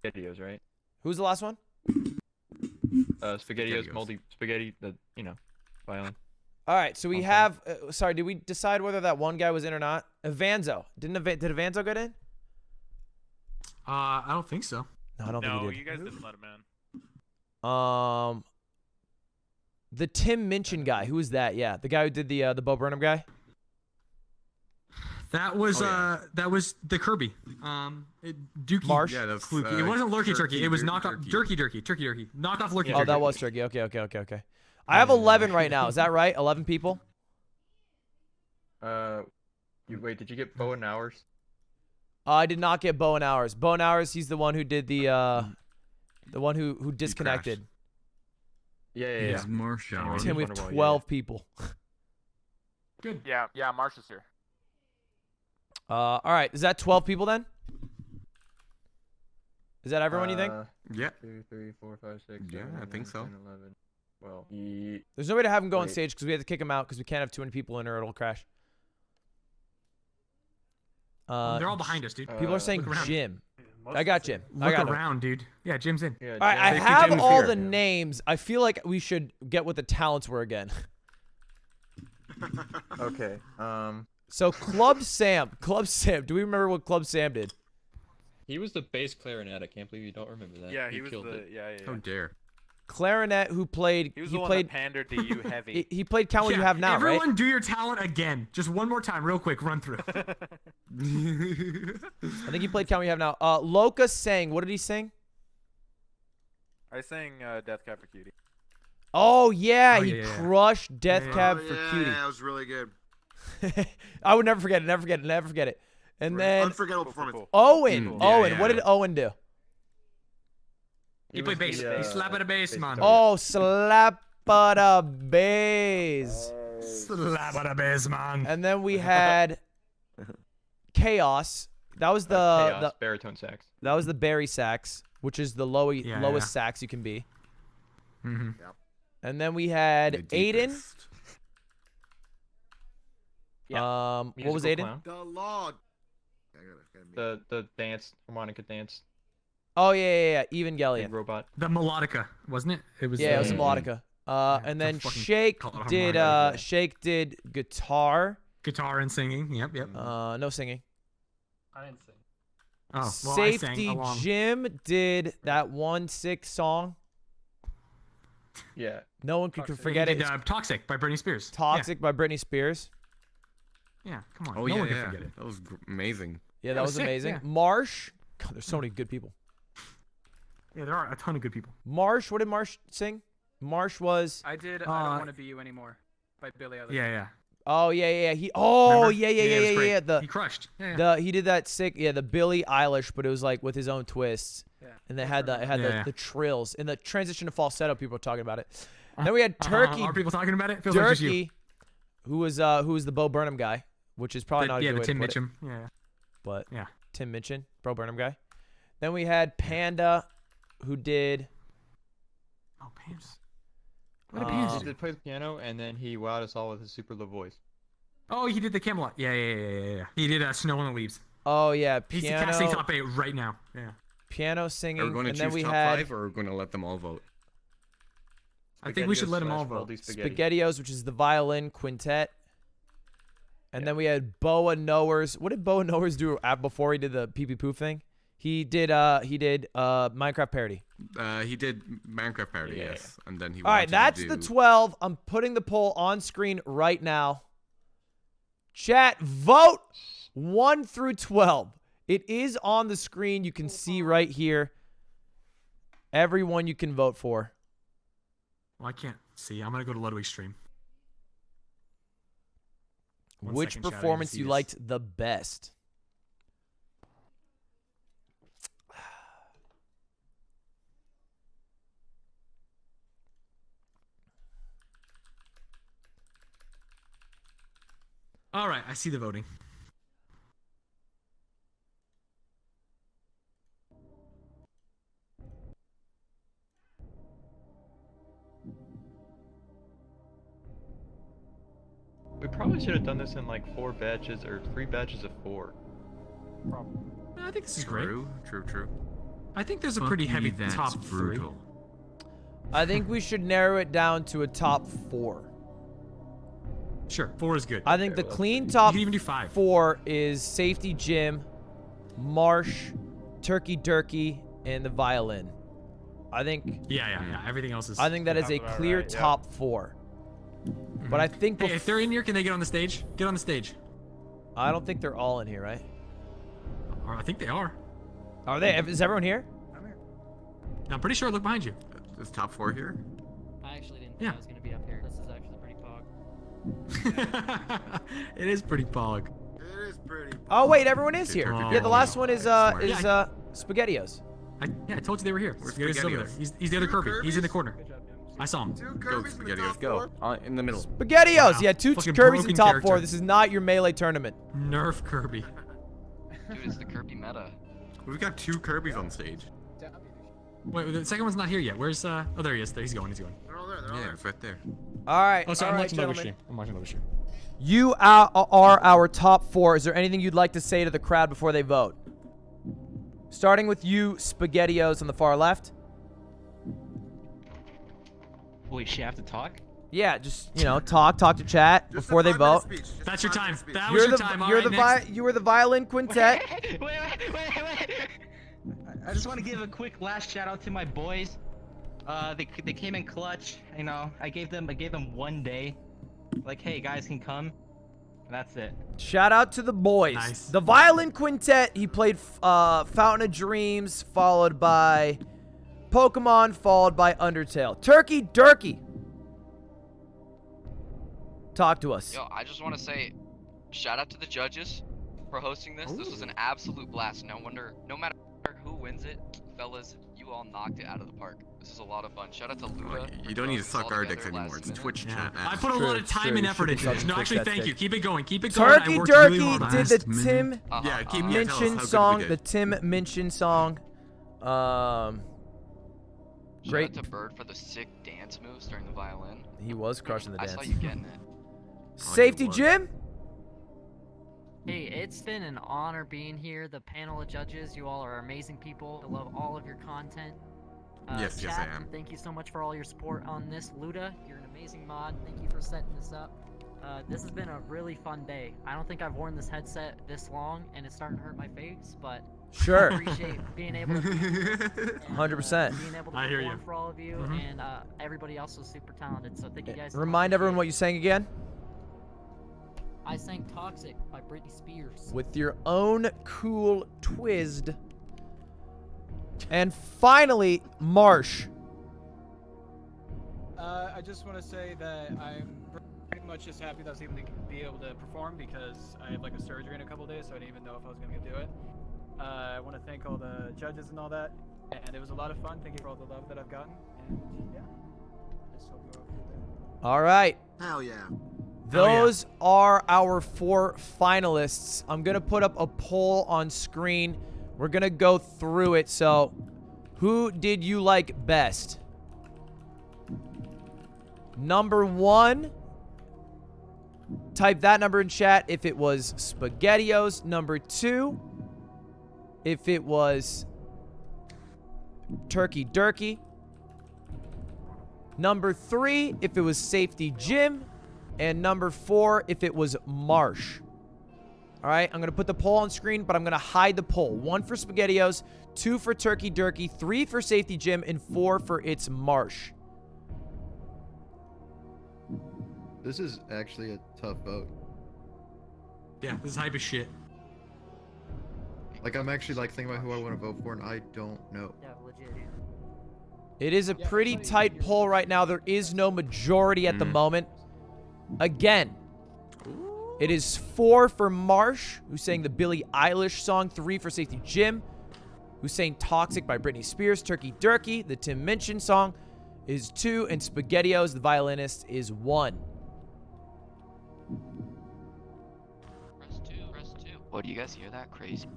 SpaghettiOs, right? Who's the last one? SpaghettiOs, SpaghettiOs. Moldy Spaghetti, the violin. All right, so we Okay. have. Sorry, did we decide whether that one guy was in or not? Evanzo. Did Evanzo get in? I don't think so. No, I don't think he did. you guys didn't let him in. The Tim Minchin guy. Who was that? Yeah, the guy who did the Bo Burnham guy. That was that was the Kirby. Dookie Marsh? Yeah, that's Fluky. It wasn't Lurky Turkey. It was Turkey knockoff Turkey Turkey. Knockoff Lurky Oh, Turkey. that was Turkey. Okay. I have 11 right now. Is that right? 11 people. Wait, did you get Bow and Hours? I did not get Bowen Hours. Bowen Hours, he's the one who did the one who disconnected. Yeah. It's Marshall. Tim, we have 12 people. Good. Yeah, Marsh is here. All right, is that 12 people then? Is that everyone you think? Yeah. 2, 3, 4, 5, 6. Yeah, 7, I think 8, so. 9, 11. Well, There's no way to have him go on Wait. stage because we have to kick him out because we can't have too many people in or it'll crash. They're all behind us, dude. People are saying Look around. Jim. I got Jim. I Look got him. around, dude. Yeah, Jim's in. Yeah, All right, I Jim. have Jim's all here. the names. I feel like we should get what the talents were again. Okay. So Club Sam. Do we remember what Club Sam did? He was the bass clarinet. I can't believe you don't remember that. Yeah, he was killed the it. yeah. How dare. Clarinet, who played. He was the one played. that pandered to you heavy. He played Count What You Have Now, everyone right? do your talent again. Just one more time, real quick, run through. I think he played Count What You Have Now. Loca sang. What did he sing? I sang Death Cab for Cutie. Oh yeah, Oh, he yeah, yeah. crushed Death Cab Oh, for yeah, Cutie. that was really good. I would never forget it. Never forget it. Never forget it. And then Unforgettable performance. Owen. Yeah, Owen. yeah, What did yeah. Owen do? He played bass. He slapped at a bass, man. Oh, slap at a bass. Slap at a bass, man. And then we had Chaos. That was the baritone sax. That was the Barry sax, which is the lowest yeah. sax you can be. Mm-hmm. And then we had Aiden. What was Musical Aiden? clown. The log. The dance, harmonica dance. Oh yeah. Evangelion. Robot. The melodica, wasn't it? It was. Yeah, it was a melodica. And then fucking Shake call it did harmonica. Shake did guitar. Guitar and singing. Yep. No singing. I didn't sing. Oh, well, Safety I sang along. Jim did that 1-6 song. Yeah. No one could forget He it. did, Toxic by Britney Spears. Toxic by Britney Spears. Yeah, come on. Oh no yeah, one can yeah. forget it. That was amazing. Yeah, That that was was sick, amazing. yeah. Marsh. God, there's so many good people. Yeah, there are a ton of good people. Marsh, what did Marsh sing? Marsh was. I did. I don't want to be you anymore by Billie Eilish. Yeah. Oh yeah. He. Oh Remember? yeah. it was great. The He crushed. Yeah. he did that sick. Yeah, the Billie Eilish, but it was like with his own twists. Yeah. And they had the Yeah. the trills in the transition to falsetto. People were talking about it. Then we had Turkey. Are people talking about it? Feels like just you. Turkey, who was the Bo Burnham guy, which is probably not a Yeah, good the way Tim to put Mitchum. it. Yeah. But Yeah. Tim Minchin, Bo Burnham guy. Then we had Panda, who did. Oh, Pams. He did play the piano, and then he wowed us all with his super low voice. Oh, he did the Camelot. Yeah. He did Snow on the Leaves. Oh yeah, He's piano. casting top 8 right now. Yeah. Piano Are we singing, going to and then choose we top had 5 or are we going to let them all vote? I think we should let them all vote. Spaghettios, which is the violin quintet. And then we had Boa Knowers. What did Boa Knowers do before he did the pee pee poof thing? He did Minecraft parody. He did Minecraft parody, yes, and then he. All right, wanted to that's do... the 12. I'm putting the poll on screen right now. Chat, vote 1 through 12. It is on the screen. You can see right here. Everyone you can vote for. Well, I can't see. I'm gonna go to Ludwig's stream. One Which second, chat, I need to performance see you this. liked the best? All right, I see the voting. We probably should have done this in like 4 batches or 3 batches of 4. I think this is great. True. I think there's a Fuck pretty me, heavy that's top brutal. I think we should narrow it down to a top 4. 3. Sure, 4 is good. I think the clean top You can even do 5. 4 is Safety Jim, Marsh, Turkey Durkey, and the violin. I think. Yeah. Everything else is. I think that is a Sounds about clear right, yeah. top 4. But I think Hey, if they're in here, can they get on the stage? Get on the stage. I don't think they're all in here, right? Or I think they are. Are they? Is everyone here? I'm pretty sure. Look behind you. Is top 4 here? I actually didn't think Yeah. I was gonna be up here. This is actually pretty pog. It is pretty pog. It is pretty. Oh wait, everyone is here. Oh, Yeah, the last one is smart. Spaghettios. I told you they were here. Where's Spaghettios over there. Spaghettios? He's the other Kirby. He's in the corner. I saw him. Go, Spaghettios, go. In the middle. Spaghettios. Wow. Yeah, 2 Fucking Kirby's in broken top character. 4. This is not your melee tournament. Nerf Kirby. Dude, it's the Kirby meta. We've got 2 Kirbys on stage. Wait, the second one's not here yet. Where's Oh, there he is. He's going. Yeah, it's right there. All right. Oh, sorry, all I'm right, watching Ludwig's gentlemen. stream. I'm watching Ludwig's stream. You are our top 4. Is there anything you'd like to say to the crowd before they vote? Starting with you, Spaghettios on the far left. Wait, she have to talk? Yeah, just talk to chat before they vote. That's your time. That was your time. All You're right, the next. you were the violin quintet. Wait. I just want to give a quick last shout out to my boys. They came in clutch. You know, I gave them 1 day. Like, hey, guys can come. And that's it. Shout out to the boys. Nice. The Violin Quintet, he played Fountain of Dreams, followed by Pokemon, followed by Undertale. Turkey Durkey. Talk to us. Yo, I just want to say, shout out to the judges for hosting this. This was an absolute blast. No matter who wins it, fellas, you all knocked it out of the park. This is a lot of fun. Shout out to Luda. You don't need to suck our dicks anymore. It's Twitch chat. I put a lot of time and effort into this. No, actually, thank you. Keep it going. Keep it going. Turkey I worked really Durkey hard on did this. the Tim Minchin song. The Tim Minchin song. Great. Shout out to Bird for the sick dance moves during the violin. He was crushing the dance. I saw you getting it. Safety Jim. Hey, it's been an honor being here. The panel of judges, you all are amazing people. I love all of your content. Yes, Chat, I am. Thank you so much for all your support on this. Luda, you're an amazing mod. Thank you for setting this up. This has been a really fun day. I don't think I've worn this headset this long, and it's starting to hurt my face, but Sure. I appreciate being able to be here and, 100%. being able to I hear perform you. for all of you, Mhm. and everybody else was super talented. So thank you guys. so much. Remind everyone what you sang again. I sang "Toxic" by Britney Spears. With your own cool twist. And finally, Marsh. I just want to say that I'm pretty much just happy that I was able to be able to perform because I have like a surgery in a couple days, so I didn't even know if I was going to do it. I want to thank all the judges and all that, and it was a lot of fun. Thank you for all the love that I've gotten, and yeah, I just hope you all have a good day. All right. Hell yeah. Those are our 4 finalists. I'm going to put up a poll on screen. We're going to go through it. So, who did you like best? Number 1. Type that number in chat if it was SpaghettiOs. Number 2. If it was Turkey Durkey. Number 3. If it was Safety Jim. And number 4, if it was Marsh. All right, I'm going to put the poll on screen, but I'm going to hide the poll. 1 for SpaghettiOs, 2 for Turkey Durkey, 3 for Safety Jim, and 4 for It's Marsh. This is actually a tough vote. Yeah, this is hype as shit. Like, I'm actually like thinking about who I want to vote for, and I don't know. Yeah, legit. It is a pretty tight poll right now. There is no majority at the moment. Again, it is 4 for Marsh, who's saying the Billie Eilish song, 3 for Safety Jim, who's saying Toxic by Britney Spears, Turkey Durkey, the Tim Minchin song is 2, and SpaghettiOs, the violinist, is 1. Press 2. What, do you guys hear that? Crazy.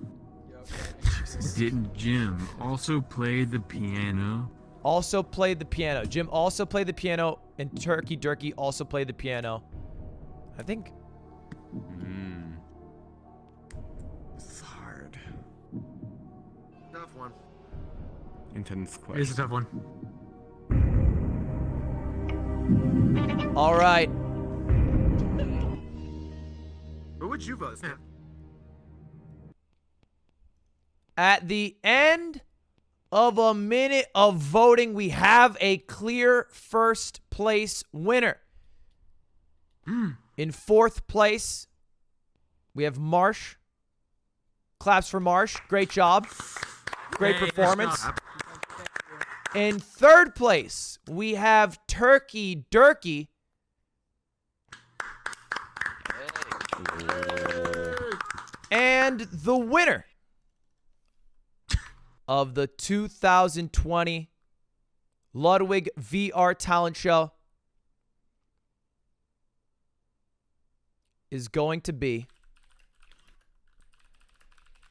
Didn't Jim also play the piano? Also played the piano. Jim also played the piano, and Turkey Durkey also played the piano. I think. This is hard. Tough one. Intense question. It's a tough one. All right. Who would you vote, Steph? At the end of a minute of voting, we have a clear first place winner. In 4th place, we have Marsh. Claps for Marsh. Great job. Great Hey, performance. nice job. In 3rd place, we have Turkey Durkey. And the winner of the 2020 Ludwig VR Talent Show is going to be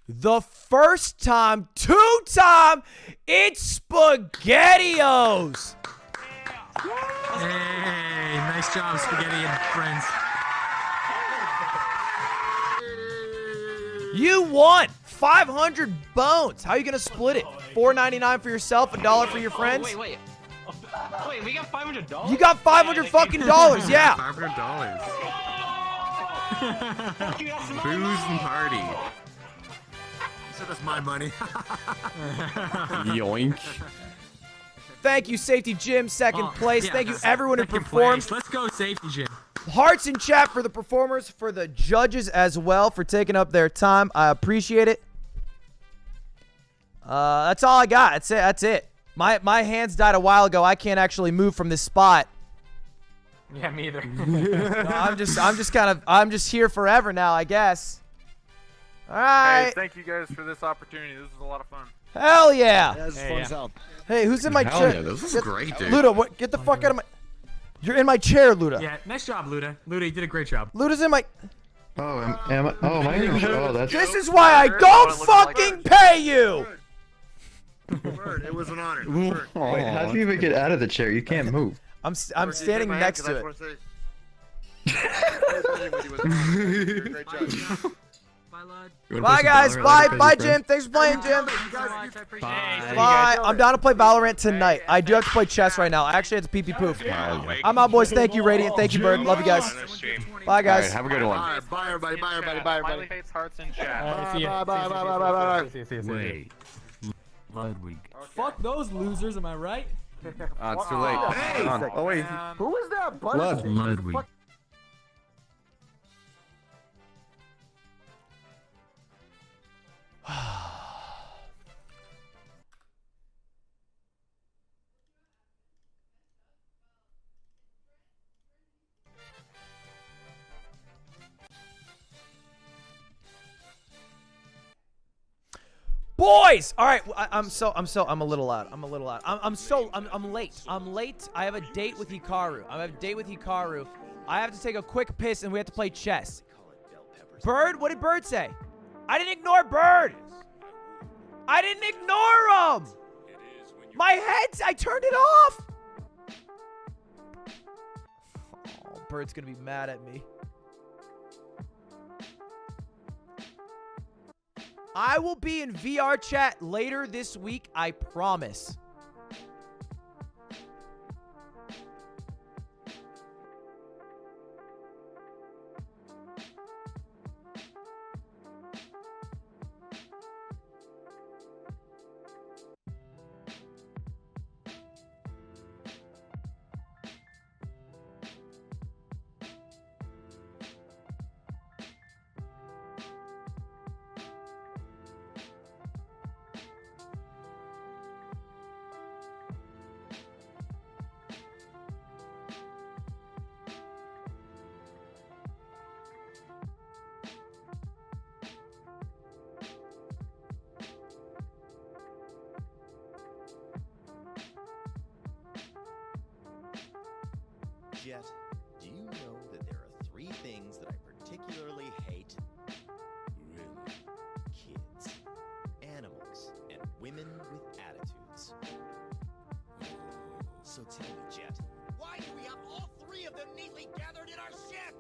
the first time, 2-time, it's SpaghettiOs. Hey, nice job, Spaghetti and friends. You won 500 bones. How are you going to split it? $4.99 for yourself, $1 for your friends? Wait, we got $500? You got $500 fucking dollars, yeah. $500. Booze and party. So that's my money. Yoink. Thank you, Safety Jim, second place. Yeah, Thank you, that's everyone who second performed. place. Let's go, Safety Jim. Hearts in chat for the performers, for the judges as well, for taking up their time. I appreciate it. That's all I got. That's it. That's it. My hands died a while ago. I can't actually move from this spot. Yeah, me either. No, I'm just here forever now, I guess. All right. Hey, thank you guys for this opportunity. This was a lot of fun. Hell yeah. That was fun as hell. Hey, who's in my Hell chair? yeah, this was Get- great, dude. Luda, get the fuck out of my... You're in my chair, Luda. Yeah, nice job, Luda. Luda, you did a great job. Luda's in my... Oh, am I? Oh, my gosh. Oh, that's. This is why I don't fucking pay you! It was an honor. Wait, how do you even get out of the chair? You can't move. I'm standing next to it. Great job. Bye, guys. Bye, Jim. Thanks for playing, Jim. Bye. I'm down to play Valorant tonight. I do have to play chess right now. I actually have to pee-pee poof. I'm out, boys. Thank you, Radiant. Thank you, Bird. Love you guys. Bye, guys. Have a good one. Bye, everybody. Bye, everybody. Bye, everybody. Smiley face hearts in chat. See ya. Bye, bye, bye, bye, bye, bye. See ya. Wait. Ludwig. Fuck those losers, am I right? It's too late. Hey! Hold on. Oh, wait. Who was that? Ludwig. Boys! All right, I'm a little loud. I'm late. I have a date with Hikaru. I have to take a quick piss and we have to play chess. Bird? What did Bird say? I didn't ignore Bird. I didn't ignore him. My head, I turned it off. Oh, Bird's gonna be mad at me. I will be in VRChat later this week, I promise. Jet, do you know that there are 3 things that I particularly hate? Really? Kids, animals, and women with attitudes. So tell me, Jet, why do we have all 3 of them neatly gathered in our ship?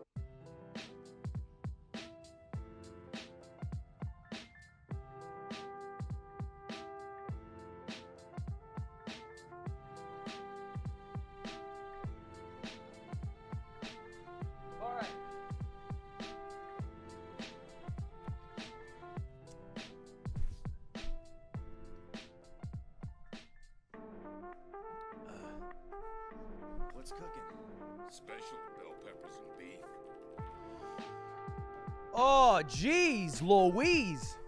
What's cooking? Special bell peppers and beef. Oh, jeez, Louise.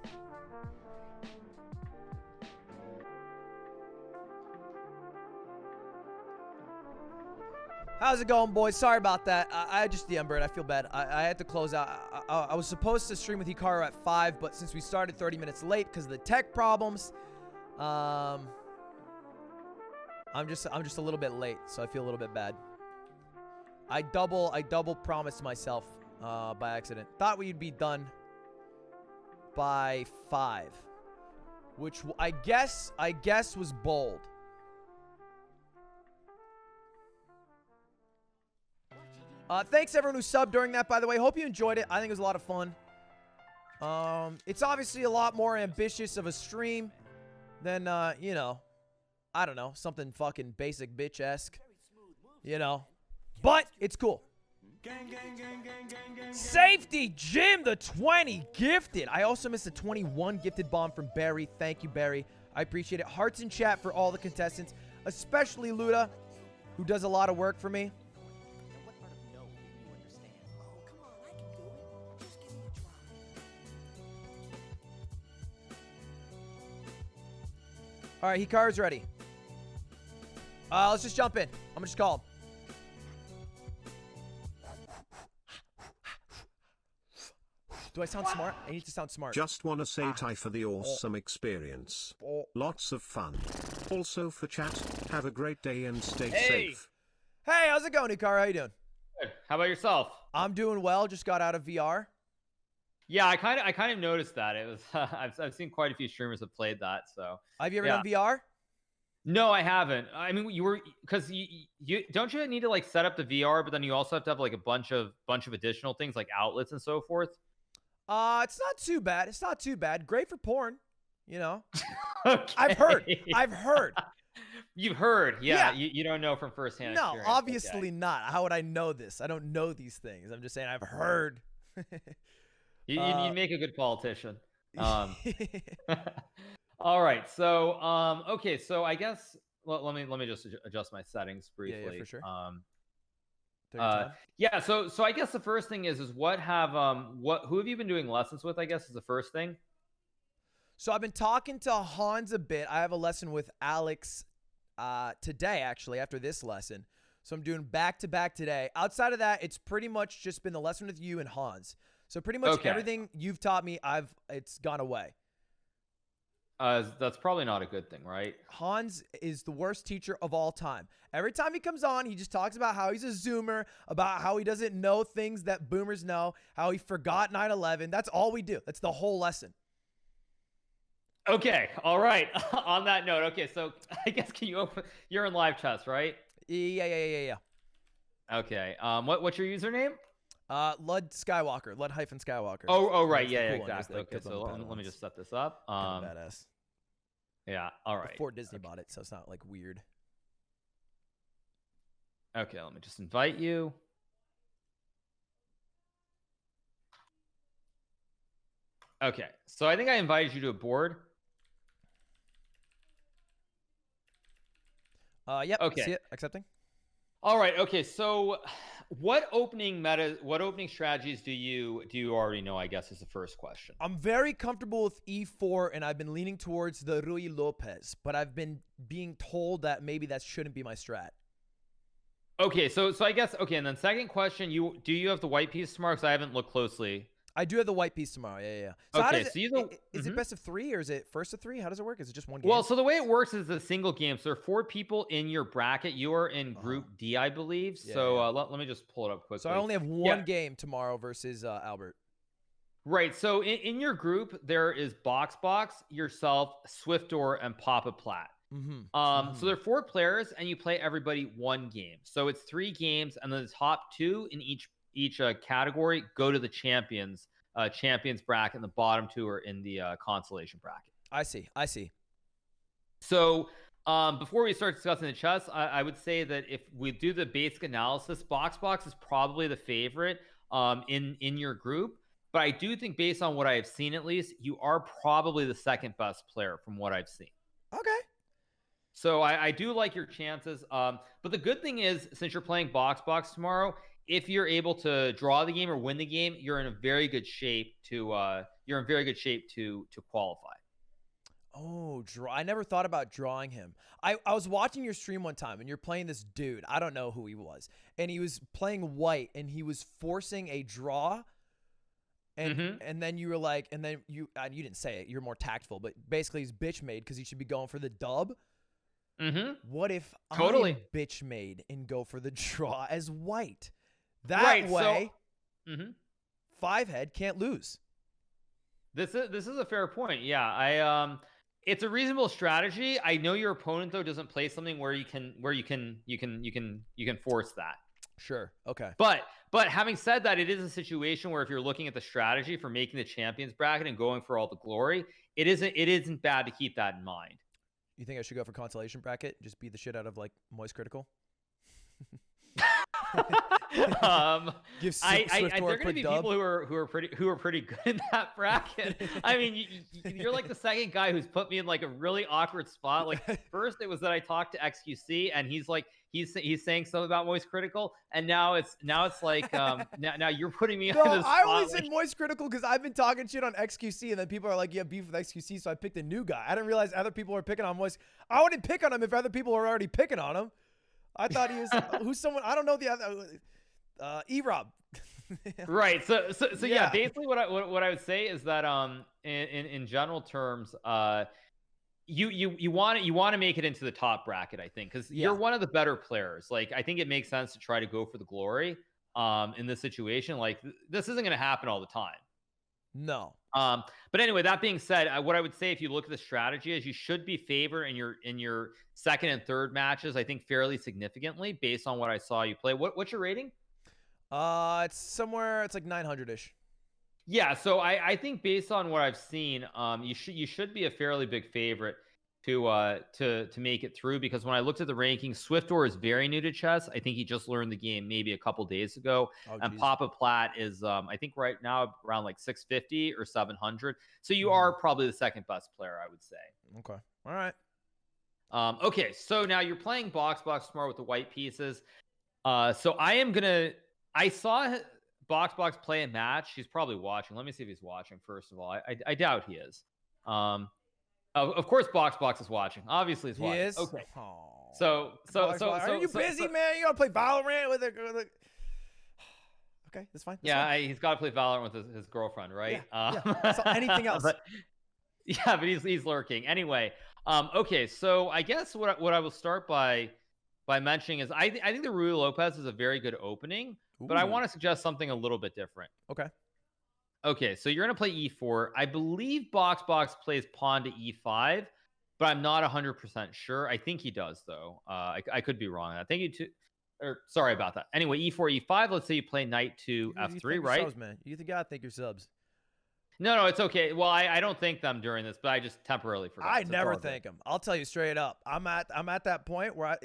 How's it going, boys? Sorry about that. I just DM'd Bird. I feel bad. I had to close out. I was supposed to stream with Hikaru at 5, but since we started 30 minutes late because of the tech problems, I'm just a little bit late, so I feel a little bit bad. I double promised myself by accident. Thought we'd be done by 5, which I guess was bold. Thanks everyone who subbed during that, by the way. Hope you enjoyed it. I think it was a lot of fun. It's obviously a lot more ambitious of a stream than, you know, I don't know, something fucking basic bitch-esque, you know. But it's cool. Safety Jim, the 20 gifted. I also missed a 21 gifted bomb from Barry. Thank you, Barry. I appreciate it. Hearts in chat for all the contestants. especially Luda, who does a lot of work for me. All right, Hikaru's ready. Let's just jump in. I'm gonna just call him. Do I sound smart? I need to sound smart. Just wanna say Ty for the awesome experience. Lots of fun. Also for chat, have a great day and stay safe. Hey, how's it going, Hikaru? How you doing? Good. How about yourself? I'm doing well. Just got out of VR. Yeah, I kind of noticed that. It was I've seen quite a few streamers have played that. So have you ever done VR? No, I haven't. I mean, because you don't you need to like set up the VR, but then you also have to have like a bunch of additional things like outlets and so forth. It's not too bad. It's not too bad. Great for porn, you know. Okay. I've heard. You've heard, yeah. You don't know from firsthand No, experience. obviously Okay. not. How would I know this? I don't know these things. I'm just saying I've heard. You make a good politician. All right. So okay. So I guess let me just adjust my settings briefly. Yeah, for sure. Yeah. So I guess the first thing is who have you been doing lessons with? I guess is the first thing. So I've been talking to Hans a bit. I have a lesson with Alex today, actually, after this lesson. So I'm doing back-to-back today. Outside of that, it's pretty much just been the lesson with you and Hans. So pretty much everything you've taught me, it's gone away. That's probably not a good thing, right? Hans is the worst teacher of all time. Every time he comes on, he just talks about how he's a Zoomer, about how he doesn't know things that boomers know, how he forgot 9/11. That's all we do. That's the whole lesson. Okay. All right. On that note, okay. So I guess you're in live chess, right? Yeah. Okay. What's your username? Lud Skywalker. Lud-Skywalker. Oh, right. That's the Yeah, cool one. exactly. There's, Okay. like, So couple of let me bad just set this up. ones. Kinda badass. Yeah. All right. Before Disney bought it, so it's not like weird. Okay. Let me just invite you. Okay. So I think I invited you to a board. Yep. Okay. See it? Accepting. All right. Okay. So, what opening strategies do you already know? I guess is the first question. I'm very comfortable with E4, and I've been leaning towards the Rui Lopez, but I've been being told that maybe that shouldn't be my strat. Okay. So I guess and then second question, do you have the white piece tomorrow? Because I haven't looked closely. I do have the white piece tomorrow. Yeah. So okay. Is it best of 3 or is it first of 3? How does it work? Is it just one game? Well, so the way it works is a single game. So there are 4 people in your bracket. You are in Group D, I believe. Yeah, so let me just pull it up quickly. So I only have one game tomorrow versus Albert. Right. So in your group, there is Box, yourself, Swiftdoor, and Papa Platt. So there are 4 players, and you play everybody one game. So it's 3 games, and then the top 2 in each category go to the champions bracket, and the bottom 2 are in the consolation bracket. I see. So before we start discussing the chess, I would say that if we do the basic analysis, Box is probably the favorite in your group. But I do think, based on what I have seen, at least, you are probably the second best player from what I've seen. Okay. So I do like your chances. But the good thing is, since you're playing Box tomorrow, if you're able to draw the game or win the game, you're in a very good shape to qualify. Oh, I never thought about drawing him. I was watching your stream one time, and you're playing this dude. I don't know who he was, and he was playing white, and he was forcing a draw. And then you were like, and you didn't say it. You're more tactful, but basically he's bitch made because he should be going for the dub. What if I am bitch made and go for the draw as white? That way, 5-head can't lose. This is a fair point. Yeah, it's a reasonable strategy. I know your opponent though doesn't play something where you can force that. Sure. Okay. But having said that, it is a situation where if you're looking at the strategy for making the champions bracket and going for all the glory, it isn't bad to keep that in mind. You think I should go for consolation bracket? Just beat the shit out of like Moist Critical? Give I Swift there Door are a going to quick be dub. people who are pretty good in that bracket. I mean, you're like the second guy who's put me in like a really awkward spot. Like first it was that I talked to XQC and he's like he's saying something about Moist Critical, and now it's like now you're putting me No, on this I spot. only said Moist Critical because I've been talking shit on XQC, and then people are like, "You have beef with XQC," so I picked a new guy. I didn't realize other people were picking on Moist. I wouldn't pick on him if other people were already picking on him. I thought he was who's someone I don't know the other E-Rob. Right. So yeah. Basically, what I would say is that in general terms, you want to make it into the top bracket, I think, because you're one of the better players. Like, I think it makes sense to try to go for the glory in this situation. Like, this isn't going to happen all the time. No. But anyway, that being said, what I would say if you look at the strategy is you should be favored in your second and third matches, I think, fairly significantly based on what I saw you play. What's your rating? It's somewhere, it's like 900-ish. Yeah, so I think based on what I've seen, you should be a fairly big favorite to make it through, because when I looked at the rankings, Swiftdoor is very new to chess. I think he just learned the game maybe a couple days ago. And Papa Platt is I think right now around like 650 or 700. So you are probably the second best player, I would say. Okay. All right. Okay, so now you're playing Box Smart with the white pieces. So I saw Box play a match. He's probably watching. Let me see if he's watching, first of all. I doubt he is. Of course, Box is watching. Obviously, he's watching. He is? Okay. Oh. So, are you busy, man? You gotta play Valorant with a... Okay, that's fine. He's got to play Valorant with his girlfriend, right? Yeah. So anything else? But he's lurking. Anyway, okay. So I guess what I will start by mentioning is I think the Rui Lopez is a very good opening, but I want to suggest something a little bit different. Okay. Okay, so you're going to play e4. I believe Box plays pawn to e5, but I'm not 100% sure. I think he does, though. I could be wrong. I think sorry about that. Anyway, e4, e5. Let's say you play knight to f3, right? Subs, man. You gotta think your subs. No, it's okay. Well, I don't thank them during this, but I just temporarily forgot. I never thank them. I'll tell you straight up. I'm at that point where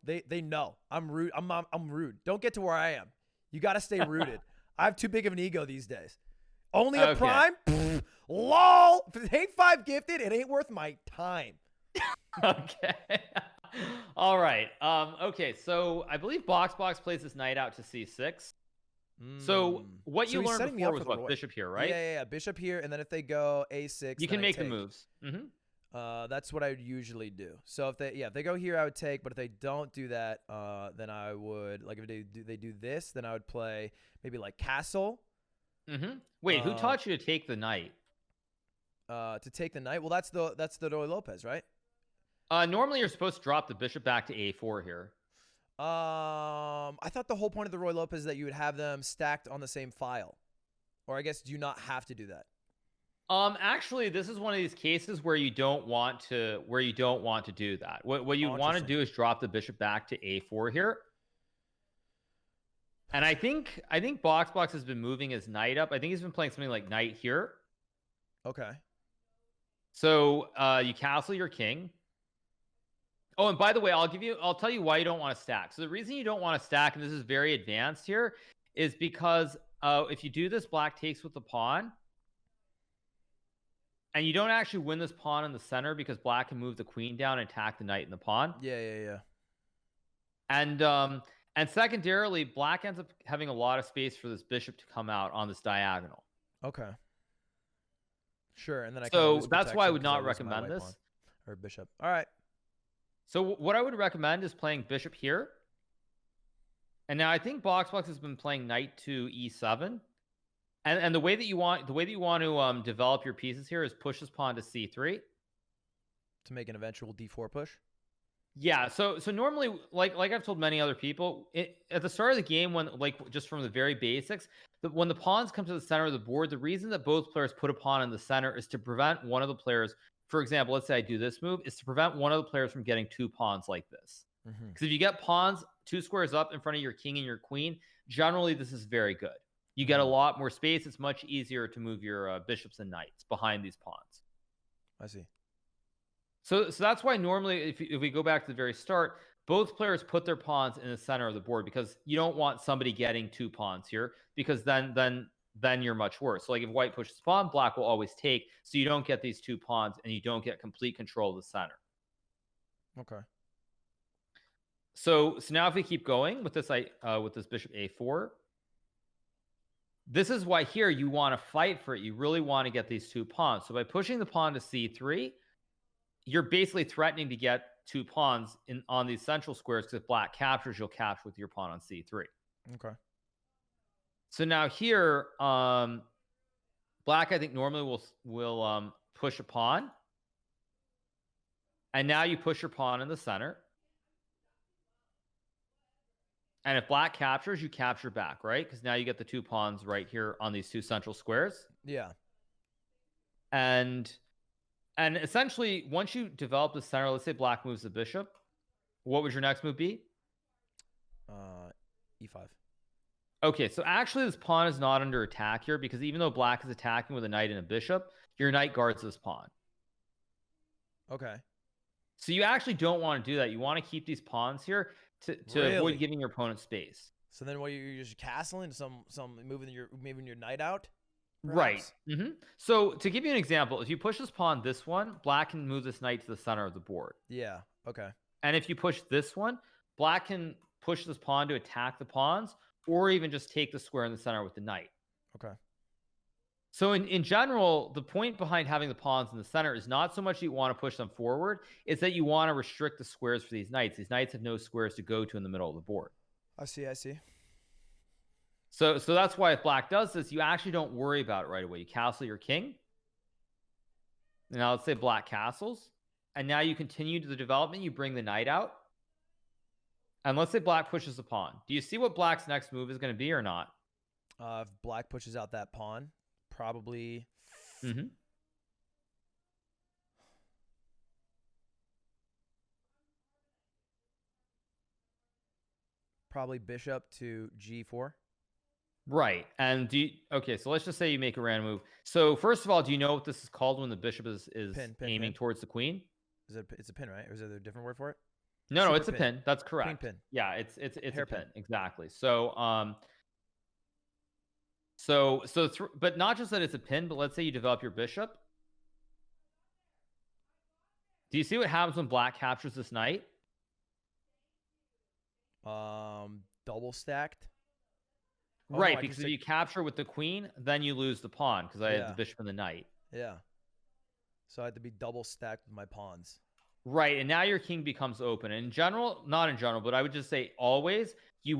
they know I'm rude. I'm rude. Don't get to where I am. You got to stay rooted. I have too big of an ego these days. Only a prime? Pfft, lol. If it ain't 5 gifted, it ain't worth my time. Okay. All right. Okay, so I believe Box plays this knight out to c6. So what you learned before was what? Bishop here, right? Yeah. Bishop here, and then if they go a6, you can make the moves. That's what I would usually do. So if they go here, I would take. But if they don't do that, then I would, like, if they do this, then I would play maybe like castle. Wait, who taught you to take the knight? To take the knight? Well, that's the Roy Lopez, right? Normally you're supposed to drop the bishop back to a4 here. I thought the whole point of the Roy Lopez is that you would have them stacked on the same file, or I guess do you not have to do that? Actually, this is one of these cases where you don't want to do that. What you want to do is drop the bishop back to a4 here. And I think Box has been moving his knight up. I think he's been playing something like knight here. Okay. So you castle your king. Oh, and by the way, I'll tell you why you don't want to stack. So the reason you don't want to stack, and this is very advanced here, is because if you do this, black takes with the pawn, and you don't actually win this pawn in the center because black can move the queen down and attack the knight and the pawn. Yeah. And secondarily, black ends up having a lot of space for this bishop to come out on this diagonal. Okay. Sure, and then so that's why I would not recommend this. Or bishop. All right. So what I would recommend is playing bishop here. And now I think Box has been playing knight to e7. And the way that you want to develop your pieces here is push this pawn to c3 to make an eventual d4 push. Yeah, so normally, like I've told many other people, at the start of the game, when, like, just from the very basics, when the pawns come to the center of the board, the reason that both players put a pawn in the center is to prevent one of the players. For example, let's say I do this move, is to prevent one of the players from getting 2 pawns like this. Because if you get pawns 2 squares up in front of your king and your queen, generally this is very good. You get a lot more space. It's much easier to move your bishops and knights behind these pawns. I see. So that's why normally, if we go back to the very start, both players put their pawns in the center of the board because you don't want somebody getting 2 pawns here because then you're much worse. So like if white pushes pawn, black will always take, so you don't get these 2 pawns and you don't get complete control of the center. Okay. So now if we keep going with this bishop a4, this is why here you want to fight for it. You really want to get these 2 pawns. So by pushing the pawn to c3, you're basically threatening to get 2 pawns on these central squares, because if black captures, you'll capture with your pawn on c3. Okay. So now here, black I think normally will push a pawn, and now you push your pawn in the center. And if black captures, you capture back, right? Because now you get the 2 pawns right here on these 2 central squares. Yeah. And essentially, once you develop the center, let's say black moves the bishop, what would your next move be? E5. Okay, so actually this pawn is not under attack here, because even though black is attacking with a knight and a bishop, your knight guards this pawn. Okay. So you actually don't want to do that. You want to keep these pawns here to Really? avoid giving your opponent space. So then what, you're just castling, some moving your knight out? Right. Perhaps? So to give you an example, if you push this pawn this one, black can move this knight to the center of the board. Yeah. Okay. And if you push this one, black can push this pawn to attack the pawns, or even just take the square in the center with the knight. Okay. So in general, the point behind having the pawns in the center is not so much you want to push them forward, it's that you want to restrict the squares for these knights. These knights have no squares to go to in the middle of the board. I see. So that's why if black does this, you actually don't worry about it right away. You castle your king. Now let's say black castles. And now you continue to the development. You bring the knight out. And let's say black pushes the pawn. Do you see what black's next move is going to be or not? If black pushes out that pawn, probably... Probably bishop to g4. Right. And okay, so let's just say you make a random move. So first of all, do you know what this is called when the bishop is aiming towards the queen? It's a pin, right? Or is there a different word for it? No, it's a pin. That's correct. Pin. Yeah, it's a Hairpin. pin. Exactly. So but not just that it's a pin, but let's say you develop your bishop. Do you see what happens when black captures this knight? Double stacked. Right, because if you capture with the queen, then you lose the pawn, because I had the bishop and the knight. Yeah. So I had to be double stacked with my pawns. Right, and now your king becomes open. In general, not in general, but I would just say always, you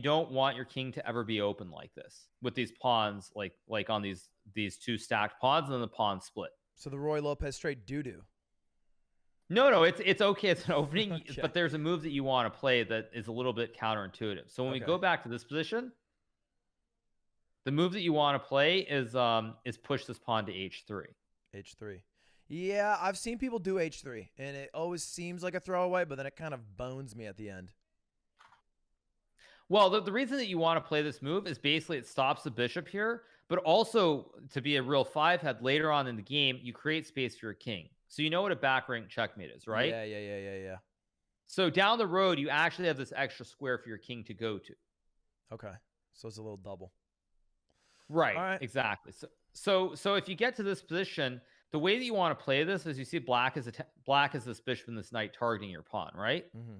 don't want your king to ever be open like this, with these pawns, like on these 2 stacked pawns, and then the pawn split. So the Roy Lopez straight doo-doo. No, it's okay. It's an opening, Okay. but there's a move that you want to play that is a little bit counterintuitive. So when we go back to this position, the move that you want to play is push this pawn to h3. H3. Yeah, I've seen people do h3, and it always seems like a throwaway, but then it kind of bones me at the end. Well, the reason that you want to play this move is basically it stops the bishop here, but also to be a real 5-head later on in the game, you create space for your king. So you know what a back rank checkmate is, right? Yeah. So down the road, you actually have this extra square for your king to go to. Okay. So it's a little double. Right. All right. Exactly. So if you get to this position, the way that you want to play this is you see black is this bishop and this knight targeting your pawn, right? Mm-hmm.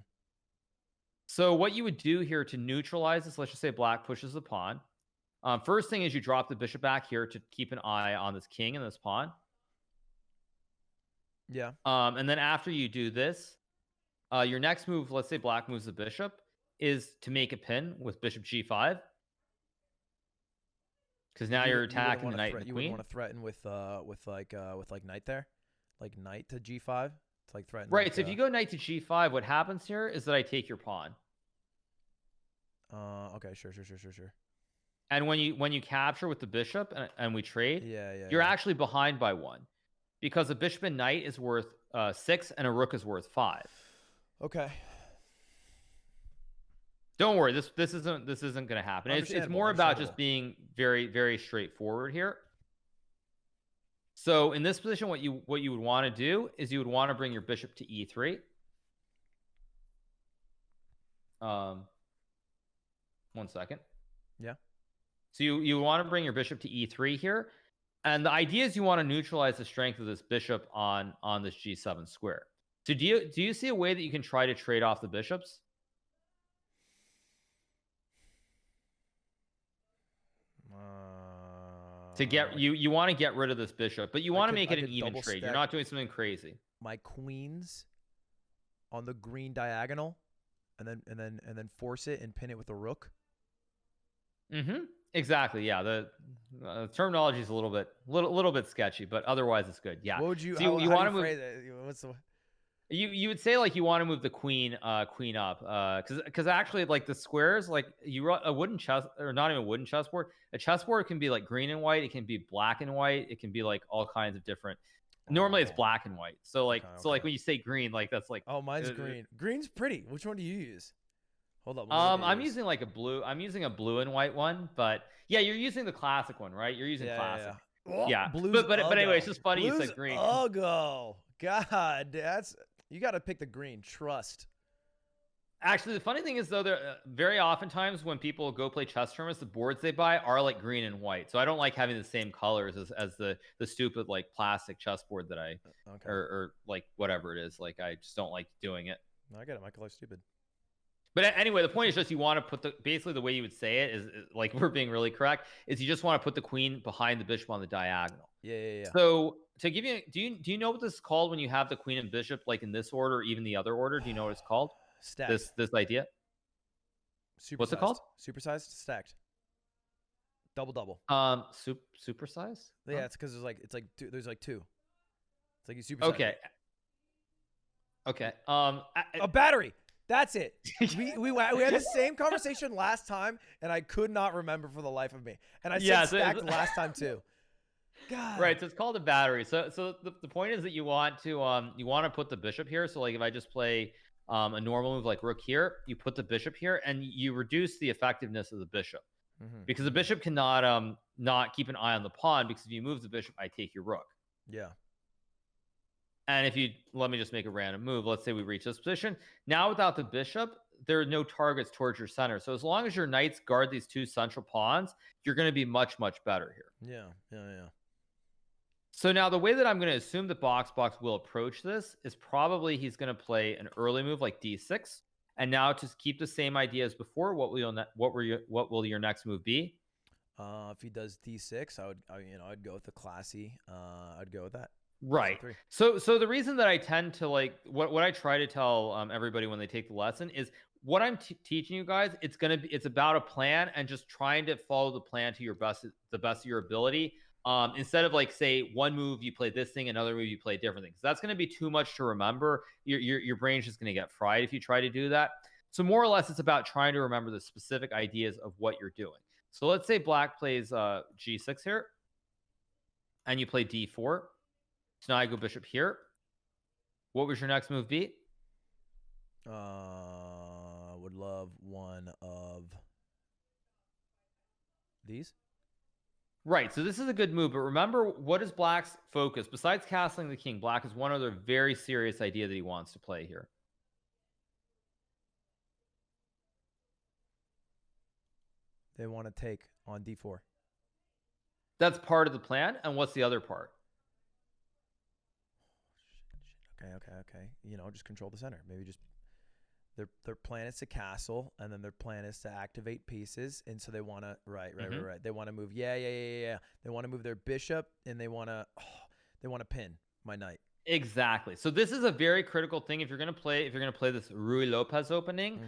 So what you would do here to neutralize this, let's just say black pushes the pawn. First thing is you drop the bishop back here to keep an eye on this king and this pawn. Yeah. And then after you do this, your next move, let's say black moves the bishop, is to make a pin with bishop g5. Because now you're attacking the knight and the queen. You would want to threaten with knight there, like knight to g5 to like threaten. Right. So if you go knight to g5, what happens here is that I take your pawn. Okay. Sure. And when you capture with the bishop and we trade, you're actually behind by 1, because a bishop and knight is worth 6 and a rook is worth 5. Okay. Don't worry, this isn't going to happen. It's more about just being very, very straightforward here. So in this position, what you would want to do is you would want to bring your bishop to e3. One second. Yeah. So you want to bring your bishop to e3 here, and the idea is you want to neutralize the strength of this bishop on this g7 square. So do you see a way that you can try to trade off the bishops? To get you want to get rid of this bishop, but you want to make it an even trade. You're not doing something crazy. My queens on the green diagonal, and then force it and pin it with a rook. Exactly. Yeah. The terminology is a little bit sketchy, but otherwise it's good. Yeah. What would you? So you want to move? What's the? You would say like you want to move the queen up because actually like the squares, like a wooden chess, or not even a wooden chessboard. A chessboard can be like green and white. It can be black and white. It can be like all kinds of different. Normally it's black and white. So like like when you say green, like that's like, oh, mine's green. Green's pretty. Which one do you use? Hold up. I'm using like a blue. I'm using a blue and white one, but yeah, you're using the classic one, right? You're using classic. Yeah. But anyway, it's just funny you said green. Uggo. God, you got to pick the green. Trust. Actually, the funny thing is though, there very oftentimes when people go play chess tournaments, the boards they buy are like green and white. So I don't like having the same colors as the stupid like plastic chessboard that I or like whatever it is. Like I just don't like doing it. No, I get it. My color's stupid. But anyway, the point is just you want to put basically the way you would say it is like we're being really correct is you just want to put the queen behind the bishop on the diagonal. Yeah. So to give you, do you know what this is called when you have the queen and bishop like in this order or even the other order? Do you know what it's called? Stacked. This idea. What's it called? Supersized, stacked. Double. Supersize? Yeah, it's because there's like two. There's like two. It's like you supersize. Okay. A battery. That's it. We had the same conversation last time, and I could not remember for the life of me. And I said stacked last time too. God. Right, so it's called a battery. So the point is that you want to put the bishop here. So like if I just play a normal move like rook here, you put the bishop here, and you reduce the effectiveness of the bishop because the bishop cannot not keep an eye on the pawn because if you move the bishop, I take your rook. Yeah. And if you let me just make a random move, let's say we reach this position. Now without the bishop, there are no targets towards your center. So as long as your knights guard these two central pawns, you're going to be much, much better here. Yeah. So now the way that I'm going to assume that Box will approach this is probably he's going to play an early move like d6. And now to keep the same idea as before, what will your next move be? If he does d6, I'd go with the classy. I'd go with that. Right. So the reason that I tend to like what I try to tell everybody when they take the lesson is what I'm teaching you guys. It's about a plan and just trying to follow the plan to the best of your ability. Instead of like say one move you play this thing, another move you play different things. That's going to be too much to remember. Your brain's just going to get fried if you try to do that. So more or less, it's about trying to remember the specific ideas of what you're doing. So let's say Black plays g6 here, and you play d4. So now I go bishop here. What would your next move be? Would love one of these. Right, so this is a good move, but remember, what is Black's focus? Besides castling the king, Black has one other very serious idea that he wants to play here. They want to take on d4. That's part of the plan, and what's the other part? Okay. Just control the center. Maybe just their plan is to castle, and then their plan is to activate pieces, and so they want to right. They want to move. Yeah. They want to move their bishop, and they want to pin my knight. Exactly. So this is a very critical thing if you're going to play this Rui Lopez opening.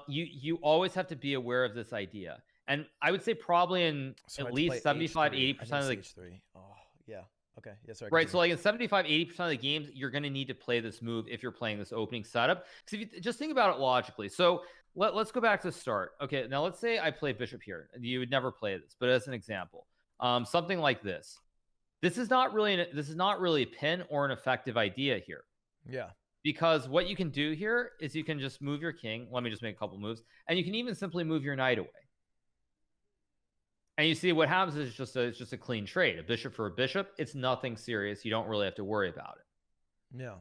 You always have to be aware of this idea, and I would say probably in at least 75-80% of the H3. Oh yeah. Okay. Yes, sir. Right. So like in 75-80% of the games, you're going to need to play this move if you're playing this opening setup. Because if you just think about it logically. So let's go back to the start. Okay. Now let's say I play bishop here. You would never play this, but as an example, something like this. This is not really a pin or an effective idea here. Yeah. Because what you can do here is you can just move your king. Let me just make a couple moves, and you can even simply move your knight away. And you see what happens is it's just a clean trade. A bishop for a bishop. It's nothing serious. You don't really have to worry about it. Yeah.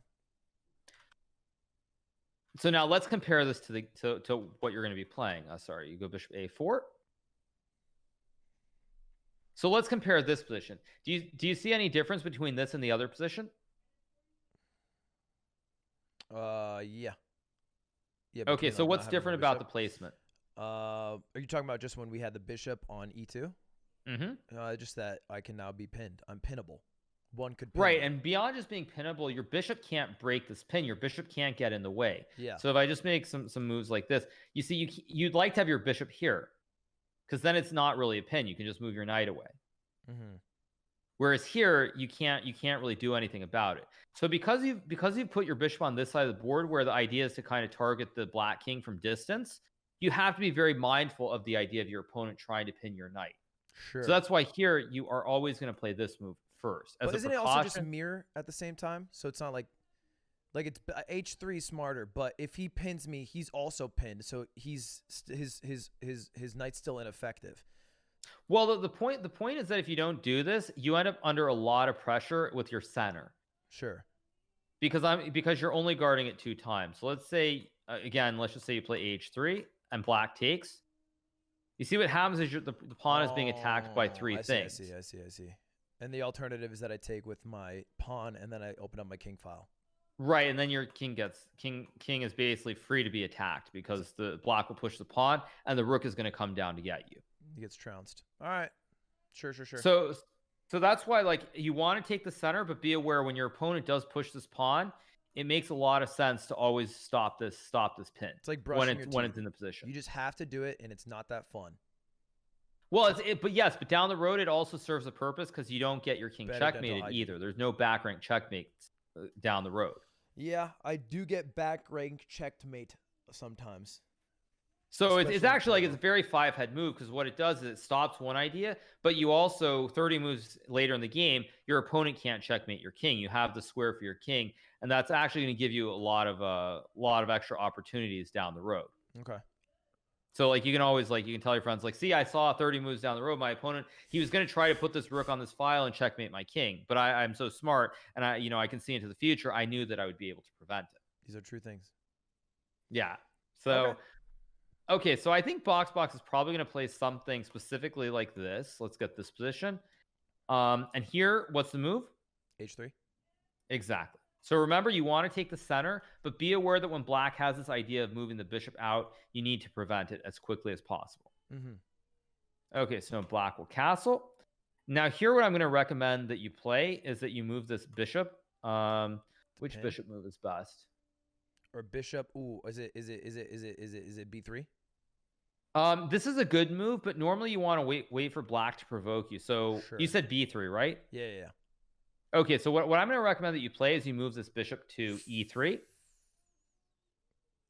So now let's compare this to to what you're going to be playing. Sorry, you go bishop a4. So let's compare this position. Do you see any difference between this and the other position? Yeah. Okay, because so I'm what's not having different the about the bishop. placement? Are you talking about just when we had the bishop on e2? Mm-hmm. Just that I can now be pinned. I'm pinnable. One could pin Right, me. and beyond just being pinnable, your bishop can't break this pin. Your bishop can't get in the way. Yeah. So if I just make some moves like this, you see, you'd like to have your bishop here, because then it's not really a pin. You can just move your knight away. Mm-hmm. Whereas here, you can't really do anything about it. So because you've put your bishop on this side of the board, where the idea is to kind of target the black king from distance, you have to be very mindful of the idea of your opponent trying to pin your knight. Sure. So that's why here you are always going to play this move first. As But a isn't it also just precaution. mirror at the same time? So it's not like it's h3 smarter, but if he pins me, he's also pinned. So his knight's still ineffective. Well, the point is that if you don't do this, you end up under a lot of pressure with your center. Sure. Because you're only guarding it 2 times. So let's say again, let's just say you play h3 and black takes. You see what happens is the pawn is being attacked by 3 things. I see. And the alternative is that I take with my pawn and then I open up my king file. Right, and then your king is basically free to be attacked because the black will push the pawn and the rook is going to come down to get you. He gets trounced. All right. Sure. So that's why, like, you want to take the center, but be aware when your opponent does push this pawn, it makes a lot of sense to always stop this pin. It's like brushing your teeth. when it's in the position. You just have to do it, and it's not that fun. Well, but down the road it also serves a purpose because you don't get your king Better dental checkmated hygiene. either. There's no back rank checkmates down the road. Yeah, I do get back rank checkmate sometimes. So it's Especially actually like it's a very 5-head move because what it does is it stops one idea, but you also 30 moves later in the game, your opponent can't checkmate your king. You have the square for your king, and that's actually going to give you a lot of extra opportunities down the road. Okay. So like you can tell your friends like, see, I saw 30 moves down the road. My opponent, he was going to try to put this rook on this file and checkmate my king, but I'm so smart and I can see into the future. I knew that I would be able to prevent it. These are true things. Yeah. So. Okay, so I think Box is probably going to play something specifically like this. Let's get this position. And here, what's the move? H3. Exactly. So remember, you want to take the center, but be aware that when black has this idea of moving the bishop out, you need to prevent it as quickly as possible. Mm-hmm. Okay, so black will castle. Now here, what I'm going to recommend that you play is that you move this bishop. Which bishop move is best? Or bishop? Ooh, is it B3? This is a good move, but normally you want to wait for black to provoke you. So you said B3, right? Yeah. Okay, so what I'm going to recommend that you play is you move this bishop to E3.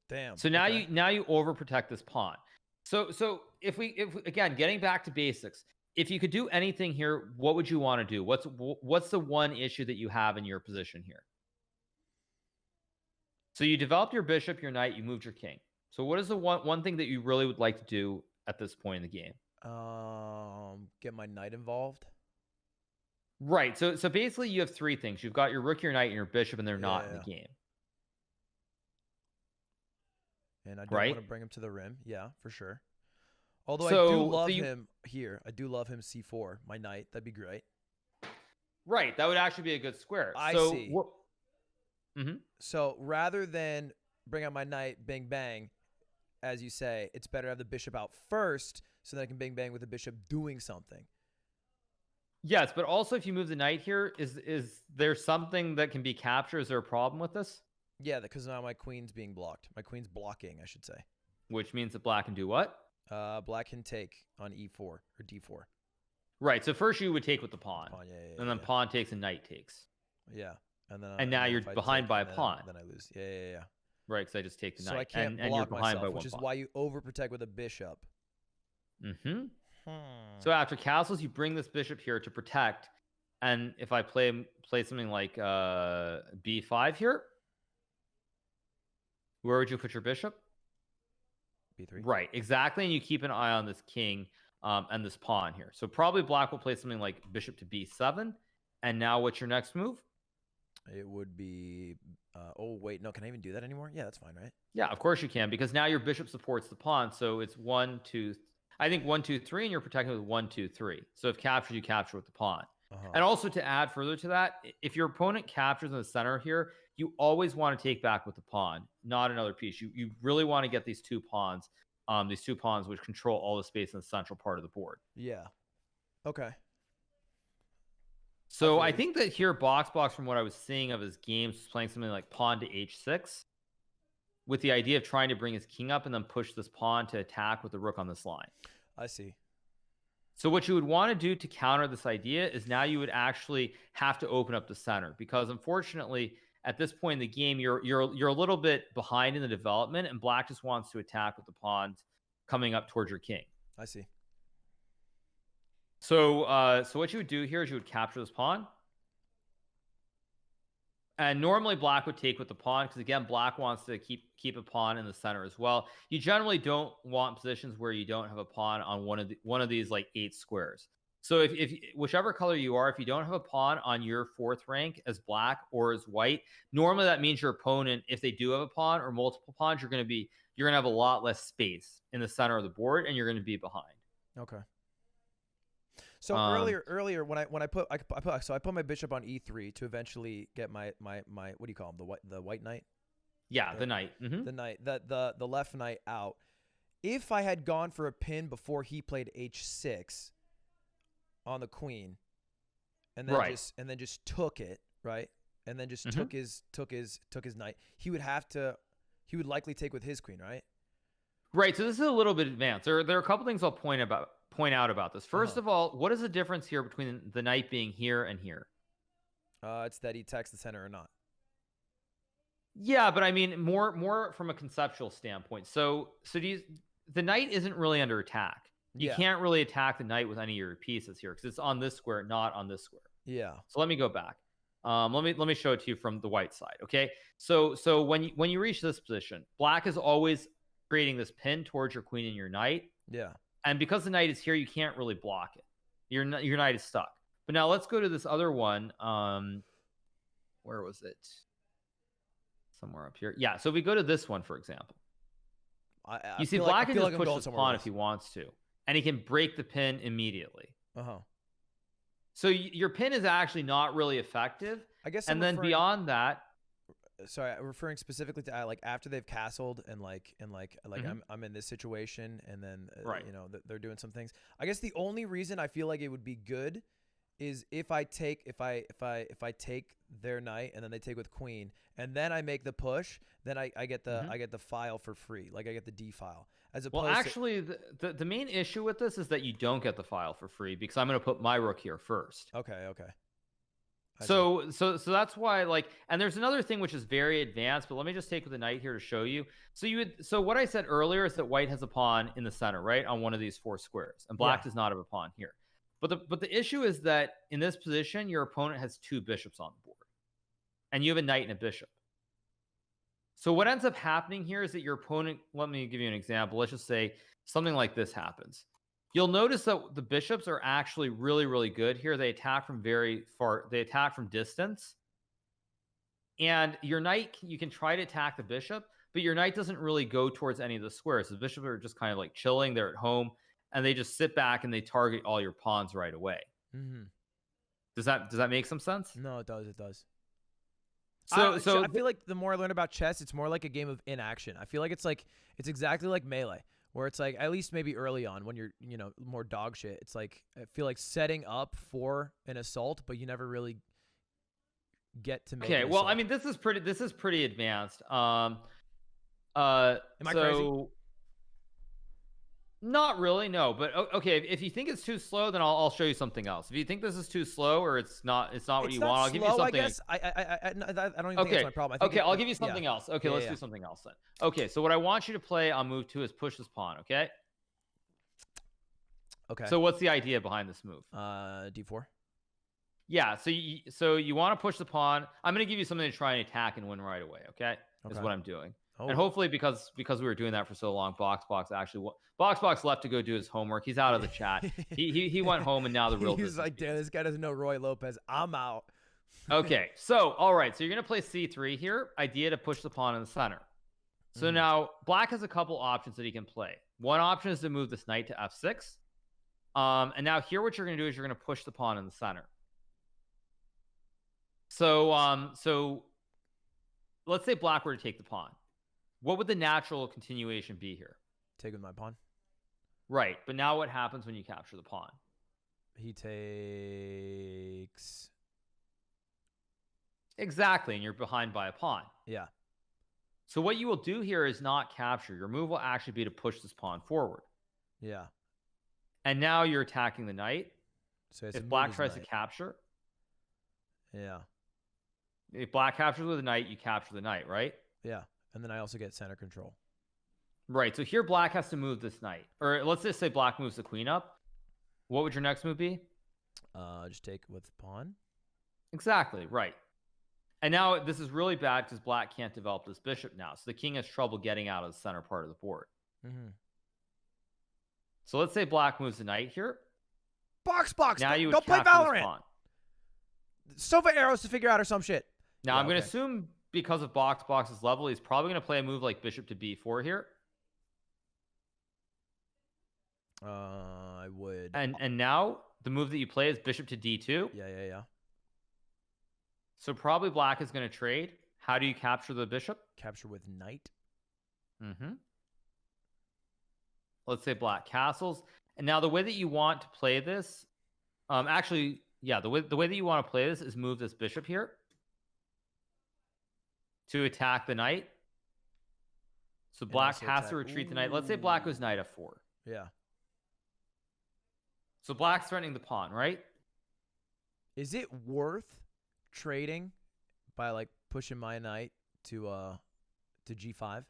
Damn. So now you overprotect this pawn. So if again, getting back to basics, if you could do anything here, what would you want to do? What's the one issue that you have in your position here? So you developed your bishop, your knight, you moved your king. So what is the one thing that you really would like to do at this point in the game? Get my knight involved. Right. So basically you have 3 things. You've got your rook, your knight, and your bishop, and they're not in the game. And I don't want to bring him to the rim. Yeah, for sure. Although So- I do love so you- him here. I do love him C4, my knight. That'd be great. Right. That would actually be a good square. I So see. So rather than bring out my knight, bang, bang, as you say, it's better to have the bishop out first so that I can bang, bang with the bishop doing something. Yes, but also if you move the knight here, is there something that can be captured? Is there a problem with this? Yeah, because now my queen's being blocked. My queen's blocking, I should say. Which means that black can do what? Black can take on E4 or D4. Right. So first you would take with the pawn. Yeah, and then pawn takes and knight takes. Yeah. And then And now you're if I behind take, by a then- pawn. Then I lose. Yeah. Right, because I just take the knight. So I can't and block you're behind myself, by which one is pawn. why you overprotect with a bishop. So after castles, you bring this bishop here to protect. And if I play something like B5 here, where would you put your bishop? B3. Right, exactly. And you keep an eye on this king and this pawn here. So probably black will play something like bishop to B7. And now what's your next move? It would be. Oh wait, no. Can I even do that anymore? Yeah, that's fine, right? Yeah, of course you can, because now your bishop supports the pawn. So it's 1, 2. I think 1, 2, 3, and you're protected with 1, 2, 3. So if captured, you capture with the pawn. And also to add further to that, if your opponent captures in the center here, you always want to take back with the pawn, not another piece. You really want to get these two pawns which control all the space in the central part of the board. Yeah. Okay. So I think that here Box, from what I was seeing of his games, was playing something like pawn to h6, with the idea of trying to bring his king up and then push this pawn to attack with the rook on this line. I see. So what you would want to do to counter this idea is now you would actually have to open up the center, because unfortunately at this point in the game you're a little bit behind in the development, and black just wants to attack with the pawns coming up towards your king. I see. So so what you would do here is you would capture this pawn. And normally black would take with the pawn, because again, black wants to keep a pawn in the center as well. You generally don't want positions where you don't have a pawn on one of these like 8 squares. So if whichever color you are, if you don't have a pawn on your 4th rank as black or as white, normally that means your opponent, if they do have a pawn or multiple pawns, you're gonna have a lot less space in the center of the board, and you're gonna be behind. Okay. So earlier when I put my bishop on e3 to eventually get my what do you call him, the white knight? Yeah, the knight. The knight, the left knight out. If I had gone for a pin before he played h6 on the queen, and then just took it, right? And then just took his knight, he would likely take with his queen, right? Right. So this is a little bit advanced. There are a couple things I'll point out about this. First of all, what is the difference here between the knight being here and here? It's that he attacks the center or not. Yeah, but I mean more from a conceptual standpoint. So the knight isn't really under attack. You can't really attack the knight with any of your pieces here, because it's on this square, not on this square. Yeah. So let me go back. Let me show it to you from the white side. Okay. So when you reach this position, black is always creating this pin towards your queen and your knight. Yeah. And because the knight is here, you can't really block it. Your knight is stuck. But now let's go to this other one. Where was it? Somewhere up here. Yeah. So if we go to this one, for example, you see black can just push this pawn if he wants to, and he can break the pin immediately. So your pin is actually not really effective. I guess. And then beyond that. Sorry, I'm referring specifically to like after they've castled and I'm in this situation, and then they're doing some things. I guess the only reason I feel like it would be good is if I take their knight and then they take with queen, and then I make the push, then I get the file for free, like I get the D file. As opposed actually, the main issue with this is that you don't get the file for free, because I'm going to put my rook here first. Okay. So that's why, and there's another thing which is very advanced, but let me just take the knight here to show you. So what I said earlier is that white has a pawn in the center, right, on one of these 4 squares, and black does not have a pawn here. But the issue is that in this position, your opponent has 2 bishops on the board, and you have a knight and a bishop. So what ends up happening here is that your opponent, let me give you an example. Let's just say something like this happens. You'll notice that the bishops are actually really, really good here. They attack from very far. They attack from distance. And your knight, you can try to attack the bishop, but your knight doesn't really go towards any of the squares. The bishops are just kind of like chilling. They're at home, and they just sit back and they target all your pawns right away. Does that make some sense? No, it does. It does. So I feel like the more I learn about chess, it's more like a game of inaction. I feel like it's exactly like Melee, where it's like, at least maybe early on when you're, more dog shit, it's like, I feel like setting up for an assault, but you never really get to make Okay, an well, assault. I mean, this is pretty advanced. Am I crazy? Not really, no. But okay, if you think it's too slow, then I'll show you something else. If you think this is too slow or it's not what you want, I'll give you something. I guess I don't even think that's my problem. I think I'll give you something else. Okay, let's do something else then. Okay, so what I want you to play on move 2 is push this pawn. Okay. Okay. So what's the idea behind this move? D4. Yeah. So you want to push the pawn. I'm going to give you something to try and attack and win right away. Okay. Is what I'm doing. Oh. And hopefully because we were doing that for so long, Boxbox left to go do his homework. He's out of the chat. He went home, and now the real He's like, damn, this guy doesn't know Roy Lopez. I'm out. Okay, so all right, so you're gonna play c3 here. Idea to push the pawn in the center. So now black has a couple options that he can play. One option is to move this knight to f6. And now here what you're gonna do is you're gonna push the pawn in the center. So let's say black were to take the pawn. What would the natural continuation be here? Take with my pawn. Right, but now what happens when you capture the pawn? He takes. Exactly, and you're behind by a pawn. Yeah. So what you will do here is not capture. Your move will actually be to push this pawn forward. Yeah. And now you're attacking the knight. So if black tries to capture. Yeah. If black captures with a knight, you capture the knight, right? Yeah. And then I also get center control. Right. So here black has to move this knight. Or let's just say black moves the queen up. What would your next move be? Just take with pawn. Exactly. Right. And now this is really bad because black can't develop this bishop now. So the king has trouble getting out of the center part of the board. So let's say black moves the knight here. Box. Now you Go would play capture this Valorant. pawn. Sofa arrows to figure out or some shit. Now Yeah, I'm going to okay. assume because of box's level, he's probably going to play a move like bishop to b4 here. I would. And now the move that you play is bishop to d2. Yeah. So probably black is going to trade. How do you capture the bishop? Capture with knight. Let's say black castles. And now the way that you want to play this, actually, yeah, the way that you want to play this is move this bishop here to attack the knight. So black also has to attack- retreat the knight. Let's say black goes knight f4. Yeah. So black's threatening the pawn, right? Is it worth trading by like pushing my knight to g5?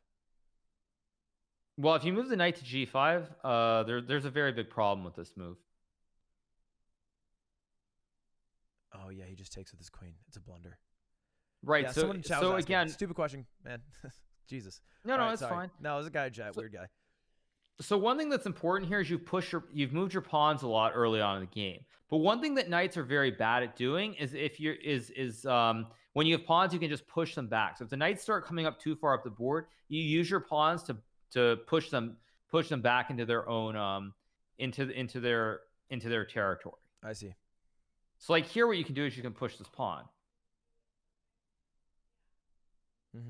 Well, if you move the knight to g5, there's a very big problem with this move. Oh yeah, he just takes with his queen. It's a blunder. Right. Yeah, so someone in chat was asking. again, Stupid question, man. Jesus. No, All right, it's sorry. fine. No, it was a guy in chat. Weird guy. So one thing that's important here is you've moved your pawns a lot early on in the game. But one thing that knights are very bad at doing is when you have pawns, you can just push them back. So if the knights start coming up too far up the board, you use your pawns to push them back into their own into their territory. I see. So like here, what you can do is you can push this pawn.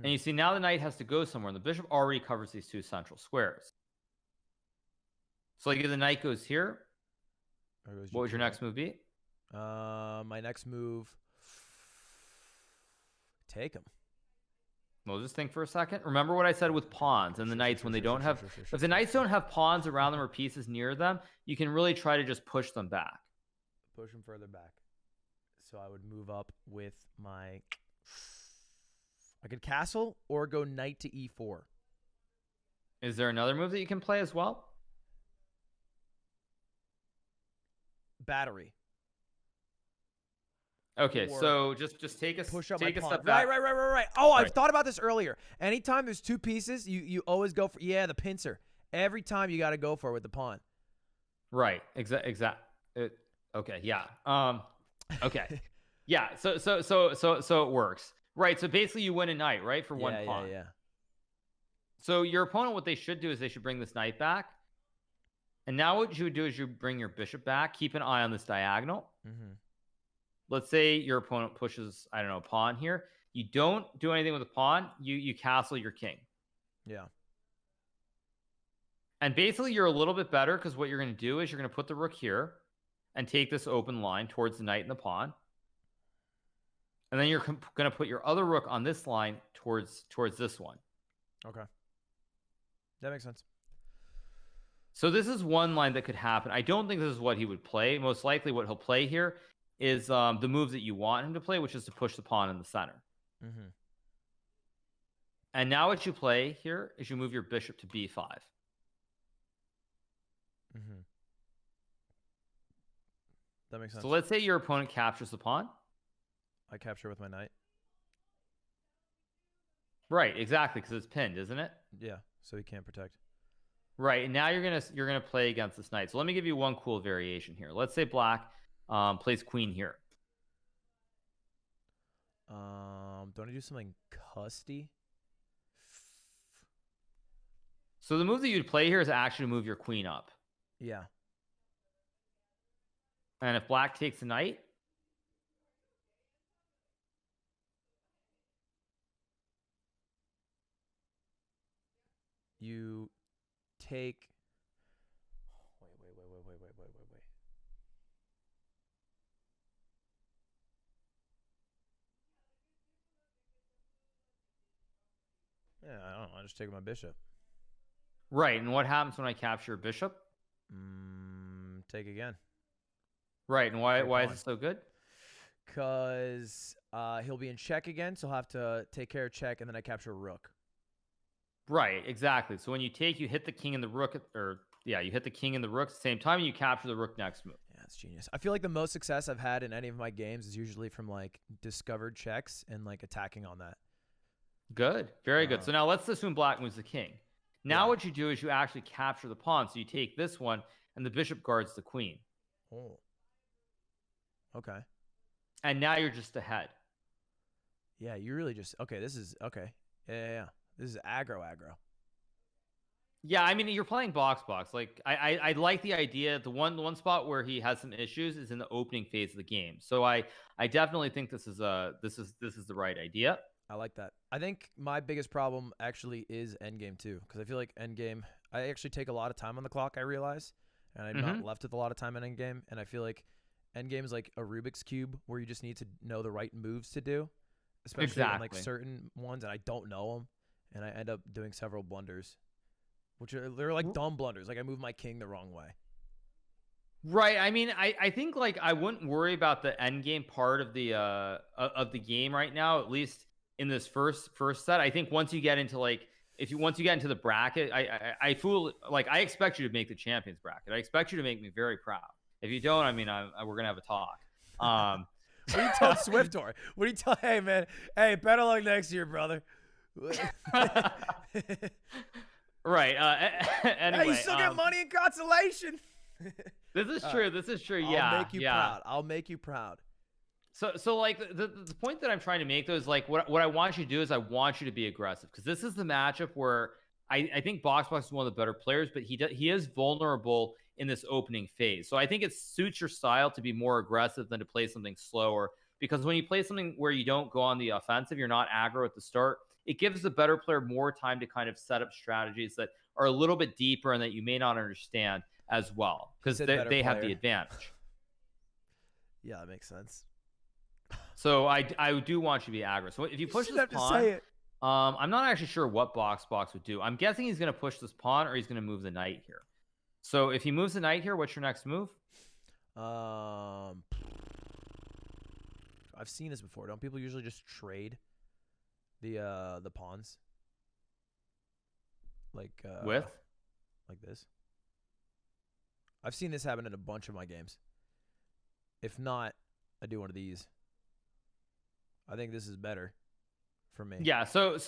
And you see now the knight has to go somewhere, and the bishop already covers these two central squares. So like if the knight goes here, what would your next move be? My next move, take him. Well, just think for a second. Remember what I said with pawns and the knights when they don't have... If the knights don't have pawns around them or pieces near them, you can really try to just push them back. Push him further back. So I would move up with my... I could castle or go knight to e4. Is there another move that you can play as well? Battery. Okay, Or so just take a push up take my a pawn. step back. Right. Oh, I've Right. thought about this earlier. Anytime there's two pieces, you always go for the pincer. Every time you got to go for it with the pawn. Right. Okay. Yeah. Okay. Yeah. So it works. Right. So basically, you win a knight, right, for one pawn. Yeah. So your opponent, what they should do is they should bring this knight back. And now what you would do is you bring your bishop back. Keep an eye on this diagonal. Let's say your opponent pushes, I don't know, a pawn here. You don't do anything with the pawn. You castle your king. Yeah. And basically, you're a little bit better because what you're going to do is you're going to put the rook here and take this open line towards the knight and the pawn. And then you're going to put your other rook on this line towards this one. Okay. That makes sense. So this is one line that could happen. I don't think this is what he would play. Most likely what he'll play here is the move that you want him to play, which is to push the pawn in the center. And now what you play here is you move your bishop to b5. That makes sense. So let's say your opponent captures the pawn. I capture with my knight. Right, exactly, because it's pinned, isn't it? Yeah, so he can't protect. Right, and now you're gonna play against this knight. So let me give you one cool variation here. Let's say black plays queen here. Don't I do something custy? So the move that you'd play here is actually to move your queen up. Yeah. And if black takes the knight, you take. Wait. Yeah, I don't know. I just take my bishop. right? And what happens when I capture a bishop? Take again. Right. And why Take is pawn. it so good? Because he'll be in check again, so he'll have to take care of check, and then I capture a rook. Right. Exactly. So when you take, you hit the king and the rook, you hit the king and the rook at the same time, and you capture the rook next move. Yeah, it's genius. I feel like the most success I've had in any of my games is usually from like discovered checks and like attacking on that. Good. Very good. So now let's assume black moves the king. Now what you do is you actually capture the pawn. So you take this one, and the bishop guards the queen. Oh. Okay. And now you're just ahead. Yeah, you really just okay. This is okay. Yeah. This is aggro. Yeah, I mean, you're playing box. Like I like the idea. The one spot where he has some issues is in the opening phase of the game. So I definitely think this is the right idea. I like that. I think my biggest problem actually is endgame too, because I feel like endgame, I actually take a lot of time on the clock, I realize, and I'm not left with a lot of time in endgame, and I feel like endgame is like a Rubik's Cube where you just need to know the right moves to do, especially in like certain ones, and I don't know them, and I end up doing several blunders, they're like dumb blunders, like I move my king the wrong way. Right. I mean, I think like I wouldn't worry about the endgame part of the game right now, at least in this first set. I think once you get into like once you get into the bracket, I expect you to make the champions bracket. I expect you to make me very proud. If you don't, I mean, we're gonna have a talk. What do you tell Swiftor? What do you tell? Hey man, hey, better luck next year, brother. Right. Anyway, hey, you still get money in consolation. This is true. This is true. Yeah. I'll make you proud. I'll make you proud. So like the point that I'm trying to make though is like what I want you to do is I want you to be aggressive, because this is the matchup where I think Box is one of the better players, but he is vulnerable in this opening phase. So I think it suits your style to be more aggressive than to play something slower, because when you play something where you don't go on the offensive, you're not aggro at the start, it gives the better player more time to kind of set up strategies that are a little bit deeper and that you may not understand as well, because they have the advantage. Yeah, that makes sense. So I do want you to be aggro. So if you push this pawn, I'm not actually sure what Box would do. I'm guessing he's going to push this pawn or he's going to move the knight here. So if he moves the knight here, what's your next move? I've seen this before. Don't people usually just trade the pawns? Like like this? I've seen this happen in a bunch of my games. If not, I do one of these. I think this is better for me. Yeah, so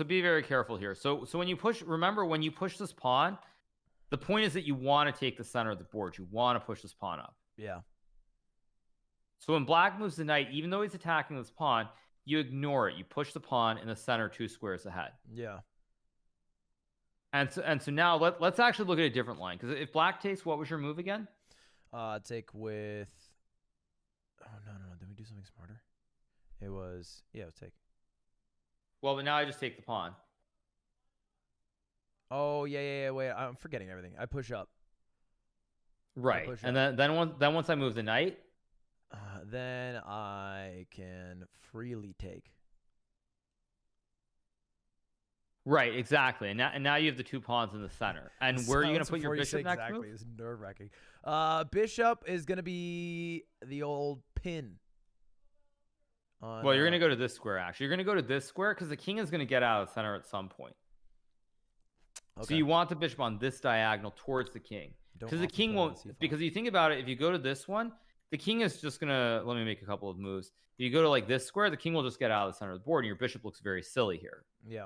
be very careful here. So when you push, remember when you push this pawn, the point is that you want to take the center of the board. You want to push this pawn up. Yeah. So when black moves the knight, even though he's attacking this pawn, you ignore it. You push the pawn in the center 2 squares ahead. Yeah. And so now let's actually look at a different line, because if black takes, what was your move again? Take with. Oh no! Did we do something smarter? It was take. Well, but now I just take the pawn. Oh yeah. Wait, I'm forgetting everything. I push up. Right, and then once I move the knight, then I can freely take. Right, exactly, and now you have the 2 pawns in the center. And where are you going to put your bishop next exactly. move? It's nerve-wracking. Bishop is going to be the old pin. Well, you're going to go to this square, actually. You're going to go to this square because the king is going to get out of the center at some point. Okay. So you want the bishop on this diagonal towards the king. Because the king won't, because you think about it, if you go to this one, the king is just going to, let me make a couple of moves. If you go to like this square, the king will just get out of the center of the board, and your bishop looks very silly here. Yeah.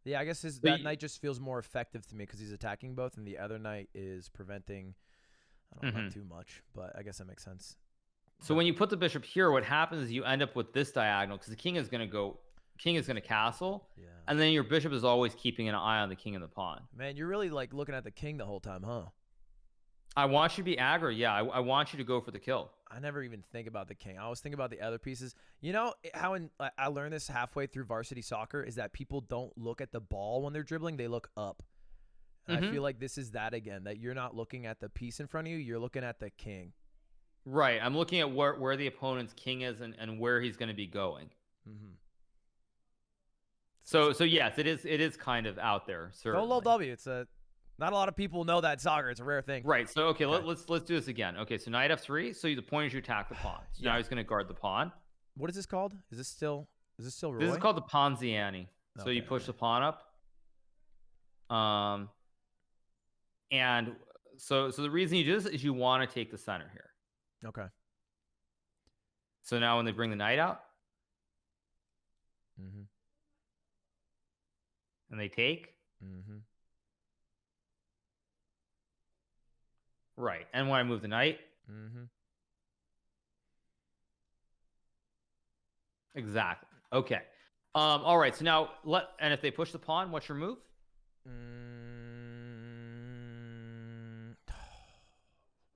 Yeah, I guess that knight just feels more effective to me because he's attacking both, and the other knight is preventing, I don't know, not too much, but I guess that makes sense. So when you put the bishop here, what happens is you end up with this diagonal because the king is going to castle, and then your bishop is always keeping an eye on the king and the pawn. Man, you're really like looking at the king the whole time, huh? I want you to be aggro. Yeah, I want you to go for the kill. I never even think about the king. I always think about the other pieces. You know how I learned this halfway through varsity soccer is that people don't look at the ball when they're dribbling. They look up. And I feel like this is that again, that you're not looking at the piece in front of you. You're looking at the king. Right. I'm looking at where the opponent's king is and where he's going to be going. So yes, it is kind of out there. Go low W. It's not a lot of people know that soccer. It's a rare thing. Right. So okay. Let's do this again. Okay. So knight f3. So the point is you attack the pawn. So now he's going to guard the pawn. What is this called? Is this still Roy? This is called the Ponziani. So you push the pawn up. And so the reason you do this is you want to take the center here. Okay. So now when they bring the knight out, and they take, right. And when I move the knight, exactly. Okay. All right. So now and if they push the pawn, what's your move?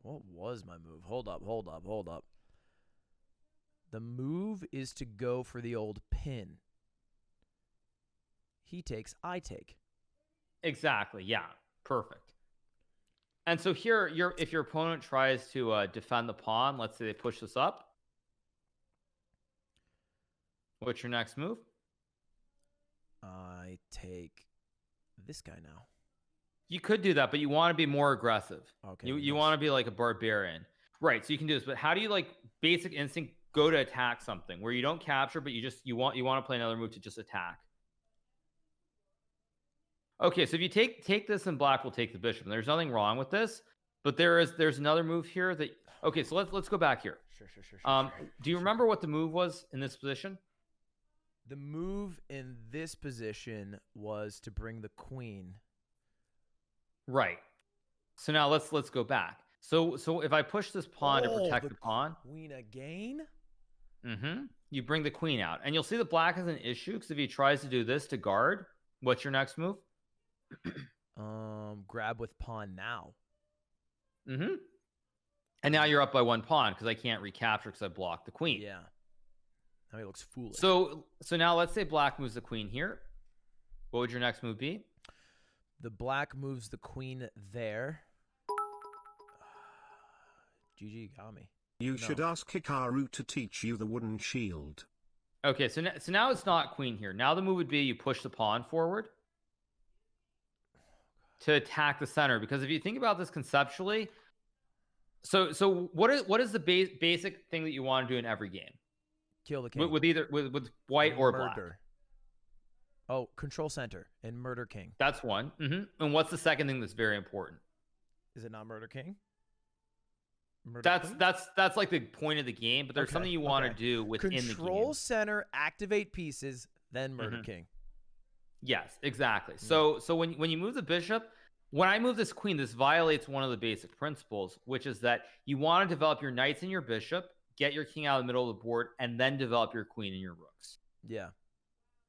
What was my move? Hold up. The move is to go for the old pin. He takes, I take. Exactly. Yeah. Perfect. And so here, if your opponent tries to defend the pawn, let's say they push this up. What's your next move? I take this guy now. You could do that, but you want to be more aggressive. Okay. You want to be like a barbarian. Right. So you can do this, but how do you like basic instinct go to attack something where you don't capture, but you want to play another move to just attack? Okay, so if you take this and black will take the bishop, and there's nothing wrong with this, but there's another move here that okay, so let's go back here. Sure. Do you remember what the move was in this position? The move in this position was to bring the queen. Right. So now let's go back. So if I push this pawn to protect the pawn, queen again. You bring the queen out, and you'll see that black has an issue because if he tries to do this to guard, what's your next move? Grab with pawn now. And now you're up by one pawn because I can't recapture because I blocked the queen. Yeah. Now he looks foolish. So now let's say black moves the queen here. What would your next move be? The black moves the queen there. GG got me. You should ask Hikaru to teach you the wooden shield. Okay, so now it's not queen here. Now the move would be you push the pawn forward to attack the center. Because if you think about this conceptually, so what is the basic thing that you want to do in every game? Kill the king. With either with white or black. Oh, control center and murder king. That's one. And what's the second thing that's very important? Is it not murder king? That's like the point of the game, but there's something you want to do within the game. Control center, activate pieces, then murder king. Yes, exactly. So when you move the bishop, when I move this queen, this violates one of the basic principles, which is that you want to develop your knights and your bishop, get your king out of the middle of the board, and then develop your queen and your rooks. Yeah.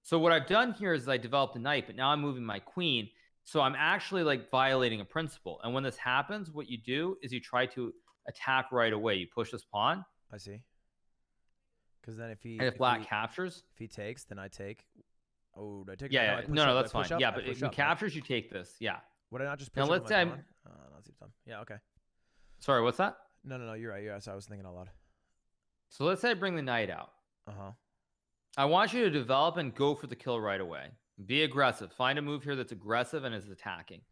So what I've done here is I developed a knight, but now I'm moving my queen. So I'm actually like violating a principle. And when this happens, what you do is you try to attack right away. You push this pawn. I see. Because then if black captures, if he takes, then I take. Oh, do I take? Yeah, no, that's fine. Yeah, but if he captures, you take this. Yeah. Would I not just push? Now let's say yeah. Okay. Sorry, what's that? No. You're right. So I was thinking out loud. So let's say I bring the knight out. I want you to develop and go for the kill right away. Be aggressive. Find a move here that's aggressive and is attacking.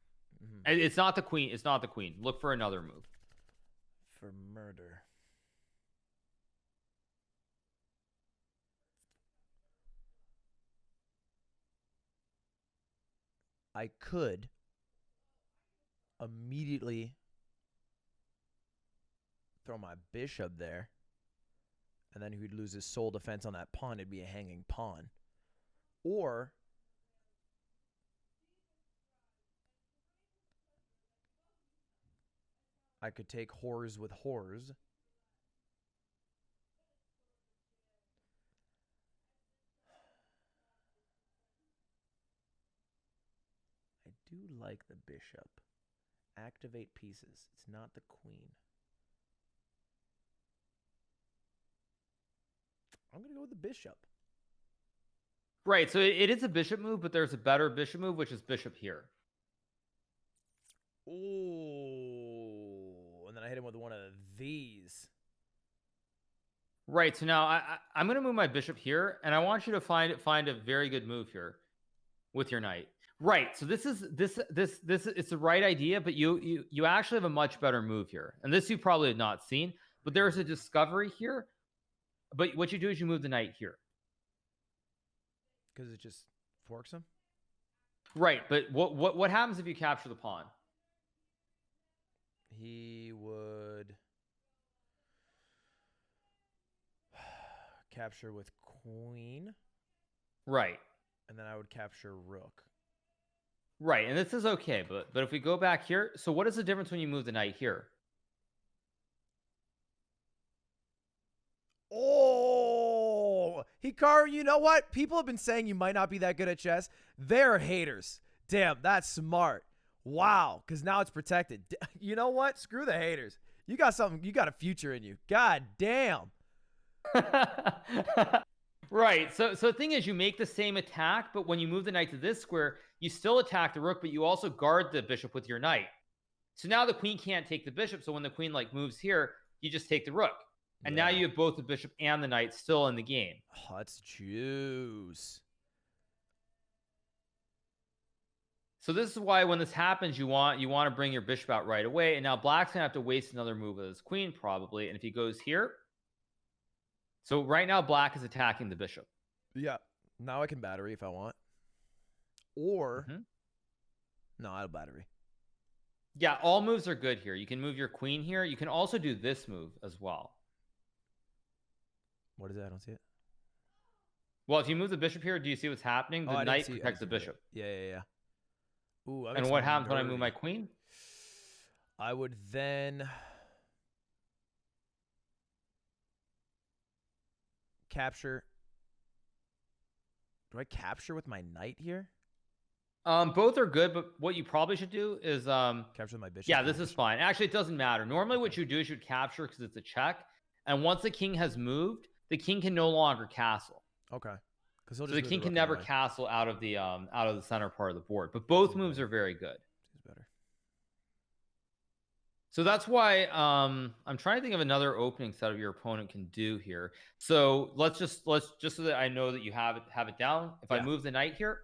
It's not the queen. It's not the queen. Look for another move. For murder. I could immediately throw my bishop there, and then he'd lose his sole defense on that pawn. It'd be a hanging pawn. Or I could take whores with whores like the bishop. Activate pieces. It's not the queen. I'm going to go with the bishop. Right, so it is a bishop move, but there's a better bishop move, which is bishop here. Ooh. And then I hit him with one of these. Right, so now I'm going to move my bishop here, and I want you to find a very good move here with your knight. Right, so this is it's the right idea, but you actually have a much better move here. And this you probably have not seen, but there's a discovery here. But what you do is you move the knight here. Because it just forks him? Right, but what happens if you capture the pawn? He would capture with queen. Right. And then I would capture rook. Right, and this is okay, but if we go back here, so what is the difference when you move the knight here? Oh, Hikaru, you know what? People have been saying you might not be that good at chess. They're haters. Damn, that's smart. Wow, because now it's protected. You know what? Screw the haters. You got something. You got a future in you. God damn. Right. So the thing is, you make the same attack, but when you move the knight to this square, you still attack the rook, but you also guard the bishop with your knight. So now the queen can't take the bishop. So when the queen like moves here, you just take the rook, and now you have both the bishop and the knight still in the game. Oh, that's juice. So this is why when this happens, you want to bring your bishop out right away. And now black's gonna have to waste another move with his queen probably. And if he goes here, so right now black is attacking the bishop. Yeah. Now I can battery if I want. Or no, I'll battery. Yeah, all moves are good here. You can move your queen here. You can also do this move as well. What is that? I don't see it. Well, if you move the bishop here, do you see what's happening? The knight protects the bishop. Yeah. Ooh, and what happens when I move my queen? I would then capture. Do I capture with my knight here? Both are good, but what you probably should do is capture my bishop. Yeah, this is fine. Actually, it doesn't matter. Normally, what you do is you capture because it's a check, and once the king has moved, the king can no longer castle. Okay. So the king can never castle out of the center part of the board. But both moves are very good. Seems better. So that's why I'm trying to think of another opening setup your opponent can do here. So let's just so that I know that you have it down. If I move the knight here,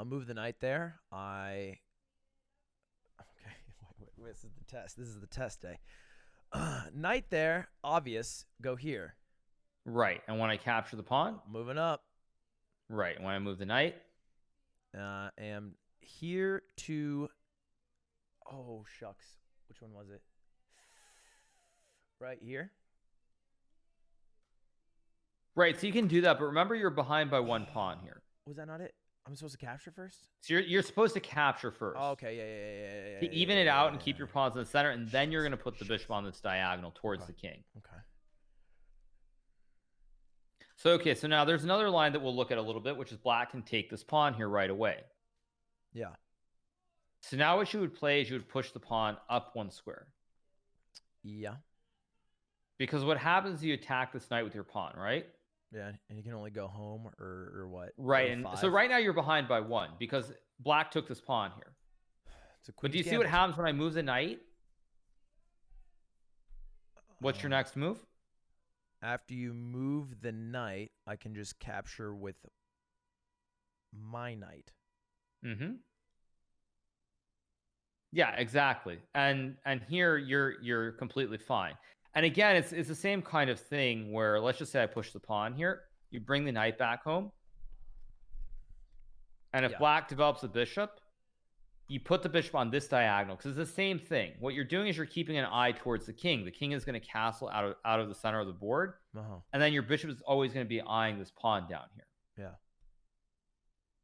move the knight there. Okay. Wait. This is the test. This is the test day. Knight there, obvious. Go here. Right. And when I capture the pawn, moving up. Right. And when I move the knight, am here to. Oh shucks. Which one was it? Right here. Right, so you can do that, but remember you're behind by one pawn here. Was that not it? I'm supposed to capture first? So you're supposed to capture first. Oh, okay, yeah. To even it out and keep your pawns in the center, and then you're going to put the bishop on this diagonal towards the king. Okay. So now there's another line that we'll look at a little bit, which is black can take this pawn here right away. Yeah. So now what you would play is you would push the pawn up one square. Yeah. Because what happens is you attack this knight with your pawn, right? Yeah, and you can only go home or what? Right, and so right now you're behind by one because black took this pawn here. But do you see what happens when I move the knight? What's your next move? After you move the knight, I can just capture with my knight. Mm-hmm. Yeah, exactly. And here you're completely fine. And again, it's the same kind of thing where let's just say I push the pawn here. You bring the knight back home. And if black develops a bishop, you put the bishop on this diagonal because it's the same thing. What you're doing is you're keeping an eye towards the king. The king is going to castle out of the center of the board. And then your bishop is always going to be eyeing this pawn down here. Yeah.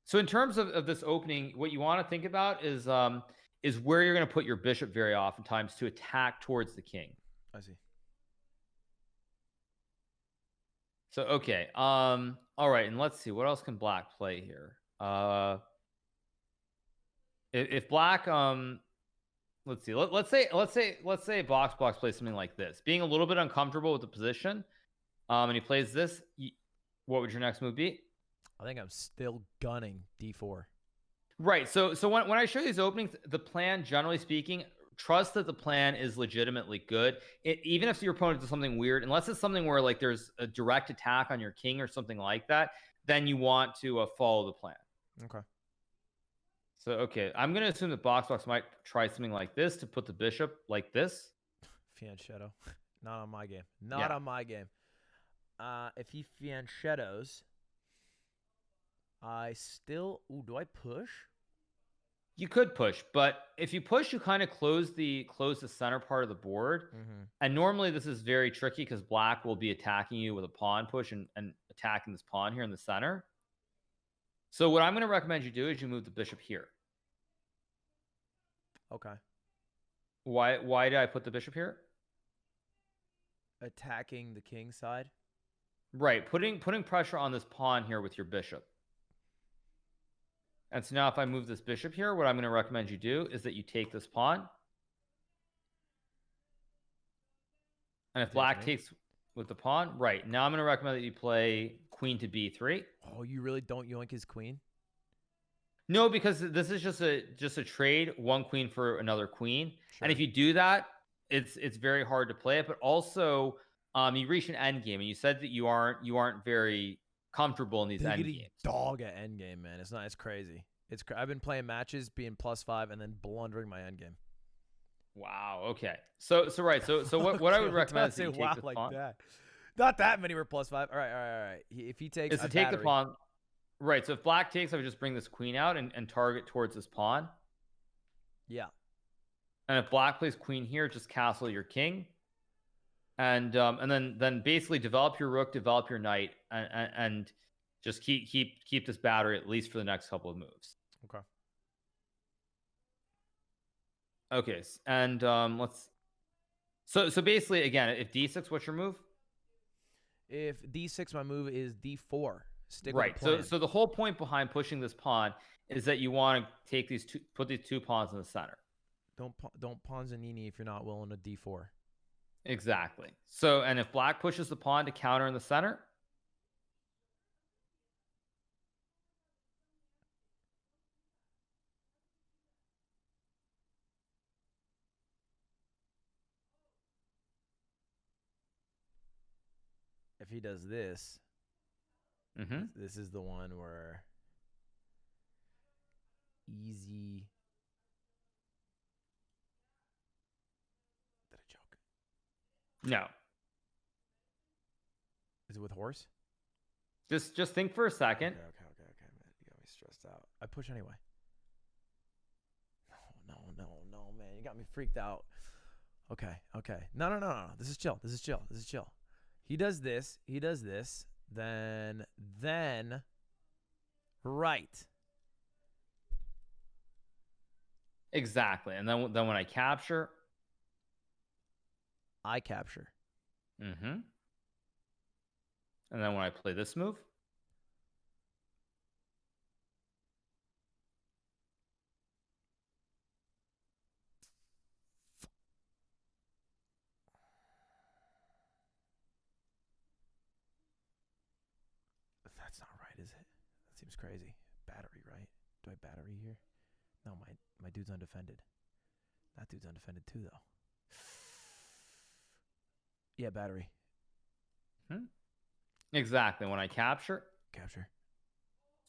So in terms of this opening, what you want to think about is where you're going to put your bishop very oftentimes to attack towards the king. I see. So, okay. All right. And let's see. What else can black play here? if black let's see. Let's say box plays something like this, being a little bit uncomfortable with the position, and he plays this. What would your next move be? I think I'm still gunning d4. Right. So when I show you these openings, the plan, generally speaking, trust that the plan is legitimately good. Even if your opponent does something weird, unless it's something where like there's a direct attack on your king or something like that, then you want to follow the plan. Okay. So, okay, I'm going to assume that Box might try something like this to put the bishop like this. Fianchetto. Not on my game. Not on my game. If he fianchettos, I still... Ooh, do I push? You could push, but if you push, you kind of close the center part of the board. And normally this is very tricky because black will be attacking you with a pawn push and attacking this pawn here in the center. So what I'm going to recommend you do is you move the bishop here. Okay. Why did I put the bishop here? Attacking the king side? Right, putting pressure on this pawn here with your bishop. And so now if I move this bishop here, what I'm going to recommend you do is that you take this pawn. And if black takes with the pawn, right, now I'm going to recommend that you play queen to b3. Oh, you really don't yoink his queen? No, because this is just a trade, one queen for another queen. Sure. And if you do that, it's very hard to play it. But also, you reach an end game, and you said that you aren't very comfortable in these end games. Dog at end game, man. It's not. It's crazy. I've been playing matches, being +5, and then blundering my end game. Wow. Okay. So what I would recommend is that you take this pawn. That. Not that many were +5. All right. If he takes, is to take the pawn. Right. So if black takes, I would just bring this queen out and target towards this pawn. Yeah. And if black plays queen here, just castle your king. And then basically develop your rook, develop your knight, and just keep this battery at least for the next couple of moves. Okay. Okay, and let's. So basically, again, if d6, what's your move? If d6, my move is d4. Stick right. With the plan. So the whole point behind pushing this pawn is that you want to take put these two pawns in the center. Don't Ponzanini if you're not willing to d4. Exactly. So, and if black pushes the pawn to counter in the center, if he does this, this is the one where easy. Did I joke? No. Is it with horse? Just think for a second. Okay, man. You got me stressed out. I push anyway. No, man. You got me freaked out. Okay. No. This is chill. He does this. Then right. Exactly. And then when I capture, I capture. And then when I play this move, that's not right, is it? That seems crazy. Battery, right? Do I battery here? No, my dude's undefended. That dude's undefended too, though. Yeah, battery. Exactly. When I capture.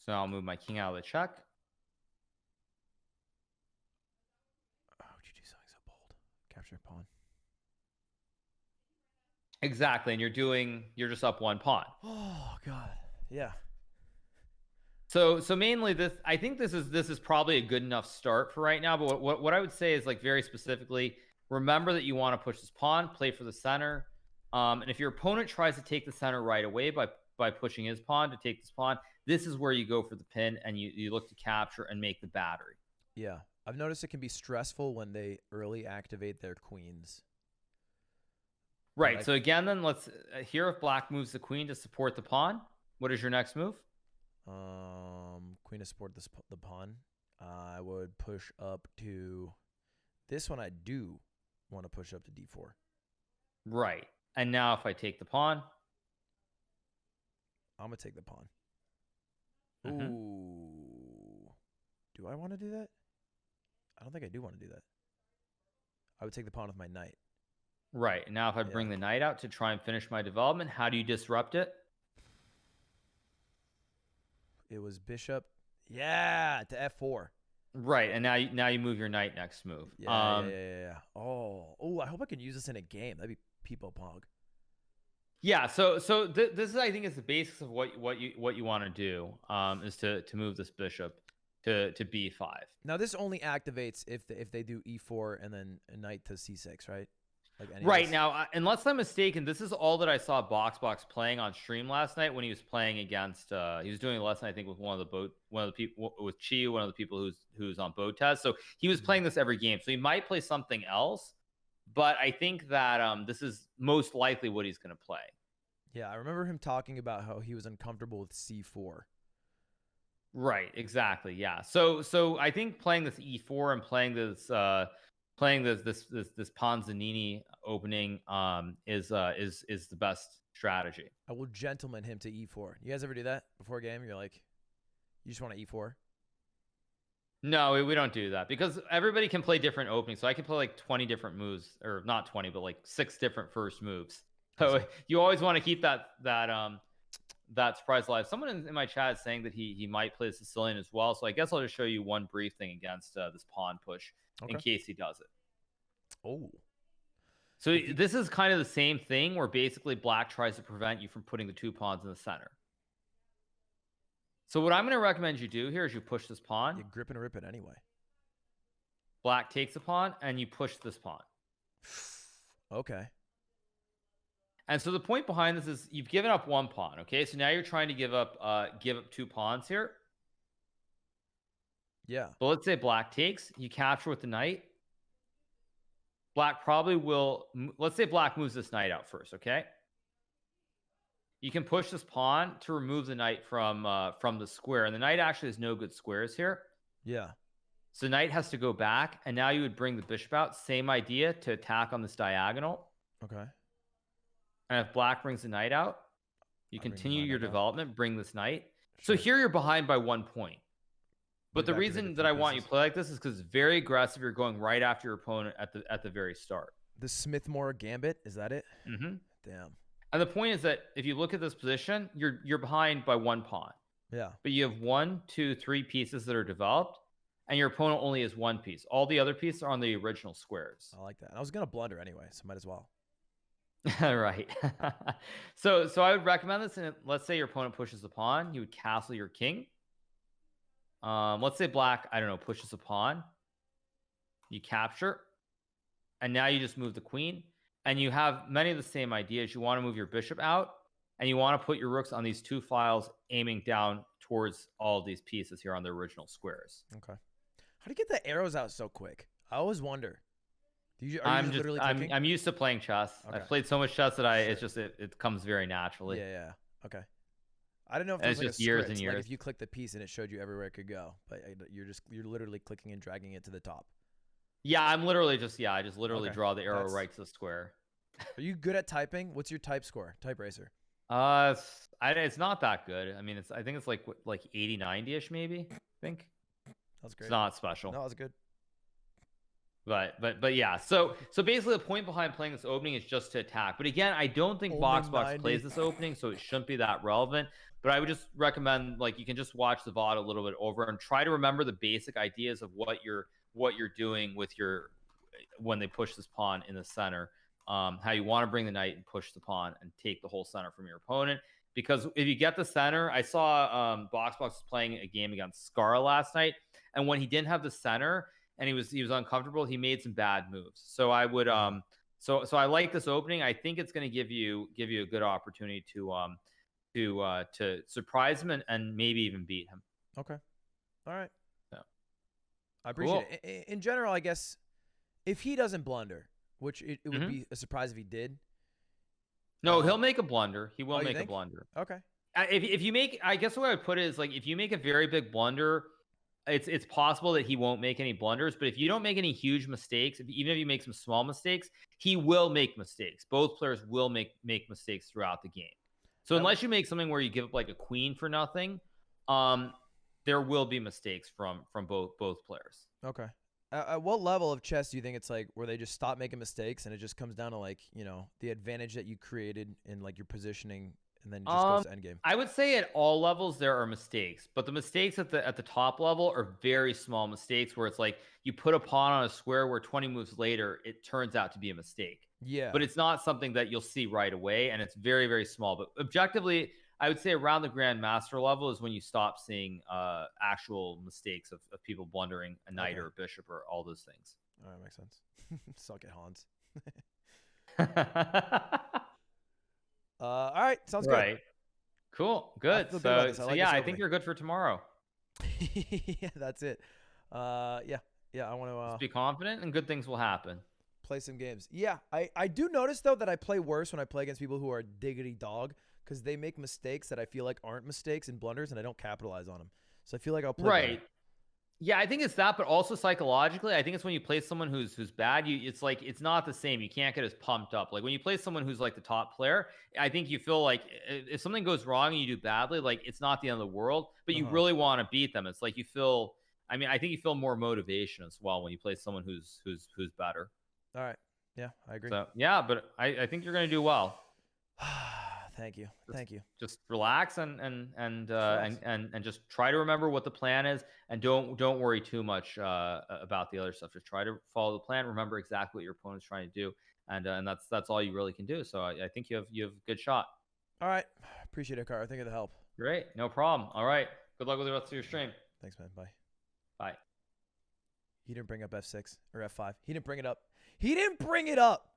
So I'll move my king out of the check. Oh, would you do something so bold? Capture pawn. Exactly. And you're just up one pawn. Oh, God. Yeah. So mainly I think this is probably a good enough start for right now. But what I would say is, like, very specifically, remember that you want to push this pawn, play for the center. And if your opponent tries to take the center right away by pushing his pawn to take this pawn, this is where you go for the pin and you look to capture and make the battery. Yeah. I've noticed it can be stressful when they early activate their queens. Right. So again, then let's here if black moves the queen to support the pawn, what is your next move? Queen to support the pawn. I would push up to this one. I do want to push up to d4. Right. And now if I take the pawn, I'm gonna take the pawn. Mhm. Ooh. Do I want to do that? I don't think I do want to do that. I would take the pawn with my knight. right. And now if I bring the knight out to try and finish my development, how do you disrupt it? It was bishop. Yeah, to f4. Right. And now you move your knight next move. Yeah. Oh, I hope I can use this in a game. That'd be people pong. Yeah, so this is, I think, is the basics of what you want to do, is to move this bishop to b5. Now this only activates if they do e4 and then a knight to c6, right? Like any of Right this. now, unless I'm mistaken, this is all that I saw Boxbox playing on stream last night when he was playing against. He was doing a lesson, I think, with one of the people with Chi, one of the people who's on boat test. So he was playing this every game. So he might play something else, but I think that this is most likely what he's going to play. Yeah, I remember him talking about how he was uncomfortable with c4. Right, exactly. Yeah. So I think playing this e4 and playing this Panzanini opening is the best strategy. I will gentleman him to e4. You guys ever do that before a game? You're like, you just want to e4? No, we don't do that because everybody can play different openings. So I can play like 20 different moves, or not 20, but like 6 different first moves. So you always want to keep that surprise alive. Someone in my chat is saying that he might play Sicilian as well. So I guess I'll just show you one brief thing against this pawn push in case he does it. Oh. So this is kind of the same thing where basically black tries to prevent you from putting the 2 pawns in the center. So what I'm going to recommend you do here is you push this pawn. You grip and rip it anyway. Black takes a pawn and you push this pawn. Okay. And so the point behind this is you've given up 1 pawn, okay? So now you're trying to give up 2 pawns here. Yeah. So let's say black takes, you capture with the knight. Black probably will, let's say black moves this knight out first, okay? You can push this pawn to remove the knight from the square, and the knight actually has no good squares here. Yeah. So knight has to go back, and now you would bring the bishop out. Same idea to attack on this diagonal. Okay. And if black brings the knight out, you continue your development, bring this knight. Sure. So here you're behind by 1 point. But the reason that I want you to play like this is because it's very aggressive. You're going right after your opponent at the very start. The Smithmore Gambit, is that it? Mm-hmm. Damn. And the point is that if you look at this position, you're behind by 1 pawn. Yeah. But you have 1, 2, 3 pieces that are developed, and your opponent only has 1 piece. All the other pieces are on the original squares. I like that. I was gonna blunder anyway, so might as well. Right. So I would recommend this. And let's say your opponent pushes the pawn, you would castle your king. Let's say black, I don't know, pushes a pawn. You capture, and now you just move the queen. And you have many of the same ideas. You want to move your bishop out, and you want to put your rooks on these 2 files, aiming down towards all of these pieces here on the original squares. Okay. How do you get the arrows out so quick? I always wonder. I'm used to playing chess. Okay. I've played so much chess that it comes very naturally. Yeah. Okay. I don't know if And there's it's like just a years script, and years. Like if you click the piece and it showed you everywhere it could go, but you're literally clicking and dragging it to the top. Yeah, I'm literally just I just literally Okay. draw the arrow right to the square. Are you good at typing? What's your type score? Type racer. It's not that good. I mean, I think it's like 80, 90ish maybe. I think That's great. it's not special. No, that's good. But yeah. So basically, the point behind playing this opening is just to attack. But again, I don't think Only Boxbox 90. plays this opening, so it shouldn't be that relevant. But I would just recommend you can just watch the VOD a little bit over and try to remember the basic ideas of what you're doing with when they push this pawn in the center. How you want to bring the knight and push the pawn and take the whole center from your opponent. Because if you get the center, I saw Boxbox was playing a game against Skara last night, and when he didn't have the center and he was uncomfortable, he made some bad moves. So I would so I like this opening. I think it's going to give you a good opportunity to surprise him and maybe even beat him. Okay. All right. Yeah. I appreciate it. In general, I guess if he doesn't blunder, which it would be a surprise if he did. No, he'll make a blunder. He will you make a think? blunder. Okay. If you make, I guess what I would put it is if you make a very big blunder, it's possible that he won't make any blunders, but if you don't make any huge mistakes, even if you make some small mistakes, he will make mistakes. Both players will make mistakes throughout the game. So unless you make something where you give up like a queen for nothing, there will be mistakes from both players. Okay. At what level of chess do you think it's like where they just stop making mistakes and it just comes down to like, you know, the advantage that you created in like your positioning and then it just goes to endgame? I would say at all levels there are mistakes, but the mistakes at the top level are very small mistakes where it's like you put a pawn on a square where 20 moves later it turns out to be a mistake. Yeah. But it's not something that you'll see right away, and it's very, very small. But objectively, I would say around the grandmaster level is when you stop seeing actual mistakes of people blundering a knight or a bishop or all those things. All right, makes sense. Suck it, Hans. All right, sounds good. Right. Cool. Good. feel good about this. I So like yeah, this I think opening. you're good for tomorrow. Yeah, that's it. Yeah, I want to Just be confident, and good things will happen. play some games. Yeah, I do notice though that I play worse when I play against people who are diggity dog because they make mistakes that I feel like aren't mistakes and blunders, and I don't capitalize on them. So I feel like I'll play Right. better. Yeah, I think it's that, but also psychologically, I think it's when you play someone who's bad, it's like it's not the same. You can't get as pumped up. Like when you play someone who's like the top player, I think you feel like if something goes wrong and you do badly, like it's not the end of the world, but you really want to beat them. It's like you feel. I mean, I think you feel more motivation as well when you play someone who's better. All right. Yeah, I agree. So yeah, but I think you're gonna do well. Thank you. Thank you. Just relax and just try to remember what the plan is, and don't worry too much about the other stuff. Just try to follow the plan. Remember exactly what your opponent's trying to do, and that's all you really can do. So I think you have a good shot. All right. Appreciate it, Car. Thank you for the help. Great, no problem. All right, good luck with the rest of your stream. Thanks, man. Bye. Bye. He didn't bring up F6 or F5. He didn't bring it up. He didn't bring it up.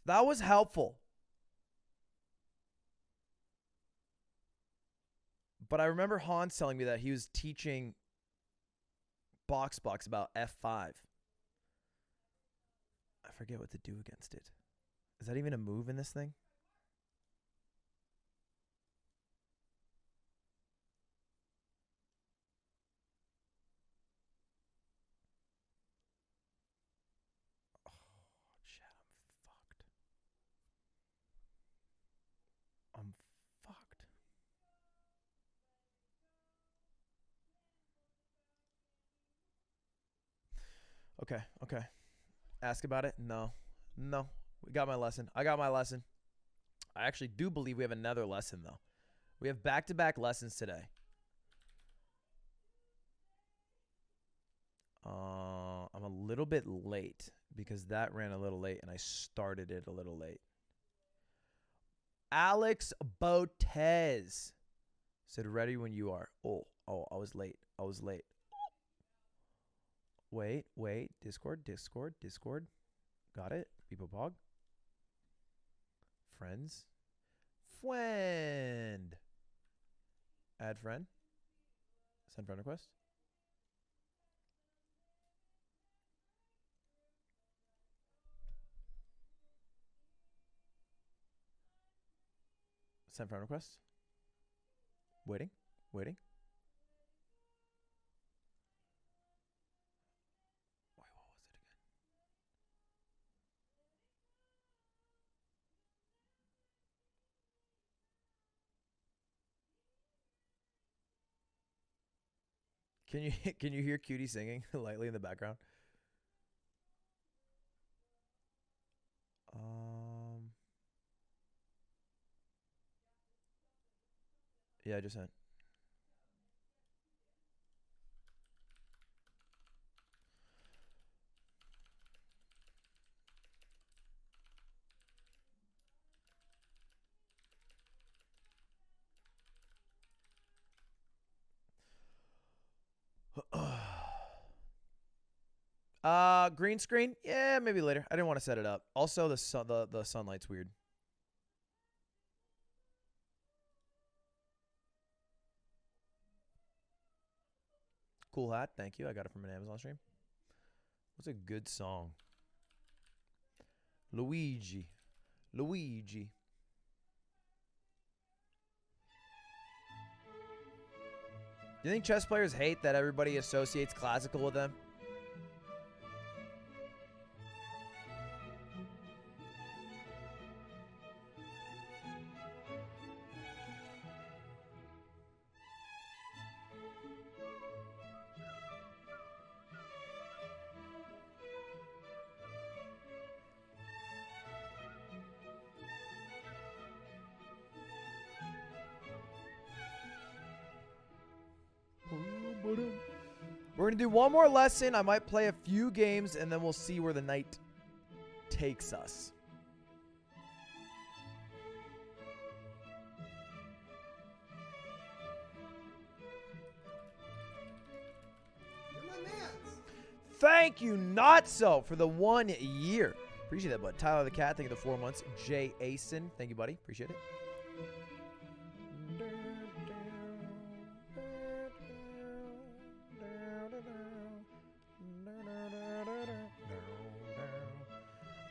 That was helpful. But I remember Hans telling me that he was teaching Box about F5. I forget what to do against it. Is that even a move in this thing? Oh, shit, I'm fucked. Okay. Ask about it? No. We got my lesson. I got my lesson. I actually do believe we have another lesson, though. We have back-to-back lessons today. I'm a little bit late because that ran a little late and I started it a little late. Alex Botez said, ready when you are. Oh, I was late. Wait. Discord. Got it. Beepopog. Friends. Friend. Add friend. Send friend request. Send friend request. Waiting. Can you hear Cutie singing lightly in the background? Yeah, I just sent. Green screen? Yeah, maybe later. I didn't want to set it up. Also, the sunlight's weird. Cool hat. Thank you. I got it from an Amazon stream. What's a good song? Luigi. Do you think chess players hate that everybody associates classical with them? We're going to do one more lesson. I might play a few games, and then we'll see where the night takes us. Thank you, Not So, for the 1 year. Appreciate that, bud. Tyler the Cat, thank you for the 4 months. Jay Asen, thank you, buddy. Appreciate it.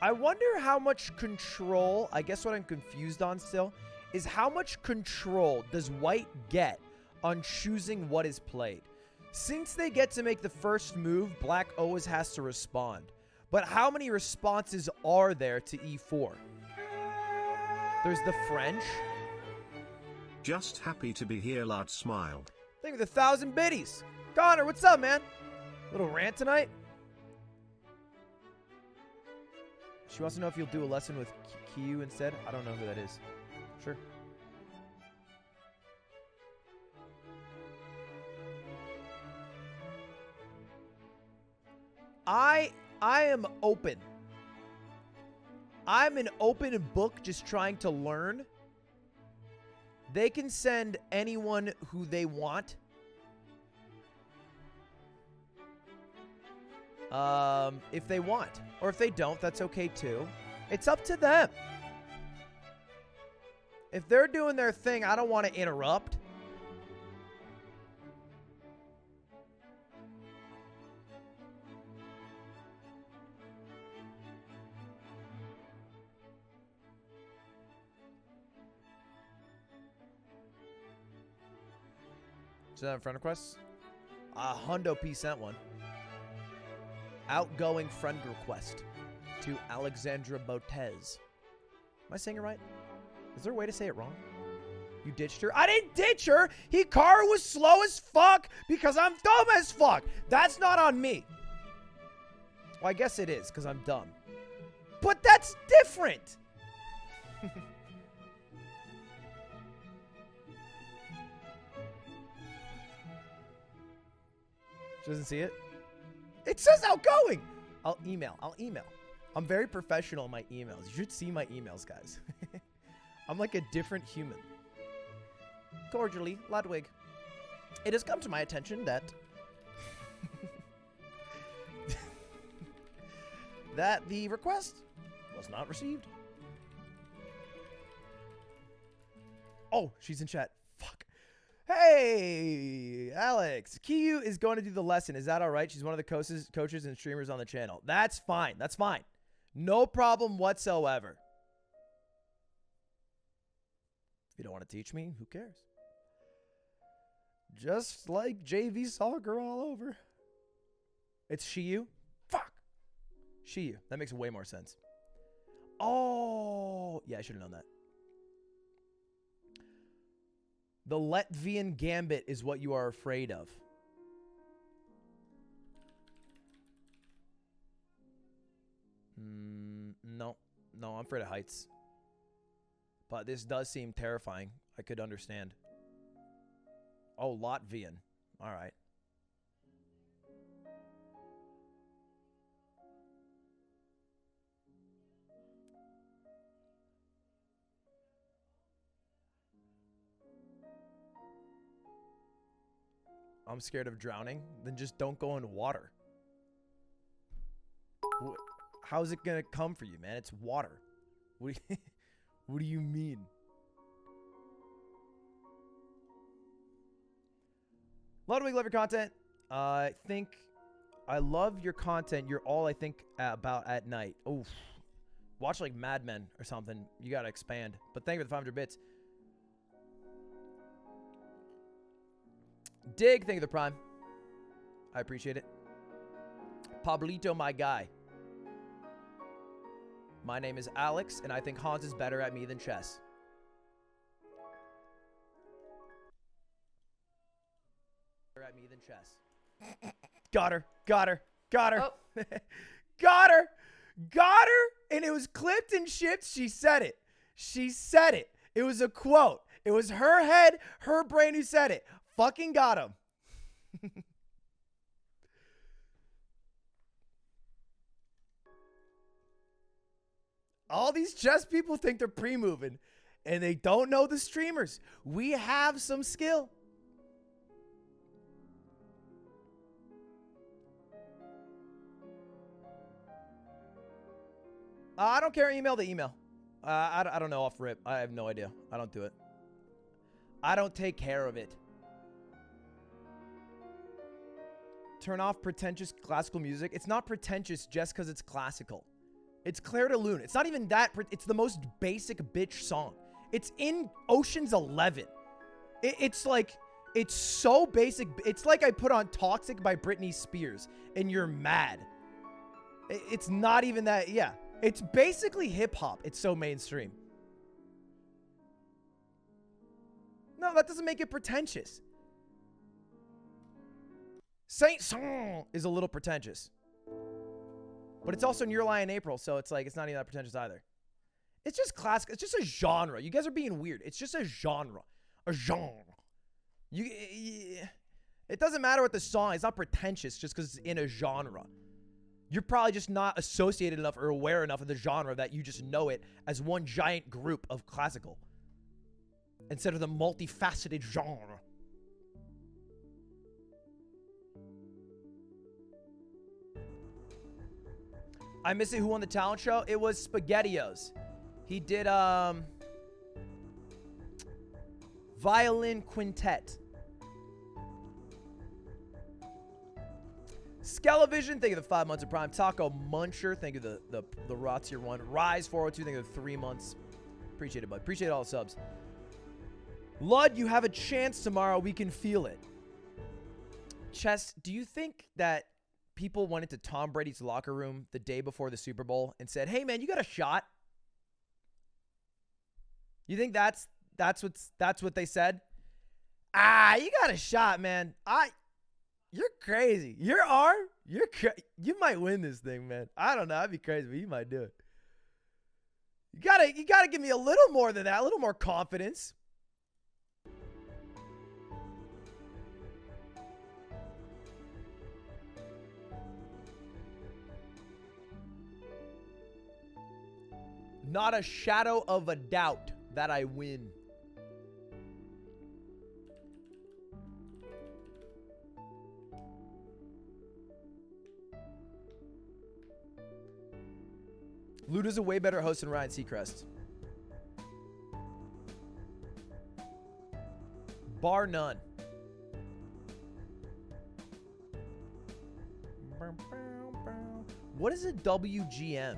I wonder how much control, I guess what I'm confused on still, is how much control does white get on choosing what is played? Since they get to make the first move, black always has to respond. But how many responses are there to e4? There's the French. Just happy to be here, lad. Smile. Thank you for the 1,000 biddies. Connor, what's up, man? Little rant tonight? She wants to know if you'll do a lesson with Q instead. I don't know who that is. Sure. I am open. I'm an open book just trying to learn. They can send anyone who they want. If they want. Or if they don't, that's okay too. It's up to them. If they're doing their thing, I don't want to interrupt. Is that a friend request? Hundo P sent one. Outgoing friend request to Alexandra Botez. Am I saying it right? Is there a way to say it wrong? You ditched her? I didn't ditch her! Hikaru was slow as fuck because I'm dumb as fuck! That's not on me. Well, I guess it is because I'm dumb. But that's different! She doesn't see it? It says outgoing! I'll email. I'm very professional in my emails. You should see my emails, guys. I'm like a different human. Cordially, Ludwig. It has come to my attention that... that the request was not received. Oh, she's in chat. Fuck. Hey, Alex. Kiyu is going to do the lesson. Is that all right? She's one of the coaches and streamers on the channel. That's fine. That's fine. No problem whatsoever. If you don't want to teach me, who cares? Just like JV soccer all over. It's Shiyu? Fuck. Shiyu. That makes way more sense. Oh, yeah, I should have known that. The Latvian gambit is what you are afraid of. No. No, I'm afraid of heights. But this does seem terrifying. I could understand. Oh, Latvian. All right. I'm scared of drowning. Then just don't go in water. How's it gonna come for you, man? It's water. What do you mean? Ludwig, love your content. I think I love your content. You're all I think about at night. Oof. Watch like Mad Men or something. You gotta expand. But thank you for the 500 bits. Dig, thank you for the prime. I appreciate it. Pablito, my guy. My name is Alex, and I think Hans is better at me than chess. Better at me than chess. Got her. Got her. Got her. Oh. Got her. Got her. And it was clipped and shipped. She said it. She said it. It was a quote. It was her head, her brain who said it. Fucking got him. All these chess people think they're pre-moving, and they don't know the streamers. We have some skill. I don't care. Email the email. I don't know off rip. I have no idea. I don't do it. I don't take care of it. Turn off pretentious classical music. It's not pretentious just because it's classical. It's Claire de Lune. It's not even that. It's the most basic bitch song. It's in Ocean's 11. It's like, it's so basic. It's like I put on Toxic by Britney Spears and you're mad. It's not even that. Yeah. It's basically hip hop. It's so mainstream. No, that doesn't make it pretentious. Saint Song is a little pretentious. But it's also Your Lie in April, so it's like, it's not even that pretentious either. It's just classic. It's just a genre. You guys are being weird. It's just a genre. A genre. It doesn't matter what the song is. It's not pretentious just because it's in a genre. You're probably just not associated enough or aware enough of the genre that you just know it as one giant group of classical instead of the multifaceted genre. I miss it. Who won the talent show? It was SpaghettiOs. He did violin quintet. Skelevision, thank you for the 5 months of Prime. Taco Muncher, thank you for the raw tier 1. Rise 402, thank you for the 3 months. Appreciate it, bud. Appreciate all the subs. Lud, you have a chance tomorrow. We can feel it. Chess, do you think that people went into Tom Brady's locker room the day before the Super Bowl and said, "Hey man, you got a shot"? You think that's what they said? You got a shot, man. You're crazy. Your arm, you might win this thing, man. I don't know. I'd be crazy, but you might do it. You gotta give me a little more than that, a little more confidence. Not a shadow of a doubt that I win. Luda's a way better host than Ryan Seacrest. Bar none. What is a WGM?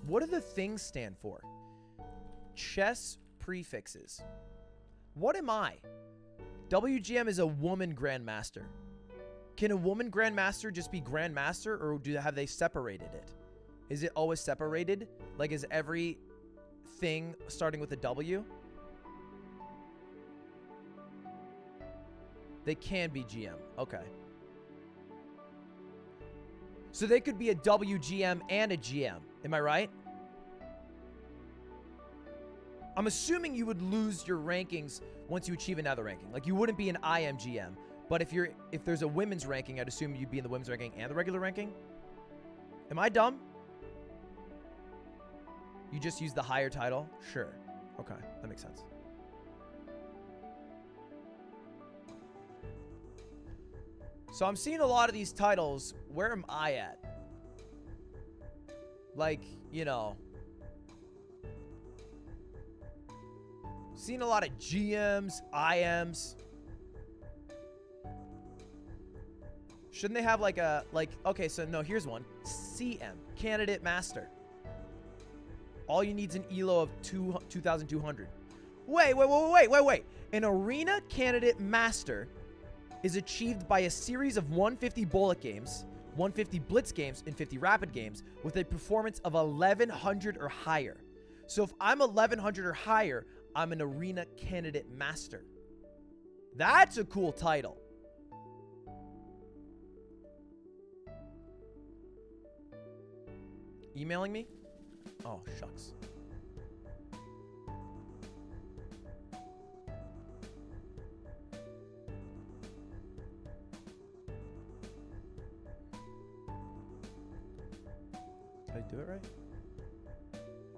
What do the things stand for? Chess prefixes. What am I? WGM is a woman grandmaster. Can a woman grandmaster just be grandmaster, or have they separated it? Is it always separated? Like, is every thing starting with a W? They can be GM. Okay. So they could be a WGM and a GM. Am I right? I'm assuming you would lose your rankings once you achieve another ranking. Like, you wouldn't be an IMGM. But if there's a women's ranking, I'd assume you'd be in the women's ranking and the regular ranking. Am I dumb? You just use the higher title? Sure. Okay, that makes sense. So I'm seeing a lot of these titles. Where am I at? Like, you know, seeing a lot of GMs, IMs. Shouldn't they have like okay, so no, here's one. CM, Candidate Master. All you need is an ELO of 2,200. Wait. An arena candidate master is achieved by a series of 150 bullet games, 150 blitz games, and 50 rapid games with a performance of 1100 or higher. So if I'm 1100 or higher, I'm an arena candidate master. That's a cool title. Emailing me? Oh, shucks. Did I do it right?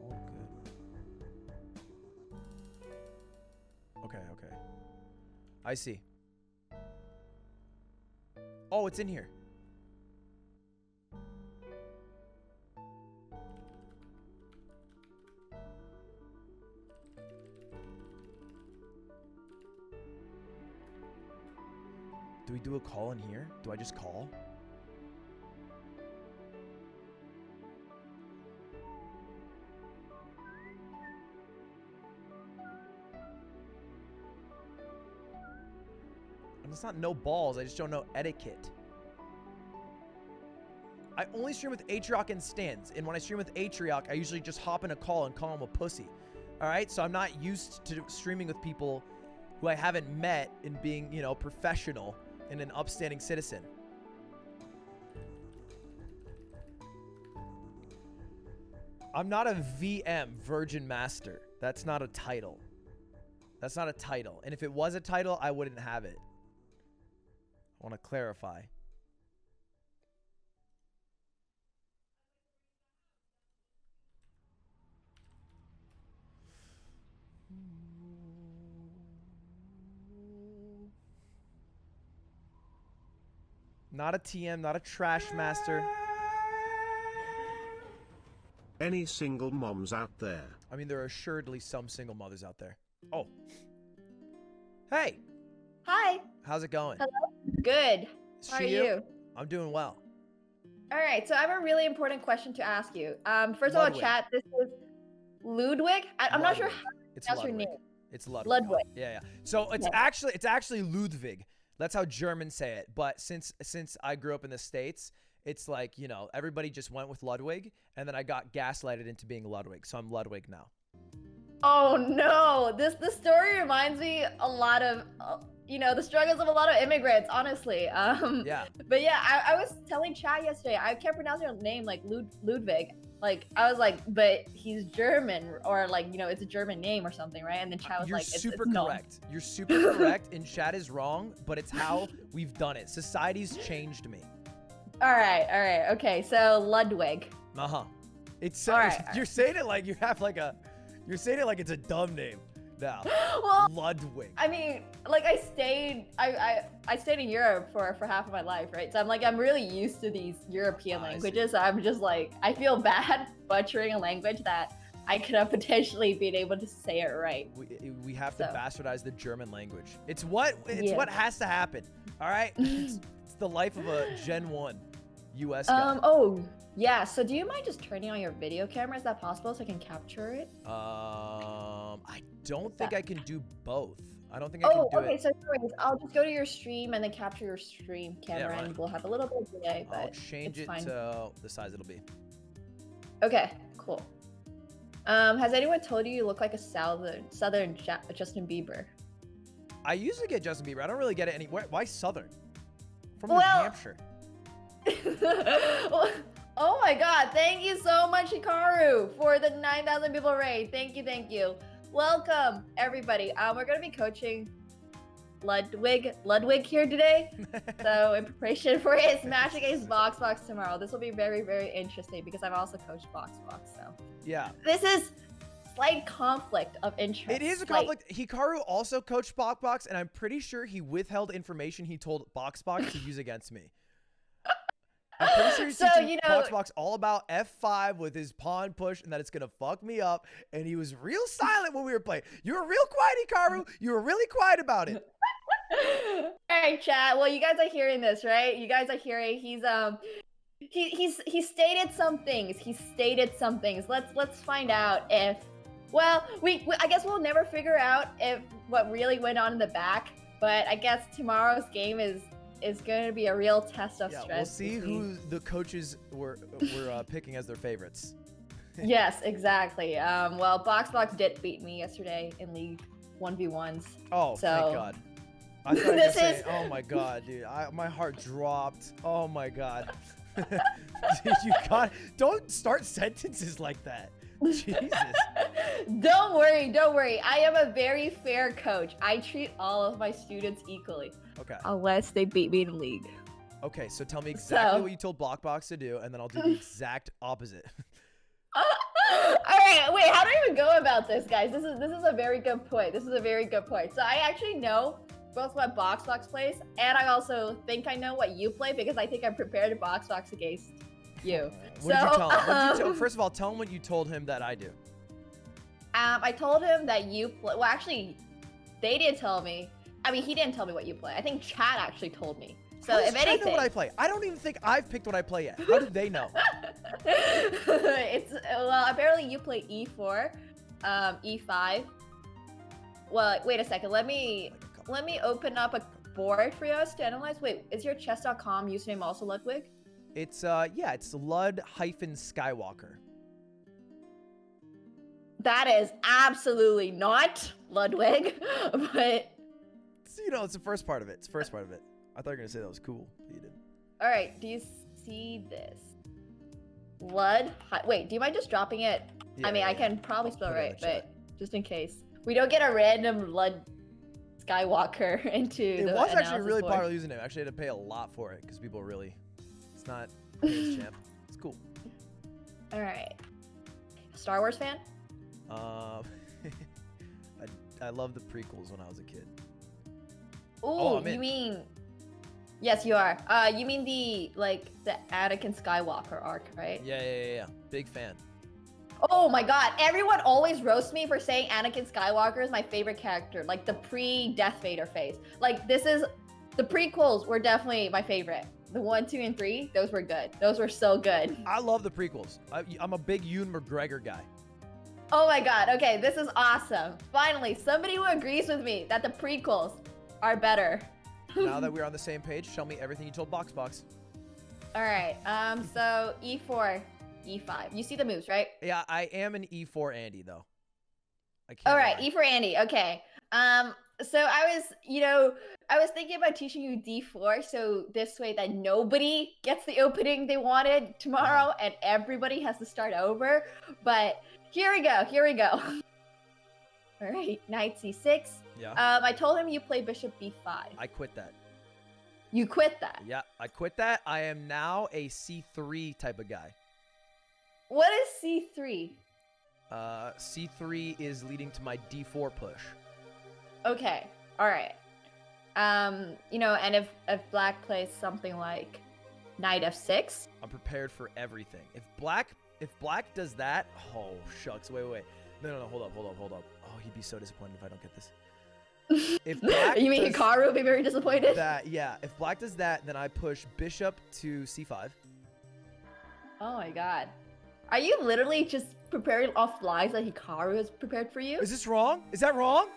All good. Okay. I see. Oh, it's in here. Do we do a call in here? Do I just call? And it's not no balls, I just don't know etiquette. I only stream with Atrioc and Stans, and when I stream with Atrioc, I usually just hop in a call and call him a pussy. Alright, so I'm not used to streaming with people who I haven't met and being, you know, professional and an upstanding citizen. I'm not a VM, Virgin Master. That's not a title. That's not a title. And if it was a title, I wouldn't have it. I want to clarify. Not a TM, not a trash master. Any single moms out there? I mean, there are assuredly some single mothers out there. Oh. Hey. Hi. How's it going? Hello. Good. Is How she are you? I'm doing well. All right. So I have a really important question to ask you. First of all, Ludwig. chat. This is Ludwig. I'm not sure Ludwig. how to It's pronounce your Ludwig. name. It's Ludwig. Ludwig. Yeah. So it's actually Ludwig. That's how Germans say it. But since I grew up in the States, it's like, you know, everybody just went with Ludwig, and then I got gaslighted into being Ludwig. So I'm Ludwig now. Oh no! This story reminds me a lot of, you know, the struggles of a lot of immigrants. Honestly. Yeah. But yeah, I was telling chat yesterday. I can't pronounce your name like Ludwig. Like I was like, but he's German, or like, you know, it's a German name or something, right? And then chat was You're like, super it's not. correct. You're super correct, and chat is wrong, but it's how we've done it. Society's changed me. All right. Okay, so Ludwig. Uh-huh. It's All right. You're saying it like you have like a, you're saying it like it's a dumb name now. Well, Ludwig. I mean, like I stayed in Europe for half of my life, right? So I'm really used to these European languages. So I'm just like, I feel bad butchering a language that I could have potentially been able to say it right. We have to bastardize the German language. It's what what has to happen. All right. It's the life of a Gen 1 US guy. Oh yeah. So do you mind just turning on your video camera? Is that possible so I can capture it? I don't think I can do both. I don't think I can do okay. it. So anyways, I'll just go to your stream and then capture your stream camera, right. and we'll have a little bit of delay, but I'll change it's it fine. to the size it'll be. Okay, cool. Has anyone told you you look like a southern Justin Bieber? I usually get Justin Bieber. I don't really get it anywhere. Why Southern? From New Well- Hampshire. Oh my god, thank you so much, Hikaru, for the 9,000 people raid. Thank you. Welcome, everybody. We're going to be coaching Ludwig here today. So in preparation for his match against Box tomorrow, this will be very, very interesting because I've also coached Box. So Yeah. this is slight conflict of interest. It is a conflict. Hikaru also coached Box, and I'm pretty sure he withheld information he told Box to use against me. I'm pretty sure he's teaching Box all about F5 with his pawn push and that it's going to fuck me up. And he was real silent when we were playing. You were real quiet, Hikaru. You were really quiet about it. All right, chat. Well, you guys are hearing this, right? You guys are hearing he stated some things. Let's find out if Well, I guess we'll never figure out if what really went on in the back. But I guess tomorrow's game is going to be a real test of Yeah, stress. we'll see who the coaches were picking as their favorites. Yes, exactly. Well, Box did beat me yesterday in League 1v1s. Oh, so... thank God. I thought you were saying, oh my God, dude. My heart dropped. Oh my God. Don't start sentences like that. Jesus. Don't worry. I am a very fair coach. I treat all of my students equally. Okay. Unless they beat me in League. Okay, so tell me exactly what you told Blockbox to do, and then I'll do the exact opposite. All right, wait. How do I even go about this, guys? This is a very good point. So I actually know both what Box plays, and I also think I know what you play because I think I'm prepared to Box against you. What did you tell him? First of all, tell him what you told him that I do. I told him that you play. Well, actually, they didn't tell me. I mean, he didn't tell me what you play. I think Chat actually told me. So How does if Chat anything, know what I play? I don't even think I've picked what I play yet. How did they know? well, apparently you play E4, E5. Well, wait a second. Let me open up a board for us to analyze. Wait, is your chess.com username also Ludwig? It's it's Lud-Skywalker. That is absolutely not Ludwig, but It's the first part of it. I thought you were gonna say that was cool, but you didn't. all right. Do you see this? Wait, do you mind just dropping it? I mean, I can probably spell right, but just in case we don't get a random Lud Skywalker into It the was actually a analysis really board. popular username. Actually, I had to pay a lot for it because people really. It's not Games Champ. It's cool. All right. Star Wars fan? I love the prequels when I was a kid. Ooh, I'm in. you mean? Yes, you are. You mean the Anakin Skywalker arc, right? Yeah. Big fan. Oh my God! Everyone always roasts me for saying Anakin Skywalker is my favorite character, like the pre-Death Vader phase. Like the prequels were definitely my favorite. The 1, 2, and 3, those were good. Those were so good. I love the prequels. I'm a big Ewan McGregor guy. Oh my God! Okay, this is awesome. Finally, somebody who agrees with me that the prequels are better. Now that we're on the same page, show me everything you told Box. All right. So E4, E5. You see the moves, right? Yeah, I am an E4 Andy though. All right, E for Andy. Okay. So I was thinking about teaching you D4, so this way that nobody gets the opening they wanted tomorrow, and everybody has to start over. But here we go. All right, Knight C6. Yeah. I told him you play Bishop B5. I quit that. You quit that. Yeah, I quit that. I am now a C3 type of guy. What is C3? C3 is leading to my D4 push. Okay. All right. And if Black plays something like Knight F6, I'm prepared for everything. If Black does that, oh shucks, wait. No, hold up. Oh, he'd be so disappointed if I don't get this. If Black you mean Hikaru will be very disappointed? If Black does that, then I push Bishop to C5. Oh my God. Are you literally just preparing off lies that Hikaru has prepared for you? Is this wrong? Is that wrong?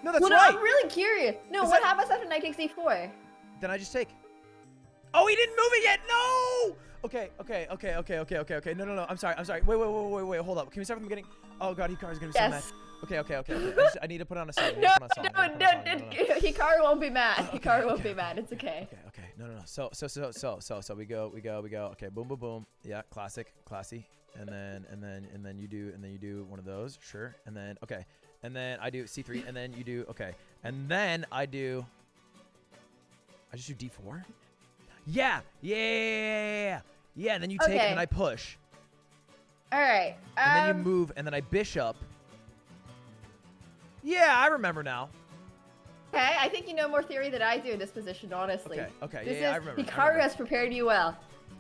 No, that's well, right. No, I'm really curious. No, what happens after Knight takes E4? Then I just take. Oh, he didn't move it yet. No. Okay. No. I'm sorry. Wait. Hold up. Can we start from the beginning? Oh God, Hikaru's gonna be so mad. Okay. I need to put on a song. No. Hikaru won't be mad. Hikaru won't be mad. It's okay. Okay. No. So we go. Okay, boom. Yeah, classy. And then you do one of those, sure. And then okay. And then I do C3, and then you do okay. And then I just do D4? Yeah. And then you take, and then I push. All right. And then you move, and then I bishop. Yeah, I remember now. Okay, I think you know more theory than I do in this position, honestly. Okay. I remember. Hikaru has prepared you well.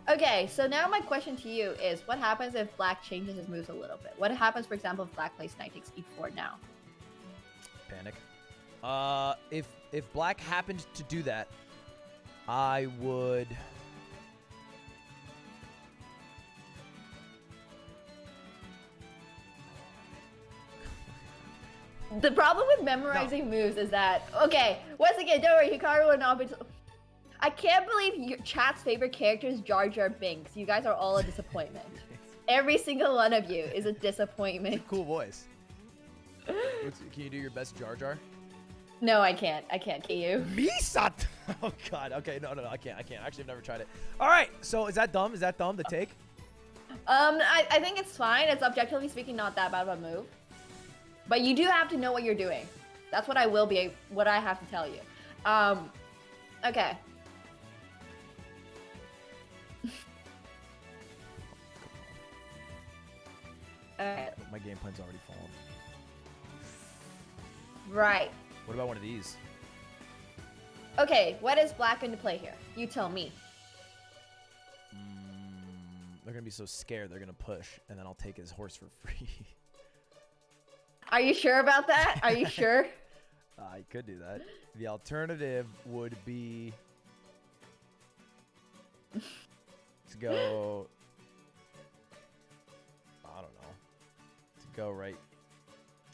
Okay, so now my question to you is, what happens if Black changes his moves a little bit? What happens, for example, if Black plays Knight takes E4 now? Panic. If Black happened to do that, I would. The problem with memorizing moves is that, okay, once again, don't worry, Hikaru will not be. I can't believe your chat's favorite character is Jar Jar Binks. You guys are all a disappointment. Every single one of you is a disappointment. Cool voice. Can you do your best Jar Jar? No, I can't. I can't. Can you? Misat. Oh God. Okay. No. I can't. Actually, I've never tried it. All right. So is that dumb? Is that dumb to take? I think it's fine. It's objectively speaking not that bad of a move. But you do have to know what you're doing. That's what I have to tell you. Okay. Alright. My game plan's already fallen. Right. What about one of these? Okay, what is black going to play here? You tell me. They're gonna be so scared they're gonna push, and then I'll take his horse for free. Are you sure about that? Are you sure? I could do that. The alternative would be to go. I don't know. To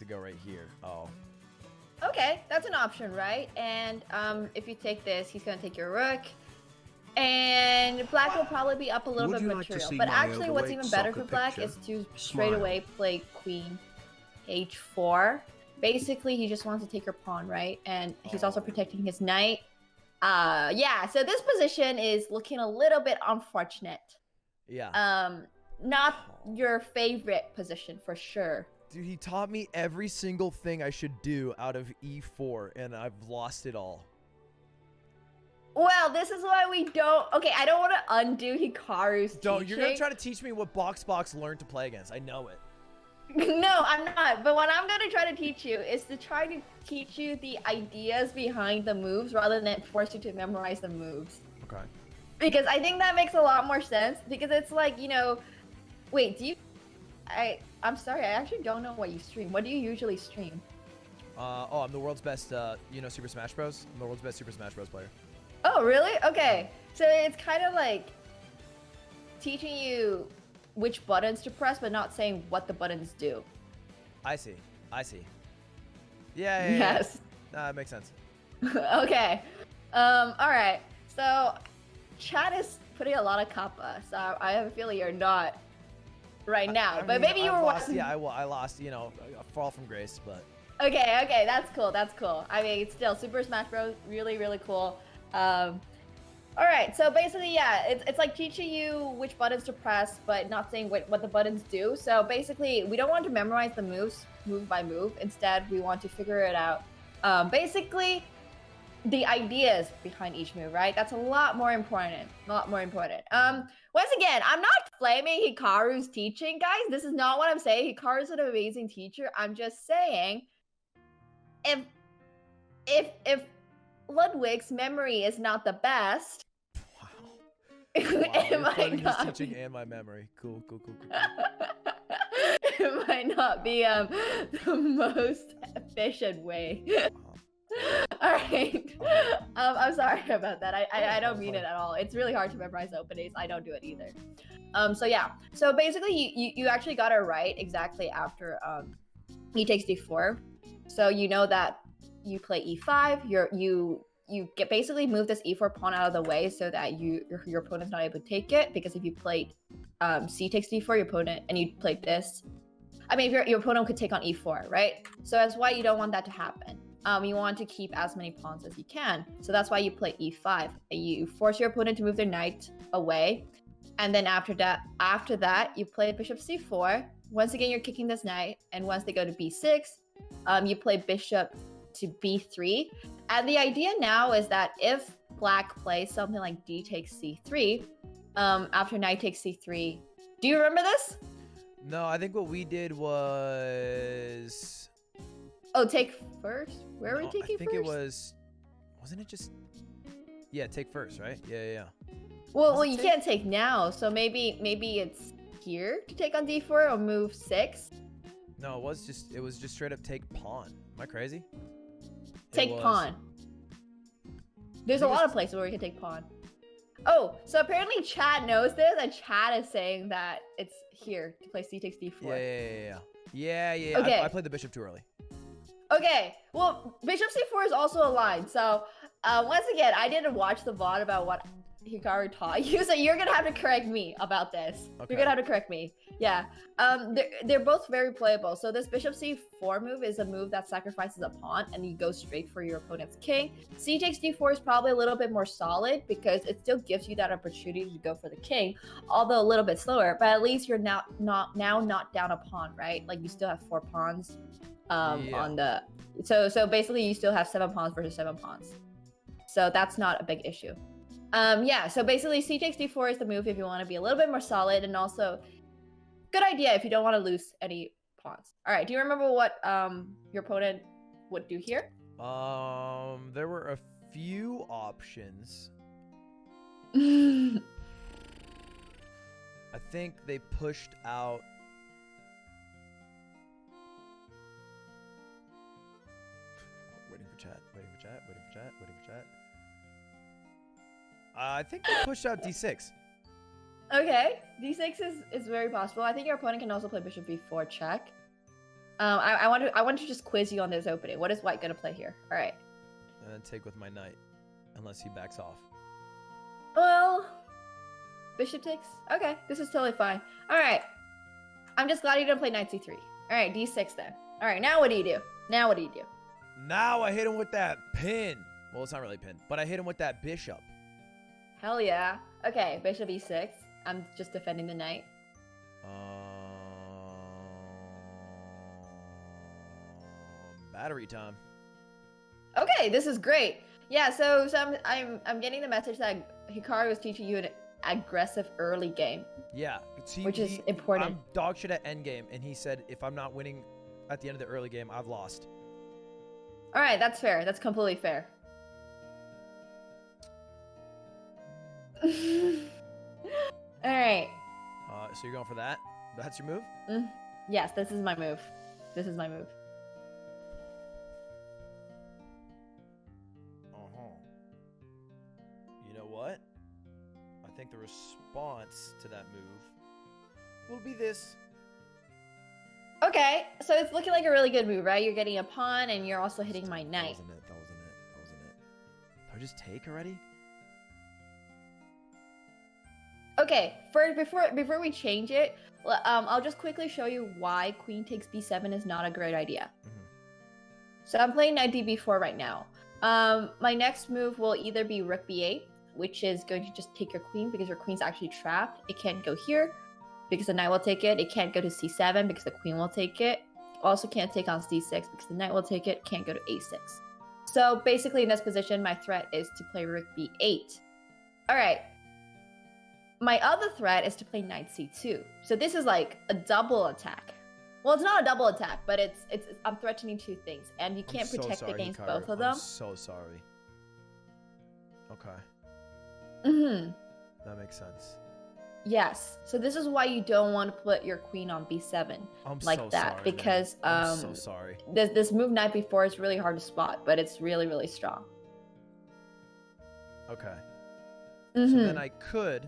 go right here. Oh. Okay, that's an option, right? And if you take this, he's gonna take your rook. And black will probably be up a little bit of material. But actually what's even better for black is to straight away play queen h4. Basically, he just wants to take your pawn, right? And he's also protecting his knight. Yeah, so this position is looking a little bit unfortunate. Yeah. Not your favorite position for sure. Dude, he taught me every single thing I should do out of e4, and I've lost it all. Well, this is why we don't. Okay, I don't want to undo Hikaru's Don't. You're gonna teaching. try to teach me what Box learned to play against. I know it. No, I'm not. But what I'm gonna try to teach you is to try to teach you the ideas behind the moves rather than force you to memorize the moves. Okay. Because I think that makes a lot more sense. Because it's like, you know, wait, do you? I'm sorry, I actually don't know what you stream. What do you usually stream? I'm the world's best, Super Smash Bros. I'm the world's best Super Smash Bros. Player. Oh, really? Okay. So it's kind of like teaching you which buttons to press, but not saying what the buttons do. I see. Yeah. Yes. That makes sense. Okay. All right. So chat is putting a lot of kappa, so I have a feeling you're not right now. But maybe you were watching. Yeah, I lost, a fall from grace, but. Okay, that's cool. I mean, still, Super Smash Bros. Really, really cool. All right, so basically, yeah, it's like teaching you which buttons to press, but not saying what the buttons do. So basically, we don't want to memorize the moves move by move. Instead, we want to figure it out. Basically, the ideas behind each move, right? That's a lot more important. Once again, I'm not flaming Hikaru's teaching, guys. This is not what I'm saying. Hikaru's an amazing teacher. I'm just saying, if Ludwig's memory is not the best. Wow. It might His not teaching and my memory. Cool. It might not be the most efficient way. All right. I'm sorry about that. I don't mean it at all. It's really hard to memorize the openings. I don't do it either. So yeah. So basically, you actually got it right exactly after he takes d4. So you know that you play e5. You basically move this e4 pawn out of the way so that your opponent's not able to take it, because if you played c takes d4, your opponent, and you played this, I mean, your opponent could take on e4, right? So that's why you don't want that to happen. You want to keep as many pawns as you can. So that's why you play e5. You force your opponent to move their knight away, and then after that, you play bishop c4. Once again, you're kicking this knight, and once they go to b6, you play bishop to b3. And the idea now is that if black plays something like d takes c3, after knight takes c3, do you remember this? No, I think what we did was. Oh, take first? Where are we taking first? I think it was. Wasn't it just. Yeah, take first, right? Yeah. Well, you can't take now, so maybe it's here to take on d4 or move 6. No, it was just straight up take pawn. Am I crazy? Take pawn. There's a lot of places where we can take pawn. Oh, so apparently chat knows this, and chat is saying that it's here to play c takes d4. Yeah. Okay. I played the bishop too early. Okay, well, bishop c4 is also a line. So, once again, I didn't watch the VOD about what Hikaru taught you, so you're gonna have to correct me about this. Okay. You're gonna have to correct me. Yeah. They're both very playable. So this bishop c4 move is a move that sacrifices a pawn, and you go straight for your opponent's king. C takes d4 is probably a little bit more solid because it still gives you that opportunity to go for the king, although a little bit slower. But at least you're not down a pawn, right? Like you still have 4 pawns. On the so basically you still have 7 pawns versus 7 pawns, so that's not a big issue. Yeah, so basically c takes d4 is the move if you want to be a little bit more solid, and also good idea if you don't want to lose any pawns. All right, do you remember what your opponent would do here? There were a few options. I think they pushed out. Waiting for chat. I think they pushed out d6. Okay, d6 is very possible. I think your opponent can also play bishop b4 check. I want to just quiz you on this opening. What is white gonna play here? All right. And then take with my knight, unless he backs off. Well, bishop takes. Okay, this is totally fine. All right. I'm just glad you didn't play knight c3. All right, d6 then. All right, now what do you do? Now I hit him with that pin. Well, it's not really a pin, but I hit him with that bishop. Hell yeah. Okay, bishop e6. I'm just defending the knight. Battery time. Okay, this is great. Yeah, so I'm getting the message that Hikaru is teaching you an aggressive early game. Yeah, which is important. I'm dog shit at endgame, and he said if I'm not winning at the end of the early game, I've lost. All right, that's fair. That's completely fair. All right. So you're going for that? That's your move? Yes, this is my move. This is my move. You know what? I think the response to that move will be this. Okay, so it's looking like a really good move, right? You're getting a pawn, and you're also hitting my knight. That wasn't it. Did I just take already? Okay, before we change it, I'll just quickly show you why queen takes b7 is not a great idea. So I'm playing knight db4 right now. My next move will either be rook b8, which is going to just take your queen because your queen's actually trapped. It can't go here because the knight will take it. It can't go to c7 because the queen will take it. Also can't take on c6 because the knight will take it. Can't go to a6. So basically in this position, my threat is to play rook b8. All right. My other threat is to play knight c2. So this is like a double attack. Well, it's not a double attack, but it's I'm threatening 2 things, and you can't protect against Hikaru. both of them. I'm so sorry. Okay. That makes sense. Yes. So this is why you don't want to put your queen on b7 like so that, sorry, because man. I'm so sorry. This move knight b4 is really hard to spot, but it's really, really strong. Okay. So then I could.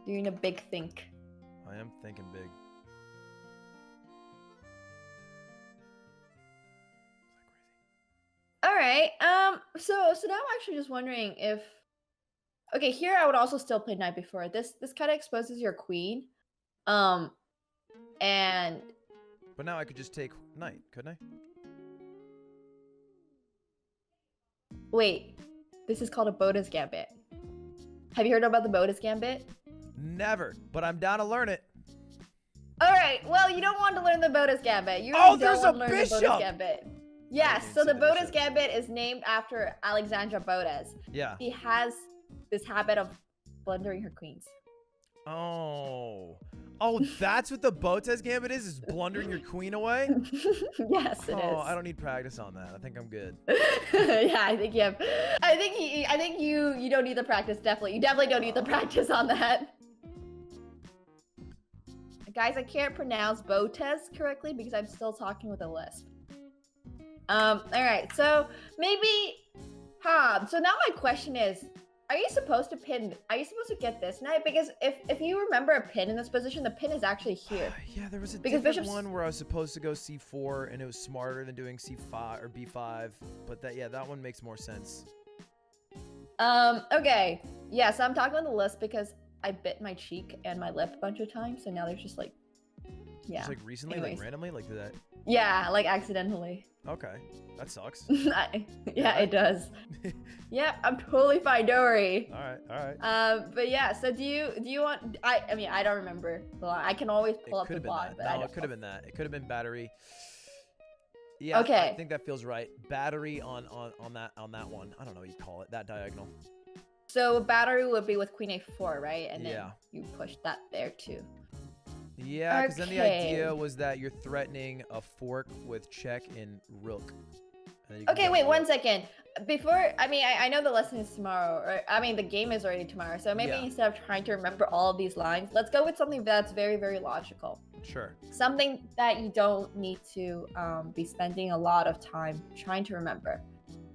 Doing a big think. I am thinking big. All right. So now I'm actually just wondering if. Okay, here I would also still play knight before. This kind of exposes your queen. And. But now I could just take knight, couldn't I? Wait, this is called a Boda's Gambit. Have you heard about the Boda's Gambit? Never, but I'm down to learn it. All right. Well, you don't want to learn the Boda's Gambit. You Oh, don't there's want a to learn bishop! the Boda's Gambit. Yes. So the Boda's Gambit is named after Alexandra Bodas. Yeah. She has this habit of blundering her queens. Oh, that's what the Botes Gambit is blundering your queen away? Yes, it is. I don't need practice on that. I think I'm good. Yeah, I think you have. I think you don't need the practice. Definitely, you definitely don't need the practice on that. Guys, I can't pronounce Botes correctly because I'm still talking with a lisp. All right. So maybe, so now my question is, are you supposed to pin? Are you supposed to get this knight? Because if you remember a pin in this position, the pin is actually here. Yeah, there was a because different bishop's one where I was supposed to go c4, and it was smarter than doing c5 or b5. But that one makes more sense. Okay. Yeah. So I'm talking about the list because I bit my cheek and my lip a bunch of times, so now there's just like, yeah. Just like recently, Anyways. like randomly, like did that. Yeah, like accidentally. Okay, that sucks. Yeah, it does. Yeah, I'm totally fine. Don't worry. All right. But yeah. So do you want? I mean, I don't remember the line. I can always pull up the VOD, but I No, don't. it could have been that. It could have been battery. Yeah. Okay. I think that feels right. Battery on that one. I don't know what you call it. That diagonal. So battery would be with Queen A4, right? And then Yeah. you push that there too. Yeah, because then the Okay. idea was that you're threatening a fork with check in rook. And then you can Okay, get wait rook. 1 second. Before, I mean, I know the lesson is tomorrow, or I mean, the game is already tomorrow. So maybe Yeah. instead of trying to remember all of these lines, let's go with something that's very, very logical. Sure. Something that you don't need to be spending a lot of time trying to remember.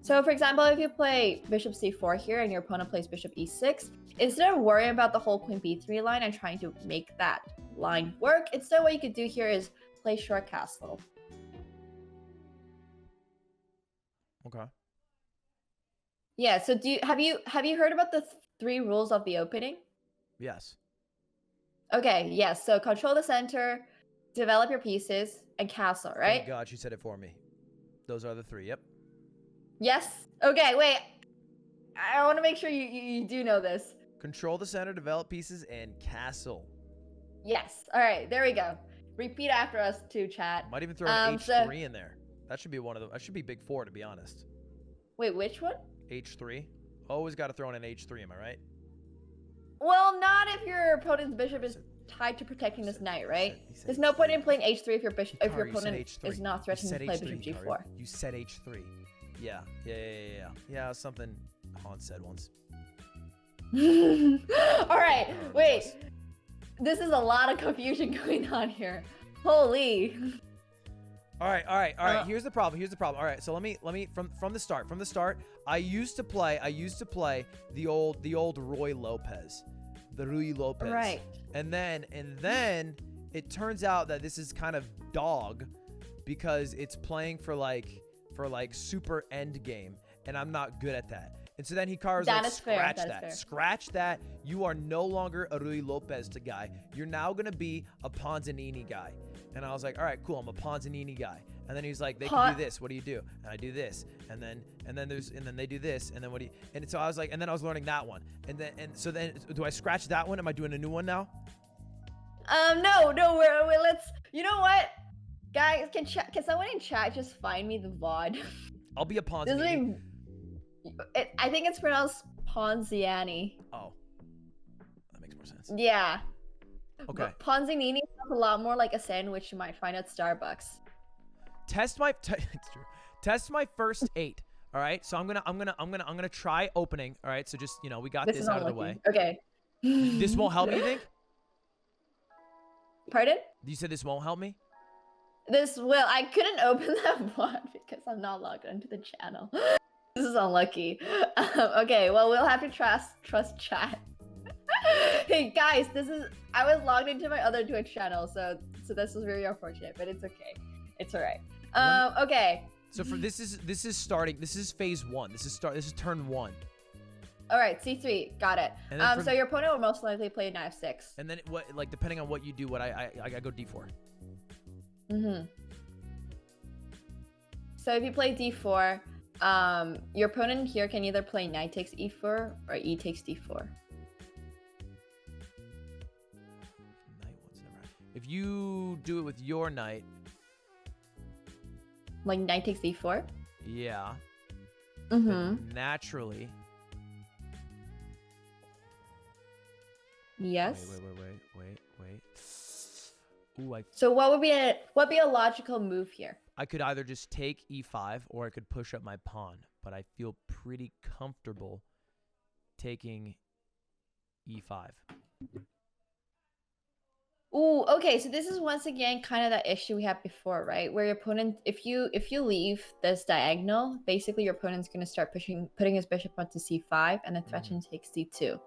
So for example, if you play bishop c4 here and your opponent plays bishop e6, instead of worrying about the whole queen b3 line and trying to make that line work, instead what you could do here is play short castle. Okay. Yeah, so have you heard about the 3 rules of the opening? Yes. Okay, yes. So control the center, develop your pieces, and castle, right? Thank God she said it for me. Those are the 3. Yep. Yes. Okay, wait. I want to make sure you do know this. Control the center, develop pieces, and castle. Yes. All right, there we go. Repeat after us too, chat. Might even throw an H3 in there. That should be one of them. That should be big 4, to be honest. Wait, which one? H3. Always got to throw in an H3. Am I right? Well, not if your opponent's bishop is tied to protecting this knight, right? There's no point in playing H3 if your opponent is not threatening to play bishop G4. You said H3. Yeah. Yeah, something Han said once. All right, wait. This is a lot of confusion going on here. Holy. All right. Here's the problem. All right, so let me from the start. I used to play the old Rui Lopez. Right. And then it turns out that this is kind of dog because it's playing for like super end game, and I'm not good at that. And so then Hikaru's That like, is fair, scratch that is that. fair. Scratch that. You are no longer a Rui Lopez guy. You're now going to be a Ponzanini guy. And I was like, all right, cool. I'm a Ponzanini guy. And then he's like, they can do this. What do you do? And I do this. And then they do this. And then what do you, and so I was like, and then I was learning that one. And so then do I scratch that one? Am I doing a new one now? No, wait, let's, you know what? Guys, can someone in chat just find me the VOD? I'll be a Ponzanini. I think it's pronounced Ponziani. Oh. That makes more sense. Yeah. Okay. But Ponzinini sounds a lot more like a sandwich you might find at Starbucks. It's true. Test my first 8. All right. So I'm gonna try opening. All right. So just, we got this out of the way. Okay. This won't help me, you think? Pardon? You said this won't help me? This will. I couldn't open that VOD because I'm not logged into the channel. This is unlucky. Okay, well, we'll have to trust chat. Hey guys, I was logged into my other Twitch channel, so this was very unfortunate, but it's okay. It's all right. Okay. So for this is phase 1. This is turn 1. All right, C3, got it. And then So your opponent will most likely play knight 6. And then depending on what you do, I go D4. Mm-hmm. So if you play D4, your opponent here can either play knight takes E4 or E takes D4. If you do it with your knight, like knight takes D4. Yeah. Mm-hmm. Then naturally. Yes. Wait. Ooh, So what would be a logical move here? I could either just take E5 or I could push up my pawn, but I feel pretty comfortable taking E5. Ooh, okay, so this is once again kind of that issue we had before, right? Where your opponent, if you leave this diagonal, basically your opponent's gonna start putting his bishop onto c5, and then threatening to take c2.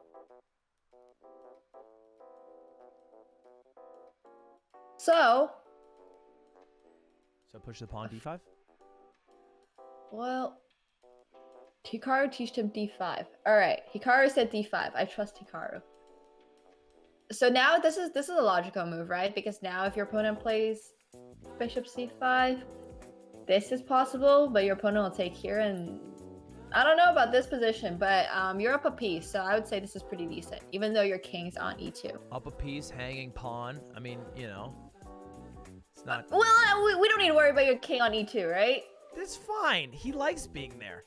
So push the pawn d5. Well, Hikaru teached him d5. All right, Hikaru said d5. I trust Hikaru. So now this is a logical move, right? Because now if your opponent plays bishop c5, this is possible, but your opponent will take here, and I don't know about this position, but you're up a piece, so I would say this is pretty decent, even though your king's on e2. Up a piece, hanging pawn. I mean, you know, it's not. Well, we don't need to worry about your king on e2, right? It's fine. He likes being there.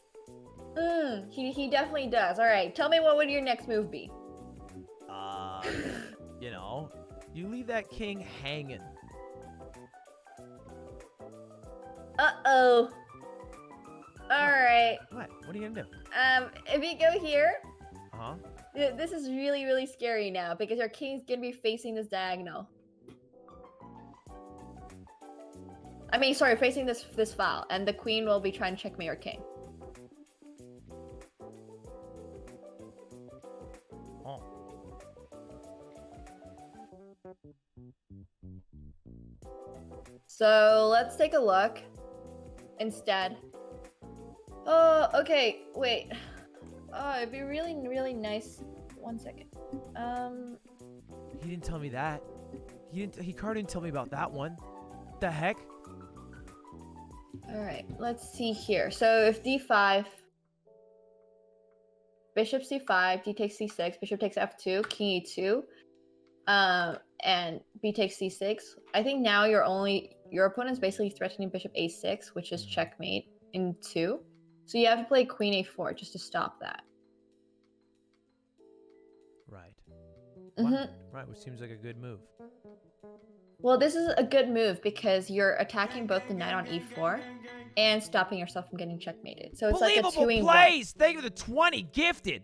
He definitely does. All right, tell me what would your next move be? You know, you leave that king hanging. Uh-oh. All right. What? What are you gonna do? If you go here, Uh-huh. this is really, really scary now because your king's gonna be facing this diagonal. I mean, sorry, facing this file, and the queen will be trying to checkmate your king. Oh. So let's take a look instead. Oh, okay, wait. Oh, it'd be really, really nice. 1 second. He didn't tell me that. Hikaru didn't tell me about that one. What the heck? All right, let's see here. So if d5, bishop c5, d takes c6, bishop takes f2, king e2, and b takes c6. I think now your opponent's basically threatening bishop a6, which is checkmate in 2. So you have to play queen a4 just to stop that. Right. Mhm. Right, which seems like a good move. Well, this is a good move because you're attacking both the knight on e4 and stopping yourself from getting checkmated. So it's like a Believable 2-in-1. plays! Thank you for the 20 gifted!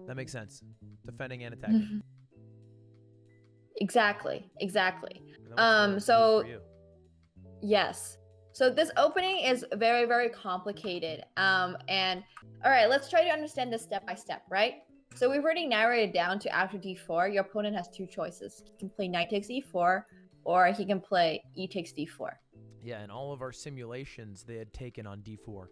That makes sense. Defending and attacking. Exactly. That was good So for you. yes. So this opening is very, very complicated. And all right, let's try to understand this step by step, right? So we've already narrowed it down to after d4, your opponent has 2 choices. He can play knight takes e4, or he can play e takes d4. Yeah, in all of our simulations, they had taken on d4.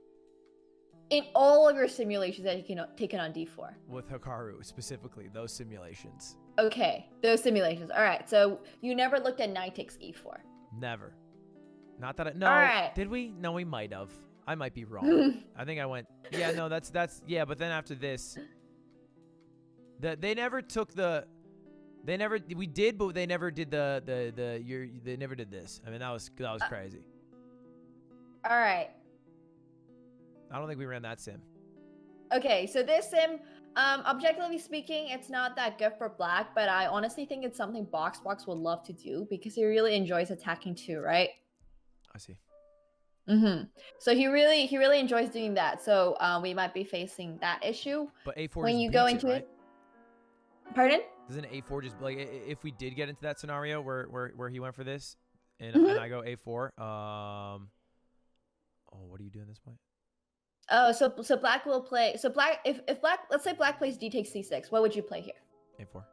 In all of your simulations that you can taken on d4. With Hikaru, specifically, those simulations. Okay, those simulations. All right, so you never looked at knight takes e4. Never. Not that no. All right. Did we? No, we might have. I might be wrong. I think I went, yeah, no, that's, yeah, but then after this, they never took the, we did, but they never did they never did this. I mean, that was crazy. All right. I don't think we ran that sim. Okay, so this sim, objectively speaking, it's not that good for black, but I honestly think it's something Box would love to do because he really enjoys attacking too, right? I see. So he really enjoys doing that. So we might be facing that issue. But A4 when just you go beats into it, right? Pardon? Doesn't A4 just like if we did get into that scenario where he went for this, and, Mhm. and I go A4, oh, what do you do at this point? Oh, so black will play. So black, if black, let's say black plays d takes c6, what would you play here? A4.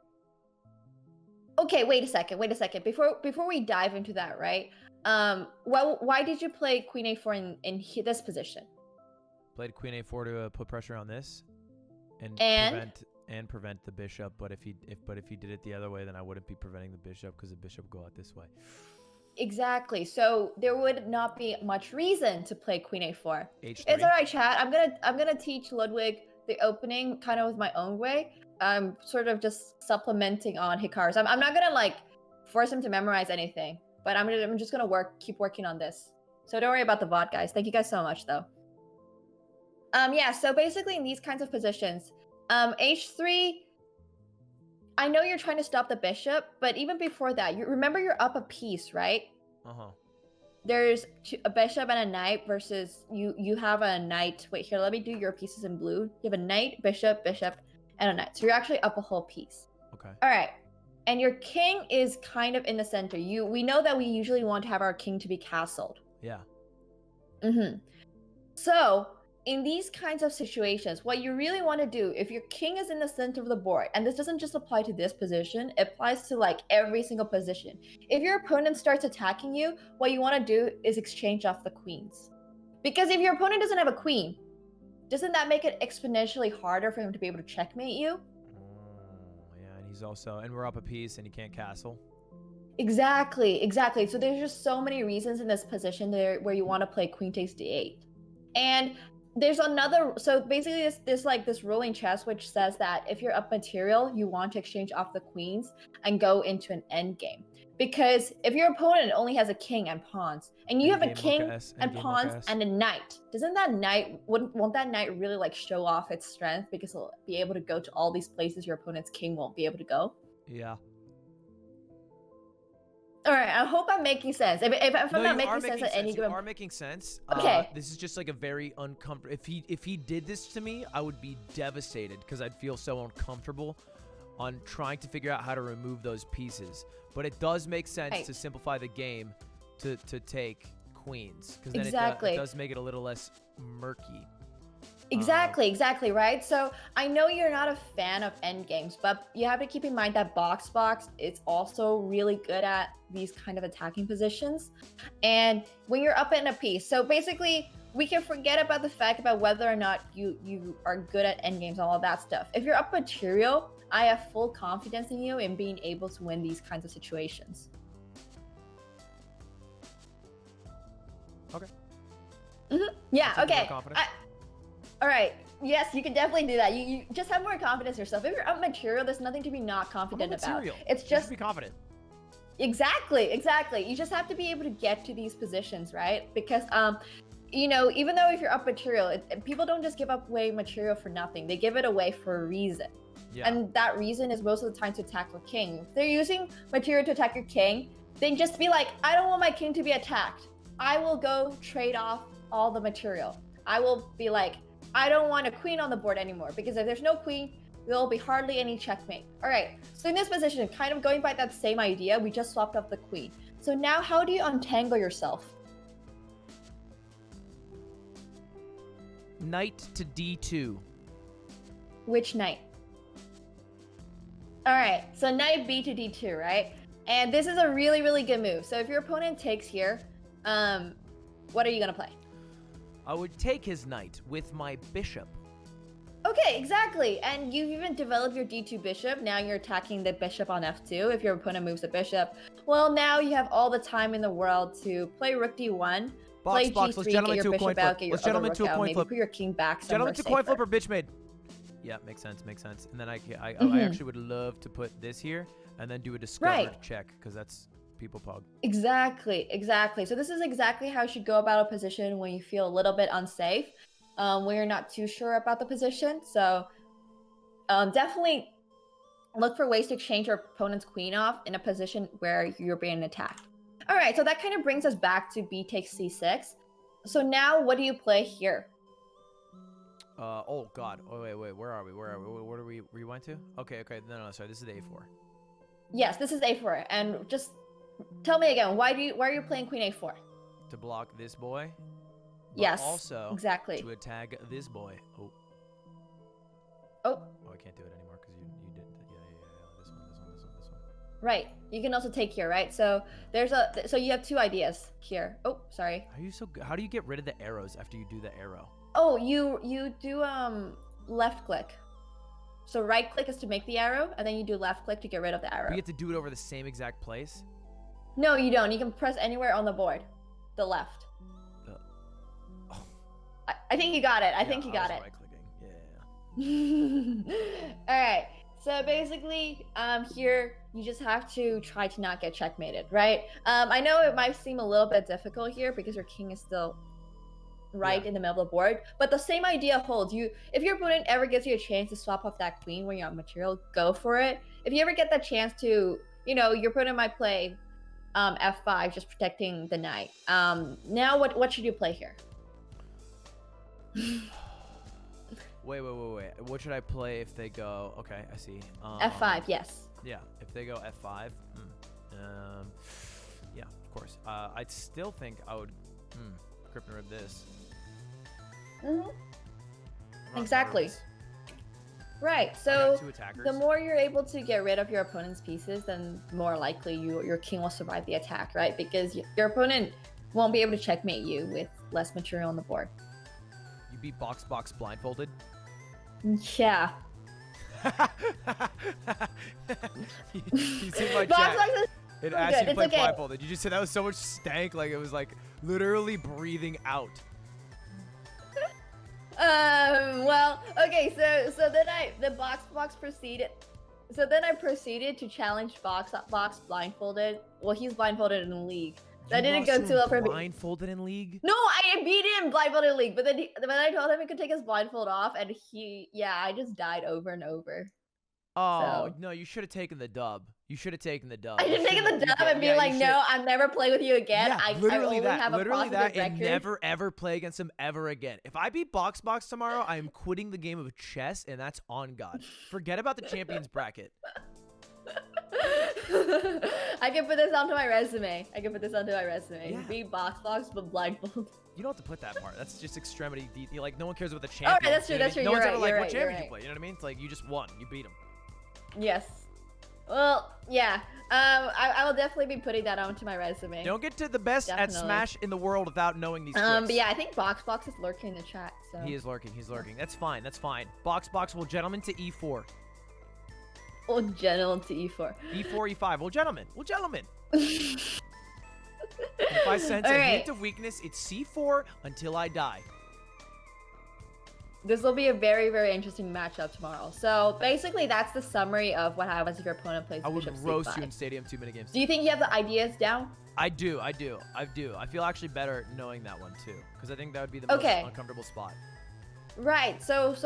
Okay, wait a second. Before we dive into that, right? Why did you play queen a4 in this position? Played queen A4 to put pressure on this, and prevent the bishop. But if he did it the other way, then I wouldn't be preventing the bishop because the bishop would go out this way. Exactly. So there would not be much reason to play queen a4. H3. It's all right, chat. I'm gonna teach Ludwig the opening kind of with my own way. I'm sort of just supplementing on Hikaru's. I'm not gonna like force him to memorize anything, but I'm just gonna keep working on this. So don't worry about the VOD, guys. Thank you guys so much, though. Yeah. So basically, in these kinds of positions, h3. I know you're trying to stop the bishop, but even before that, you remember you're up a piece, right? There's a bishop and a knight versus you have a knight. Wait, here, let me do your pieces in blue. You have a knight, bishop, and a knight. So you're actually up a whole piece. Okay. All right. and your king is kind of in the center. We know that we usually want to have our king to be castled. Yeah. So in these kinds of situations, what you really want to do, if your king is in the center of the board, and this doesn't just apply to this position, it applies to like every single position. If your opponent starts attacking you, what you want to do is exchange off the queens. Because if your opponent doesn't have a queen, doesn't that make it exponentially harder for him to be able to checkmate you? Yeah, and he's also, and we're up a piece and he can't castle. Exactly. So there's just so many reasons in this position there where you want to play queen takes d8. And there's another, so basically there's like this rule in chess which says that if you're up material, you want to exchange off the queens and go into an end game. Because if your opponent only has a king and pawns, and you have a king and pawns and a knight, doesn't that knight, won't that knight really like show off its strength because it'll be able to go to all these places your opponent's king won't be able to go? Yeah. All right, I hope I'm making sense. If I'm not making sense at any given... You are making sense. Okay. This is just like a very uncomfortable... If he did this to me, I would be devastated because I'd feel so uncomfortable on trying to figure out how to remove those pieces. But it does make sense to simplify the game to take queens. Because then it does make it a little less murky. Exactly, right? So I know you're not a fan of endgames, but you have to keep in mind that box is also really good at these kind of attacking positions. And when you're up in a piece, so basically we can forget about the fact about whether or not you are good at endgames and all of that stuff. If you're up material, I have full confidence in you in being able to win these kinds of situations. Okay. Yeah, okay. Confidence. All right. Yes, you can definitely do that. You just have more confidence in yourself. If you're up material, there's nothing to be not confident about. It's just be confident. Exactly. You just have to be able to get to these positions, right? Because you know, even though if you're up material, people don't just give up away material for nothing. They give it away for a reason. Yeah. And that reason is most of the time to attack your king. If they're using material to attack your king, then just be like, I don't want my king to be attacked. I will go trade off all the material. I will be like, I don't want a queen on the board anymore, because if there's no queen, there will be hardly any checkmate. All right, so in this position, kind of going by that same idea, we just swapped off the queen. So now how do you untangle yourself? Knight to d2. Which knight? All right, so knight b to d2, right? And this is a really, really good move. So if your opponent takes here, what are you gonna play? I would take his knight with my bishop. Okay, exactly. And you've even developed your d2 bishop. Now you're attacking the bishop on f2 if your opponent moves the bishop. Well, now you have all the time in the world to play rook d1, play box. g3, Let's gentlemen get to your a coin bishop out, flip. get your Let's other gentlemen rook to a out, coin maybe flip. put your king back somewhere Gentlemen to coin safer. flip or bitch made. Yeah, makes sense. And then I actually would love to put this here and then do a discovered check, because that's people pog. Exactly. So this is exactly how you should go about a position when you feel a little bit unsafe, when you're not too sure about the position. So definitely look for ways to exchange your opponent's queen off in a position where you're being attacked. All right, so that kind of brings us back to b takes c6. So now what do you play here? Oh god. Oh wait, where are we? What are we rewind to? Okay, no, sorry, this is the a4. Yes, this is a4. And just tell me again, why are you playing queen a4? To block this boy. Yes, also exactly. To attack this boy. Oh, I can't do it anymore because you did. Yeah. This one. Right. You can also take here, right? So so you have two ideas here. Oh, sorry. Are you so good? How do you get rid of the arrows after you do the arrow? Oh, you do left click. So right click is to make the arrow, and then you do left click to get rid of the arrow. You have to do it over the same exact place? No, you don't. You can press anywhere on the board. The left. I think you got it. I think you got it. Right-clicking. Yeah. All right. So basically, here you just have to try to not get checkmated, right? I know it might seem a little bit difficult here because your king is still in the middle of the board, but the same idea holds. If your opponent ever gives you a chance to swap off that queen when you're on material, go for it. If you ever get that chance to, your opponent might play f5, just protecting the knight. Now what should you play here? Wait. What should I play if they go? Okay, I see. F5, yes. Yeah, if they go F5. Yeah, of course. I'd still think I would. Crypt and rib this. Exactly. Right. So two attackers. the more you're able to get rid of your opponent's pieces, then more likely your king will survive the attack, right? Because your opponent won't be able to checkmate you with less material on the board. You beat Box blindfolded. Yeah. You see my Box chat. Box is It really asked good. you to It's play okay. blindfolded. You just said that was so much stank, like it was like literally breathing out. Well, okay, so then the box proceeded. So then I proceeded to challenge Box blindfolded. Well, he's blindfolded in the league. That You didn't lost go to too well him for me. blindfolded in league. No, I beat him blindfolded in league, but then I told him he could take his blindfold off, and I just died over and over. Oh no, you should have taken the dub. You should have taken the dub. I You should take shouldn't the have- dub and be yeah, like, you no, should- I'm never playing with you again. Yeah, I literally only that, have a literally positive that, and record. never ever play against him ever again. If I beat Box tomorrow, I am quitting the game of chess, and that's on God. Forget about the champions bracket. I can put this onto my resume. Yeah. Beat Box but blindfold. You don't have to put that part. That's just extremity. Like no one cares about the Alright, champion. that's true, that's true. No You're one's ever right, like, you're what right, champion you're you play? You know what I mean? It's like you just won. You beat him. Yes. Well, yeah. I will definitely be putting that onto my resume. Don't get to the best at Definitely. Smash in the world without knowing these tricks. But yeah, I think Box is lurking in the chat. So He is lurking. He's lurking. That's fine. That's fine. Box. Well, gentlemen to E4. Oh, gentlemen to E4. E4, E5. Well, gentlemen. If I sense a Alright. hint of weakness, it's C4 until I die. This will be a very, very interesting matchup tomorrow. So basically, that's the summary of what happens if your opponent plays I would Bishop roast C5. you in Stadium 2-minute games. Do you think you have the ideas down? I do. I feel actually better knowing that one too, because I think that would be the Okay. most uncomfortable spot. Right. So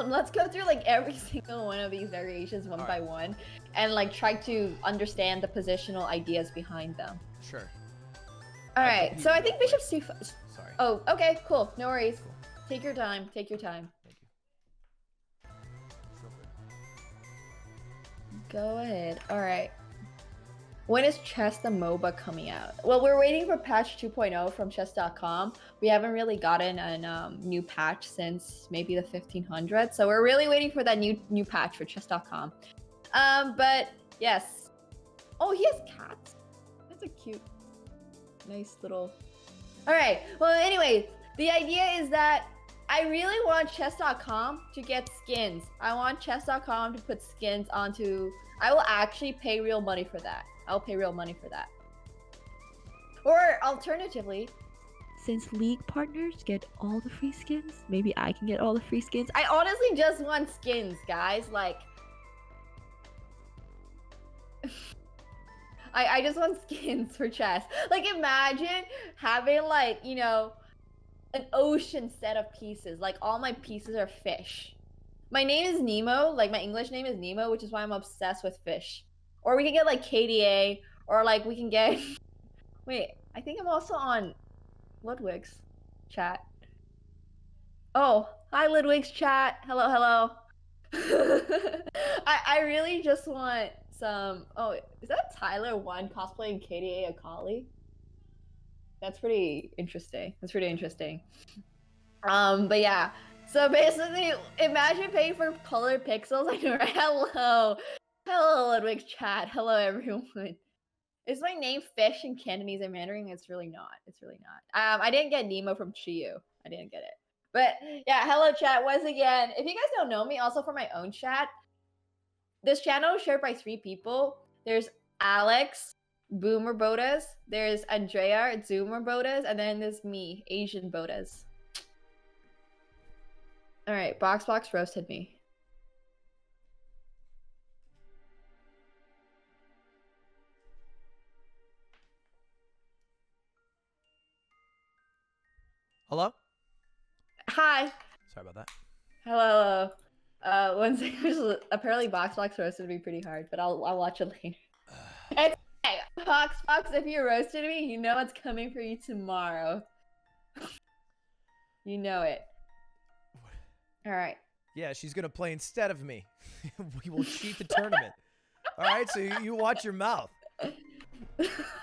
let's go through like every single one of these variations one by one, and like try to understand the positional ideas behind them. Sure. All right. So I think Bishop C5. Sorry. Oh, okay, cool. No worries. Take your time. Take your time. Thank you. Go ahead. All right. When is Chess the MOBA coming out? Well, we're waiting for patch 2.0 from chess.com. We haven't really gotten a new patch since maybe the 1500s, so we're really waiting for that new patch for chess.com. But yes. Oh, he has cats. That's a cute, nice little. All right. Well, anyway, the idea is that I really want chess.com to get skins. I want chess.com to put skins onto. I will actually pay real money for that. I'll pay real money for that. Or alternatively, since league partners get all the free skins, maybe I can get all the free skins. I honestly just want skins, guys. Like, I just want skins for chess. Like, imagine having like, you know, an ocean set of pieces. Like, all my pieces are fish. My name is Nemo. Like, my English name is Nemo, which is why I'm obsessed with fish. Or we can get like KDA, or like we can get. Wait, I think I'm also on Ludwig's chat. Oh, hi Ludwig's chat. Hello, hello. I really just want some. Oh, is that Tyler One cosplaying KDA Akali? That's pretty interesting. But yeah. So basically, imagine paying for colored pixels. I know, right? Hello, Ludwig's chat. Hello, everyone. Is my name Fish in Cantonese and Mandarin? It's really not. I didn't get Nemo from Chiyu. I didn't get it. But yeah, hello, chat. Once again, if you guys don't know me, also for my own chat, this channel is shared by 3 people. There's Alex, Boomer Bodas. There's Andrea, Zoomer Bodas. And then there's me, Asian Bodas. All right, Box roasted me. Hello? Hi. Sorry about that. Hello. One second. Apparently, Box roasted me pretty hard, but I'll watch it later. It's okay. Box, if you roasted me, you know what's coming for you tomorrow. You know it. All right. Yeah, she's gonna play instead of me. We will cheat the tournament. All right, so you watch your mouth.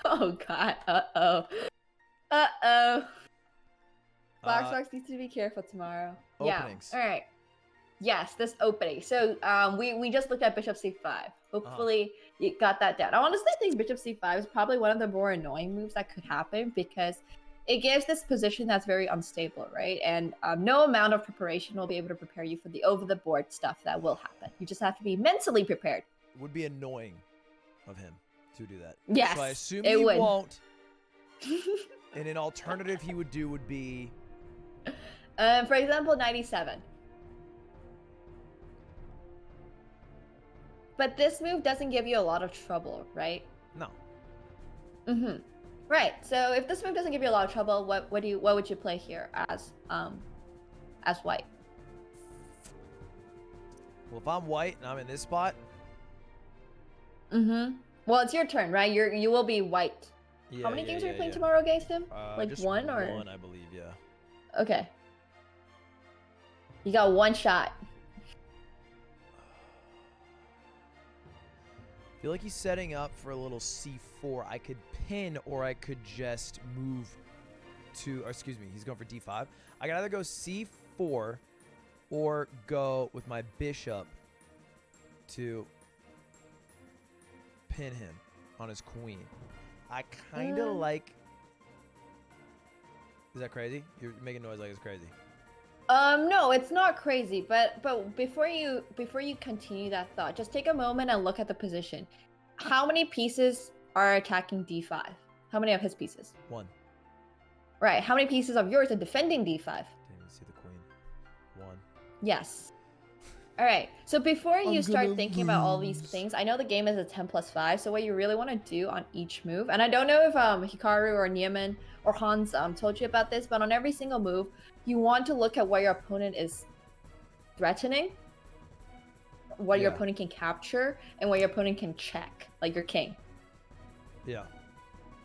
Oh God. Uh-oh. Uh-oh. Box needs to be careful tomorrow. Openings. Yeah. All right. Yes, this opening. So we just looked at Bishop C5. Hopefully you got that down. I honestly think Bishop C5 is probably one of the more annoying moves that could happen because it gives this position that's very unstable, right? And no amount of preparation will be able to prepare you for the over-the-board stuff that will happen. You just have to be mentally prepared. It would be annoying of him to do that. Yes, So I assume it he would. won't. And an alternative he would do would be... For example, 97. But this move doesn't give you a lot of trouble, right? No. Mm-hmm. Right. So if this move doesn't give you a lot of trouble, what would you play here as white? Well, if I'm white and I'm in this spot... Mm-hmm. Well, it's your turn, right? You will be white. How many games are you playing tomorrow against him? Like just one or? one, I believe, yeah. Okay. You got one shot. I feel like he's setting up for a little C4. I could pin or I could just move to, or excuse me, he's going for D5. I can either go C4 or go with my bishop to pin him on his queen. I kind of like... Is that crazy? You're making noise like it's crazy. No, it's not crazy, but before you continue that thought, just take a moment and look at the position. How many pieces are attacking D5? How many of his pieces? One. Right. How many pieces of yours are defending D5? Didn't even see the queen. One. Yes. All right. So before you start thinking about all these things, I know the game is a 10+5. So what you really want to do on each move, and I don't know if Hikaru or Nieman or Hans told you about this, but on every single move, you want to look at what your opponent is threatening, what your opponent can capture, and what your opponent can check, like your king. Yeah.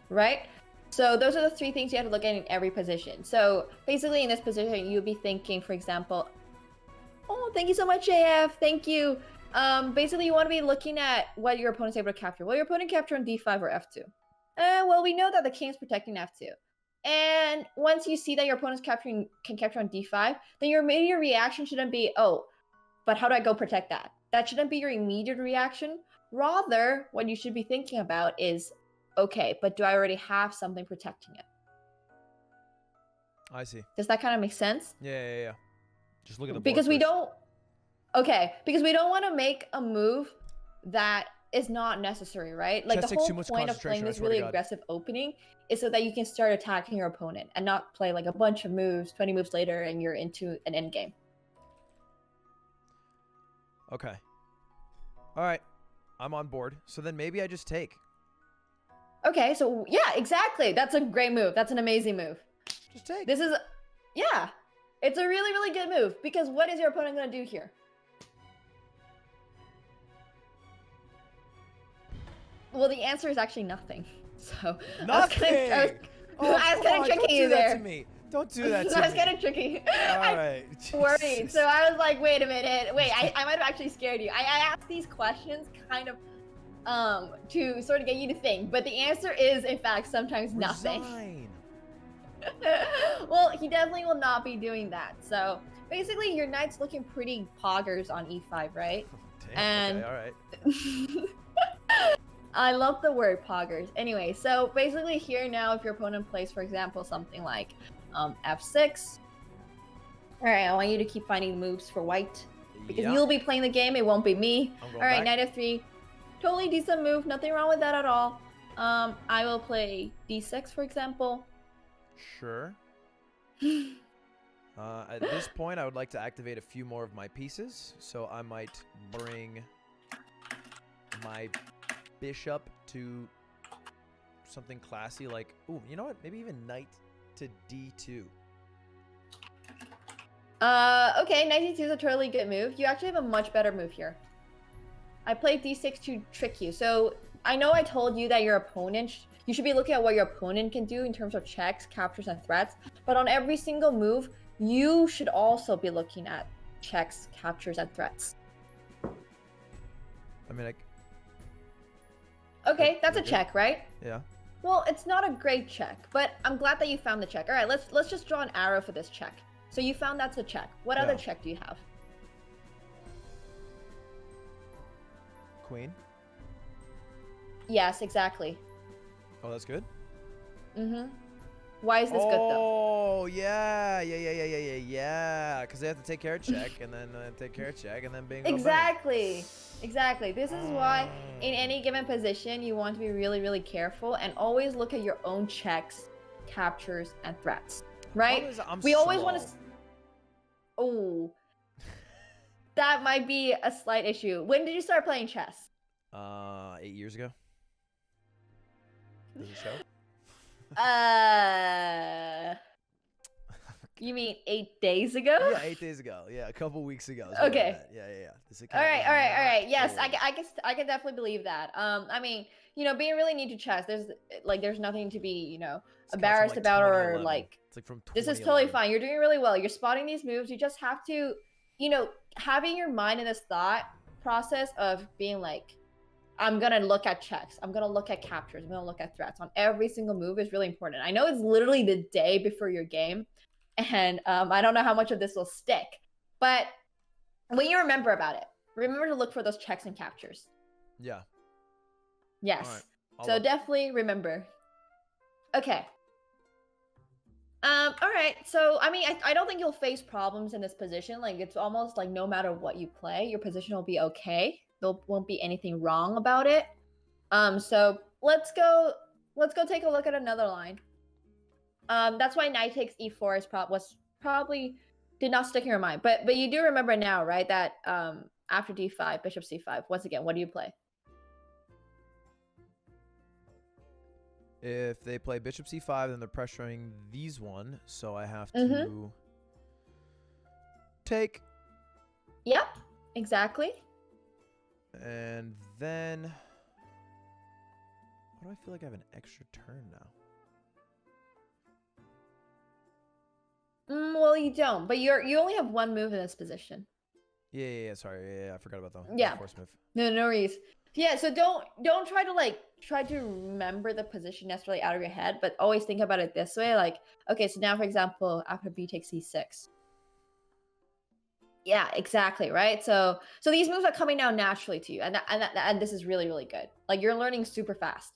Right? So those are the three things you have to look at in every position. So basically in this position, you'll be thinking, for example, oh, thank you so much, JF. Thank you. Basically, you want to be looking at what your opponent's able to capture. Will your opponent capture on D5 or F2? Well, we know that the king is protecting F2. And once you see that your opponent's can capture on D5, then your immediate reaction shouldn't be, oh, but how do I go protect that? That shouldn't be your immediate reaction. Rather, what you should be thinking about is, okay, but do I already have something protecting it? I see. Does that kind of make sense? Yeah. Just look at the board because we first. don't. Okay, because we don't want to make a move that is not necessary, right? Like Chess the takes whole too much point of playing concentration, I this swear to really God. aggressive opening is so that you can start attacking your opponent and not play like a bunch of moves, 20 moves later, and you're into an end game. Okay. All right. I'm on board. So then maybe I just take. Okay, so yeah, exactly. That's a great move. That's an amazing move. Just take. This is, yeah, it's a really, really good move because what is your opponent going to do here? Well, the answer is actually nothing. So Nothing. I was kind of tricking you there. Don't do that to me. I was kind of tricky. All right. Worried. So I was like, wait a minute. Wait, I might have actually scared you. I asked these questions kind of to sort of get you to think, but the answer is, in fact, sometimes nothing. Resign. Well, he definitely will not be doing that. So basically, your knight's looking pretty poggers on e5, right? Damn, And okay, all right. I love the word poggers. Anyway, so basically here now, if your opponent plays, for example, something like f6. All right, I want you to keep finding moves for white because Yeah. you'll be playing the game. It won't be me. I'm All going right, back. knight f3. Totally decent move. Nothing wrong with that at all. I will play d6, for example. Sure. At this point, I would like to activate a few more of my pieces. So I might bring my bishop to something classy like, ooh, you know what? Maybe even knight to d2. Okay, knight d2 is a totally good move. You actually have a much better move here. I played d6 to trick you. So I know I told you that your opponent, you should be looking at what your opponent can do in terms of checks, captures, and threats. But on every single move, you should also be looking at checks, captures, and threats. I mean, Okay, that's a okay. check, right? yeah. Well, it's not a great check, but I'm glad that you found the check. All right, let's just draw an arrow for this check. So you found that's a check. What other Yeah. check do you have? Queen. Yes, exactly. Oh, that's good. Mm-hmm. Why is this good though? Oh, yeah. Because they have to take care of check, and then take care of check, and then bingo. bang. Exactly. Exactly. This is why in any given position you want to be really, really careful and always look at your own checks, captures, and threats. Right? Problem is I'm We always want to. slow. Oh, that might be a slight issue. When did you start playing chess? 8 years ago. Does it show? You mean 8 days ago? Yeah, 8 days ago. Yeah, a couple weeks ago. is what I Okay. meant. Yeah. This All account right, is all right. not Yes, full. I can definitely believe that. I mean, being really new to chess, there's nothing to be, This account's from, embarrassed like, about or 2011. like. It's like from This is totally 2011. fine. You're doing really well. You're spotting these moves. You just have to, having your mind in this thought process of being like, I'm going to look at checks. I'm going to look at captures. I'm going to look at threats on every single move is really important. I know it's literally the day before your game, and I don't know how much of this will stick, but when you remember about it, remember to look for those checks and captures. Yeah. Yes. All right. I'll So look. definitely remember. Okay. All right. So, I mean, I don't think you'll face problems in this position. Like, it's almost like no matter what you play, your position will be okay. There won't be anything wrong about it. So let's go take a look at another line. That's why knight takes e4 was probably did not stick in your mind. But you do remember now, right? That after d5, bishop c5. Once again, what do you play? If they play bishop c5, then they're pressuring these one, so I have to take. Yep, exactly. And then, why do I feel like I have an extra turn now? Well, you don't, but you only have one move in this position. Yeah. Sorry, yeah. I forgot about that. Yeah. Force move. No worries. Yeah, so don't try to remember the position necessarily out of your head, but always think about it this way. Like, okay, so now for example, after b takes c6. Yeah, exactly, right? So these moves are coming down naturally to you, and this is really, really good. Like, you're learning super fast.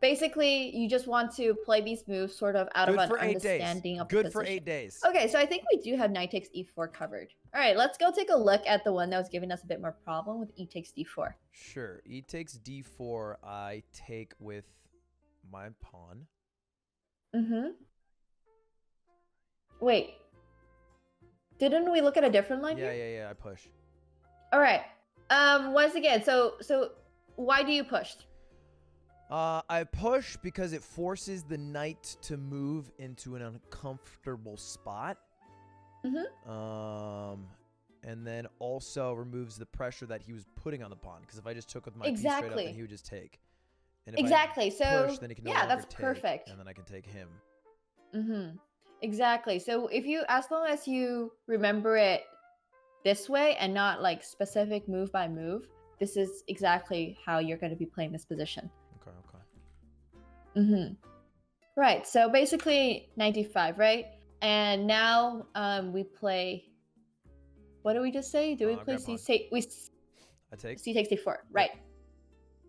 Basically, you just want to play these moves sort of out of an understanding of the Good for position. 8 days. Okay, so I think we do have knight takes e4 covered. All right, let's go take a look at the one that was giving us a bit more problem with e takes d4. Sure. E takes d4. I take with my pawn. Mm-hmm. Wait. Didn't we look at a different line here? Yeah. I push. All right. Once again, so why do you push? I push because it forces the knight to move into an uncomfortable spot. Mm-hmm. And then also removes the pressure that he was putting on the pawn. Because if I just took with my piece Exactly. straight up, then he would just take. And if Exactly. I So push, then he can no yeah, longer that's take, perfect. and then I can take him. Mm-hmm. Exactly. So as long as you remember it this way and not like specific move by move, this is exactly how you're going to be playing this position. Okay. Mm-hmm. Right. So basically 95, right? And now we play. What did we just say? Do we play grab pawn. I take. C takes d4, right?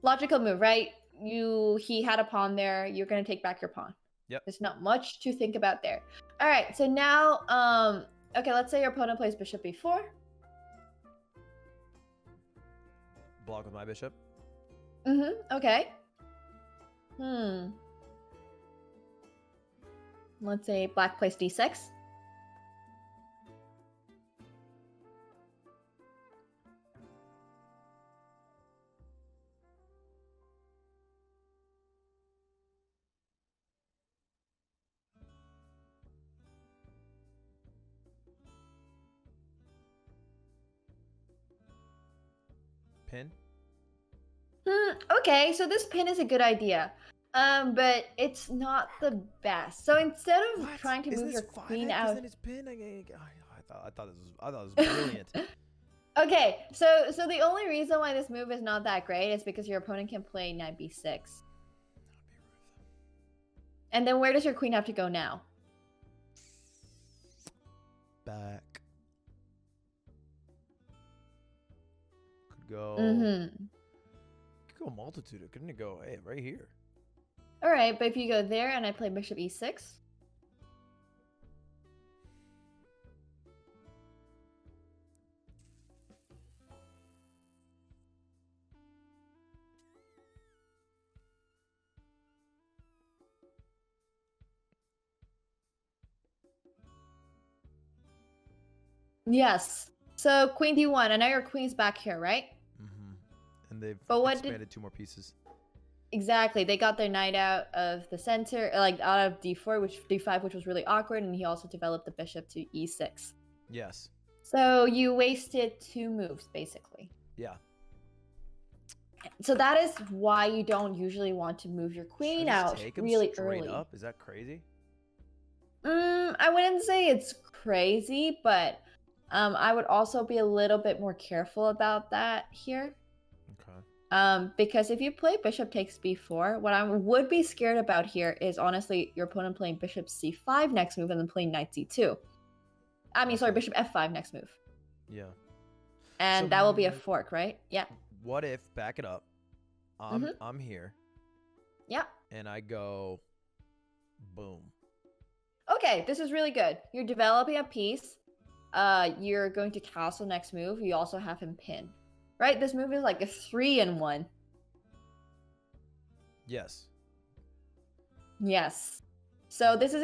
Logical move, right? He had a pawn there. You're gonna take back your pawn. Yep. There's not much to think about there. All right. So now, okay, let's say your opponent plays bishop b4. Block with my bishop. Mm-hmm. Okay. Let's say black plays d6. Pin. Okay, so this pin is a good idea. But it's not the best. So instead of trying to Isn't move this your queen 5x? out, Then it's pin. I I thought this was brilliant. Okay, so the only reason why this move is not that great is because your opponent can play knight b6. And then where does your queen have to go now? Back. Could go. Could go multitude. Couldn't it go? Hey, right here. All right, but if you go there and I play bishop e6. Yes. So queen d1, and now your queen's back here, right? And they've But expanded 2 more pieces. Exactly. They got their knight out of the center, like out of d4, d5, which was really awkward, and he also developed the bishop to e6. Yes. So you wasted 2 moves, basically. Yeah. So that is why you don't usually want to move your queen out really early. Up? Is that crazy? I wouldn't say it's crazy, but I would also be a little bit more careful about that here. Okay. Because if you play bishop takes b4, what I would be scared about here is honestly your opponent playing bishop c5 next move and then playing knight c2. I mean, sorry, bishop f5 next move. Yeah. And So that will be a fork, right? Yeah. What if, back it up, I'm here. Yep. And I go, boom. Okay, this is really good. You're developing a piece. You're going to castle next move. You also have him pinned. Right? This move is like a 3-in-1. Yes. Yes. So this is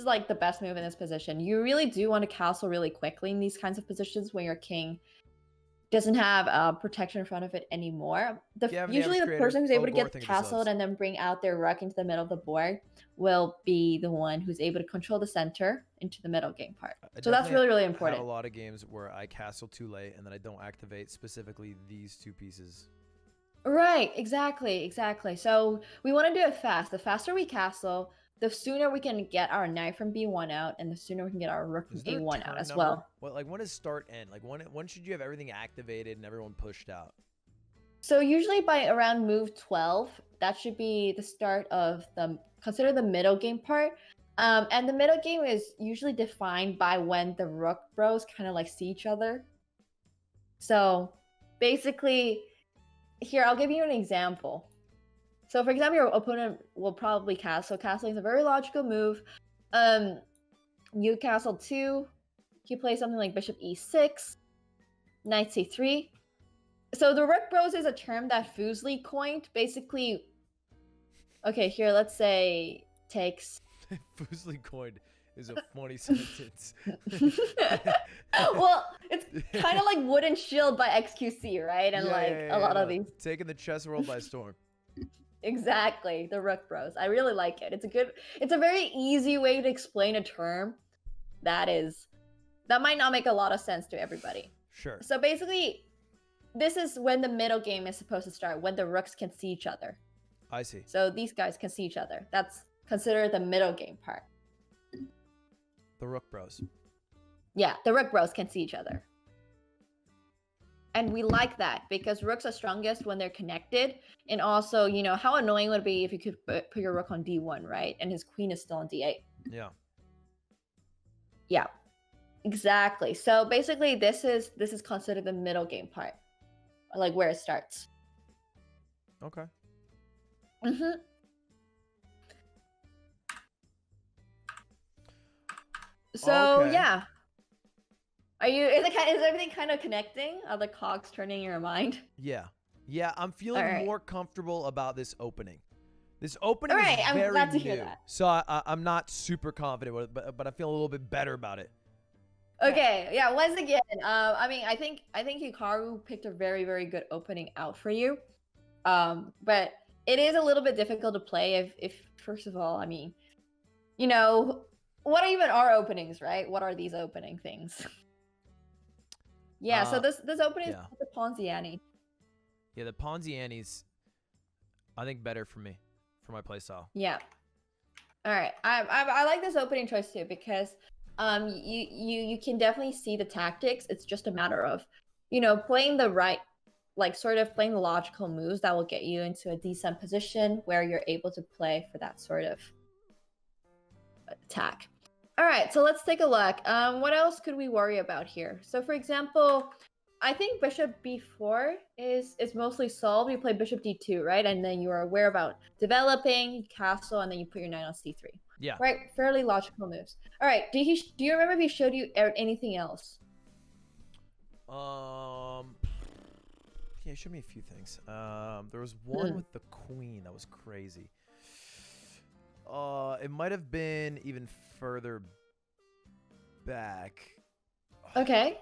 like the best move in this position. You really do want to castle really quickly in these kinds of positions when your king doesn't have protection in front of it anymore. Usually the person who's able to get castled and then bring out their rook into the middle of the board will be the one who's able to control the center into the middle game part. So that's really, really important. I have a lot of games where I castle too late and then I don't activate specifically these 2 pieces. Right, exactly. So we want to do it fast. The faster we castle, the sooner we can get our knight from b1 out, and the sooner we can get our rook from a1 out as well. What, like, when does start end? Like, when should you have everything activated and everyone pushed out? So usually by around move 12, that should be the start of consider the middle game part. And the middle game is usually defined by when the rook bros kind of like see each other. So basically, here, I'll give you an example. So for example, your opponent will probably castle. Castling is a very logical move. You castle 2. You play something like bishop e6, knight c3. So the rook bros is a term that Fuseli coined. Basically, okay, here, let's say takes... Fuseli coined is a funny sentence. Well, it's kind of like Wooden Shield by XQC, right? And a lot of these. Taking the chess world by storm. Exactly, the rook bros. I really like it. It's a very easy way to explain a term that might not make a lot of sense to everybody. Sure. So basically, this is when the middle game is supposed to start, when the rooks can see each other. I see. So these guys can see each other. That's considered the middle game part. The rook bros. Yeah, the rook bros can see each other. And we like that because rooks are strongest when they're connected. And also, how annoying would it be if you could put your rook on d1, right? And his queen is still on d8. Yeah. Yeah, exactly. So basically, this is considered the middle game part, like where it starts. Okay. So okay. yeah. Is everything kind of connecting? Are the cogs turning in your mind? Yeah. I'm feeling All right. more comfortable about this opening. This opening All right, is I'm very glad to new. hear that. So I'm not super confident with it, but I feel a little bit better about it. Okay, yeah. Once again, I think Hikaru picked a very, very good opening out for you. But it is a little bit difficult to play if first of all, what even are openings, right? What are these opening things? Yeah, so this opening is the Ponziani. Yeah, the Ponziani's, I think, better for me, for my playstyle. Yeah. All right. I like this opening choice too because you can definitely see the tactics. It's just a matter of, playing the right, like sort of playing the logical moves that will get you into a decent position where you're able to play for that sort of attack. All right, so let's take a look. What else could we worry about here? So for example, I think bishop b4 is mostly solved. You play bishop d2, right? And then you are aware about developing castle, and then you put your knight on c3. Yeah. Right, fairly logical moves. All right, do you remember if he showed you anything else? Yeah, show me a few things. There was one with the queen that was crazy. It might have been even further back. Okay.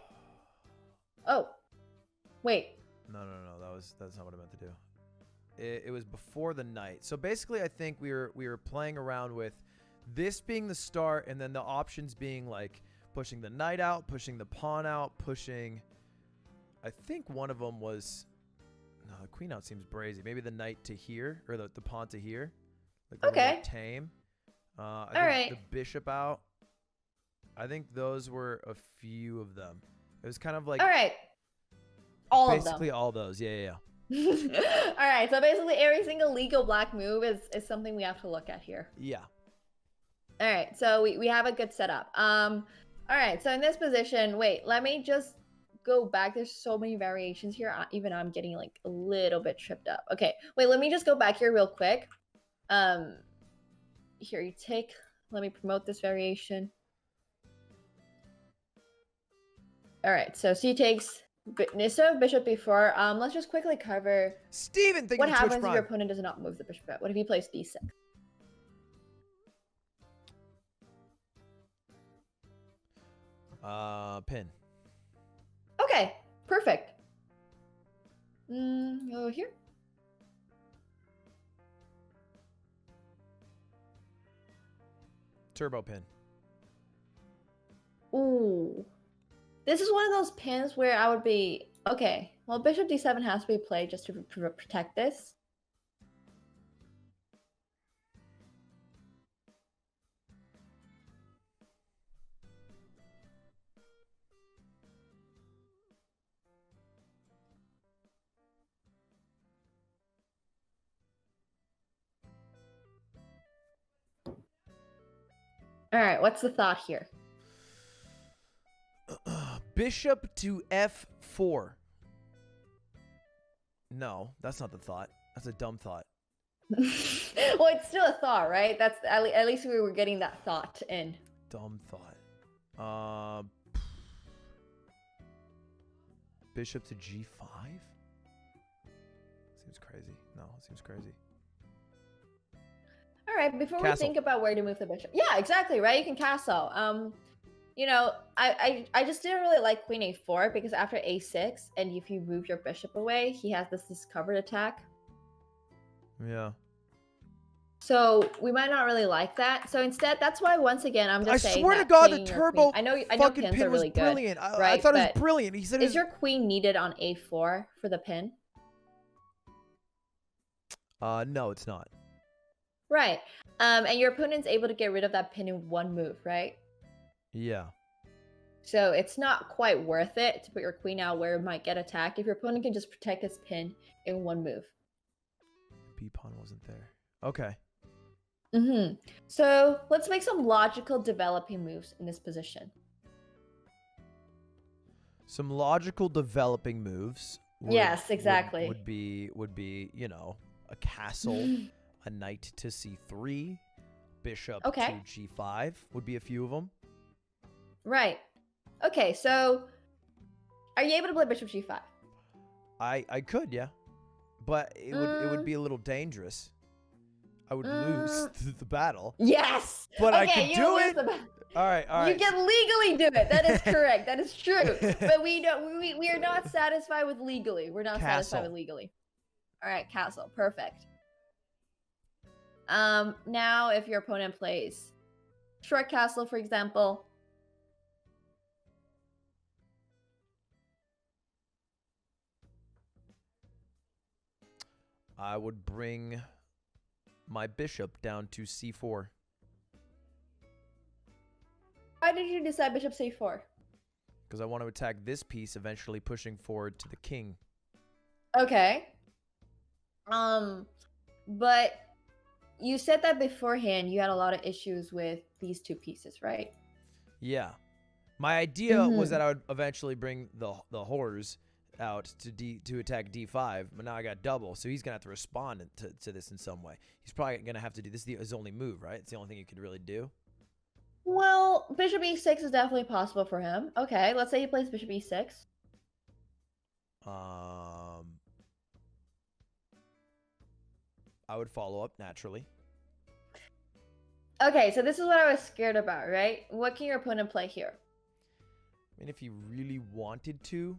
Oh, wait. No. That's not what I meant to do. It was before the knight. So basically, I think we were playing around with this being the start, and then the options being like pushing the knight out, pushing the pawn out, pushing. I think one of them was. No, the queen out seems brazy. Maybe the knight to here, or the pawn to here. Like a little more tame. I think the bishop out. I think those were a few of them. It was kind of like. All right. All of them. Basically all those. Yeah. All right. So basically, every single legal black move is something we have to look at here. Yeah. All right. So we have a good setup. All right. So in this position, wait. Let me just go back. There's so many variations here. Even I'm getting like a little bit tripped up. Okay. Wait. Let me just go back here real quick. Here you take. Let me promote this variation. All right. So C takes. Instead of bishop b4, let's just quickly cover. Steven, what happens if your opponent does not move the bishop out? What if he plays d6? Pin. Okay, perfect. Over here. Turbo pin. Ooh. This is one of those pins where I would be, okay, well, bishop d7 has to be played just to protect this. All right, what's the thought here? Bishop to f4. No, that's not the thought. That's a dumb thought. Well, it's still a thought, right? That's at least we were getting that thought in. Dumb thought. Bishop to g5? Seems crazy. No, it seems crazy. All right, before Castle. we think about where to move the bishop. Yeah, exactly, right? You can castle. You know, I just didn't really like queen a4 because after a6, and if you move your bishop away, he has this covered attack. Yeah. So we might not really like that. So instead, that's why once again I'm just saying. I swear to that God, the queen- turbo I know fucking pins pin are was really good, brilliant. I right? thought it was But brilliant. He said, "Is your queen needed on a4 for the pin?" No, it's not. Right. And your opponent's able to get rid of that pin in one move, right? Yeah. So it's not quite worth it to put your queen out where it might get attacked if your opponent can just protect this pin in one move. B pawn wasn't there. Okay. So let's make some logical developing moves in this position. Some logical developing moves. Yes, exactly. Would be, you know, a castle, a knight to c3, bishop to g5 would be a few of them. Right. Okay, so are you able to play bishop g5? I could, yeah. But it would be a little dangerous. I would lose the battle. Yes. But okay, I could you do lose it. the battle. All right. You can legally do it. That is correct. That is true. But we are not satisfied with legally. We're not satisfied with legally. All right, castle. Perfect. Now if your opponent plays short castle, for example. I would bring my bishop down to c4. why did you decide bishop c4? Because I want to attack this piece, eventually pushing forward to the king. Okay. But you said that beforehand you had a lot of issues with these two pieces, right? Yeah. My idea was that I would eventually bring the horrors out to attack d5, but now I got double, so he's gonna have to respond to this in some way. He's probably gonna have to do this. His only move, right? It's the only thing he could really do. Well, bishop e6 is definitely possible for him. Okay, let's say he plays bishop e6. I would follow up naturally. Okay, so this is what I was scared about, right? What can your opponent play here? I mean, if he really wanted to,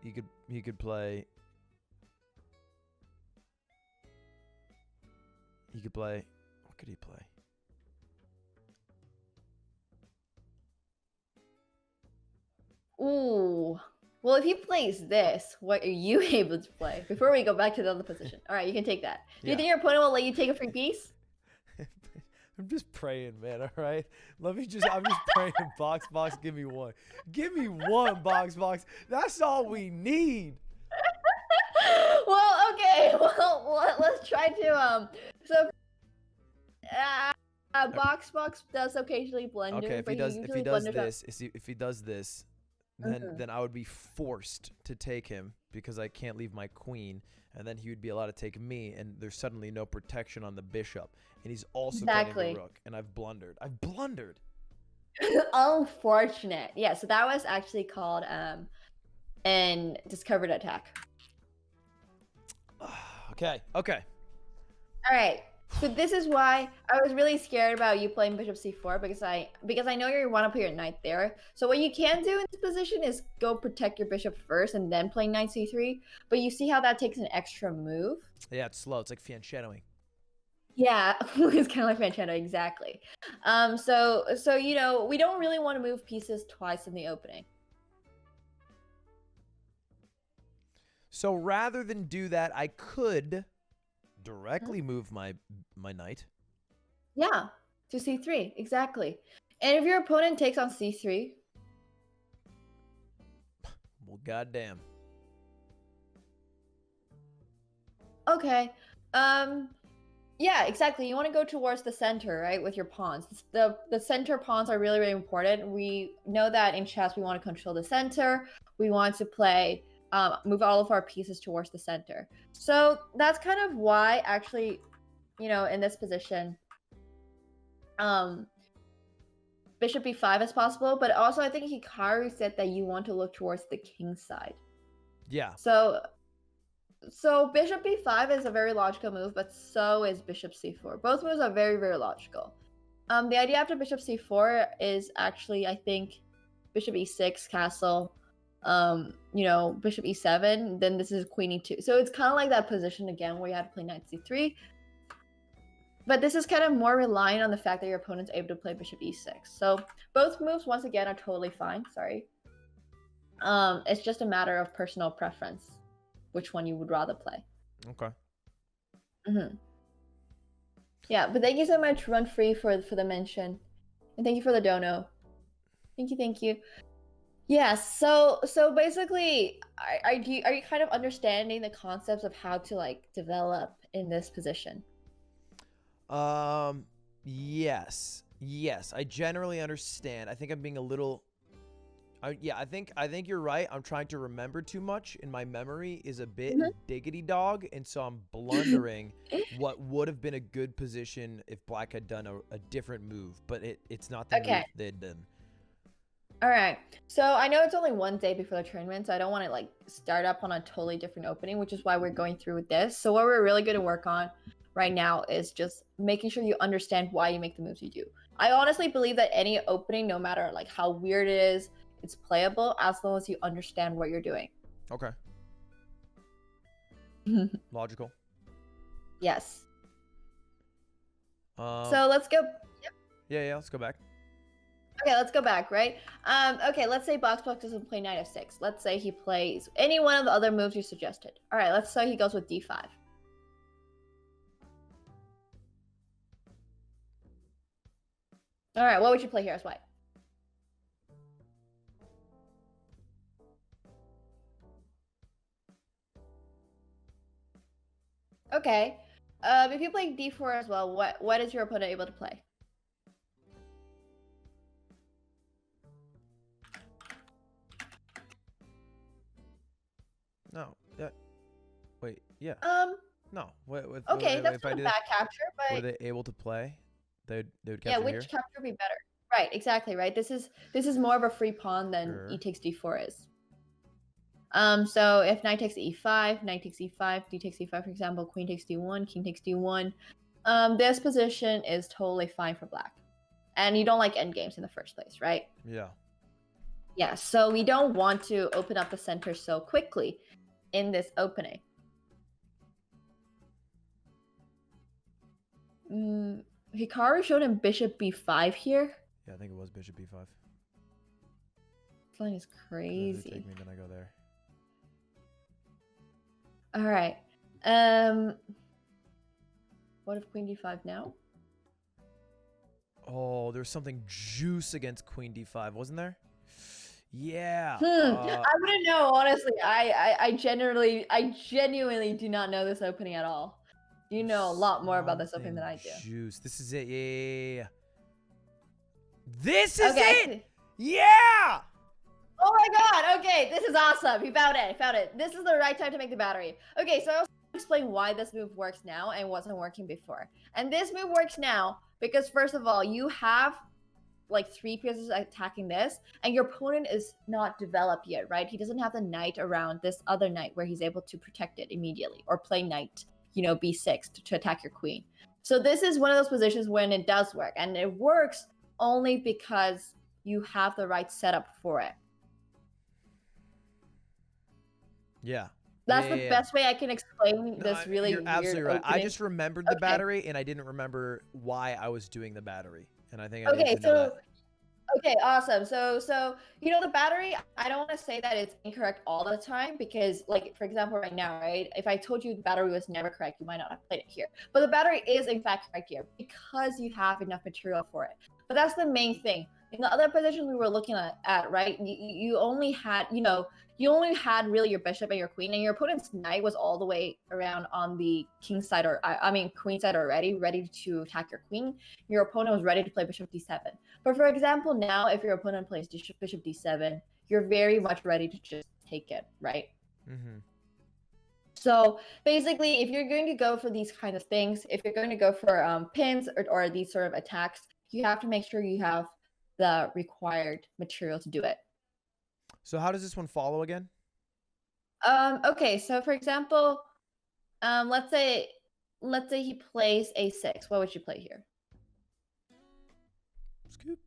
he could play. He could play. What could he play? Ooh. Well, if he plays this, what are you able to play? Before we go back to the other position. All right, you can take that. Do you think your opponent will let you take a free piece? I'm just praying, man. All right. I'm just praying. Box, give me one. Give me one, box. That's all we need. Well, okay. Well, let's try to So, box does occasionally blunder. Okay, if he does this, Mhm. then I would be forced to take him because I can't leave my queen, and then he would be allowed to take me, and there's suddenly no protection on the bishop, and he's also playing the rook, and I've blundered. Unfortunate. Yeah, so that was actually called an discovered attack. Okay. All right. So this is why I was really scared about you playing bishop c4 because I know you want to put your knight there. So what you can do in this position is go protect your bishop first and then play knight c3. But you see how that takes an extra move? Yeah, it's slow. It's like fianchettoing. Yeah, it's kind of like Manchetta, exactly. So you know, we don't really want to move pieces twice in the opening. So rather than do that, I could directly move my knight. Yeah, to c3, exactly. And if your opponent takes on c3, well, goddamn. okay. Yeah, exactly. You want to go towards the center, right, with your pawns. The center pawns are really, really important. We know that in chess we want to control the center. We want to play, move all of our pieces towards the center. So that's kind of why, actually, you know, in this position, bishop b5 is possible. But also, I think Hikaru said that you want to look towards the king side. Yeah. So bishop b5 is a very logical move, but so is bishop c4. Both moves are very, very logical. The idea after bishop c4 is actually, I think, bishop e6, castle, you know, bishop e7, then this is queen e2. So it's kind of like that position again where you have to play knight c3. But this is kind of more reliant on the fact that your opponent's able to play bishop e6. So both moves, once again, are totally fine. Sorry. It's just a matter of personal preference, which one you would rather play. Okay. Yeah, but thank you so much, Run Free, for the mention, and thank you for the dono. Thank you. Yeah. So basically, are you kind of understanding the concepts of how to like develop in this position? Yes. I generally understand. I think I'm being a little. Yeah, I think you're right. I'm trying to remember too much, and my memory is a bit diggity dog, and so I'm blundering what would have been a good position if Black had done a different move, but it's not the move they'd done. All right. So I know it's only one day before the tournament, so I don't want to like start up on a totally different opening, which is why we're going through with this. So what we're really going to work on right now is just making sure you understand why you make the moves you do. I honestly believe that any opening, no matter like how weird it is, it's playable as long as you understand what you're doing. Okay. Logical. Yes. So let's go. Yeah, let's go back. Okay, let's go back, right? Okay, let's say Box doesn't play knight f6. Let's say he plays any one of the other moves you suggested. All right, let's say he goes with d5. All right, what would you play here as white? Okay. If you play d4 as well, what is your opponent able to play? No. Wait. Yeah. No. Okay, that's if I not a did, bad capture, were but they able to play? They would yeah, capture which here. capture would be better? Right, exactly, right. This is more of a free pawn than Sure. e takes d4 is. So if knight takes e5, knight takes e5, d takes e5, for example, queen takes d1, king takes d1, this position is totally fine for black. And you don't like endgames in the first place, right? Yeah. Yeah, so we don't want to open up the center so quickly in this opening. Hikaru showed him bishop b5 here. Yeah, I think it was bishop b5. This line is If they crazy. take me, then I go there. All right. What if queen d5 now? Oh, there's something juice against queen d5, wasn't there? Yeah. I wouldn't know, honestly. I genuinely do not know this opening at all. You know a lot more about this opening than I do. Juice. This is it. Yeah. This is Okay. it. Yeah. Oh my god, okay, this is awesome. You found it. This is the right time to make the battery. Okay, so I'll explain why this move works now and wasn't working before. And this move works now because, first of all, you have like 3 pieces attacking this, and your opponent is not developed yet, right? He doesn't have the knight around this other knight where he's able to protect it immediately, or play knight, b6 to attack your queen. So this is one of those positions when it does work, and it works only because you have the right setup for it. Yeah. That's the best way I can explain this really You're weird absolutely right. I opening. just remembered the Okay. battery, and I didn't remember why I was doing the battery. And I think I Okay, need to know that. okay, awesome. So the battery, I don't want to say that it's incorrect all the time because, like, for example, right now, right? If I told you the battery was never correct, you might not have played it here. But the battery is in fact correct here because you have enough material for it. But that's the main thing. In the other positions we were looking at, right? You only had, really your bishop and your queen, and your opponent's knight was all the way around on the king side, or I mean queen side already, ready to attack your queen. Your opponent was ready to play bishop d7. But for example, now if your opponent plays bishop d7, you're very much ready to just take it, right? Mm-hmm. So basically, if you're going to go for these kind of things, if you're going to go for pins or these sort of attacks, you have to make sure you have the required material to do it. So how does this one follow again? Okay, so for example, let's say he plays a6. What would you play here? Scoop.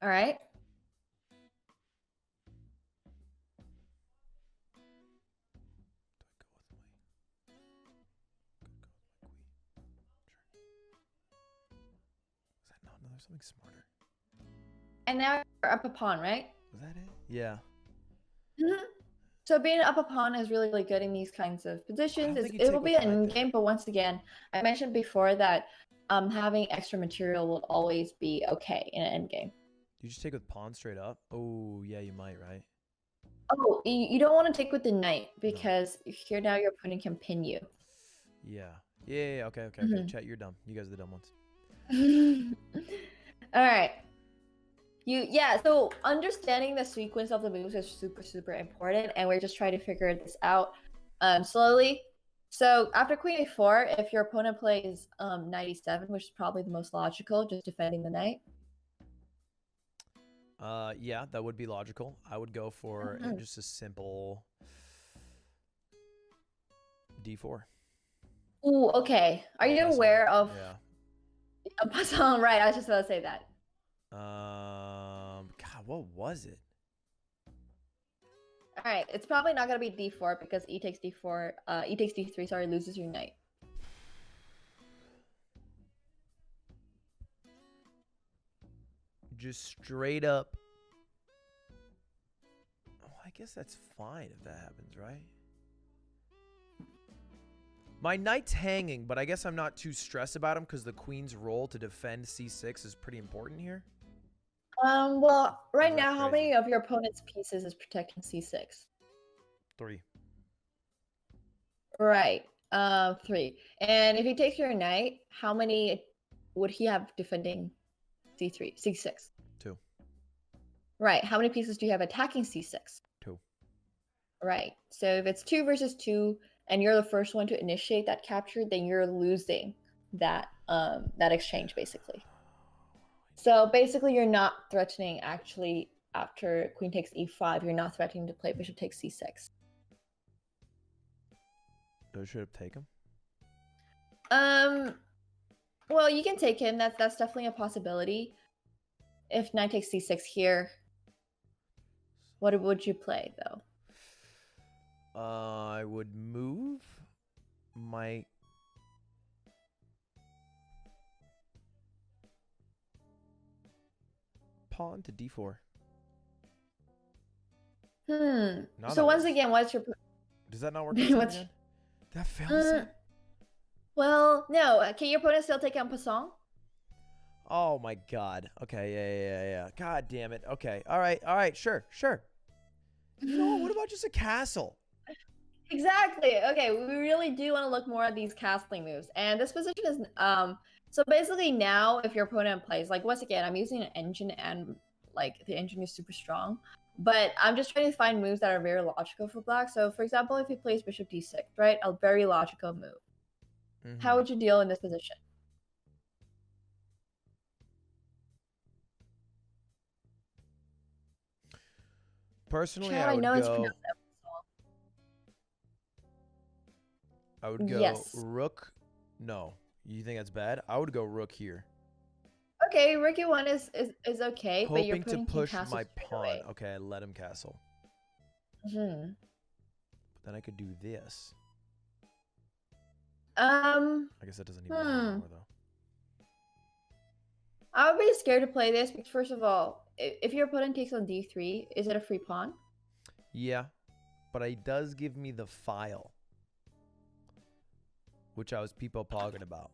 All right. No, there's something smarter. And now you're up a pawn, right? Was that it? Yeah. Mm-hmm. So being up a pawn is really, really good in these kinds of positions. think you It take will be with an endgame, but once again, I mentioned before that having extra material will always be okay in an endgame. You just take with pawn straight up? Oh, yeah, you might, right? Oh, you don't want to take with the knight because here now your opponent can pin you. Yeah. Yeah, okay. Mhm. Chat, you're dumb. You guys are the dumb ones. All right. So understanding the sequence of the moves is super, super important, and we're just trying to figure this out slowly. So after queen a4, if your opponent plays knight e7, which is probably the most logical, just defending the knight. Yeah, that would be logical. I would go for just a simple d4. Ooh, okay. Are you aware of? Yeah. Right, I was just about to say that. God, what was it? All right, it's probably not gonna be d4 because e takes d4. E takes d3. Sorry, loses your knight. Just straight up. Oh, I guess that's fine if that happens, right? My knight's hanging, but I guess I'm not too stressed about him because the queen's role to defend c6 is pretty important here. Well, right Is that now, how crazy? many of your opponent's pieces is protecting c6? 3. Right. 3. And if he takes your knight, how many would he have defending c3, c6? 2. Right. How many pieces do you have attacking c6? 2. Right. So if it's 2 versus 2, and you're the first one to initiate that capture, then you're losing that that exchange basically. So basically, you're not threatening actually after queen takes e5. You're not threatening to play bishop takes c6. So should have taken. Well, you can take him. That's definitely a possibility. If knight takes c6 here, what would you play though? I would move my pawn to d4. No, that so once works. again, what's your Does that not work? Again? what's That fails. well, no. Can your opponent still take en passant? Oh my god. Okay, yeah. God damn it. Okay. All right, sure. You know what about just a castle? Exactly. Okay, we really do want to look more at these castling moves. And this position is so basically now if your opponent plays, like once again, I'm using an engine and like the engine is super strong. But I'm just trying to find moves that are very logical for black. So for example, if he plays bishop d6, right? A very logical move. How would you deal in this position? Personally, Chad, I would know it's go. pronounced I would go Yes. rook. No, you think that's bad? I would go rook here, okay, rook e1 is okay, but you're hoping to putting king push castle my straight pawn. away. Okay, I let him castle. Mhm. But then I could do this. I I guess that doesn't even matter anymore though. I would be scared to play this because first of all, if your opponent takes on d3, is it a free pawn? Yeah, but it does give me the file, which I was people-pogging about.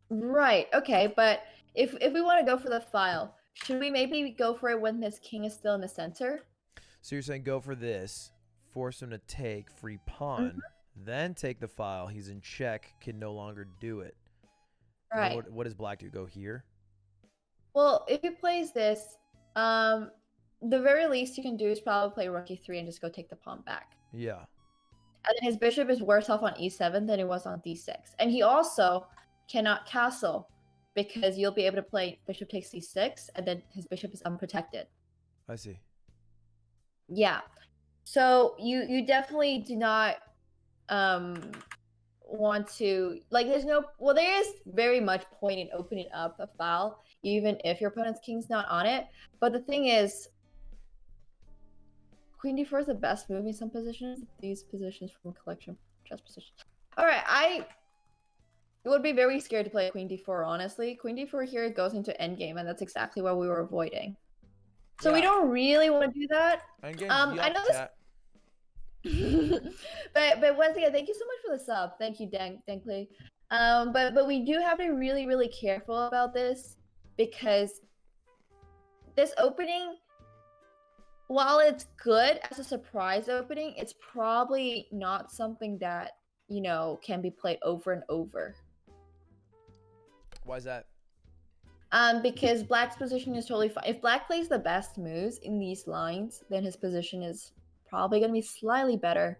Right. Okay, but if we want to go for the file, should we maybe go for it when this king is still in the center? So you're saying go for this, force him to take free pawn, then take the file. He's in check, can no longer do it. And then Right. What does black do? Go here? Well, if he plays this, the very least you can do is probably play rook e3 and just go take the pawn back. Yeah. And then his bishop is worse off on e7 than it was on d6. And he also cannot castle because you'll be able to play bishop takes c6 and then his bishop is unprotected. I see. Yeah. So you definitely do not want to like there is very much point in opening up a file even if your opponent's king's not on it. But the thing is queen d4 is the best move in some positions. These positions from collection chess positions. Alright, I would be very scared to play queen d4, honestly. Queen d4 here goes into endgame, and that's exactly what we were avoiding. So we don't really want to do that. I know this but once again, thank you so much for the sub. Thank you, Dankly. But we do have to be really, really careful about this because this opening, while it's good as a surprise opening, it's probably not something that, you know, can be played over and over. Why is that? Because black's position is totally fine. If black plays the best moves in these lines, then his position is probably going to be slightly better.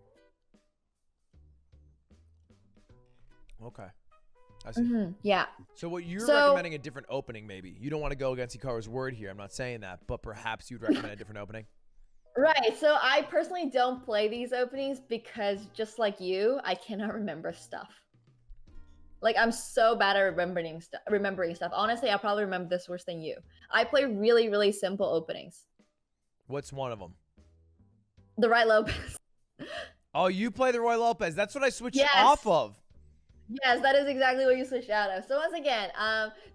Okay. I see. Yeah. So what you're So- recommending a different opening maybe. You don't want to go against Hikaru's word here. I'm not saying that, but perhaps you'd recommend a different opening. Right. So I personally don't play these openings because just like you, I cannot remember stuff. Like I'm so bad at remembering stuff. Honestly, I probably remember this worse than you. I play really, really simple openings. What's one of them? The right Lopez. Oh, you play the Roy Lopez. That's what I switched Yes. off of. Yes, that is exactly what you switched out of. So once again,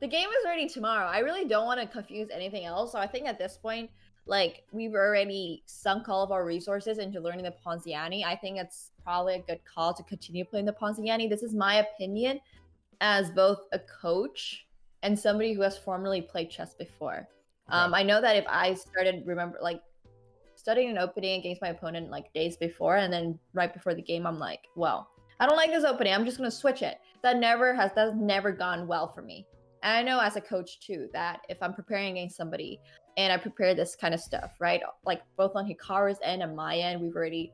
the game is ready tomorrow. I really don't want to confuse anything else. So I think at this point, like we've already sunk all of our resources into learning the Ponziani, I think it's probably a good call to continue playing the Ponziani. This is my opinion as both a coach and somebody who has formerly played chess before. I know that if I started studying an opening against my opponent like days before, and then right before the game, I'm like, well, I don't like this opening, I'm just gonna switch it. That's never gone well for me. And I know as a coach too, that if I'm preparing against somebody and I prepare this kind of stuff, right? Like both on Hikaru's end and my end, we've already,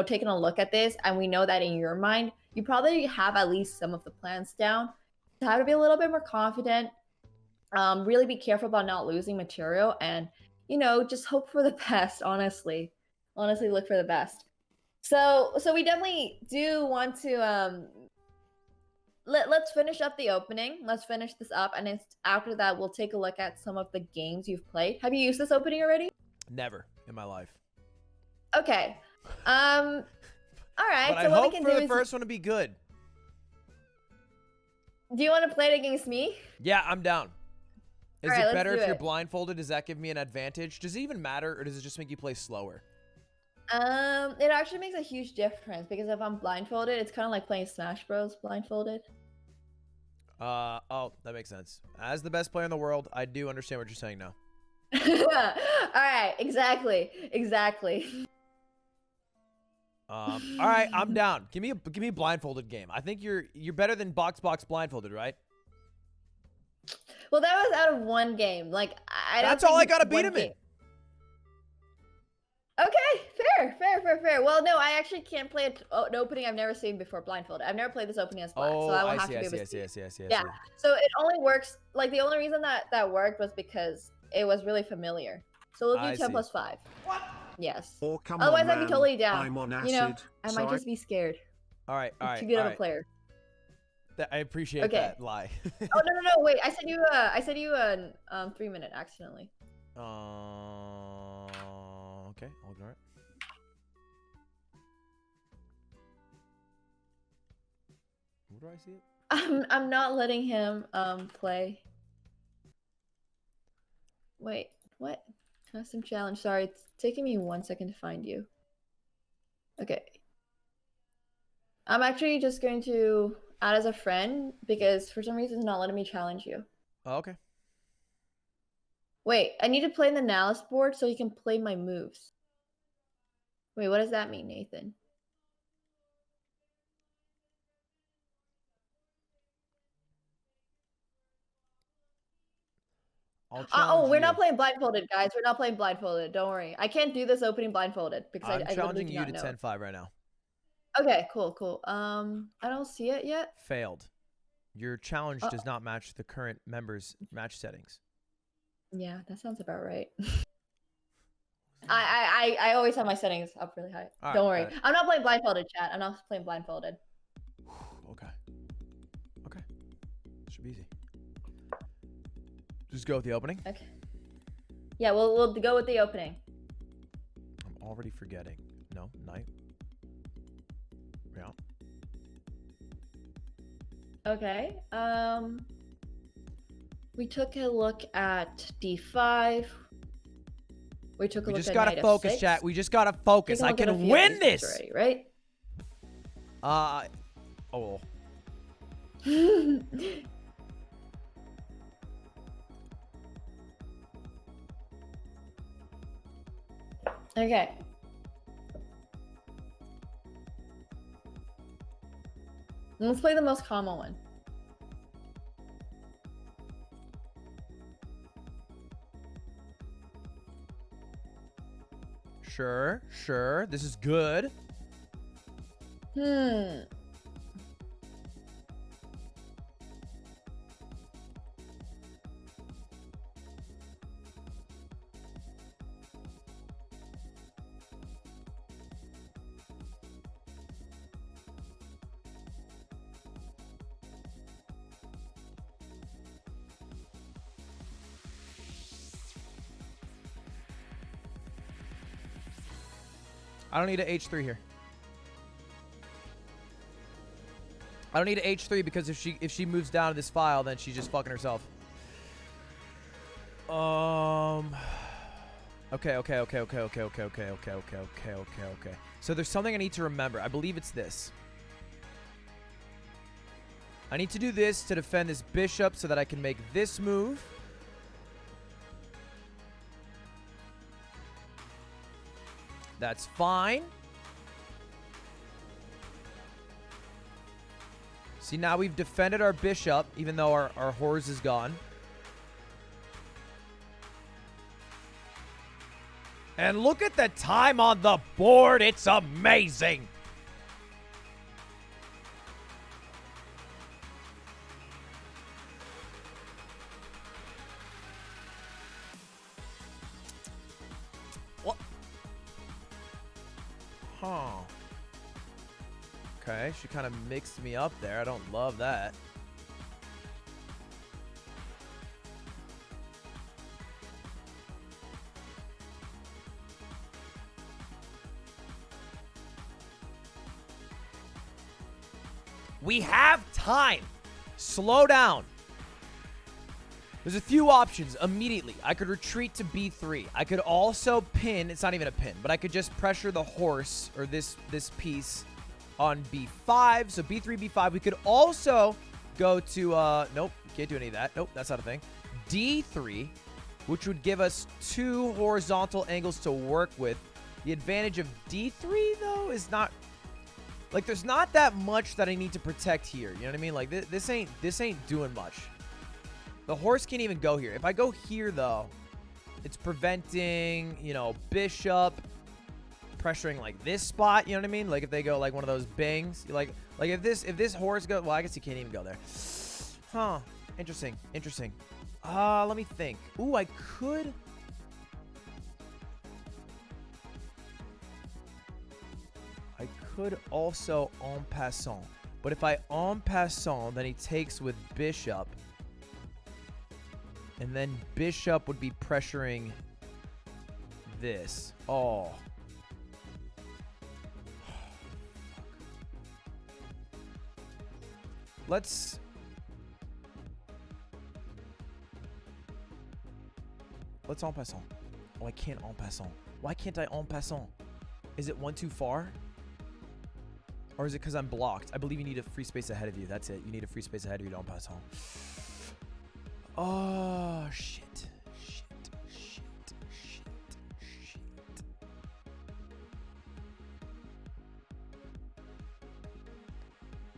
taken a look at this, and we know that in your mind, you probably have at least some of the plans down. So how to be a little bit more confident, really be careful about not losing material, and just hope for the best. Honestly look for the best. So we definitely do want to let's finish up the opening. Let's finish this up, and after that we'll take a look at some of the games you've played. Have you used this opening already? Never in my life. Okay. All right. But so I what hope we can for do the is, first one to be good. do you want to play it against me? Yeah, I'm down. Is All right, it let's better do if you're it. blindfolded? Does that give me an advantage? Does it even matter, or does it just make you play slower? It actually makes a huge difference, because if I'm blindfolded, it's kind of like playing Smash Bros. Blindfolded. Oh, that makes sense. As the best player in the world, I do understand what you're saying now. All right, exactly. All right, I'm down. Give me a blindfolded game. I think you're better than box blindfolded, right? Well, that was out of one game. Like I don't. That's all I think gotta one beat him in. game- Okay, fair. Well, no, I actually can't play an opening I've never seen before blindfolded. I've never played this opening as blind, Oh, so I will I have see, to I be able see, to I see, I see, I see, I Yeah, see. so it only works. Like the only reason that worked was because it was really familiar. So we'll do I 10 see. plus 5. What? Yes. Oh, come Otherwise, on, I'd be man. totally down. I'm on I acid, might so just be scared. All right, I'm too good of a player. I appreciate Okay. that lie. Oh no! Wait, I said you a 3-minute accidentally. Okay, I'll ignore it. Where do I see it? I'm not letting him play. Wait, what? Custom challenge. Sorry, it's taking me 1 second to find you. Okay. I'm actually just going to add as a friend, because for some reason it's not letting me challenge you. Oh, okay. Wait, I need to play in the Nalus board so you can play my moves. Wait, what does that mean, Nathan? I'll Oh, challenge we're you. not playing blindfolded, guys. We're not playing blindfolded. Don't worry. I can't do this opening blindfolded because I'm I literally challenging do you not to know. 10-5 right now. Okay, cool. I don't see it yet. Failed. Your challenge Uh- does not match the current members' match settings. Yeah, that sounds about right. I always have my settings up really high. All right, Don't worry. got it. I'm not playing blindfolded, chat. I'm not playing blindfolded. Okay. Should be easy. Just go with the opening. Okay. Yeah, we'll go with the opening. I'm already forgetting. No, knight. Yeah. Okay. We took a look at d5. We took a We look just at gotta knight focus, f6. chat. We just gotta focus. Taken a I look at a can few win pieces this. already, right? Oh. Okay. Let's play the most common one. Sure. This is good. I don't need an H3 here. I don't need an H3 because if she moves down to this file, then she's just fucking herself. Okay. So there's something I need to remember. I believe it's this. I need to do this to defend this bishop so that I can make this move. That's fine. See, now we've defended our bishop, even though our horse is gone. And look at the time on the board. It's amazing. What? Huh. Okay, she kind of mixed me up there. I don't love that. We have time. Slow down. There's a few options immediately. I could retreat to b3. I could also pin. It's not even a pin, but I could just pressure the horse or this piece on b5. So b3, b5. We could also go to, nope, can't do any of that. Nope, that's not a thing. d3, which would give us 2 horizontal angles to work with. The advantage of d3, though, is not... Like, there's not that much that I need to protect here. You know what I mean? Like, this ain't doing much. The horse can't even go here. If I go here, though, it's preventing, you know, bishop pressuring, like, this spot. You know what I mean? Like, if they go, like, one of those bangs. Like if this horse goes... Well, I guess he can't even go there. Huh. Interesting. Let me think. Ooh, I could... could also en passant. But if I en passant, then he takes with bishop. And then bishop would be pressuring this. Oh. Let's... en passant. Oh, I can't en passant. Why can't I en passant? Is it one too far? Or is it because I'm blocked? I believe you need a free space ahead of you. That's it. You need a free space ahead of you to en passant. Oh, shit.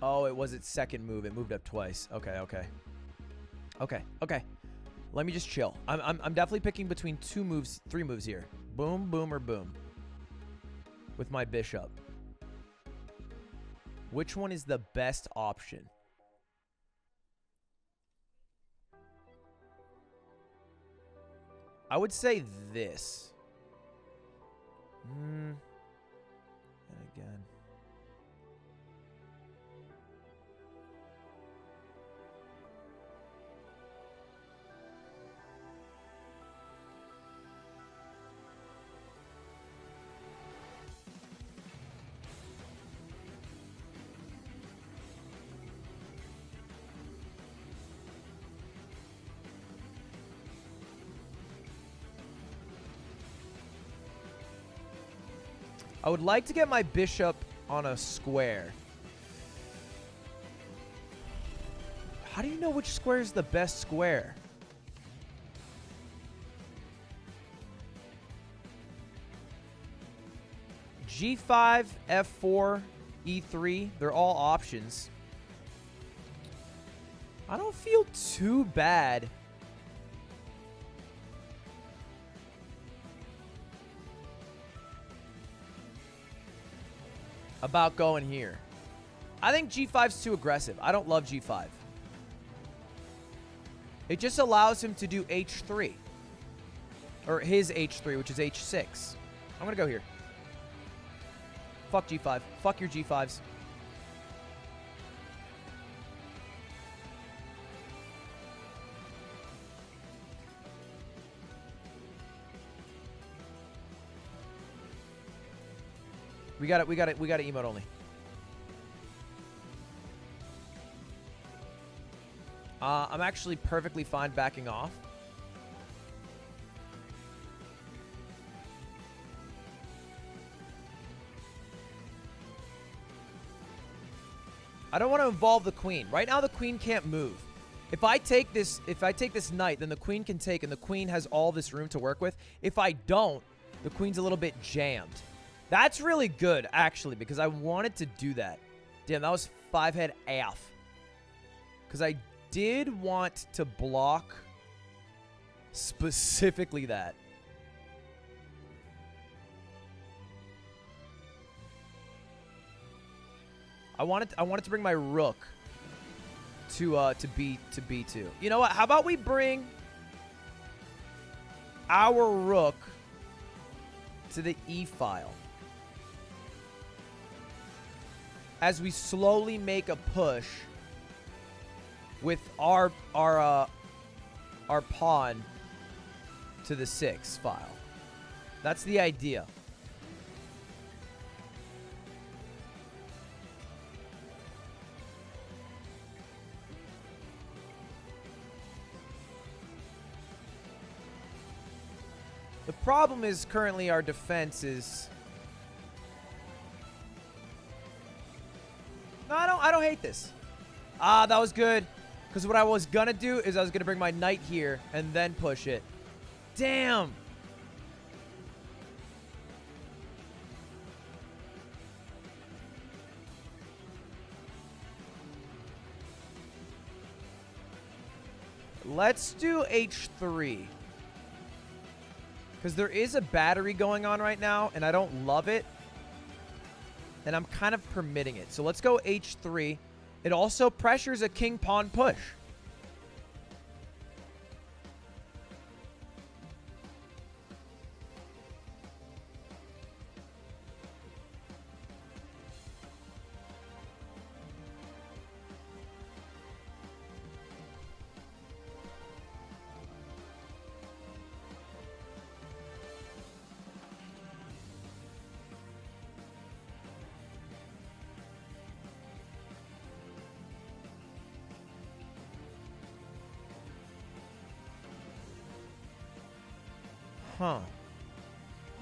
Oh, it was its second move. It moved up twice. Okay. Let me just chill. I'm definitely picking between 3 moves here. Boom, boom, or boom. With my bishop. Which one is the best option? I would say this. And again. I would like to get my bishop on a square. How do you know which square is the best square? G5, F4, E3, they're all options. I don't feel too bad about going here. I think G5's too aggressive. I don't love G5. It just allows him to do H3. Or his H3, which is H6. I'm going to go here. Fuck G5. Fuck your G5s. We got it emote only. I'm actually perfectly fine backing off. I don't want to involve the queen. Right now, the queen can't move. If I take this knight, then the queen can take, and the queen has all this room to work with. If I don't, the queen's a little bit jammed. That's really good, actually, because I wanted to do that. Damn, that was 5-head AF. Because I did want to block specifically that. I wanted to bring my rook to B2. You know what? How about we bring our rook to the E file as we slowly make a push with our pawn to the 6 file. That's the idea. The problem is currently our defense is... No, I don't hate this. Ah, that was good. Because what I was going to do is I was going to bring my knight here and then push it. Damn. Let's do H3. Because there is a battery going on right now, and I don't love it. And I'm kind of permitting it. So let's go H3. It also pressures a king-pawn push.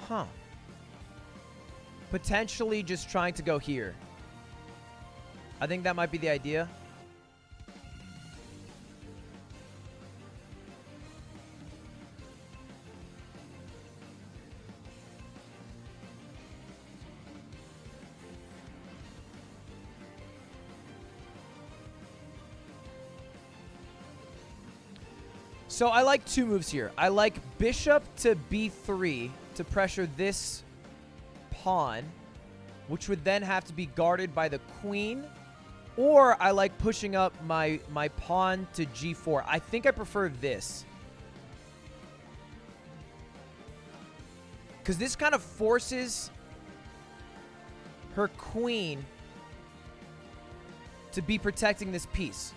Huh. Potentially just trying to go here. I think that might be the idea. So I like two moves here. I like bishop to b3 to pressure this pawn, which would then have to be guarded by the queen. Or I like pushing up my pawn to g4. I think I prefer this. Because this kind of forces her queen to be protecting this piece.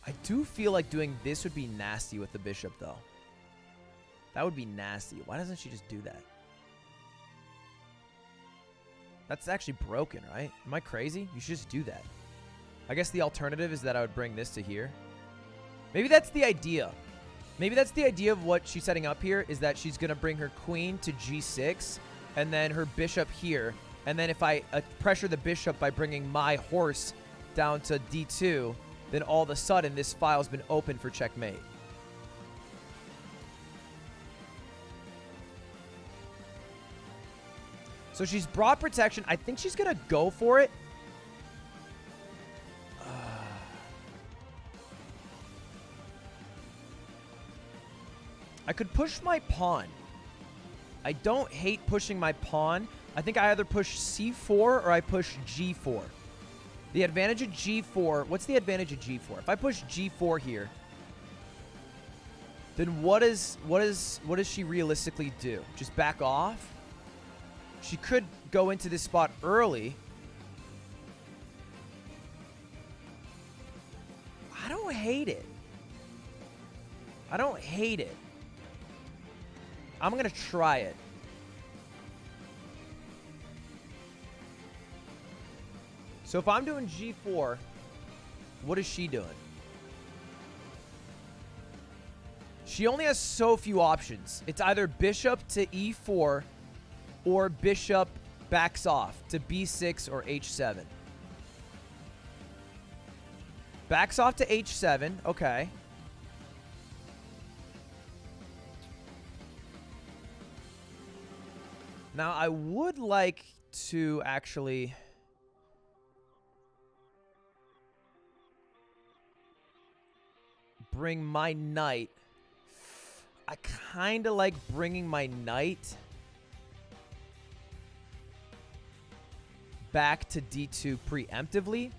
I do feel like doing this would be nasty with the bishop, though. That would be nasty. Why doesn't she just do that? That's actually broken, right? Am I crazy? You should just do that. I guess the alternative is that I would bring this to here. Maybe that's the idea. Maybe that's the idea of what she's setting up here, is that she's going to bring her queen to g6 and then her bishop here. And then if I pressure the bishop by bringing my horse down to d2, then all of a sudden this file's been open for checkmate. So she's brought protection. I think she's going to go for it. I could push my pawn. I don't hate pushing my pawn. I think I either push c4 or I push g4. The advantage of g4... What's the advantage of g4? If I push g4 here, then what does she realistically do? Just back off? She could go into this spot early. I don't hate it. I don't hate it. I'm going to try it. So if I'm doing g4, what is she doing? She only has so few options. It's either bishop to e4 or bishop backs off to b6 or h7. Backs off to h7. Okay. Now, I would like to actually... bring my knight. I kind of like bringing my knight back to d2 preemptively.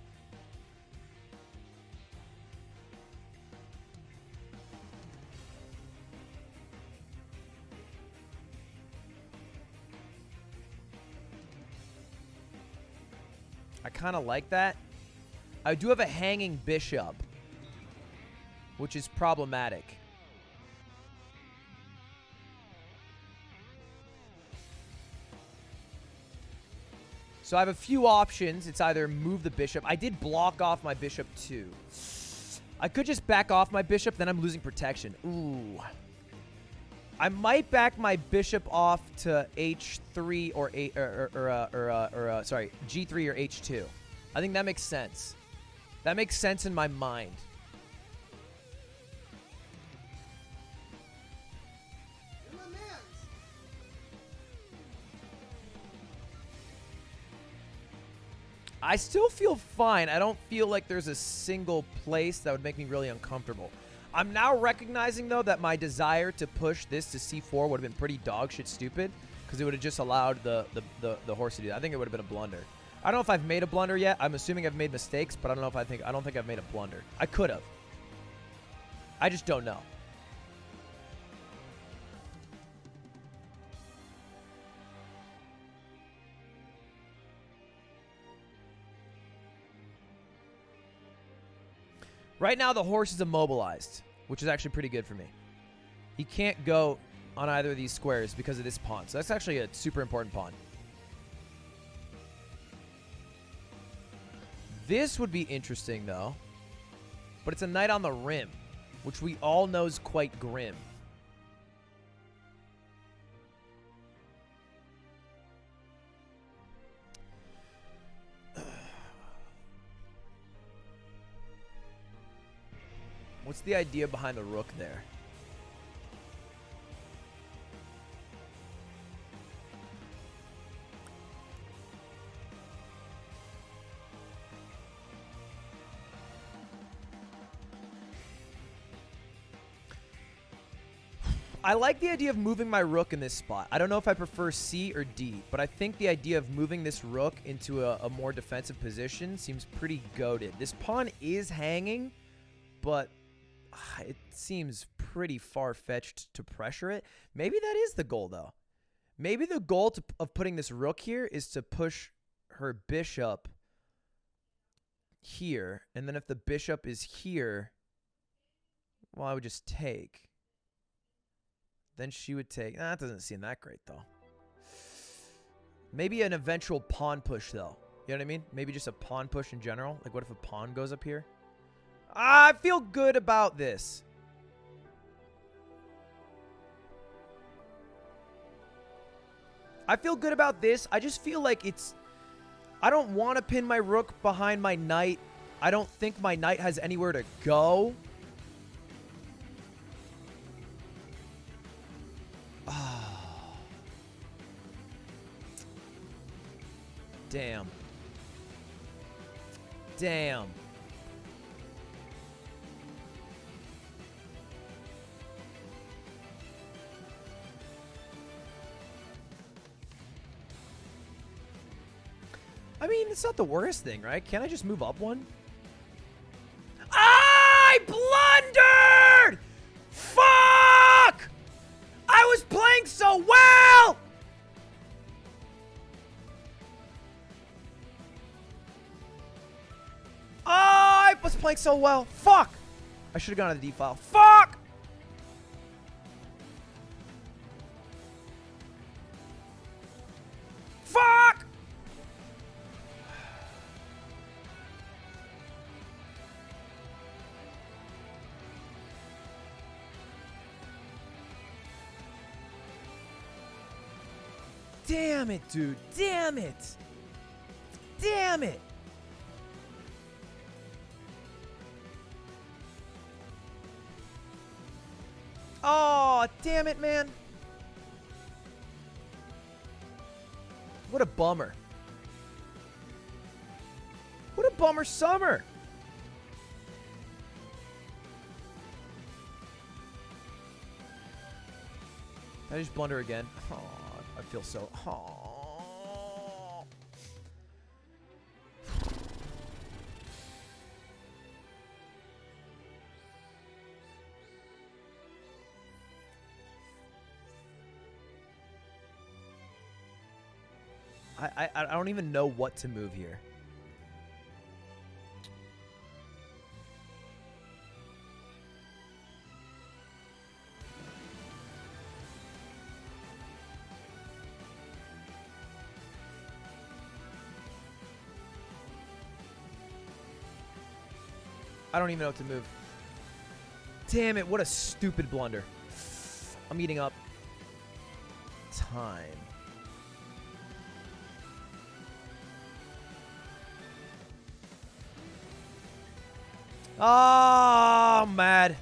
I kind of like that. I do have a hanging bishop, which is problematic. So I have a few options. It's either move the bishop. I did block off my bishop too. I could just back off my bishop, then I'm losing protection. Ooh. I might back my bishop off to h3 or sorry, g3 or h2. I think that makes sense. That makes sense in my mind. I still feel fine. I don't feel like there's a single place that would make me really uncomfortable. I'm now recognizing, though, that my desire to push this to c4 would have been pretty dog shit stupid, because it would have just allowed the horse to do that. I think it would have been a blunder. I don't know if I've made a blunder yet. I'm assuming I've made mistakes, but I don't think I've made a blunder. I could have. I just don't know. Right now, the horse is immobilized, which is actually pretty good for me. He can't go on either of these squares because of this pawn. So that's actually a super important pawn. This would be interesting, though. But it's a knight on the rim, which we all know is quite grim. What's the idea behind the rook there? I like the idea of moving my rook in this spot. I don't know if I prefer C or D, but I think the idea of moving this rook into a more defensive position seems pretty goated. This pawn is hanging, but it seems pretty far-fetched to pressure it. Maybe that is the goal, though. Maybe the goal of putting this rook here is to push her bishop here. And then if the bishop is here, well, I would just take. Then she would take. That doesn't seem that great, though. Maybe an eventual pawn push, though. You know what I mean? Maybe just a pawn push in general. Like, what if a pawn goes up here? I feel good about this. I feel good about this. I just feel like it's... I don't want to pin my rook behind my knight. I don't think my knight has anywhere to go. Damn. Damn. I mean, it's not the worst thing, right? Can't I just move up one? I blundered! Fuck! I was playing so well! I was playing so well. Fuck! I should have gone to the D file. Fuck! Fuck! Damn it, dude. Damn it. Damn it. Oh, damn it, man. What a bummer. What a bummer summer. Did I just blunder again? Oh, I feel so... Oh. I don't even know what to move here. I don't even know what to move. Damn it, what a stupid blunder. I'm eating up time. Oh, I'm mad.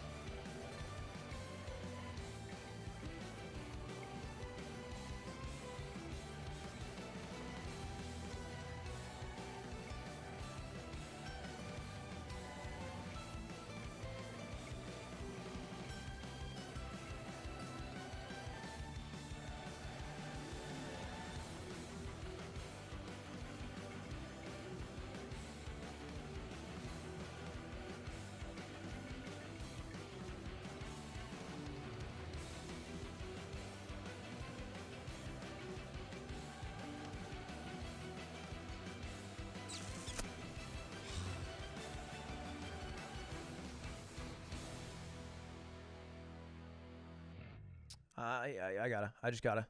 I gotta. I just gotta.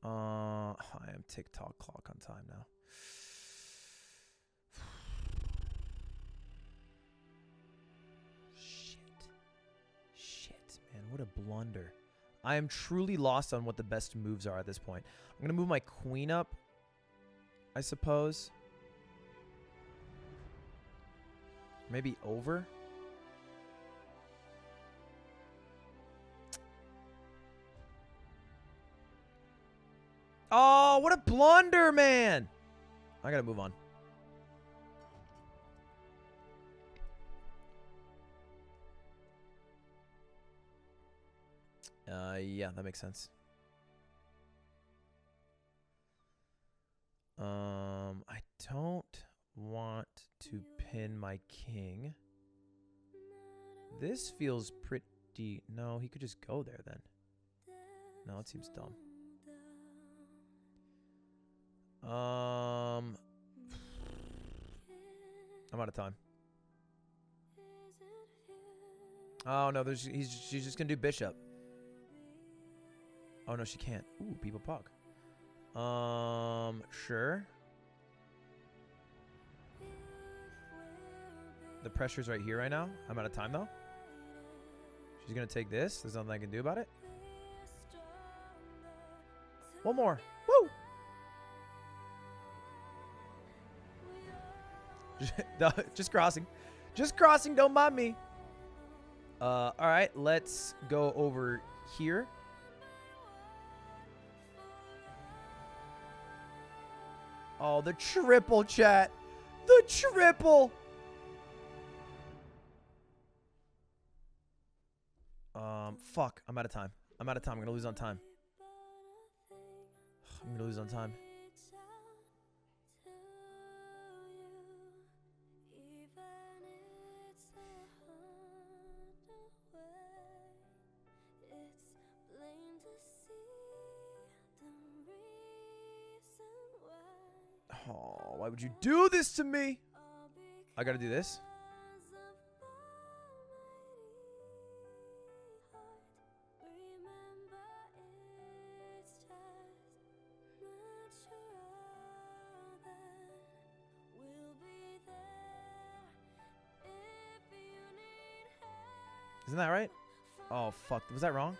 I am TikTok clock on time now. Shit, man. What a blunder. I am truly lost on what the best moves are at this point. I'm gonna move my queen up, I suppose. Maybe over. Oh, what a blunder, man. I gotta move on. Yeah, that makes sense. I don't want to pin my king. This feels pretty... No, he could just go there then. No, it seems dumb. I'm out of time. Oh no, she's just gonna do bishop. Oh no, she can't. Ooh, people pog. Sure. The pressure's right here right now. I'm out of time though. She's gonna take this. There's nothing I can do about it. One more. Woo! Just crossing. Just crossing, don't mind me. Alright, let's go over here. Oh, the triple, chat. The triple. Fuck. I'm out of time. I'm out of time. I'm gonna lose on time. I'm gonna lose on time. Oh, why would you do this to me? I gotta do this. Isn't that right? Oh, fuck. Was that wrong?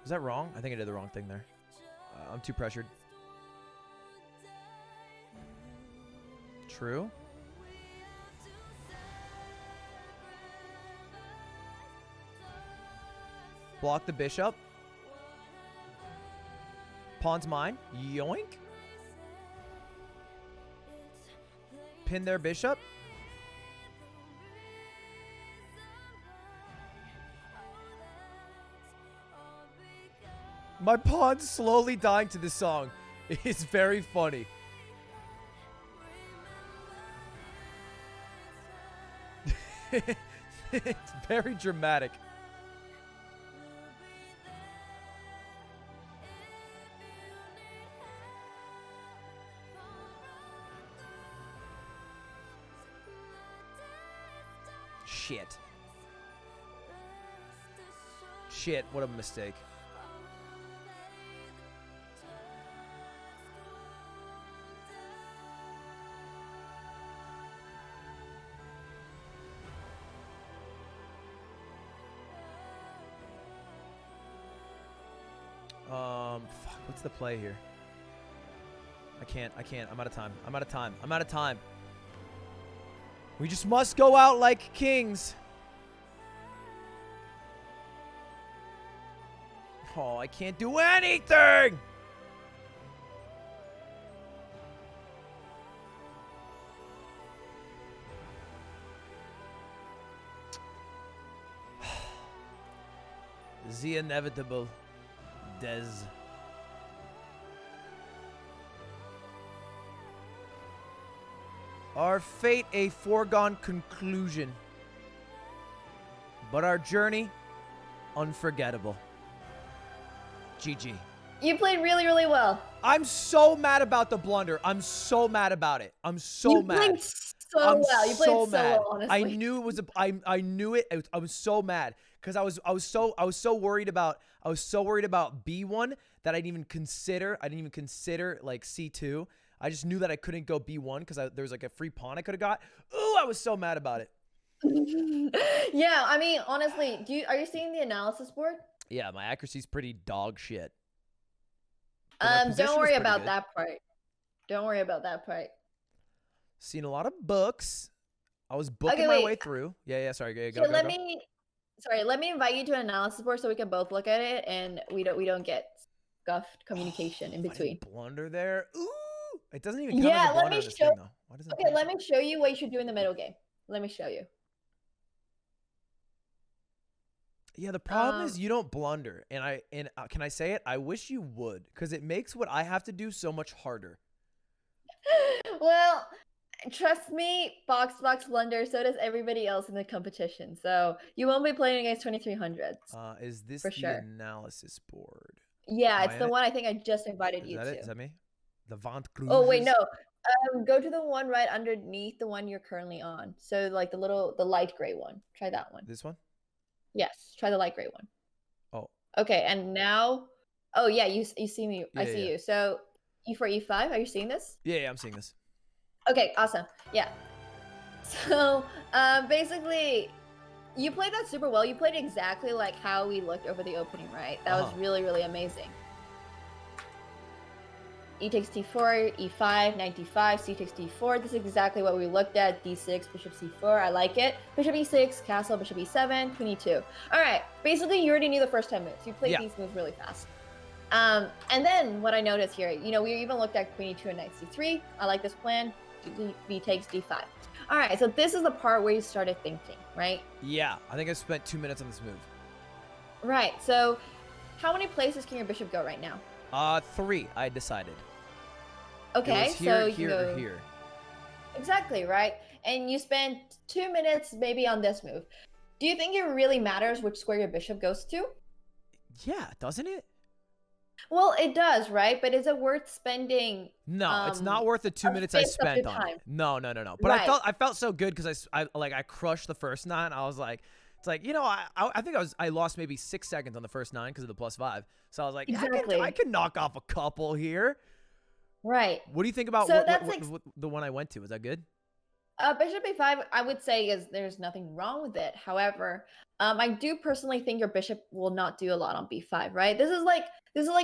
Was that wrong? I think I did the wrong thing there. I'm too pressured. True. Block the bishop. Pawn's mine. Yoink. Pin their bishop. My pawn's slowly dying to this song. It's very funny. It's very dramatic. Shit. Shit, what a mistake. Fuck, what's the play here? I can't. I'm out of time. We just must go out like kings. Oh, I can't do anything! The inevitable. Des. Our fate a foregone conclusion, but our journey unforgettable. GG. You played really, really well. I'm so mad about the blunder. I'm so mad about it. I'm so mad. You played so well. You played so well, honestly. I knew it was I knew it. I was so mad because I was so worried about B1 that I didn't even consider like C2. I just knew that I couldn't go B1 because there was like a free pawn I could have got. Ooh, I was so mad about it. Yeah, I mean, honestly, are you seeing the analysis board? Yeah, my accuracy's pretty dog shit. Don't worry about that part. Don't worry about that part. Seen a lot of books. I was booking my way through. Yeah, sorry. Go. Let me invite you to an analysis board so we can both look at it and we don't get scuffed communication in between. Blunder there. Ooh, it doesn't even count as a blunder on this thing, though. Why does it Okay, let me show you what you should do in the middle game. Let me show you. Yeah, the problem is you don't blunder, and can I say it? I wish you would, because it makes what I have to do so much harder. Well, trust me, box blunder. So does everybody else in the competition. So you won't be playing against 2300s. Is this for the sure. analysis board? Yeah, it's the one I think I just invited you to. Is that me? The Vant Oh wait, no. Go to the one right underneath the one you're currently on. So like the light gray one. Try that one. This one? Yes, try the light gray one. Oh. Okay, and now, oh yeah, you see me. I see you. So E4, E5. Are you seeing this? Yeah, I'm seeing this. Okay, awesome. Yeah. So basically, you played that super well. You played exactly like how we looked over the opening, right? That was really, really amazing. E takes D4, E5, knight D5, C takes D4. This is exactly what we looked at. D6, bishop C4. I like it. Bishop E6, castle, bishop E7, queen E2. All right. Basically, you already knew the first 10 moves. You played these moves really fast. And then what I noticed here, we even looked at queen E2 and knight C3. I like this plan. B takes D5. All right. So this is the part where you started thinking, right? Yeah. I think I spent 2 minutes on this move. Right. So how many places can your bishop go right now? 3, I decided. Okay, here, so here, you go or here. Exactly, right? And you spent 2 minutes maybe on this move. Do you think it really matters which square your bishop goes to? Yeah, doesn't it? Well, it does, right? But is it worth spending? No, it's not worth the 2 minutes I spent on it. No. But Right. I felt so good because I crushed the first 9. I was like, it's like, I think I lost maybe 6 seconds on the first 9 because of the +5. So I was like, Exactly. I can knock off a couple here. Right. What do you think about So what that's the one I went to? Was that good? Bishop a5, I would say there's nothing wrong with it. However, I do personally think your bishop will not do a lot on b5, right? This is like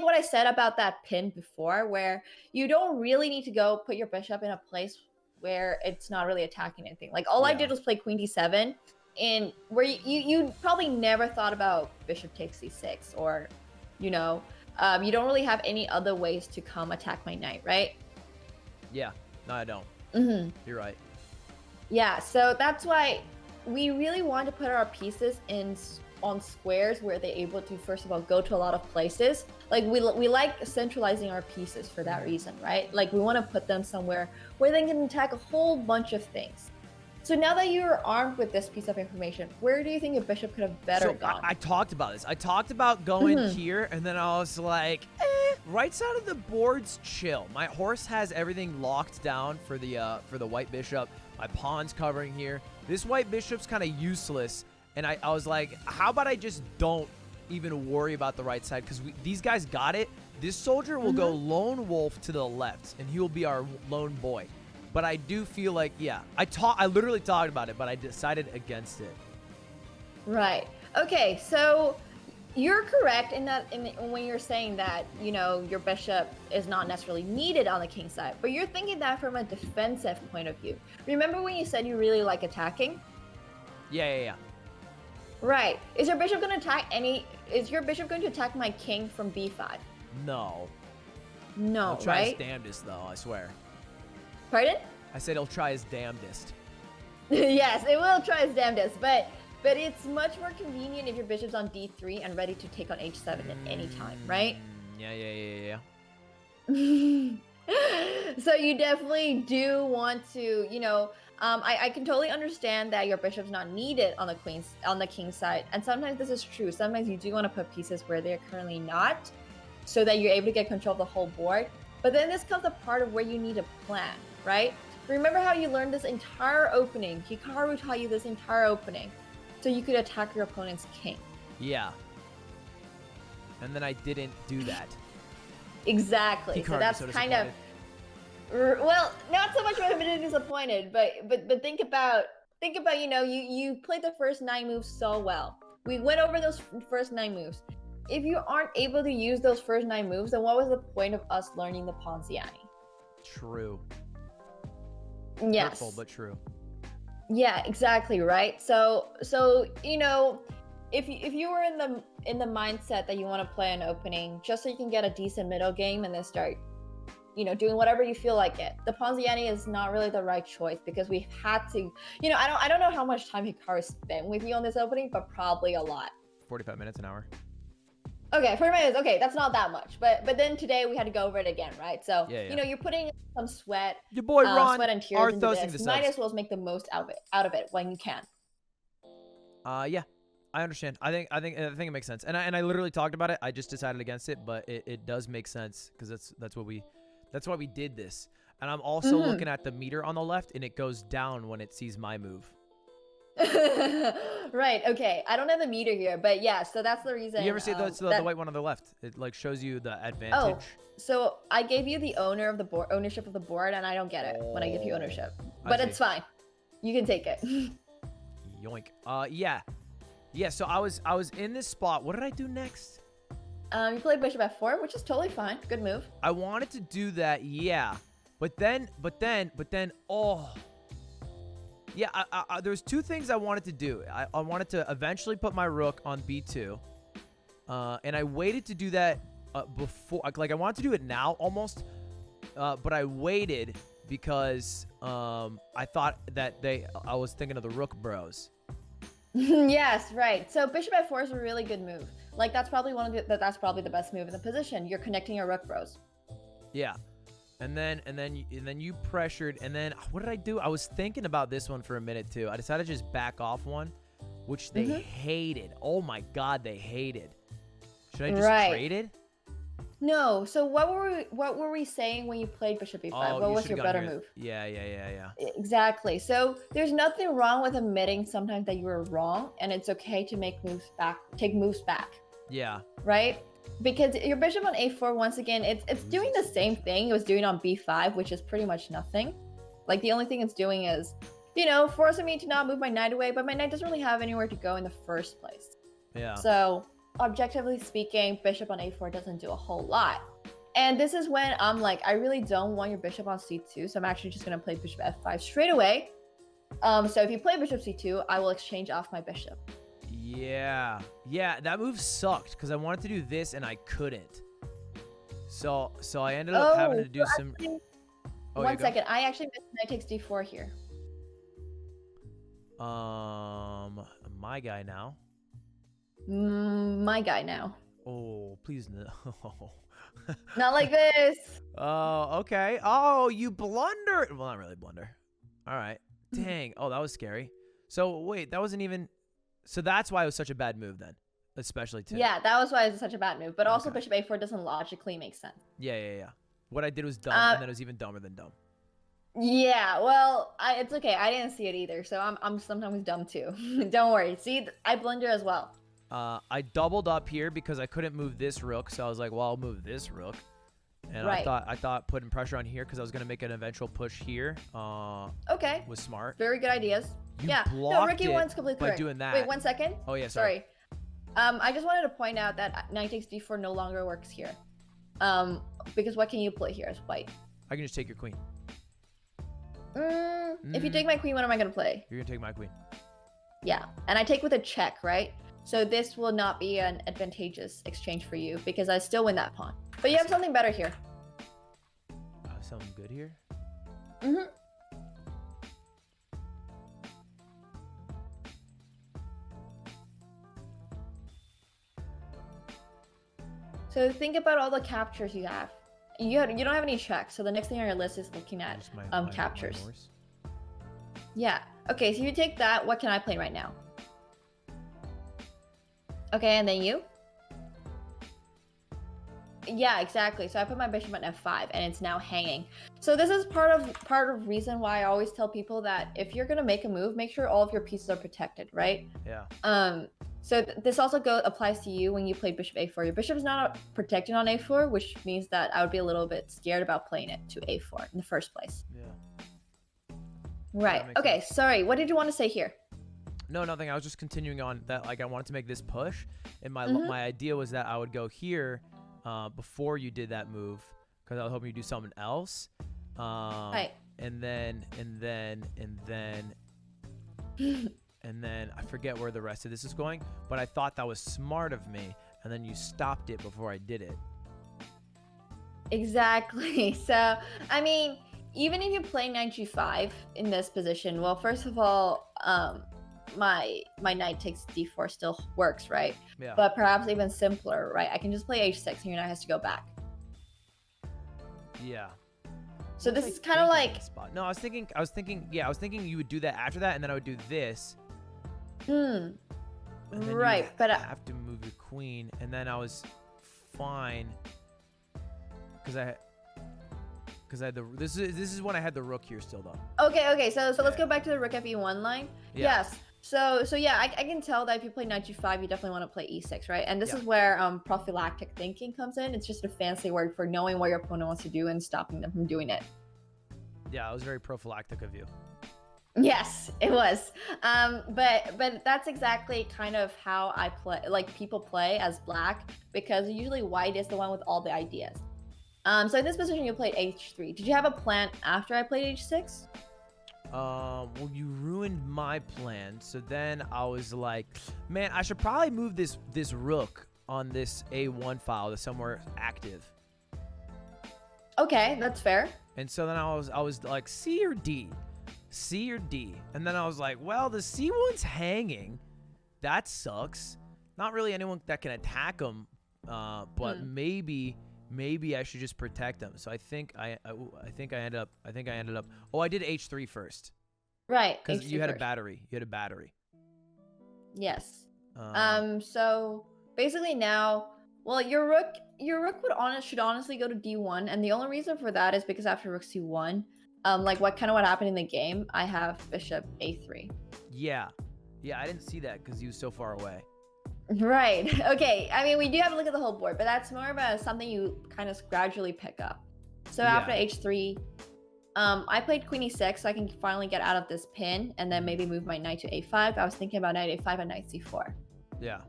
what I said about that pin before, where you don't really need to go put your bishop in a place where it's not really attacking anything. Like all I did was play queen d7, and where you probably never thought about bishop takes c6, or you know, you don't really have any other ways to come attack my knight, right? Yeah, no, I don't. You're right. Yeah, so that's why we really want to put our pieces on squares where they're able to, first of all, go to a lot of places. Like we like centralizing our pieces for that reason, right? Like we want to put them somewhere where they can attack a whole bunch of things. So now that you're armed with this piece of information, where do you think a bishop could have better gone? I talked about this. I talked about going here, and then I was like, right side of the board's chill. My horse has everything locked down for the white bishop. My pawn's covering here. This white bishop's kind of useless, and I was like, how about I just don't even worry about the right side, because these guys got it. This soldier will go lone wolf to the left, and he will be our lone boy. But I do feel like, yeah, I literally talked about it, but I decided against it. Right. Okay, so you're correct in that when you're saying that, you know, your bishop is not necessarily needed on the king side, but you're thinking that from a defensive point of view. Remember when you said you really like attacking? Yeah. Right. Is your bishop going to attack my king from b5? No. No, He'll try right? his damnedest, though, I swear. Pardon? I said he'll try his damnedest. Yes, it will try its damnedest, but it's much more convenient if your bishop's on d3 and ready to take on h7 at any time, right? Yeah. So you definitely do want to, you know, I can totally understand that your bishop's not needed on the king side, and sometimes this is true. Sometimes you do want to put pieces where they're currently not, so that you're able to get control of the whole board. But then this comes a part of where you need a plan, right? Remember how you learned this entire opening? Hikaru taught you this entire opening, so you could attack your opponent's king. Yeah. And then I didn't do that. Exactly. So that's kind of, well, not so much of a bit disappointed, but think about, you know, you played the first 9 moves so well. We went over those first 9 moves. If you aren't able to use those first 9 moves, then what was the point of us learning the Ponziani? True. Yes. Hurtful, but true. Yeah, exactly, right? So you know, if you were in the mindset that you want to play an opening just so you can get a decent middle game and then start, you know, doing whatever you feel like it, the Ponziani is not really the right choice, because we've had to, you know, I don't know how much time Hikaru spent with you on this opening, but probably a lot. 45 minutes, an hour. Okay, 40 minutes. Okay, that's not that much. But then today we had to go over it again, right? So Yeah. you know, you're putting some sweat, Your boy Ron, sweat and tears into Arthosing this. the You might subs. as well make the most out of it when you can. Yeah, I understand. I think it makes sense. And I literally talked about it. I just decided against it, but it does make sense, because that's why we did this. And I'm also looking at the meter on the left, and it goes down when it sees my move. Right. Okay. I don't have the meter here, but yeah. So that's the reason. You ever see the white one on the left? It like shows you the advantage. Oh, so I gave you the ownership of the board, and I don't get it when I give you ownership. But it's fine. You can take it. Yoink. Yeah. So I was in this spot. What did I do next? You played bishop f4, which is totally fine. Good move. I wanted to do that. Yeah. But then. Oh. Yeah, there's 2 things I wanted to do. I wanted to eventually put my rook on b2, and I waited to do that before. Like I wanted to do it now almost, but I waited because I thought that I was thinking of the rook bros. Yes, right. So bishop f4 is a really good move. Like that's probably that's probably the best move in the position. You're connecting your rook bros. Yeah. And then you pressured, and then what did I do? I was thinking about this one for a minute too. I decided to just back off one, which they hated. Oh my god, they hated. Should I just trade it? No. So what were we saying when you played bishop e5? What was your better move? Yeah. Exactly. So there's nothing wrong with admitting sometimes that you were wrong, and it's okay to take moves back. Yeah. Right? Because your bishop on a4, once again, it's doing the same thing it was doing on b5, which is pretty much nothing. Like the only thing it's doing is you know, forcing me to not move my knight away, but my knight doesn't really have anywhere to go in the first place. Yeah. So, objectively speaking, bishop on a4 doesn't do a whole lot. And this is when I'm like, I really don't want your bishop on c2, so I'm actually just going to play bishop f5 straight away. So if you play bishop c2, I will exchange off my bishop. Yeah. Yeah, that move sucked because I wanted to do this and I couldn't. So I ended up having to do some... Actually, Oh, one second. I actually missed knight takes d4 here. My guy now. My guy now. Oh, please no. Not like this. Oh, okay. Oh, you blunder. Well, not really blunder. All right. Dang. Oh, that was scary. So wait, that wasn't even. So that's why it was such a bad move then, especially too. Yeah, that was why it was such a bad move. But also, bishop a4 doesn't logically make sense. Yeah. What I did was dumb, and then it was even dumber than dumb. Yeah, well, it's okay. I didn't see it either, so I'm sometimes dumb too. Don't worry. See, I blunder as well. I doubled up here because I couldn't move this rook, so I was like, well, I'll move this rook. And Right. I thought putting pressure on here because I was gonna make an eventual push here. Okay. Was smart. Very good ideas. You Yeah. No, blocked Ricky it one's completely by correct. doing that. Wait, 1 second. Oh yeah, sorry. I just wanted to point out that knight takes d4 no longer works here. Because what can you play here as white? I can just take your queen. If you take my queen, what am I gonna play? You're gonna take my queen. Yeah, and I take with a check, right? So this will not be an advantageous exchange for you because I still win that pawn. But you have something better here. Something good here. So think about all the captures you have. You don't have any checks, so the next thing on your list is looking at captures. Yeah. Okay, so you take that. What can I play right now? Okay, and then you? Yeah, exactly. So I put my bishop at f5, and it's now hanging. So this is part of reason why I always tell people that if you're gonna make a move, make sure all of your pieces are protected, right? Yeah. So this also applies to you when you play bishop a4. Your bishop is not protected on a4, which means that I would be a little bit scared about playing it to a4 in the first place. Yeah. Right. Okay. Sorry. What did you want to say here? No, nothing. I was just continuing on that. Like I wanted to make this push, and my idea was that I would go here before you did that move because I was hoping you do something else. Right. And then I forget where the rest of this is going, but I thought that was smart of me, and then you stopped it before I did it. Exactly. So, I mean, even if you play knight g5 in this position, well, first of all, my knight takes d4 still works, right? Yeah. But perhaps even simpler, right? I can just play h6 and your knight has to go back. Yeah. So this is kind of like... No, I was thinking you would do that after that, and then I would do this. And then right, you but have to move your queen, and then I was fine because I had the this is when I had the rook here still though. Okay. So let's go back to the rook fe1 line. Yeah. Yes. So yeah, I can tell that if you play knight g5, you definitely want to play e6, right? And this is where prophylactic thinking comes in. It's just a fancy word for knowing what your opponent wants to do and stopping them from doing it. Yeah, it was very prophylactic of you. Yes, it was. But that's exactly kind of how I play, like people play as black, because usually white is the one with all the ideas. So in this position, you played h3. Did you have a plan after I played h6? Well, you ruined my plan. So then I was like, man, I should probably move this rook on this a1 file to somewhere active. Okay, that's fair. And so then I was like, C or D? C or D? And then I was like, well, the C1's hanging. That sucks. Not really anyone that can attack them, but maybe I should just protect them. So I think I ended up. Oh, I did h3 first. Right. Because you had a battery. Yes. So basically now, well, your rook should honestly go to d1, and the only reason for that is because after rook c1, like what happened in the game, I have bishop a3. Yeah, I didn't see that because he was so far away. Right. Okay. I mean, we do have to look at the whole board, but that's more of something you kind of gradually pick up. So after h3, I played queen e6 so I can finally get out of this pin and then maybe move my knight to a5. I was thinking about knight a5 and knight c4. Yeah.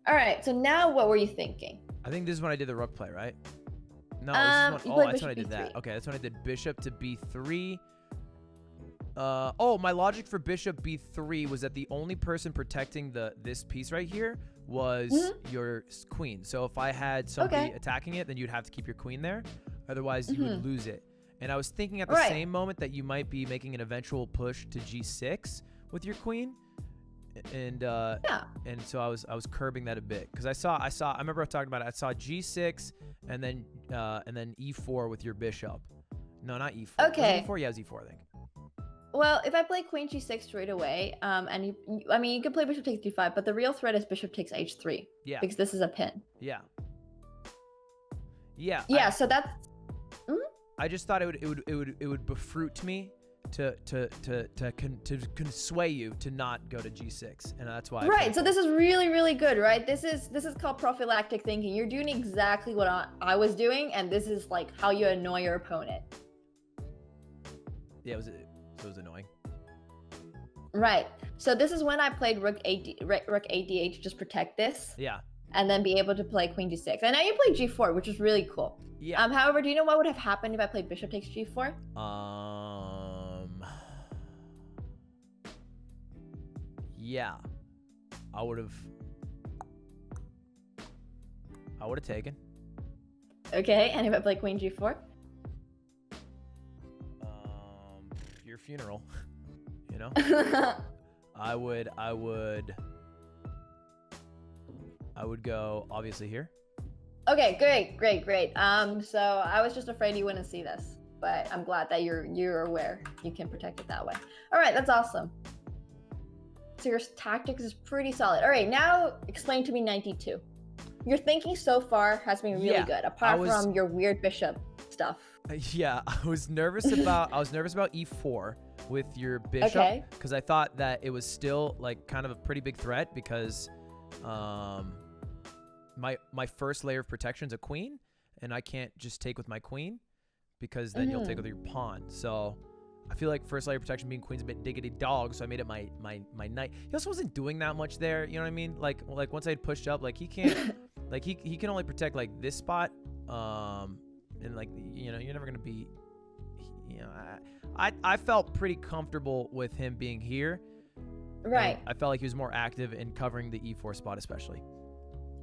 All right, so now what were you thinking? I think this is when I did the rook play, right? No, this is you when, played that's when I bishop did that. b3. Okay, that's when I did bishop to b3. Oh, my logic for bishop b3 was that the only person protecting this piece right here was your queen. So if I had somebody attacking it, then you'd have to keep your queen there. Otherwise, you would lose it. And I was thinking at the same moment that you might be making an eventual push to g6 with your queen. And and so I was curbing that a bit because I remember I talking about it. I saw g6 and then e4 with your bishop. No, not e4. Okay. Was it e4? Yeah, it was e4, I think. Well, if I play queen g6 straight away, and you can play bishop takes d5, but the real threat is bishop takes h3. Yeah. Because this is a pin. Yeah. Yeah. Yeah. So that's. I just thought it would befruit me to sway you to not go to g6, and that's why. Right. So this is really, really good, right? This is called prophylactic thinking. You're doing exactly what I was doing, and this is like how you annoy your opponent. Yeah, it was annoying. Right. So this is when I played rook a8 to just protect this. Yeah. And then be able to play queen g6. And now you play g4, which is really cool. Yeah. However, do you know what would have happened if I played bishop takes g4? Yeah. I would have taken. Okay, and if I play queen g4? Your funeral. You know? I would go obviously here. Okay, great. So I was just afraid you wouldn't see this, but I'm glad that you're aware. You can protect it that way. All right, that's awesome. So your tactics is pretty solid. All right, now explain to me knight d2. Your thinking so far has been really good, apart from your weird bishop stuff. Yeah, I was nervous about e4 with your bishop because I thought that it was still like kind of a pretty big threat because my first layer of protection is a queen, and I can't just take with my queen because then you'll take with your pawn. So I feel like first layer of protection being queen's a bit diggity dog, so I made it my knight. He also wasn't doing that much there, you know what I mean? Like once I had pushed up, like he can't like he can only protect like this spot, and like you know you're never gonna be, you know, I felt pretty comfortable with him being here. Right. I felt like he was more active in covering the e4 spot especially.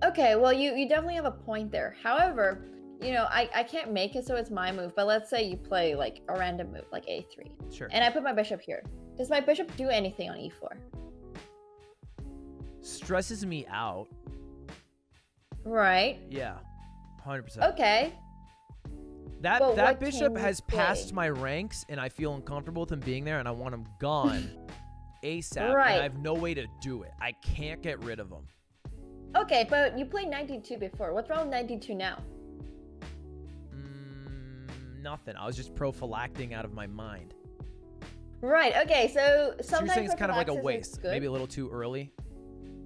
Okay, well, you definitely have a point there. However, you know, I can't make it so it's my move, but let's say you play like a random move, like a3. Sure. And I put my bishop here. Does my bishop do anything on e4? Stresses me out. Right. Yeah, 100%. Okay. That bishop has passed my ranks, and I feel uncomfortable with him being there, and I want him gone ASAP. Right. And I have no way to do it. I can't get rid of him. Okay, but you played knight d2 before. What's wrong with knight d2 now? Nothing. I was just prophylacting out of my mind. Right. Okay. So So sometimes you're saying it's kind of like a prophylaxis is waste, good. maybe a little too early.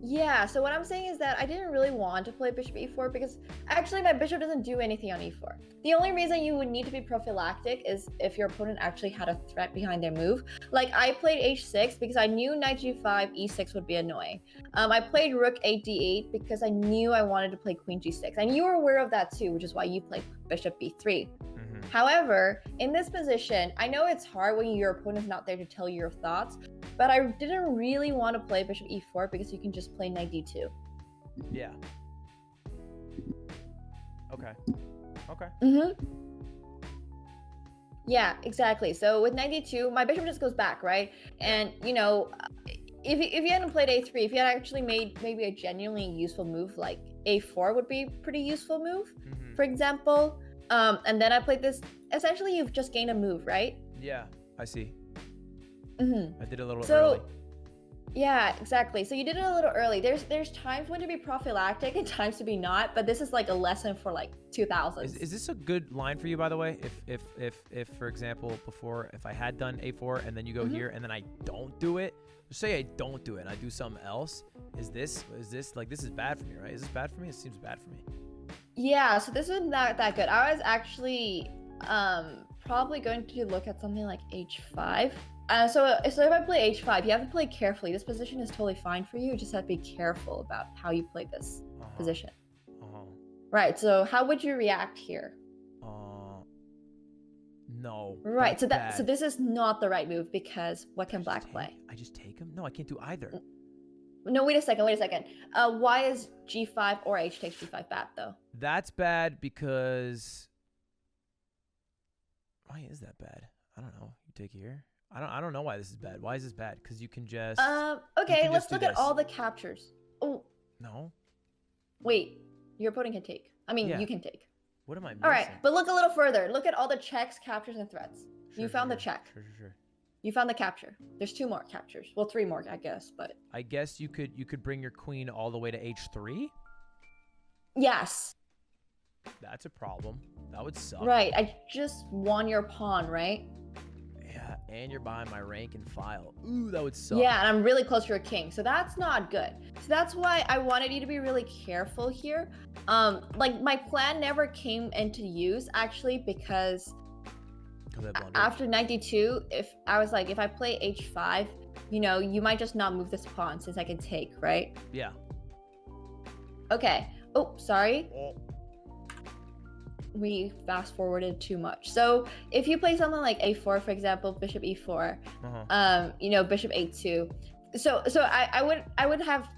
Yeah, so what I'm saying is that I didn't really want to play bishop e4 because actually my bishop doesn't do anything on e4. The only reason you would need to be prophylactic is if your opponent actually had a threat behind their move. Like I played h6 because I knew knight g5, e6 would be annoying. I played rook a d8 because I knew I wanted to play queen g6. And you were aware of that too, which is why you played bishop b3. However, in this position, I know it's hard when your opponent's not there to tell you your thoughts, but I didn't really want to play bishop e4 because you can just play knight d2. Yeah. Okay. Okay. Yeah, exactly. So with knight d2, my bishop just goes back, right? And, you know, if you hadn't played a3, if you had actually made maybe a genuinely useful move, like a4 would be a pretty useful move, for example. And then I played this. Essentially, you've just gained a move, right? Yeah, I see. Mm-hmm. I did it a little So, early. yeah, exactly. So you did it a little early. There's times when to be prophylactic and times to be not, but this is like a lesson for like 2000s. Is this a good line for you, by the way? If for example, before, if I had done a4 and then you go here and then I don't do it, just say I don't do it and I do something else. Is this like, this is bad for me, right? Is this bad for me? It seems bad for me. Yeah, so this was not that good. I was actually probably going to look at something like h5. So if I play h5, you have to play carefully. This position is totally fine for you. You just have to be careful about how you play this position. Right. So how would you react here? No. Right. So that's so bad. this is not the right move because what can black play? I just take him? No, I can't do either. No, wait a second. Why is g5 or h takes g5 bad though? That's bad because. Why is that bad? I don't know. You take here. I don't know why this is bad. Why is this bad? Because you can just. Okay. Let's look at all the captures. Oh. No. Wait. Your opponent can take. I mean, Yeah. you can take. What am I missing? All right, but look a little further. Look at all the checks, captures, and threats. You found the check. Sure. You found the capture. There's 2 more captures. Well, 3 more, I guess, but I guess you could bring your queen all the way to h3. yes. That's a problem. That would suck. Right. I just won your pawn, right? Yeah, and you're behind my rank and file. Ooh, that would suck. Yeah, and I'm really close to your king, so that's not good. So that's why I wanted you to be really careful here. Like my plan never came into use actually because after 92, if I play h5, you know, you might just not move this pawn since I can take, right? Yeah. Okay. Oh, sorry. We fast forwarded too much. So if you play something like a4, for example, bishop e4, you know, bishop a2. So I would have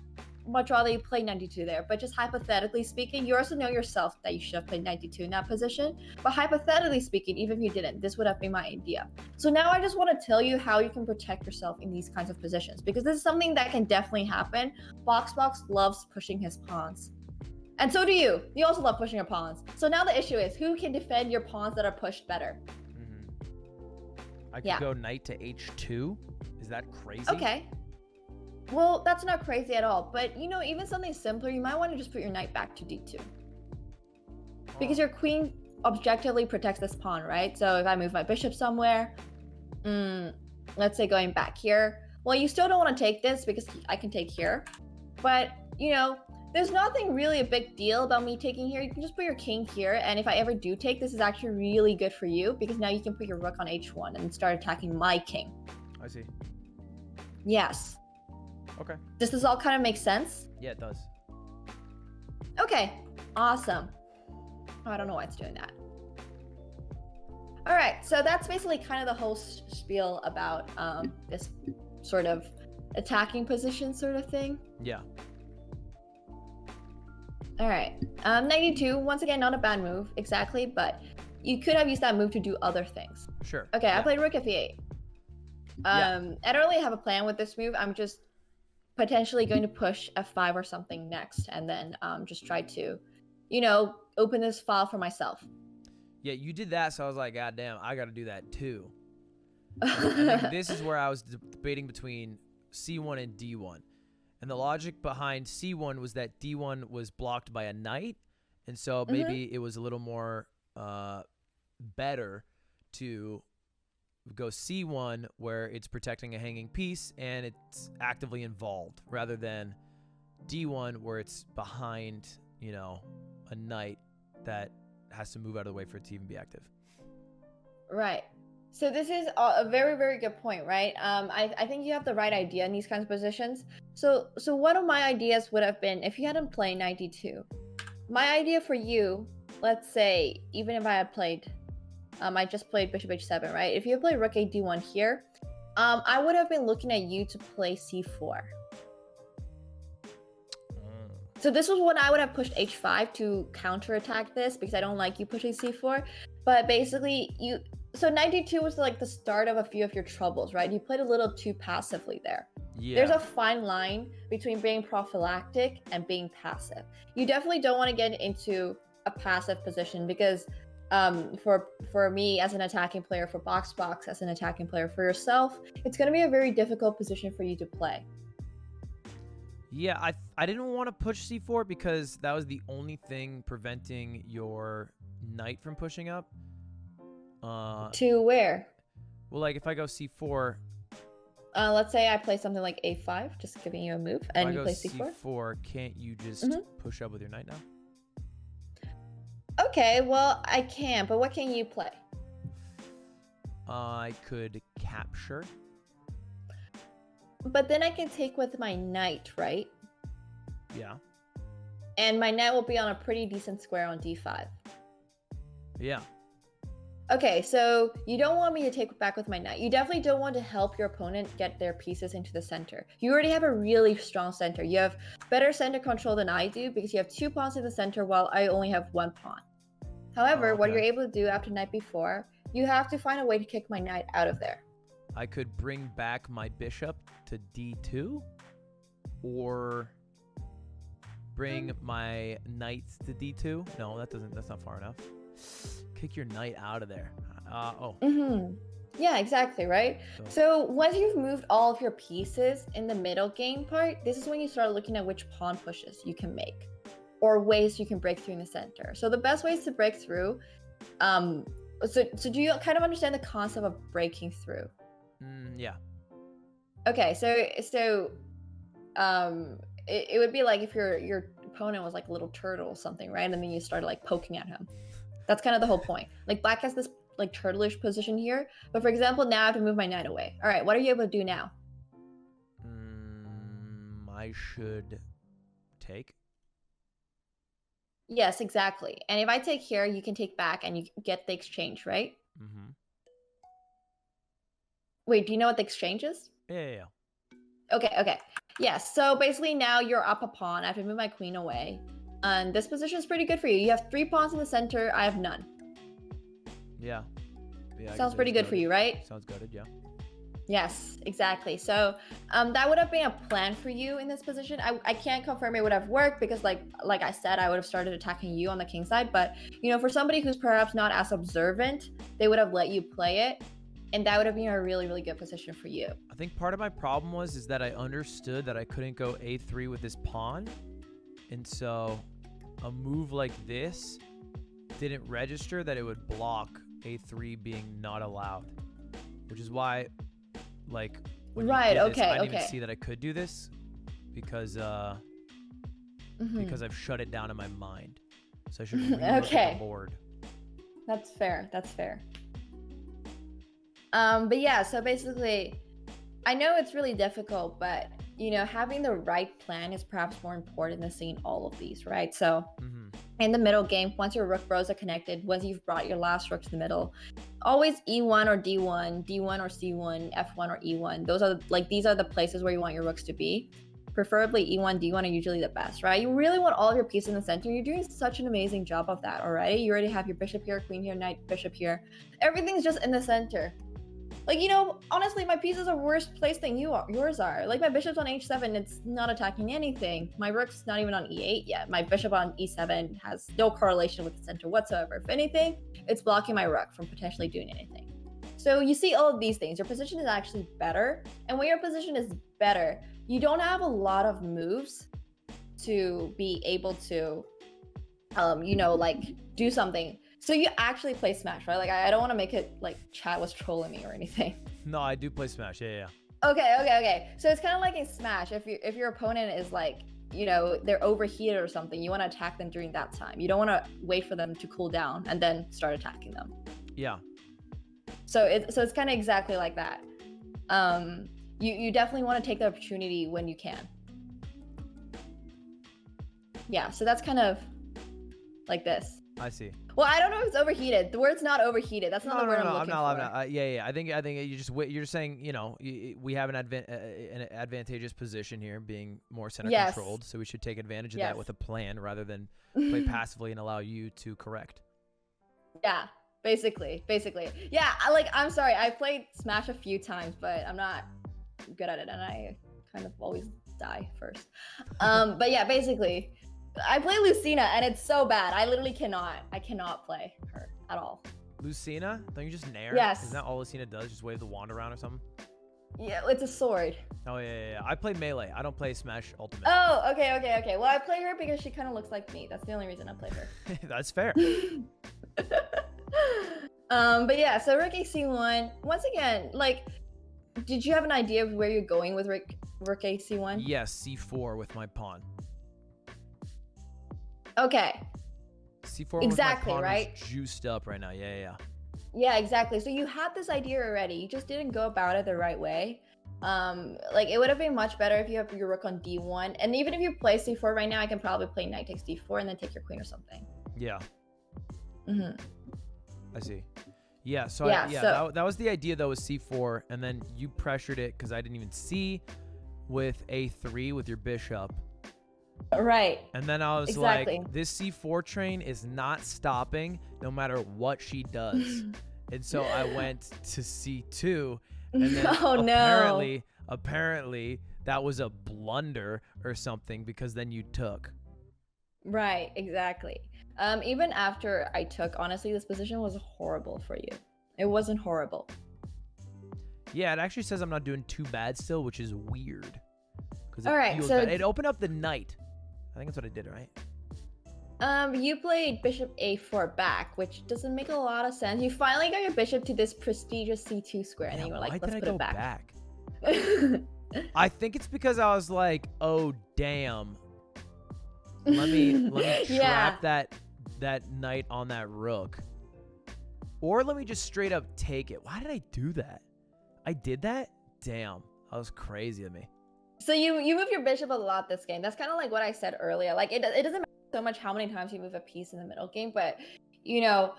much rather you play 92 there, but just hypothetically speaking, you also know yourself that you should have played 92 in that position. But hypothetically speaking, even if you didn't, this would have been my idea. So now I just want to tell you how you can protect yourself in these kinds of positions, because this is something that can definitely happen. Box loves pushing his pawns. And so do you. You also love pushing your pawns. So now the issue is, who can defend your pawns that are pushed better? I could go knight to h2. Is that crazy? Okay. Well, that's not crazy at all. But, you know, even something simpler, you might want to just put your knight back to d2. Because your queen objectively protects this pawn, right? So if I move my bishop somewhere, let's say going back here. Well, you still don't want to take this because I can take here. But, you know, there's nothing really a big deal about me taking here. You can just put your king here, and if I ever do take, this is actually really good for you because now you can put your rook on h1 and start attacking my king. I see. Yes. Okay. Does this all kind of make sense? Yeah, it does. Okay, awesome. Oh, I don't know why it's doing that. All right, so that's basically kind of the whole spiel about this sort of attacking position sort of thing. Yeah. All right, 92, once again, not a bad move, exactly, but you could have used that move to do other things. Sure. Okay, I played rook f8. I don't really have a plan with this move. I'm just potentially going to push f5 or something next, and then just try to, you know, open this file for myself. Yeah, you did that, so I was like, God damn, I got to do that too. I think this is where I was debating between c1 and d1. And the logic behind c1 was that d1 was blocked by a knight, and so maybe it was a little more better to go c1 where it's protecting a hanging piece and it's actively involved, rather than d1 where it's behind, you know, a knight that has to move out of the way for it to even be active. Right. So this is a very, very good point, right? I think you have the right idea in these kinds of positions. So one of my ideas would have been, if you hadn't played 92, my idea for you, let's say, even if I had played, I just played bishop h7, right? If you had played rook a d1 here, I would have been looking at you to play c4. So this was when I would have pushed h5 to counterattack this, because I don't like you pushing c4. But basically, so 92 was like the start of a few of your troubles, right? You played a little too passively there. Yeah. There's a fine line between being prophylactic and being passive. You definitely don't want to get into a passive position, because for me as an attacking player, for Box as an attacking player, for yourself, it's going to be a very difficult position for you to play. Yeah, I didn't want to push c4 because that was the only thing preventing your knight from pushing up. To where? Well, like if I go c4. Let's say I play something like a5, just giving you a move, and you play c4. c4, can't you just push up with your knight now? Okay, well, I can, but what can you play? I could capture. But then I can take with my knight, right? Yeah. And my knight will be on a pretty decent square on d5. Yeah. Okay, so you don't want me to take back with my knight. You definitely don't want to help your opponent get their pieces into the center. You already have a really strong center. You have better center control than I do because you have 2 pawns in the center while I only have 1 pawn. However, what you're able to do after knight b4, you have to find a way to kick my knight out of there. I could bring back my bishop to d2, or bring my knights to d2. No, that's not far enough. Kick your knight out of there. Yeah, exactly, right? So once you've moved all of your pieces in the middle game part, this is when you start looking at which pawn pushes you can make or ways you can break through in the center. So the best ways to break through, so do you kind of understand the concept of breaking through? Yeah. Okay, so it would be like if your opponent was like a little turtle or something, right? And then you started like poking at him. That's kind of the whole point. Like black has this like turtleish position here, but for example, now I have to move my knight away. All right, what are you able to do now? I should take. Yes, exactly. And if I take here, you can take back and you get the exchange, right? Wait, do you know what the exchange is? Yeah. Okay. Yes, so basically now you're up a pawn. I have to move my queen away. And this position is pretty good for you. You have 3 pawns in the center. I have none. Yeah. Sounds pretty good for you, right? Sounds good, yeah. Yes, exactly. So that would have been a plan for you in this position. I can't confirm it would have worked because like I said, I would have started attacking you on the king side. But, you know, for somebody who's perhaps not as observant, they would have let you play it. And that would have been a really, really good position for you. I think part of my problem is that I understood that I couldn't go a3 with this pawn. And so a move like this didn't register that it would block a3 being not allowed. Which is why, like, when you did this, I didn't even see that I could do this because because I've shut it down in my mind. So I should relook at the board. That's fair. But yeah, so basically, I know it's really difficult, but you know, having the right plan is perhaps more important than seeing all of these, right? So in the middle game, once your rook rows are connected, once you've brought your last rook to the middle, always E1 or D1, D1 or C1, F1 or E1. These are the places where you want your rooks to be. Preferably E1, D1 are usually the best, right? You really want all of your pieces in the center. You're doing such an amazing job of that already. You already have your bishop here, queen here, knight, bishop here. Everything's just in the center. Like, you know, honestly, my pieces are worse placed than yours are. Like, my bishop's on h7, it's not attacking anything. My rook's not even on e8 yet. My bishop on e7 has no correlation with the center whatsoever. If anything, it's blocking my rook from potentially doing anything. So you see all of these things. Your position is actually better. And when your position is better, you don't have a lot of moves to be able to, you know, like, do something. So you actually play Smash, right? Like, I don't want to make it like chat was trolling me or anything. No, I do play Smash. Yeah. Okay. So it's kind of like in Smash. If your opponent is like, you know, they're overheated or something, you want to attack them during that time. You don't want to wait for them to cool down and then start attacking them. Yeah. So it's kind of exactly like that. You definitely want to take the opportunity when you can. Yeah. So that's kind of like this. I see. Well, I don't know if it's overheated. The word's not overheated. That's not the word I'm looking for. I'm not. Yeah. I think you're just saying, you know, we have an advantageous position here, being more center controlled. So we should take advantage of that with a plan rather than play passively and allow you to correct. Yeah, basically. Yeah, I'm sorry. I played Smash a few times, but I'm not good at it, and I kind of always die first. But yeah, basically. I play Lucina and it's so bad. I literally cannot play her at all. Lucina? Don't you just nair? Yes. Isn't that all Lucina does? Just wave the wand around or something? Yeah, it's a sword. Oh, yeah. I play melee. I don't play Smash Ultimate. Oh, okay. Well, I play her because she kind of looks like me. That's the only reason I play her. That's fair. But yeah, so rook ac1. Once again, like, did you have an idea of where you're going with rook ac1? Yes, c4 with my pawn. Okay. C4 exactly, with my pawn right? is juiced up right now. Yeah. Yeah, exactly. So you had this idea already. You just didn't go about it the right way. Like it would have been much better if you have your rook on d1, and even if you play c4 right now, I can probably play knight takes d4 and then take your queen or something. Yeah. Mm-hmm. I see. Yeah, so so that was the idea though, was c4, and then you pressured it because I didn't even see with a3 with your bishop. Right. And then I was Exactly. like, this c4 train is not stopping no matter what she does. And so I went to c2, and then Oh, no. apparently that was a blunder or something, because then you took. Right, exactly. Even after I took, honestly, this position was horrible for you. It wasn't horrible. Yeah, it actually says I'm not doing too bad still, which is weird. Because All right, so it opened up the knight. I think that's what I did, right? You played bishop a4 back, which doesn't make a lot of sense. You finally got your bishop to this prestigious c2 square, and then you were like, Why let's did put I go it back. I think it's because I was like, oh damn. Let me Yeah. trap that knight on that rook. Or let me just straight up take it. Why did I do that? I did that? Damn. That was crazy of me. So you move your bishop a lot this game. That's kind of like what I said earlier. Like it doesn't matter so much how many times you move a piece in the middle game, but you know,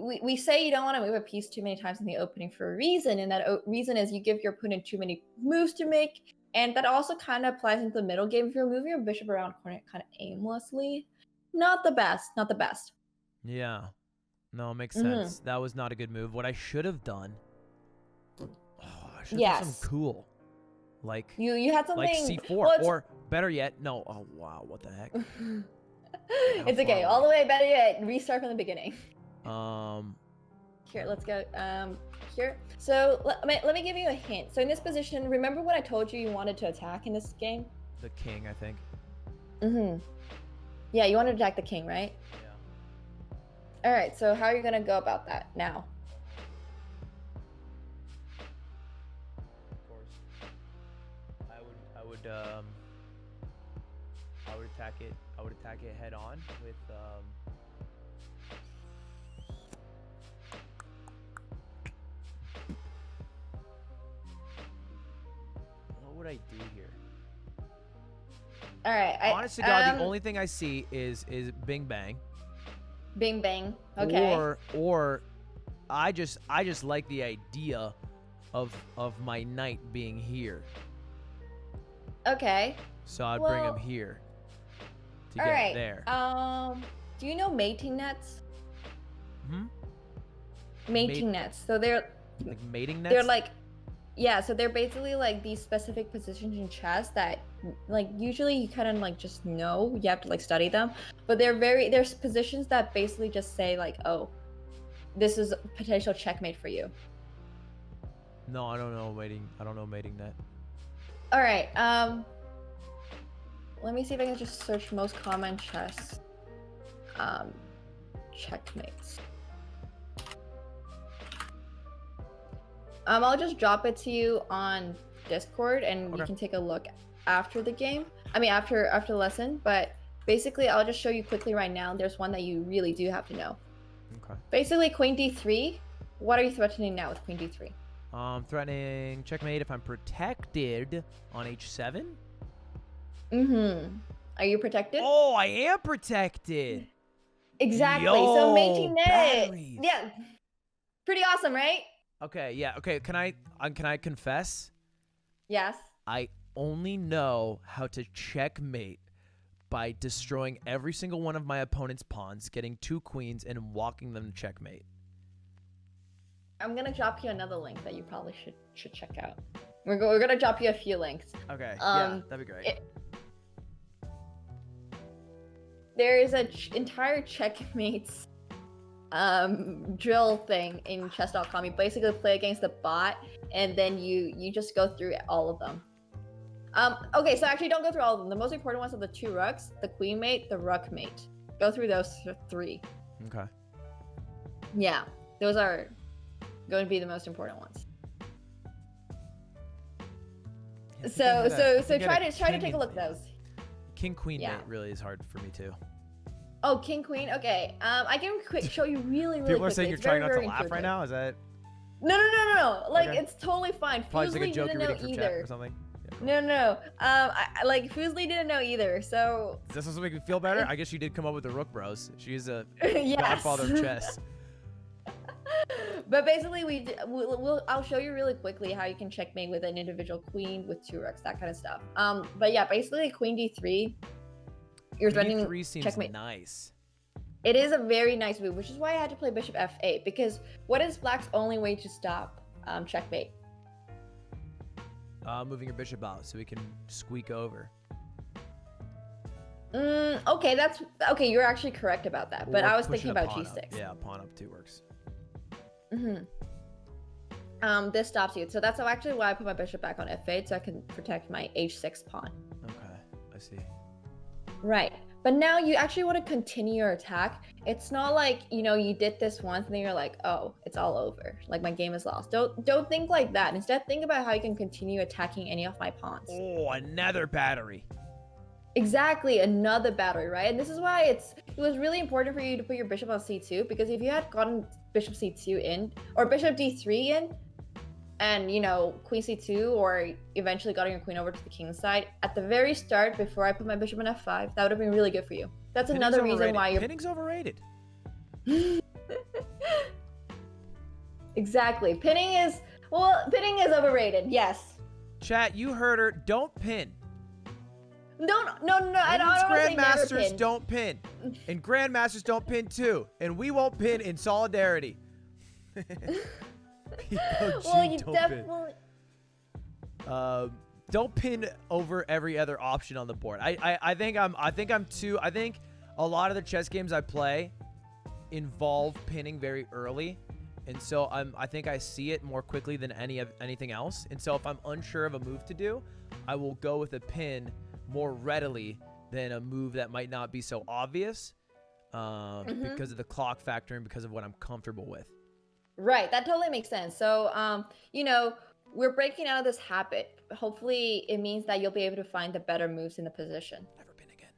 we say you don't want to move a piece too many times in the opening for a reason, and that reason is you give your opponent too many moves to make, and that also kind of applies into the middle game. If you're moving your bishop around corner kind of aimlessly, not the best. Yeah. No, it makes Mhm. sense. That was not a good move. What I should have done. Oh, I should have done Yes. something cool. Like You had something like c4, well, it's- or better yet, no. Oh wow, what the heck? It's okay. All the way better yet. Restart from the beginning. Here, let's go. Here. So let me give you a hint. So in this position, remember what I told you you wanted to attack in this game? The king, I think. Yeah, you wanted to attack the king, right? Yeah. All right. So how are you gonna go about that now? Of course. I would attack it. I would attack it head on with what would I do here? All right. Honest to God, the only thing I see is Bing Bang. Bing bang. Okay. Or I just like the idea of my knight being here. Okay. So I'd bring him Well, here to All get right. there. Do you know mating nets? Hmm? Mating nets. So they're Like mating nets? they're like, yeah. So they're basically like these specific positions in chess that, like, usually you kind of like just know. You have to like study them, but there's positions that basically just say like, oh, this is a potential checkmate for you. No, I don't know mating. I don't know mating net. All right. Let me see if I can just search most common chess checkmates. I'll just drop it to you on Discord, and you can take a look after the game. I mean, after the lesson. But basically, I'll just show you quickly right now. There's one that you really do have to know. Okay. Basically, Queen D3. What are you threatening now with Queen D3? Threatening checkmate if I'm protected on h7. Are you protected? Oh, I am protected. Exactly. Yo, So mating net. batteries. Yeah. Pretty awesome, right? Okay, yeah. Okay, can I confess? Yes. I only know how to checkmate by destroying every single one of my opponent's pawns, getting 2 queens, and walking them to checkmate. I'm gonna drop you another link that you probably should check out. We're gonna drop you a few links. Okay, yeah, that'd be great. There is an entire checkmates drill thing in chess.com. You basically play against the bot, and then you just go through all of them. Okay, so actually don't go through all of them. The most important ones are the 2 rooks, the queen mate, the rook mate. Go through those 3. Okay. Yeah, those are going to be the most important ones. So try to take a look at those. King queen Yeah. mate really is hard for me too. Oh, king queen. Okay. I can show you really People are quickly. saying you're It's trying very, not to very laugh right intuitive. now. Is that No. Like Okay. it's totally fine. probably just like a Fuslie joke didn't you're know reading from chat either. or something? No. Like Fuslie didn't know either. So Is this supposed to make me feel better? I guess you did come up with the Rook Bros. She's a Yes. godfather of chess. But basically, I'll show you really quickly how you can checkmate with an individual queen with 2 rooks, that kind of stuff. But yeah, basically queen d3. You're Queen running D3 seems checkmate. nice. It is a very nice move, which is why I had to play bishop f8, because what is black's only way to stop checkmate? Moving your bishop out so we can squeak over. Okay, okay. You're actually correct about that, but Or I was pushing thinking a about pawn g6. up. Yeah, pawn up too works. This stops you, so that's actually why I put my bishop back on f8, so I can protect my h6 pawn. Okay, I see. Right. But now you actually want to continue your attack. It's not like, you did this once and then you're like, oh, it's all over. Like my game is lost. Don't think like that. Instead, think about how you can continue attacking any of my pawns. Oh, another battery. Exactly, another battery, right? And this is why it was really important for you to put your bishop on c2, because if you had gotten bishop c2 in, or bishop d3 in, and queen c2, or eventually got your queen over to the king's side at the very start before I put my bishop on f5, that would have been really good for you. That's Pinning's another reason overrated. why you're Pinning's overrated. Exactly. Pinning is overrated. Yes. Chat, you heard her. Don't pin. No. I don't want to say never Grandmasters pin. don't pin, and grandmasters don't pin too, and we won't pin in solidarity. Well, you definitely. Don't pin over every other option on the board. I think a lot of the chess games I play involve pinning very early, and so I think I see it more quickly than anything else. And so if I'm unsure of a move to do, I will go with a pin more readily than a move that might not be so obvious, because of the clock factor and because of what I'm comfortable with. Right, that totally makes sense. So, we're breaking out of this habit. Hopefully, it means that you'll be able to find the better moves in the position. Never pin again.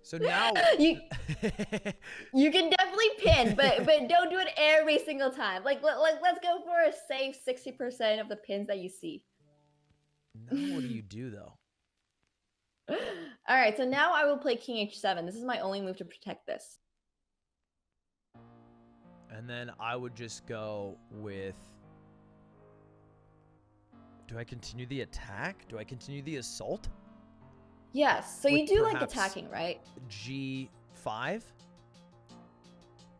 So now you can definitely pin, but don't do it every single time. Like let's go for a safe 60% of the pins that you see. Now what do you do though? All right, so now I will play king h7. This is my only move to protect this. And then I would just go with... Do I continue the attack? Do I continue the assault? Yes, so you With do like perhaps attacking, right? G5?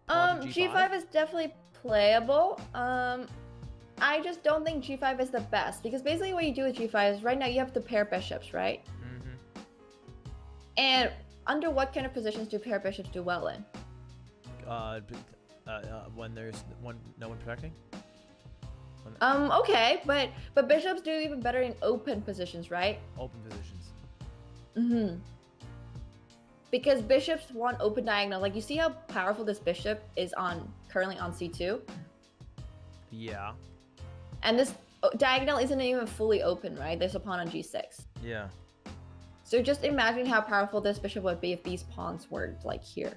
G5 is definitely playable. I just don't think G5 is the best, because basically what you do with G5 is right now you have to pair bishops, right? And under what kind of positions do pair bishops do well in? When there's no one protecting? Okay, but bishops do even better in open positions, right? Open positions. Because bishops want open diagonal. Like, you see how powerful this bishop is currently on c2? Yeah. And this diagonal isn't even fully open, right? There's a pawn on g6. Yeah. So just imagine how powerful this bishop would be if these pawns were, like, here.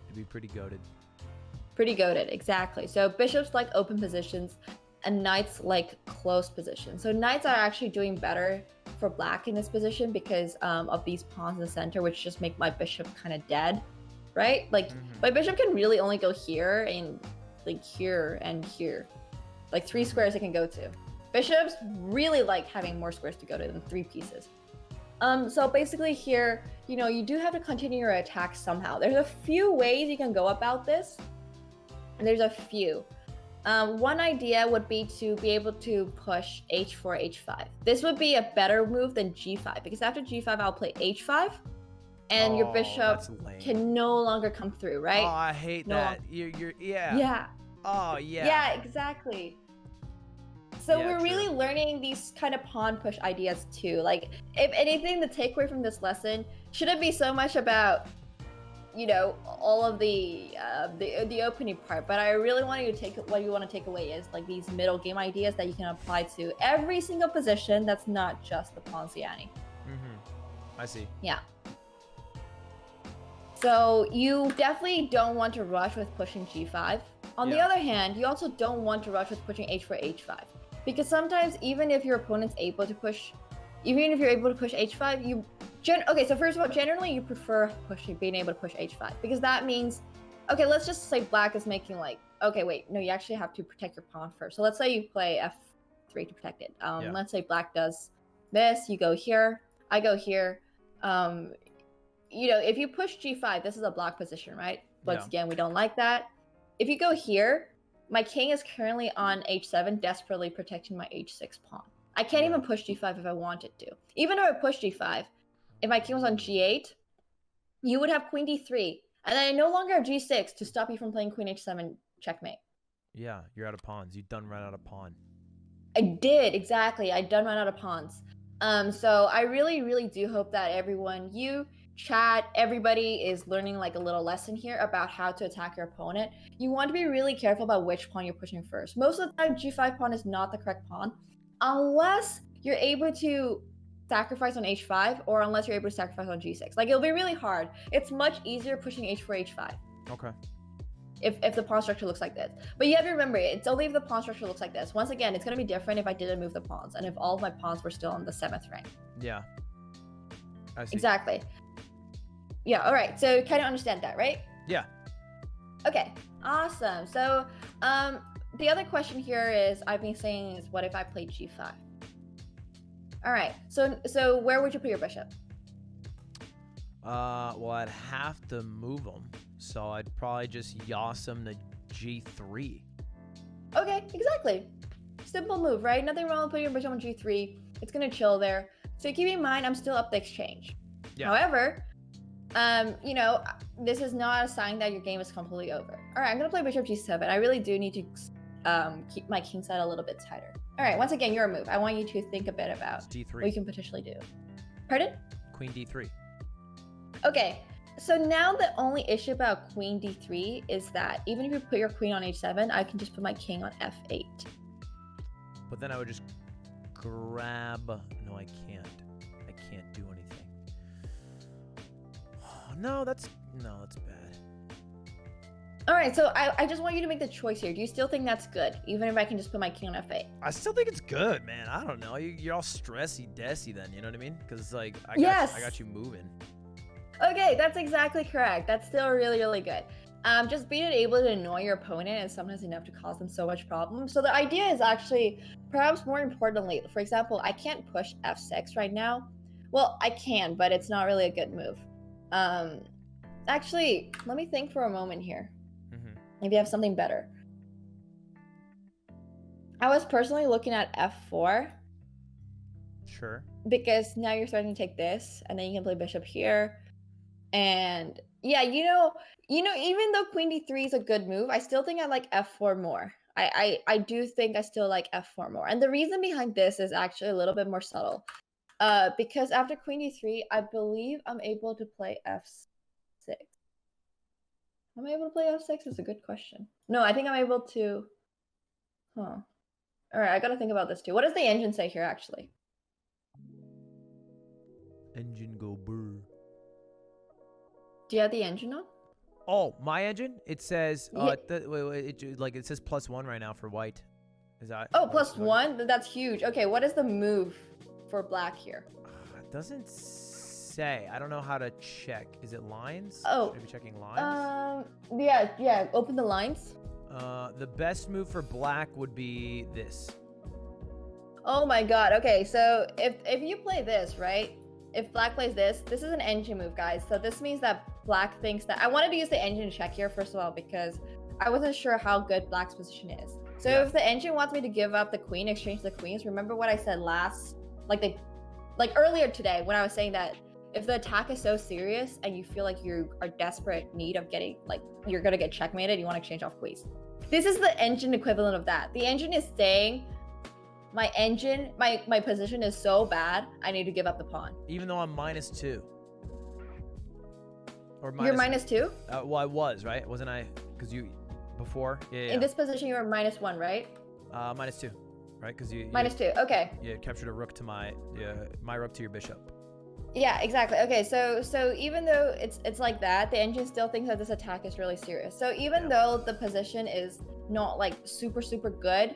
It'd be pretty goated. Pretty goated, exactly. So bishops like open positions, and knights like close positions. So knights are actually doing better for black in this position because of these pawns in the center, which just make my bishop kind of dead, right? Like, my bishop can really only go here and, like, here and here. Like, 3 squares it can go to. Bishops really like having more squares to go to than 3 pieces. So basically here, you do have to continue your attack somehow. There's a few ways you can go about this. And there's a few. One idea would be to be able to push h4, h5. This would be a better move than g5, because after g5, I'll play h5, and your bishop can no longer come through, right? Oh, I hate that. You're yeah. Yeah. Oh, yeah. Yeah, exactly. So Yeah, we're really learning these kind of pawn push ideas too. Like, if anything, the takeaway from this lesson shouldn't be so much about, all of the opening part, but I really want you to what you want to take away is like these middle game ideas that you can apply to every single position. That's not just the Ponziani. I see. Yeah. So you definitely don't want to rush with pushing g5. On the other hand, you also don't want to rush with pushing h4, h5. Because sometimes even if your opponent's able to push, even if you're able to push h5, you okay, so first of all, generally you prefer being able to push h5 because that means, okay, let's just say black is making like, okay, wait, no, you actually have to protect your pawn first. So let's say you play f3 to protect it. Let's say black does this, you go here, I go here. You know, if you push g5, this is a block position, right? Once again, we don't like that. If you go here, my king is currently on h7, desperately protecting my h6 pawn. I can't even push g5 if I wanted to. Even if I push g5, if my king was on g8, you would have queen d3, and then I no longer have g6 to stop you from playing queen h7 checkmate. Yeah, you're out of pawns. You done ran out of pawn. I did, exactly. I done run out of pawns. So I really, really do hope that everyone, you, chat, everybody is learning like a little lesson here about how to attack your opponent. You want to be really careful about which pawn you're pushing first. Most of the time, g5 pawn is not the correct pawn, unless you're able to sacrifice on h5 or unless you're able to sacrifice on g6. Like, it'll be really hard. It's much easier pushing h4, h5. Okay. If the pawn structure looks like this. But you have to remember, it's only if the pawn structure looks like this. Once again, it's going to be different if I didn't move the pawns and if all of my pawns were still on the 7th rank. Yeah. I see. Exactly. Yeah, all right. So kind of understand that, right? Yeah. Okay, awesome. So the other question here is, I've been saying is, what if I played g5? All right, so where would you put your bishop? Well, I'd have to move them, so I'd probably just yas him to g3. Okay, exactly. Simple move, right? Nothing wrong with putting your bishop on g3. It's gonna chill there. So keep in mind, I'm still up the exchange. Yeah. However, you know, this is not a sign that your game is completely over. All right, I'm gonna play bishop g7. I really do need to keep my king side a little bit tighter. All right, once again, your move. I want you to think a bit about d3. what you can potentially do. Pardon? Queen d3. Okay, so now the only issue about queen d3 is that even if you put your queen on h7, I can just put my king on f8. But then I would just grab... No, I can't. I can't do anything. No, that's bad. All right, so I just want you to make the choice here. Do you still think that's good, even if I can just put my king on f8? I still think it's good, man. I don't know. You're all stressy-dessy then, you know what I mean? Because, like, I got you moving. Okay, that's exactly correct. That's still really, really good. Just being able to annoy your opponent is sometimes enough to cause them so much problems. So the idea is actually, perhaps more importantly, for example, I can't push f6 right now. Well, I can, but it's not really a good move. Actually, let me think for a moment here. Maybe I have something better. I was personally looking at f4. Sure. Because now you're starting to take this, and then you can play bishop here. And yeah, you know, even though queen d3 is a good move, I still think I like f4 more. I do think I still like f4 more. And the reason behind this is actually a little bit more subtle. Because after queen d3, I believe I'm able to play f6. Am I able to play f6? Is a good question. No, I think I'm able to... Huh. All right, I gotta think about this too. What does the engine say here, actually? Engine go brr. Do you have the engine on? Oh, my engine? It says, Yeah. it says +1 right now for white. Is that? Oh, +1? That's huge. Okay, what is the move for black here? It doesn't say. I don't know how to check. Is it lines? Oh. Should I be checking lines? Yeah, open the lines. The best move for black would be this. Oh my god. Okay, so if you play this, right? If black plays this is an engine move, guys. So this means that black thinks that... I wanted to use the engine check here, first of all, because I wasn't sure how good black's position is. So if the engine wants me to give up the queen, exchange the queens, remember what I said last... Like earlier today, when I was saying that if the attack is so serious and you feel like you are desperate need of getting... Like, you're gonna get checkmated, you want to exchange off queens. This is the engine equivalent of that. The engine is saying... My engine, my position is so bad, I need to give up the pawn. Even though I'm -2. Or You're -2? Well, I was, right? Wasn't I? Because you, before? Yeah. In this position, you were -1, right? -2, right? Because you... -2, okay. You captured a rook to my rook to your bishop. Yeah, exactly. Okay, so even though it's like that, the engine still thinks that this attack is really serious. So even though the position is not like super good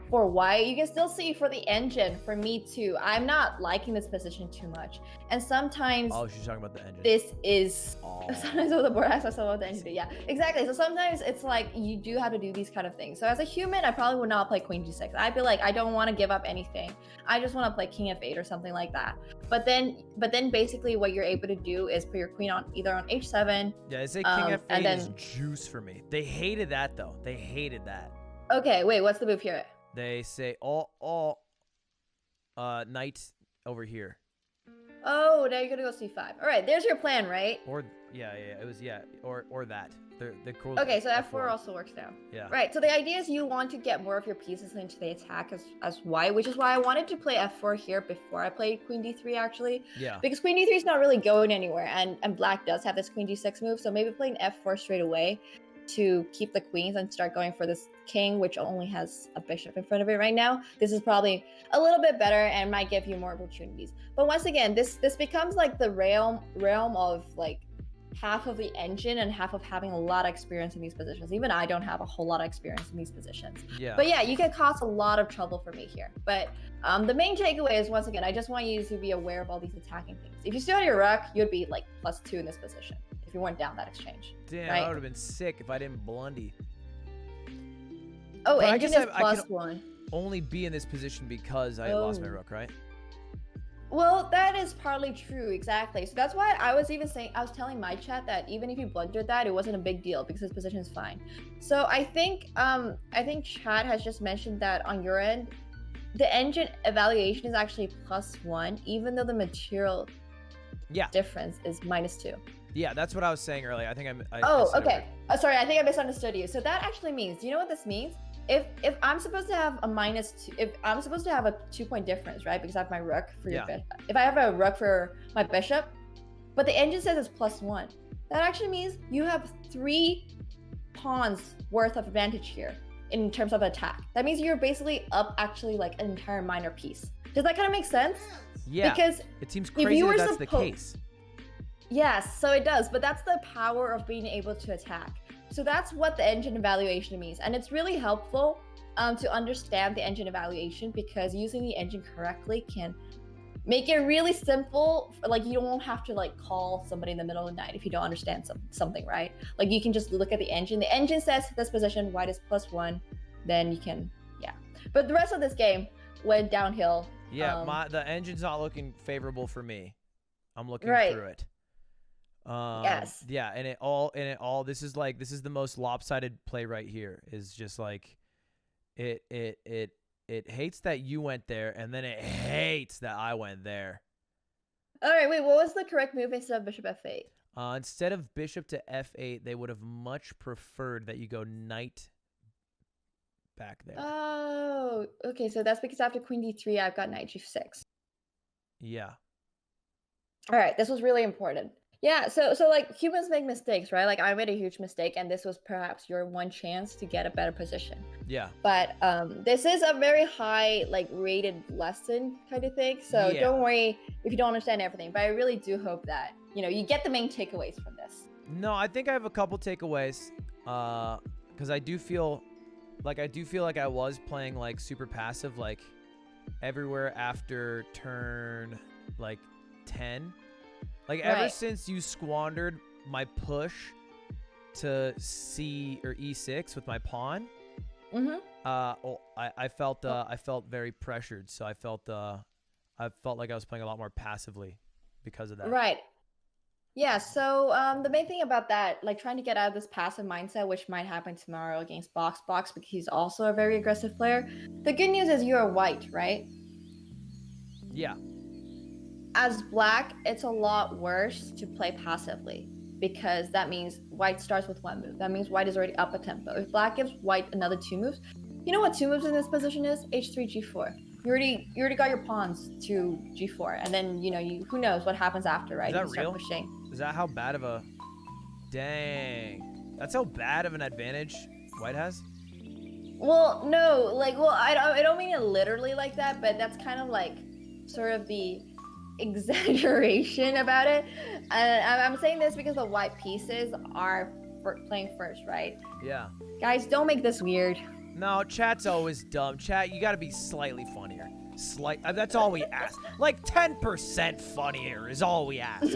for white, you can still see for the engine, for me too, I'm not liking this position too much. And sometimes Oh, she's talking about the engine. this is sometimes with the board I saw about the engine. Yeah, exactly. So sometimes it's like you do have to do these kind of things. So as a human, I probably would not play Queen G6. I'd be like, I don't want to give up anything. I just want to play King F8 or something like that. But then basically what you're able to do is put your queen on either on H7. Yeah, they say King F8 is juice for me. They hated that though. They hated that. Okay, wait, what's the move here? They say knight over here. Oh, now you're gonna go C5. All right, there's your plan, right? Or or that. The cool. Okay, so F4 also works now. Yeah. Right. So the idea is you want to get more of your pieces into the attack as white, which is why I wanted to play F4 here before I played Queen D3 actually. Yeah. Because Queen D3 is not really going anywhere, and Black does have this Queen D6 move, so maybe playing F4 straight away to keep the queens and start going for this king, which only has a bishop in front of it right now. This is probably a little bit better and might give you more opportunities. But once again, this becomes like the realm of like half of the engine and half of having a lot of experience in these positions. Even I don't have a whole lot of experience in these positions. Yeah. But yeah, you can cause a lot of trouble for me here. But the main takeaway is, once again, I just want you to be aware of all these attacking things. If you still had your rook, you'd be like +2 in this position if you weren't down that exchange. Damn, right? I would have been sick if I didn't blundy. Oh, But engine is +1. Only be in this position because I lost my Oh. rook, right? Well, that is partly true, exactly. So that's why I was telling my chat that even if you blundered that, it wasn't a big deal because his position is fine. So I think chat has just mentioned that on your end, the engine evaluation is actually +1, even though the material difference is -2. Yeah, that's what I was saying earlier. I think I Oh, said it okay. Sorry, I think I misunderstood you. So that actually means, do you know what this means? If I'm supposed to have a -2, if I'm supposed to have a 2-point difference, right? Because I have my rook for your bishop. If I have a rook for my bishop, but the engine says it's +1, that actually means you have 3 pawns worth of advantage here in terms of attack. That means you're basically up actually like an entire minor piece. Does that kind of make sense? Yeah. Because it seems if crazy you were that that's the case. Yes, so it does, but that's the power of being able to attack. So that's what the engine evaluation means, and it's really helpful to understand the engine evaluation, because using the engine correctly can make it really simple. Like, you don't have to like call somebody in the middle of the night if you don't understand something, right? Like, you can just look at the engine. The engine says this position, white is +1, then you can, yeah. But the rest of this game went downhill. Yeah, the engine's not looking favorable for me. I'm looking Right. through it. Yes. Yeah, and it all this is the most lopsided play right here. Is just like it hates that you went there, and then it hates that I went there. All right, wait, what was the correct move instead of bishop f8? Instead of bishop to f8, they would have much preferred that you go knight back there. Oh, okay, so that's because after queen d3, I've got knight g6. Yeah. All right, this was really important. Yeah, so like, humans make mistakes, right? Like, I made a huge mistake, and this was perhaps your one chance to get a better position. Yeah. But this is a very high, like, rated lesson kind of thing. So Yeah. don't worry if you don't understand everything. But I really do hope that, you get the main takeaways from this. No, I think I have a couple takeaways. Because I do feel like I was playing like super passive, like everywhere after turn like 10. Like, ever Right. since you squandered my push to C or E6 with my pawn, Mm-hmm. I felt very pressured. So I felt like I was playing a lot more passively because of that. Right. Yeah, so the main thing about that, like, trying to get out of this passive mindset, which might happen tomorrow against Box because he's also a very aggressive player. The good news is you're white, right? Yeah. As black, it's a lot worse to play passively, because that means white starts with 1 move. That means white is already up a tempo. If black gives white another 2 moves, you know what 2 moves in this position is? H3, G4. You already got your pawns to G4, and then who knows what happens after, right? Is that You start real? pushing. Is that how bad of a... Dang. That's how bad of an advantage white has? Well, no, like, I don't mean it literally like that, but that's kind of like sort of the exaggeration about it. And I'm saying this because the white pieces are playing first, right? Yeah. Guys, don't make this weird. No, chat's always dumb. Chat, you gotta be slightly funnier. That's all we ask. Like 10% funnier is all we ask.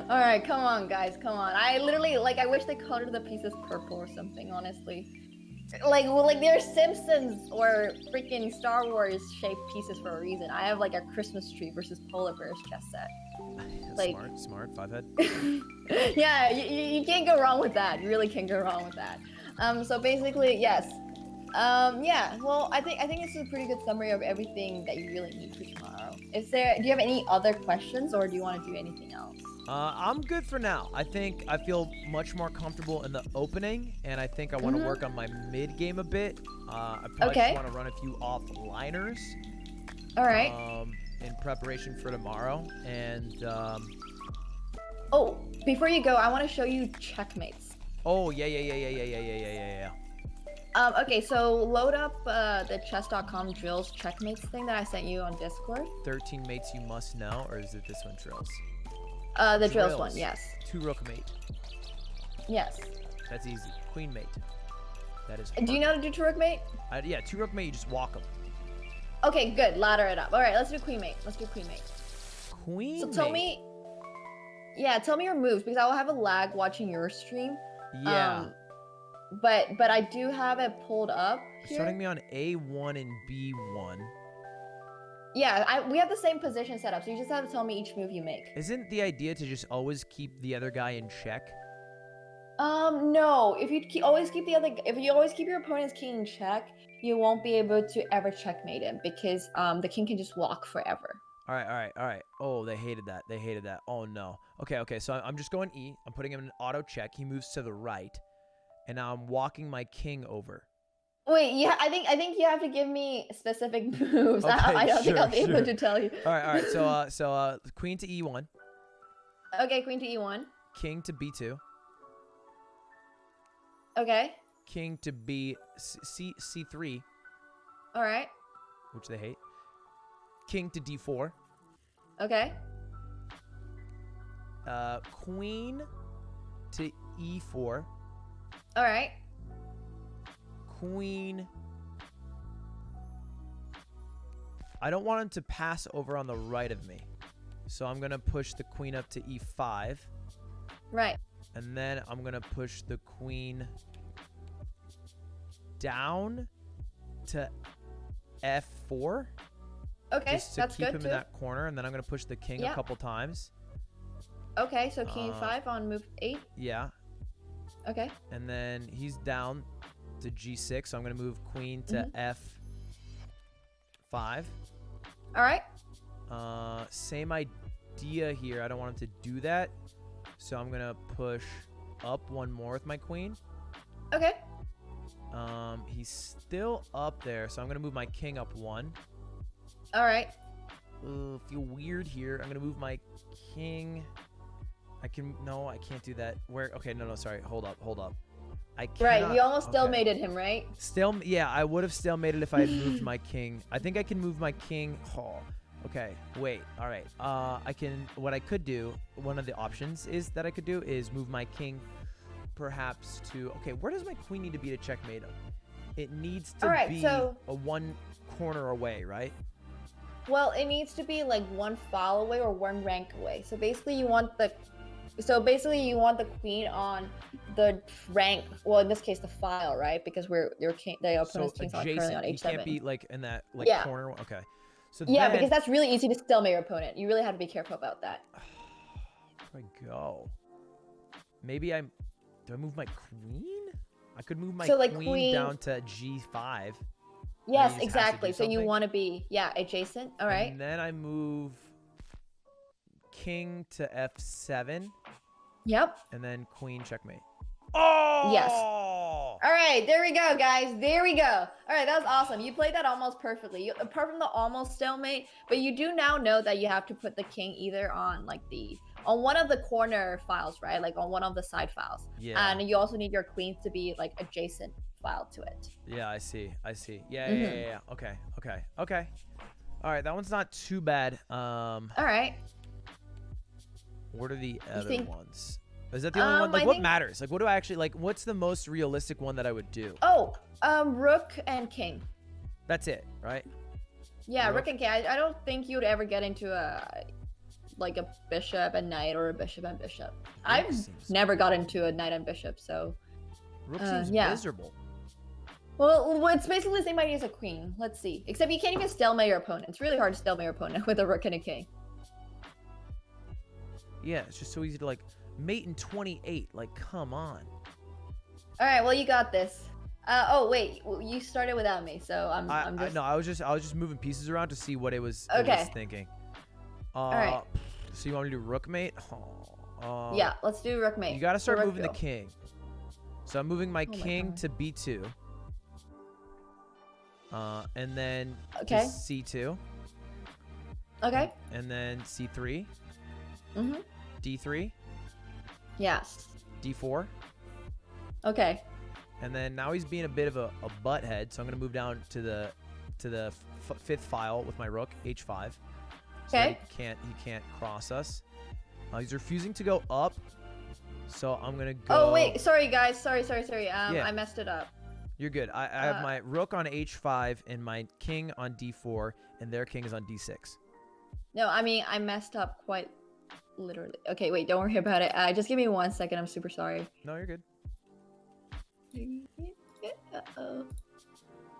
All right, come on, guys, come on. I literally, like, I wish they colored the pieces purple or something, honestly. Like they're Simpsons or freaking Star Wars shaped pieces for a reason. I have like a Christmas tree versus polar bears chess set. Like, smart, 5-head. yeah, you can't go wrong with that. You really can't go wrong with that. So basically, yes. Yeah. Well, I think this is a pretty good summary of everything that you really need for tomorrow. Do you have any other questions, or do you want to do anything else? I'm good for now. I think I feel much more comfortable in the opening, and I think I want to work on my mid game a bit. I probably just want to run a few offliners. All right. In preparation for tomorrow, and oh, before you go, I want to show you checkmates. Oh yeah. Okay, so load up the chess.com drills checkmates thing that I sent you on Discord. 13 mates you must know, or is it this one, drills? The drills one, yes. 2 rook mate. Yes. That's easy. Queen mate. That is. Do you know how to do 2 rook mate? Yeah, 2 rook mate. You just walk them. Okay, good. Ladder it up. All right, let's do queen mate. Queen. So tell me. Yeah, tell me your moves because I will have a lag watching your stream. Yeah. But I do have it pulled up here. Starting me on A1 and B1. Yeah, we have the same position set up, so you just have to tell me each move you make. Isn't the idea to just always keep the other guy in check? No. If you always keep your opponent's king in check, you won't be able to ever checkmate him because the king can just walk forever. All right. Oh, they hated that. Oh no. Okay. So I'm just going E. I'm putting him in auto check. He moves to the right, and now I'm walking my king over. Wait, yeah, I think you have to give me specific moves. Okay, I don't think I'll be sure. able to tell you. All right. So queen to E1. Okay, queen to E1. King to B2. Okay. King to C3. All right. Which they hate. King to D4. Okay. Queen to E4. All right. Queen. I don't want him to pass over on the right of me. So I'm going to push the queen up to E5. Right. And then I'm going to push the queen down to F4. Okay, just to that's keep good him too. in that corner. And then I'm going to push the king a couple times. Okay, so king 5 on move 8. Yeah. Okay. And then he's down to G6. So I'm going to move queen to F5. All right. Same idea here. I don't want him to do that. So I'm going to push up one more with my queen. Okay. He's still up there. So I'm going to move my king up 1. All right. Feel weird here. I'm going to move my king. No, I can't do that. Okay, no, sorry. Hold up. I can't. Right, you almost stalemated him, right? Yeah, I would have stalemated if I had moved my king. I think I can move my king. Oh, okay, wait. All right. What I could do, one of the options that I could do is move my king perhaps to, okay, where does my queen need to be to checkmate him? It needs to be a 1 corner away, right? Well, it needs to be like 1 file away or 1 rank away. So basically you want the queen on the rank, well, in this case the file, right? Because the opponent's king's not currently on H7. You can't be like in that corner. Okay. So yeah, then, because that's really easy to stalemate your opponent. You really have to be careful about that. Where do I go? Maybe do I move my queen? I could move my queen down to G5. Yes, exactly. So you want to be, adjacent. All right. And then I move king to F7. Yep. And then queen checkmate. Oh! Yes. All right, there we go, guys. There we go. All right, that was awesome. You played that almost perfectly. Apart from the almost stalemate, but you do now know that you have to put the king either on on one of the corner files, right? Like on one of the side files. Yeah. And you also need your queens to be like adjacent file to it. Yeah, I see. Yeah. Okay. All All right, that one's not too bad. All right. What are the other think- ones? Is that the only one? Like, I what think- matters? Like, what do I actually like? What's the most realistic one that I would do? Oh, rook and king. That's it, right? Yeah, Rook. rook and king. I don't think you would ever get into a bishop and knight or a bishop and bishop. I've never got into a knight and bishop, so. Rook seems yeah. miserable. Well, it's basically the same idea as a queen. Let's see. Except you can't even stalemate your opponent. It's really hard to stalemate your opponent with a rook and a king. Yeah, it's just so easy to like mate in 28. Like, come on. All right, well you got this. Oh wait, you started without me, so I'm just. No, I was just moving pieces around to see what it was, Okay. thinking. right. So you want me to do rook mate? Yeah, let's do rook mate. You gotta start Rook moving the duel. king. So I'm moving my Oh my king God. to b2. And then Okay. to c2. Okay. And then c3. Mhm. d3. Yes. d4. Okay. And then now he's being a bit of a butthead, so I'm gonna move down to the fifth file with my rook, h5. So that Okay. he can't cross us. He's refusing to go up, so I'm gonna go. Oh wait, sorry guys, sorry. Yeah. I messed it up. You're good. I have my rook on h5 and my king on d4, and their king is on d6. No, I mean I messed up quite literally. Okay, wait, don't worry about it. Just give me 1 second. I'm super sorry. No, you're good. Uh-oh.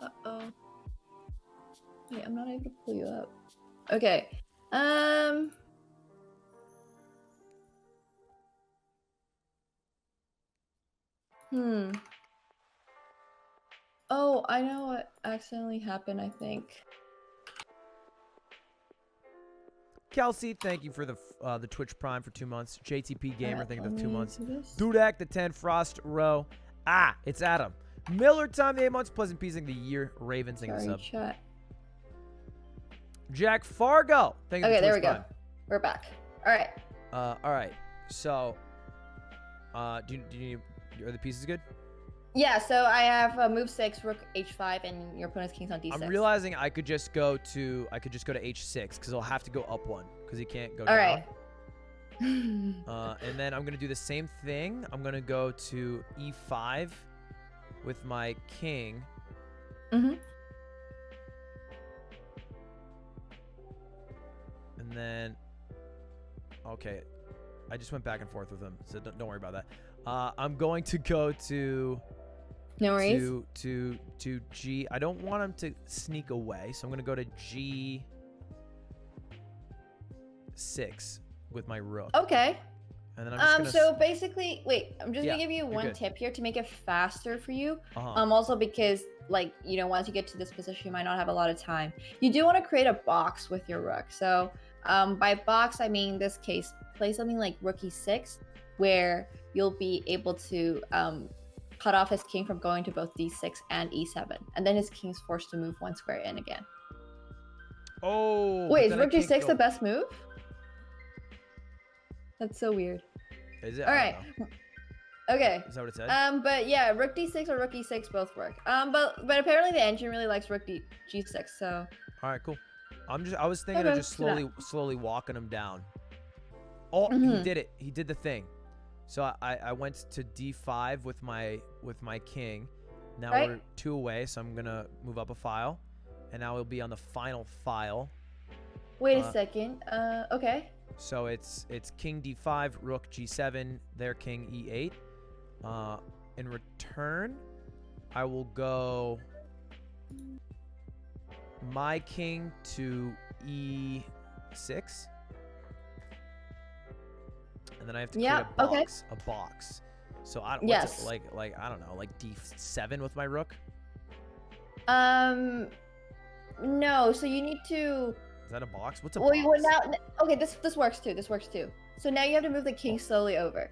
Uh-oh. Wait, I'm not able to pull you up. Okay. Oh, I know what accidentally happened, I think. Kelsey, thank you for the Twitch Prime for 2 months. JTP Gamer, thank you for the 2 months. do this. Dudak, the 10. Frost Row. It's Adam. Miller, time, the 8 months. Pleasant Peasing, the year. Ravens, thank you for the Sorry, sub. chat. Jack Fargo, thank you for Okay, the there we Twitch go. We're back. All right. Prime. All right. So, do you are the pieces good? Yeah, so I have move 6, rook h5, and your opponent's king's on d6. I'm realizing I could just go to h6 because I'll have to go up one because he can't go All down. right. And then I'm gonna do the same thing. I'm gonna go to e5 with my king. Mhm. And then, okay, I just went back and forth with him, so don't worry about that. I'm going to go to. No worries. To G. I don't want him to sneak away, so I'm gonna go to G6 with my rook. Okay. And then I'm just gonna. So basically, wait, I'm just Yeah, gonna give you you're one good. tip here to make it faster for you. Uh-huh. Also because, like, you know, once you get to this position, you might not have a lot of time. You do want to create a box with your rook. So, by box, I mean, in this case, play something like rook e6, where you'll be able to cut off his king from going to both d6 and e7, and then his king's forced to move 1 square in again. Oh. Wait, is but then I rook can't g6 go- the best move? That's so weird. Is it? All I right. don't Okay. know. Is that what it said? But yeah, rook d6 or rook e6 both work. But apparently the engine really likes rook g6, so. All right, cool. I was thinking of Okay, just do that. slowly walking him down. Oh, he Mhm. did it. He did the thing. So I went to d5 with my king. Now Right. we're 2 away, so I'm gonna move up a file, and now we'll be on the final file. Wait a second. Okay. So it's king d5, rook g7, their king e8. In return, I will go my king to e6. And then I have to Yeah, create okay. a box. So I don't Yes. like I don't know, like d7 with my rook. No. So you need to. Is that a box? What's a Well, box? now. Okay, this works too. This works too. So now you have to move the king slowly over.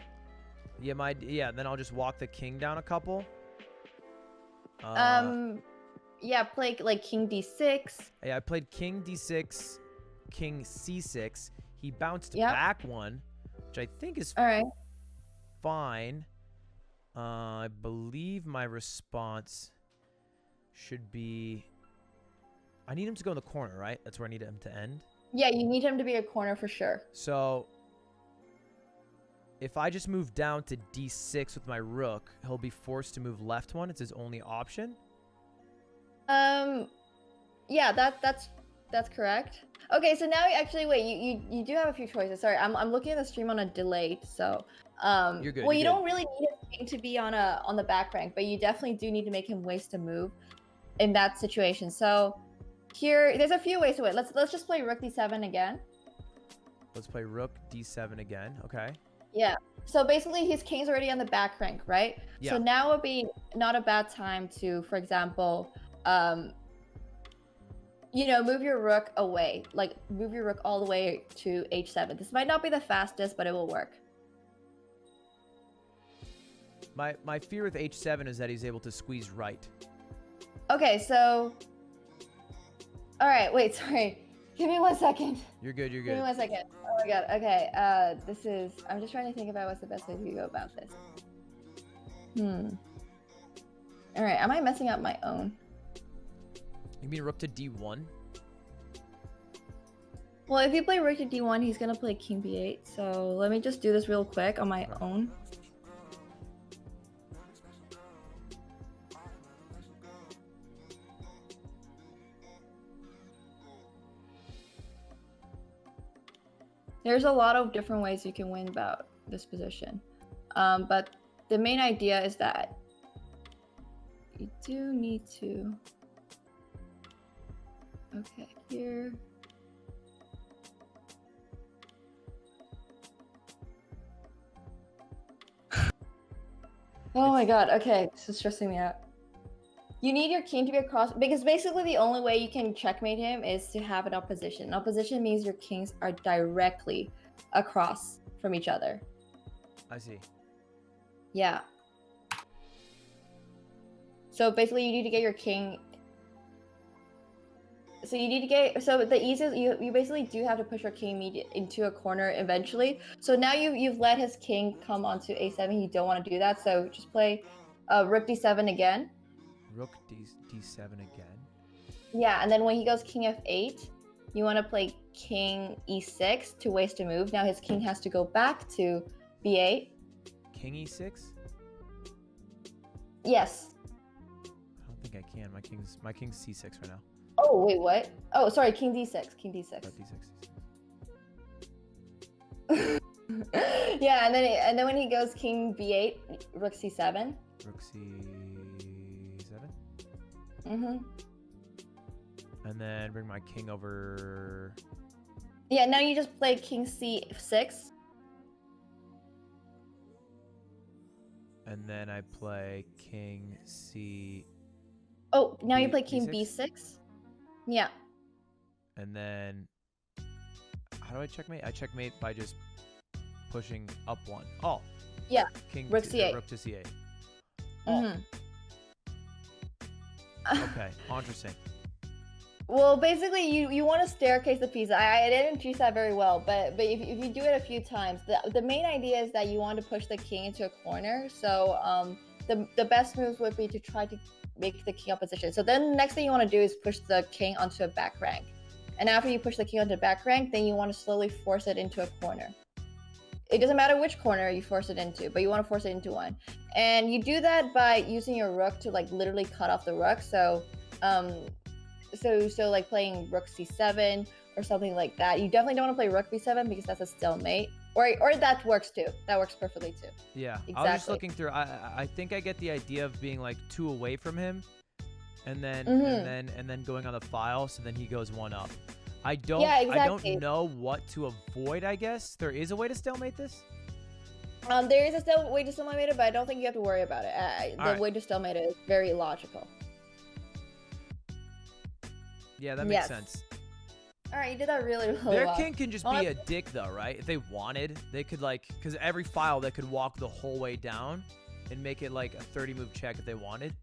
Yeah, then I'll just walk the king down a couple. Yeah, play like king d6. Yeah, I played king d6, king c6. He bounced Yep. back one, which I think is All right. fine. I believe my response should be I need him to go in the corner, right? That's where I need him to end. Yeah, you need him to be a corner for sure. So if I just move down to d6 with my rook, he'll be forced to move left one. It's his only option. Yeah, that's correct. Okay, so now actually wait, you do have a few choices. Sorry, I'm looking at the stream on a delay, so You're good. well, you're you good. don't really need his king to be on the back rank, but you definitely do need to make him waste a move in that situation. So here, there's a few ways to it. Let's just play rook d7 again. Let's play rook d7 again. Okay. Yeah. So basically, his king's already on the back rank, right? Yeah. So now would be not a bad time to, for example, move your rook away. Like, move your rook all the way to h7. This might not be the fastest, but it will work. My fear with h7 is that he's able to squeeze right. Okay, so... Alright, wait, sorry. Give me 1 second. You're good. You're Give me good. 1 second. Oh my god, okay. I'm just trying to think about what's the best way to go about this. Alright, am I messing up my own? You mean rook to d1? Well, if you play rook to d1, he's gonna play king b8. So let me just do this real quick on my own. There's a lot of different ways you can win about this position. But the main idea is that you do need to... Okay, here... Oh my god, okay, this is stressing me out. You need your king to be across, because basically the only way you can checkmate him is to have an opposition. Opposition means your kings are directly across from each other. I see. Yeah. So basically you need to get your king... So you need to get... So the easiest... You basically do have to push your king into a corner eventually. So now you've let his king come onto a7. You don't want to do that. So just play rook d7 again. Rook d7 again. Yeah, and then when he goes king f8, you want to play king e6 to waste a move. Now his king has to go back to b8. King e6? Yes. I don't think I can. My king's c6 right now. Oh, wait, what? Oh, sorry, king d6. King d6. D6. Yeah, and then when he goes king b8, rook c7. Rook c7. Mm-hmm. And then bring my king over. Yeah, now you just play king c6. And then I play king c. Oh, now you play king b6? b6. Yeah. And then how do I checkmate? I checkmate by just pushing up one. Oh. Yeah. King rook to, c8. rook to c8. Mm-hmm. Okay, interesting. Well, basically, you want to staircase the piece. I didn't teach that very well, but if you do it a few times, the main idea is that you want to push the king into a corner. So the best moves would be to try to make the king opposition. So then the next thing you want to do is push the king onto a back rank. And after you push the king onto a back rank, then you want to slowly force it into a corner. It doesn't matter which corner you force it into, but you want to force it into one. And you do that by using your rook to like literally cut off the rook. So like playing rook c7 or something like that. You definitely don't want to play rook b7 because that's a stalemate. Or that works too. That works perfectly too. Yeah, exactly. I was just looking through. I think I get the idea of being like 2 away from him, and then and then going on the file, so then he goes 1 up. I don't know what to avoid. I guess there is a way to stalemate this. There is a way to stalemate it, but I don't think you have to worry about it. The way to stalemate it is very logical. Yeah, that makes sense. All right, you did that really, really Their well. king can just be a dick, though, right? If they wanted, they could like, because every file they could walk the whole way down and make it like a 30-move check if they wanted.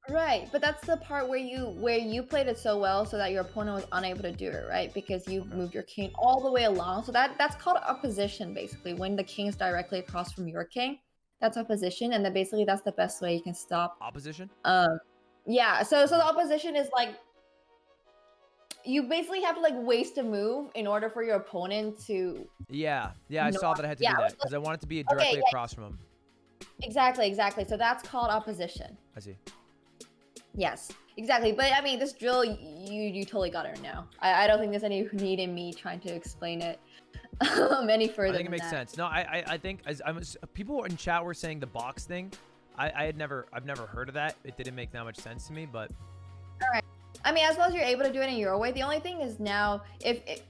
Right, but that's the part where you played it so well so that your opponent was unable to do it, right? Because you moved your king all the way along. So that's called opposition, basically. When the king is directly across from your king, that's opposition, and then basically that's the best way you can stop opposition. Yeah. So the opposition is like you basically have to like waste a move in order for your opponent to. Yeah, I saw that I had to Yeah, do that because I wanted to be directly yeah. across from him. Exactly. So that's called opposition. I see. Yes, exactly. But I mean, this drill, you totally got it now. I don't think there's any need in me trying to explain it any further. I think it makes sense. No, I think people in chat were saying the box thing. I've never heard of that. It didn't make that much sense to me, but. All right. I mean, as long as you're able to do it in your way. The only thing is now,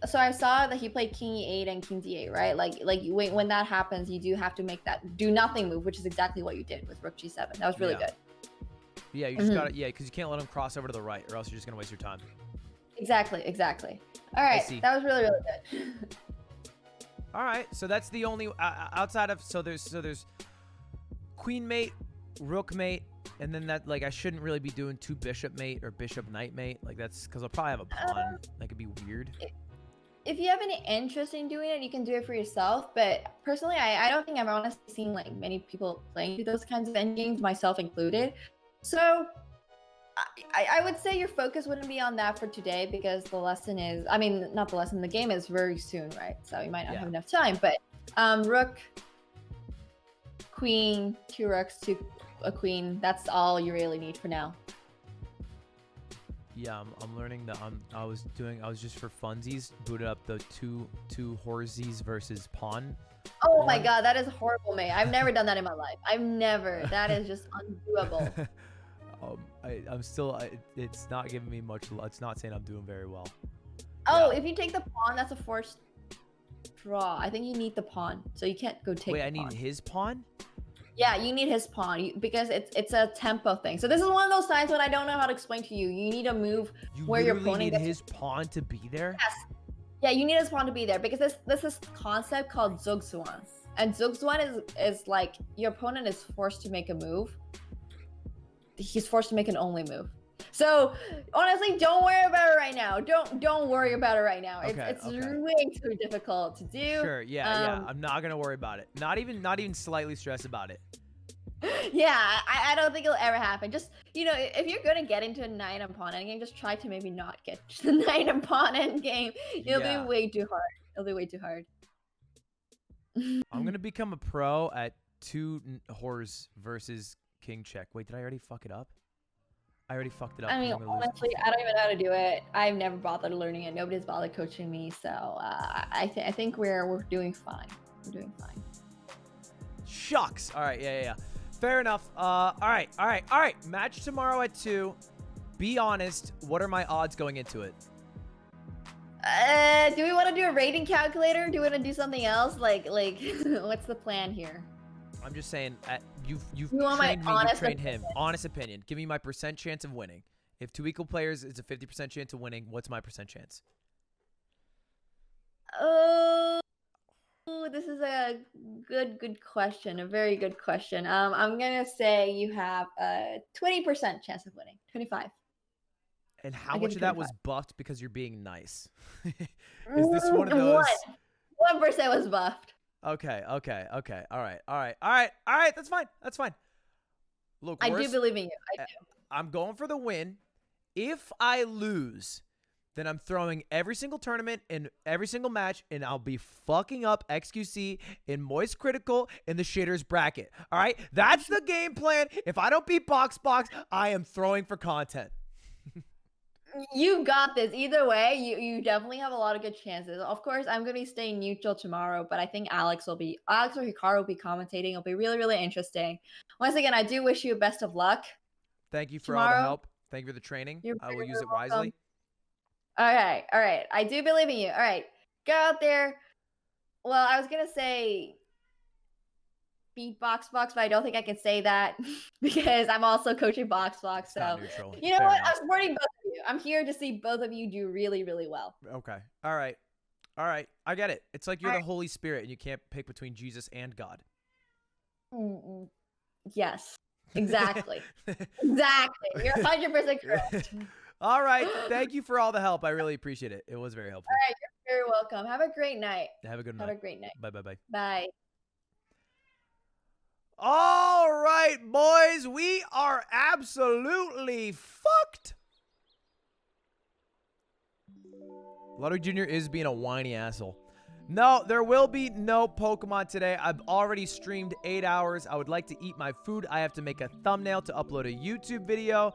so I saw that he played King E8 and King D8, right? Like when that happens, you do have to make that do nothing move, which is exactly what you did with Rook G7. That was really good. Yeah, you just gotta because you can't let him cross over to the right, or else you're just gonna waste your time. Exactly. All right, that was really good. All right, so that's the only outside of there's queen mate, rook mate, and then that I shouldn't really be doing 2 bishop mate or bishop knight mate. Like that's because I'll probably have a pawn. That could be weird. If you have any interest in doing it, you can do it for yourself. But personally, I don't think I've honestly seen many people playing those kinds of endgames, myself included. So I would say your focus wouldn't be on that for today because the lesson is, I mean, not the lesson, the game is very soon, right? So you might not have enough time. But rook, queen, 2 rooks, 2 a queen. That's all you really need for now. Yeah, I'm learning that I was just for funsies booted up the two horsies versus pawn. Oh my god, that is horrible, mate. I've never done that in my life. That is just undoable. I'm still it's not giving me much. It's not saying I'm doing very well. Oh, if you take the pawn, that's a forced draw. I think you need the pawn, so you can't go take. Wait, the I need his pawn. Yeah, you need his pawn because it's a tempo thing. So this is one of those times when I don't know how to explain to you. You need a move where your opponent need his pawn to be there. Yes. Yeah, you need his pawn to be there because this is concept called Zugzwang. And Zugzwang is like your opponent is forced to make a move. He's forced to make an only move. So honestly, don't worry about it right now. Don't worry about it right now. It's way too difficult to do. Sure, yeah. I'm not gonna worry about it. Not even slightly stressed about it. Yeah, I don't think it'll ever happen. Just if you're gonna get into a knight and pawn endgame, just try to maybe not get to the knight and pawn endgame. It'll be way too hard. It'll be way too hard. I'm gonna become a pro at 2 whores versus king check. Wait, did I already fuck it up? I already fucked it up. I mean, honestly, I don't even know how to do it. I've never bothered learning it. Nobody's bothered coaching me, so I think we're doing fine. We're doing fine. Shucks. All right, yeah. Fair enough. All right. Match tomorrow at 2. Be honest. What are my odds going into it? Do we want to do a rating calculator? Do we want to do something else? Like, what's the plan here? I'm just saying, you've want my trained me, honest you've trained him. Honest opinion. Give me my % chance of winning. If 2 equal players is a 50% chance of winning, what's my % chance? Oh, this is a good question. A very good question. I'm gonna say you have a 20% chance of winning. 25. And how much of that was buffed because you're being nice? Is this one of those? 1% was buffed. Okay. All right. That's fine. Look, I do believe in you. I do. I'm going for the win. If I lose, then I'm throwing every single tournament and every single match, and I'll be fucking up XQC in Moist Critical in the Shitters bracket. All right? That's the game plan. If I don't beat Box, I am throwing for content. You got this. Either way, you definitely have a lot of good chances. Of course, I'm going to be staying neutral tomorrow, but I think Alex or Hikaru will be commentating. It'll be really, really interesting. Once again, I do wish you best of luck. Thank you for all the help. Thank you for the training. I will use it wisely. All right. I do believe in you. All right. Go out there. Well, I was going to say beat Box, but I don't think I can say that because I'm also coaching Box. So, you know what? I'm supporting both of you. I'm here to see both of you do really, really well. Okay. All right. I get it. It's like you're the Holy Spirit and you can't pick between Jesus and God. Yes. Exactly. Exactly. You're 100% correct. All right. Thank you for all the help. I really appreciate it. It was very helpful. All right. You're very welcome. Have a great night. Have a good night. Have a great night. Bye. Bye. All right, boys. We are absolutely fucked. Ludwig Jr. is being a whiny asshole. No, there will be no Pokemon today. I've already streamed 8 hours. I would like to eat my food. I have to make a thumbnail to upload a YouTube video,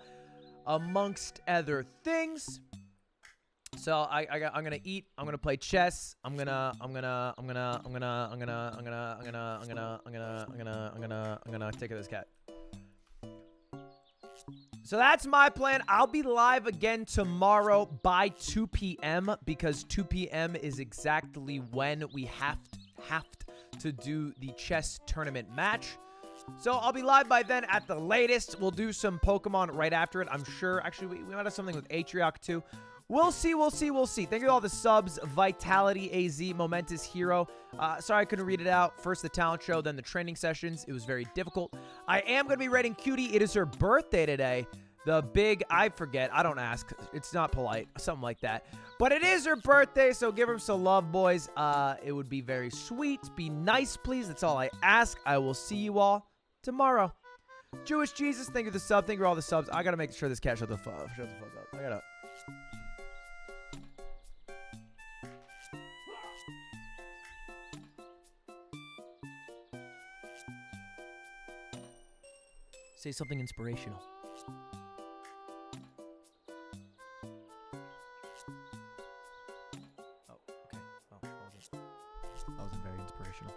amongst other things. So I'm gonna eat. I'm gonna play chess. I'm gonna take care of this cat. So that's my plan. I'll be live again tomorrow by 2 p.m. because 2 p.m. is exactly when we have to do the chess tournament match. So I'll be live by then at the latest. We'll do some Pokemon right after it, I'm sure. Actually, we might have something with Atriarch too. We'll see. Thank you to all the subs. Vitality AZ, Momentous Hero. Sorry I couldn't read it out. First the talent show, then the training sessions. It was very difficult. I am going to be rating Cutie. It is her birthday today. The big, I forget. I don't ask. It's not polite. Something like that. But it is her birthday, so give her some love, boys. It would be very sweet. Be nice, please. That's all I ask. I will see you all tomorrow. Jewish Jesus, thank you for the sub. Thank you for all the subs. I got to make sure this cat shut the fuck up. I got to... Say something inspirational. Oh, okay. Well, that wasn't very inspirational.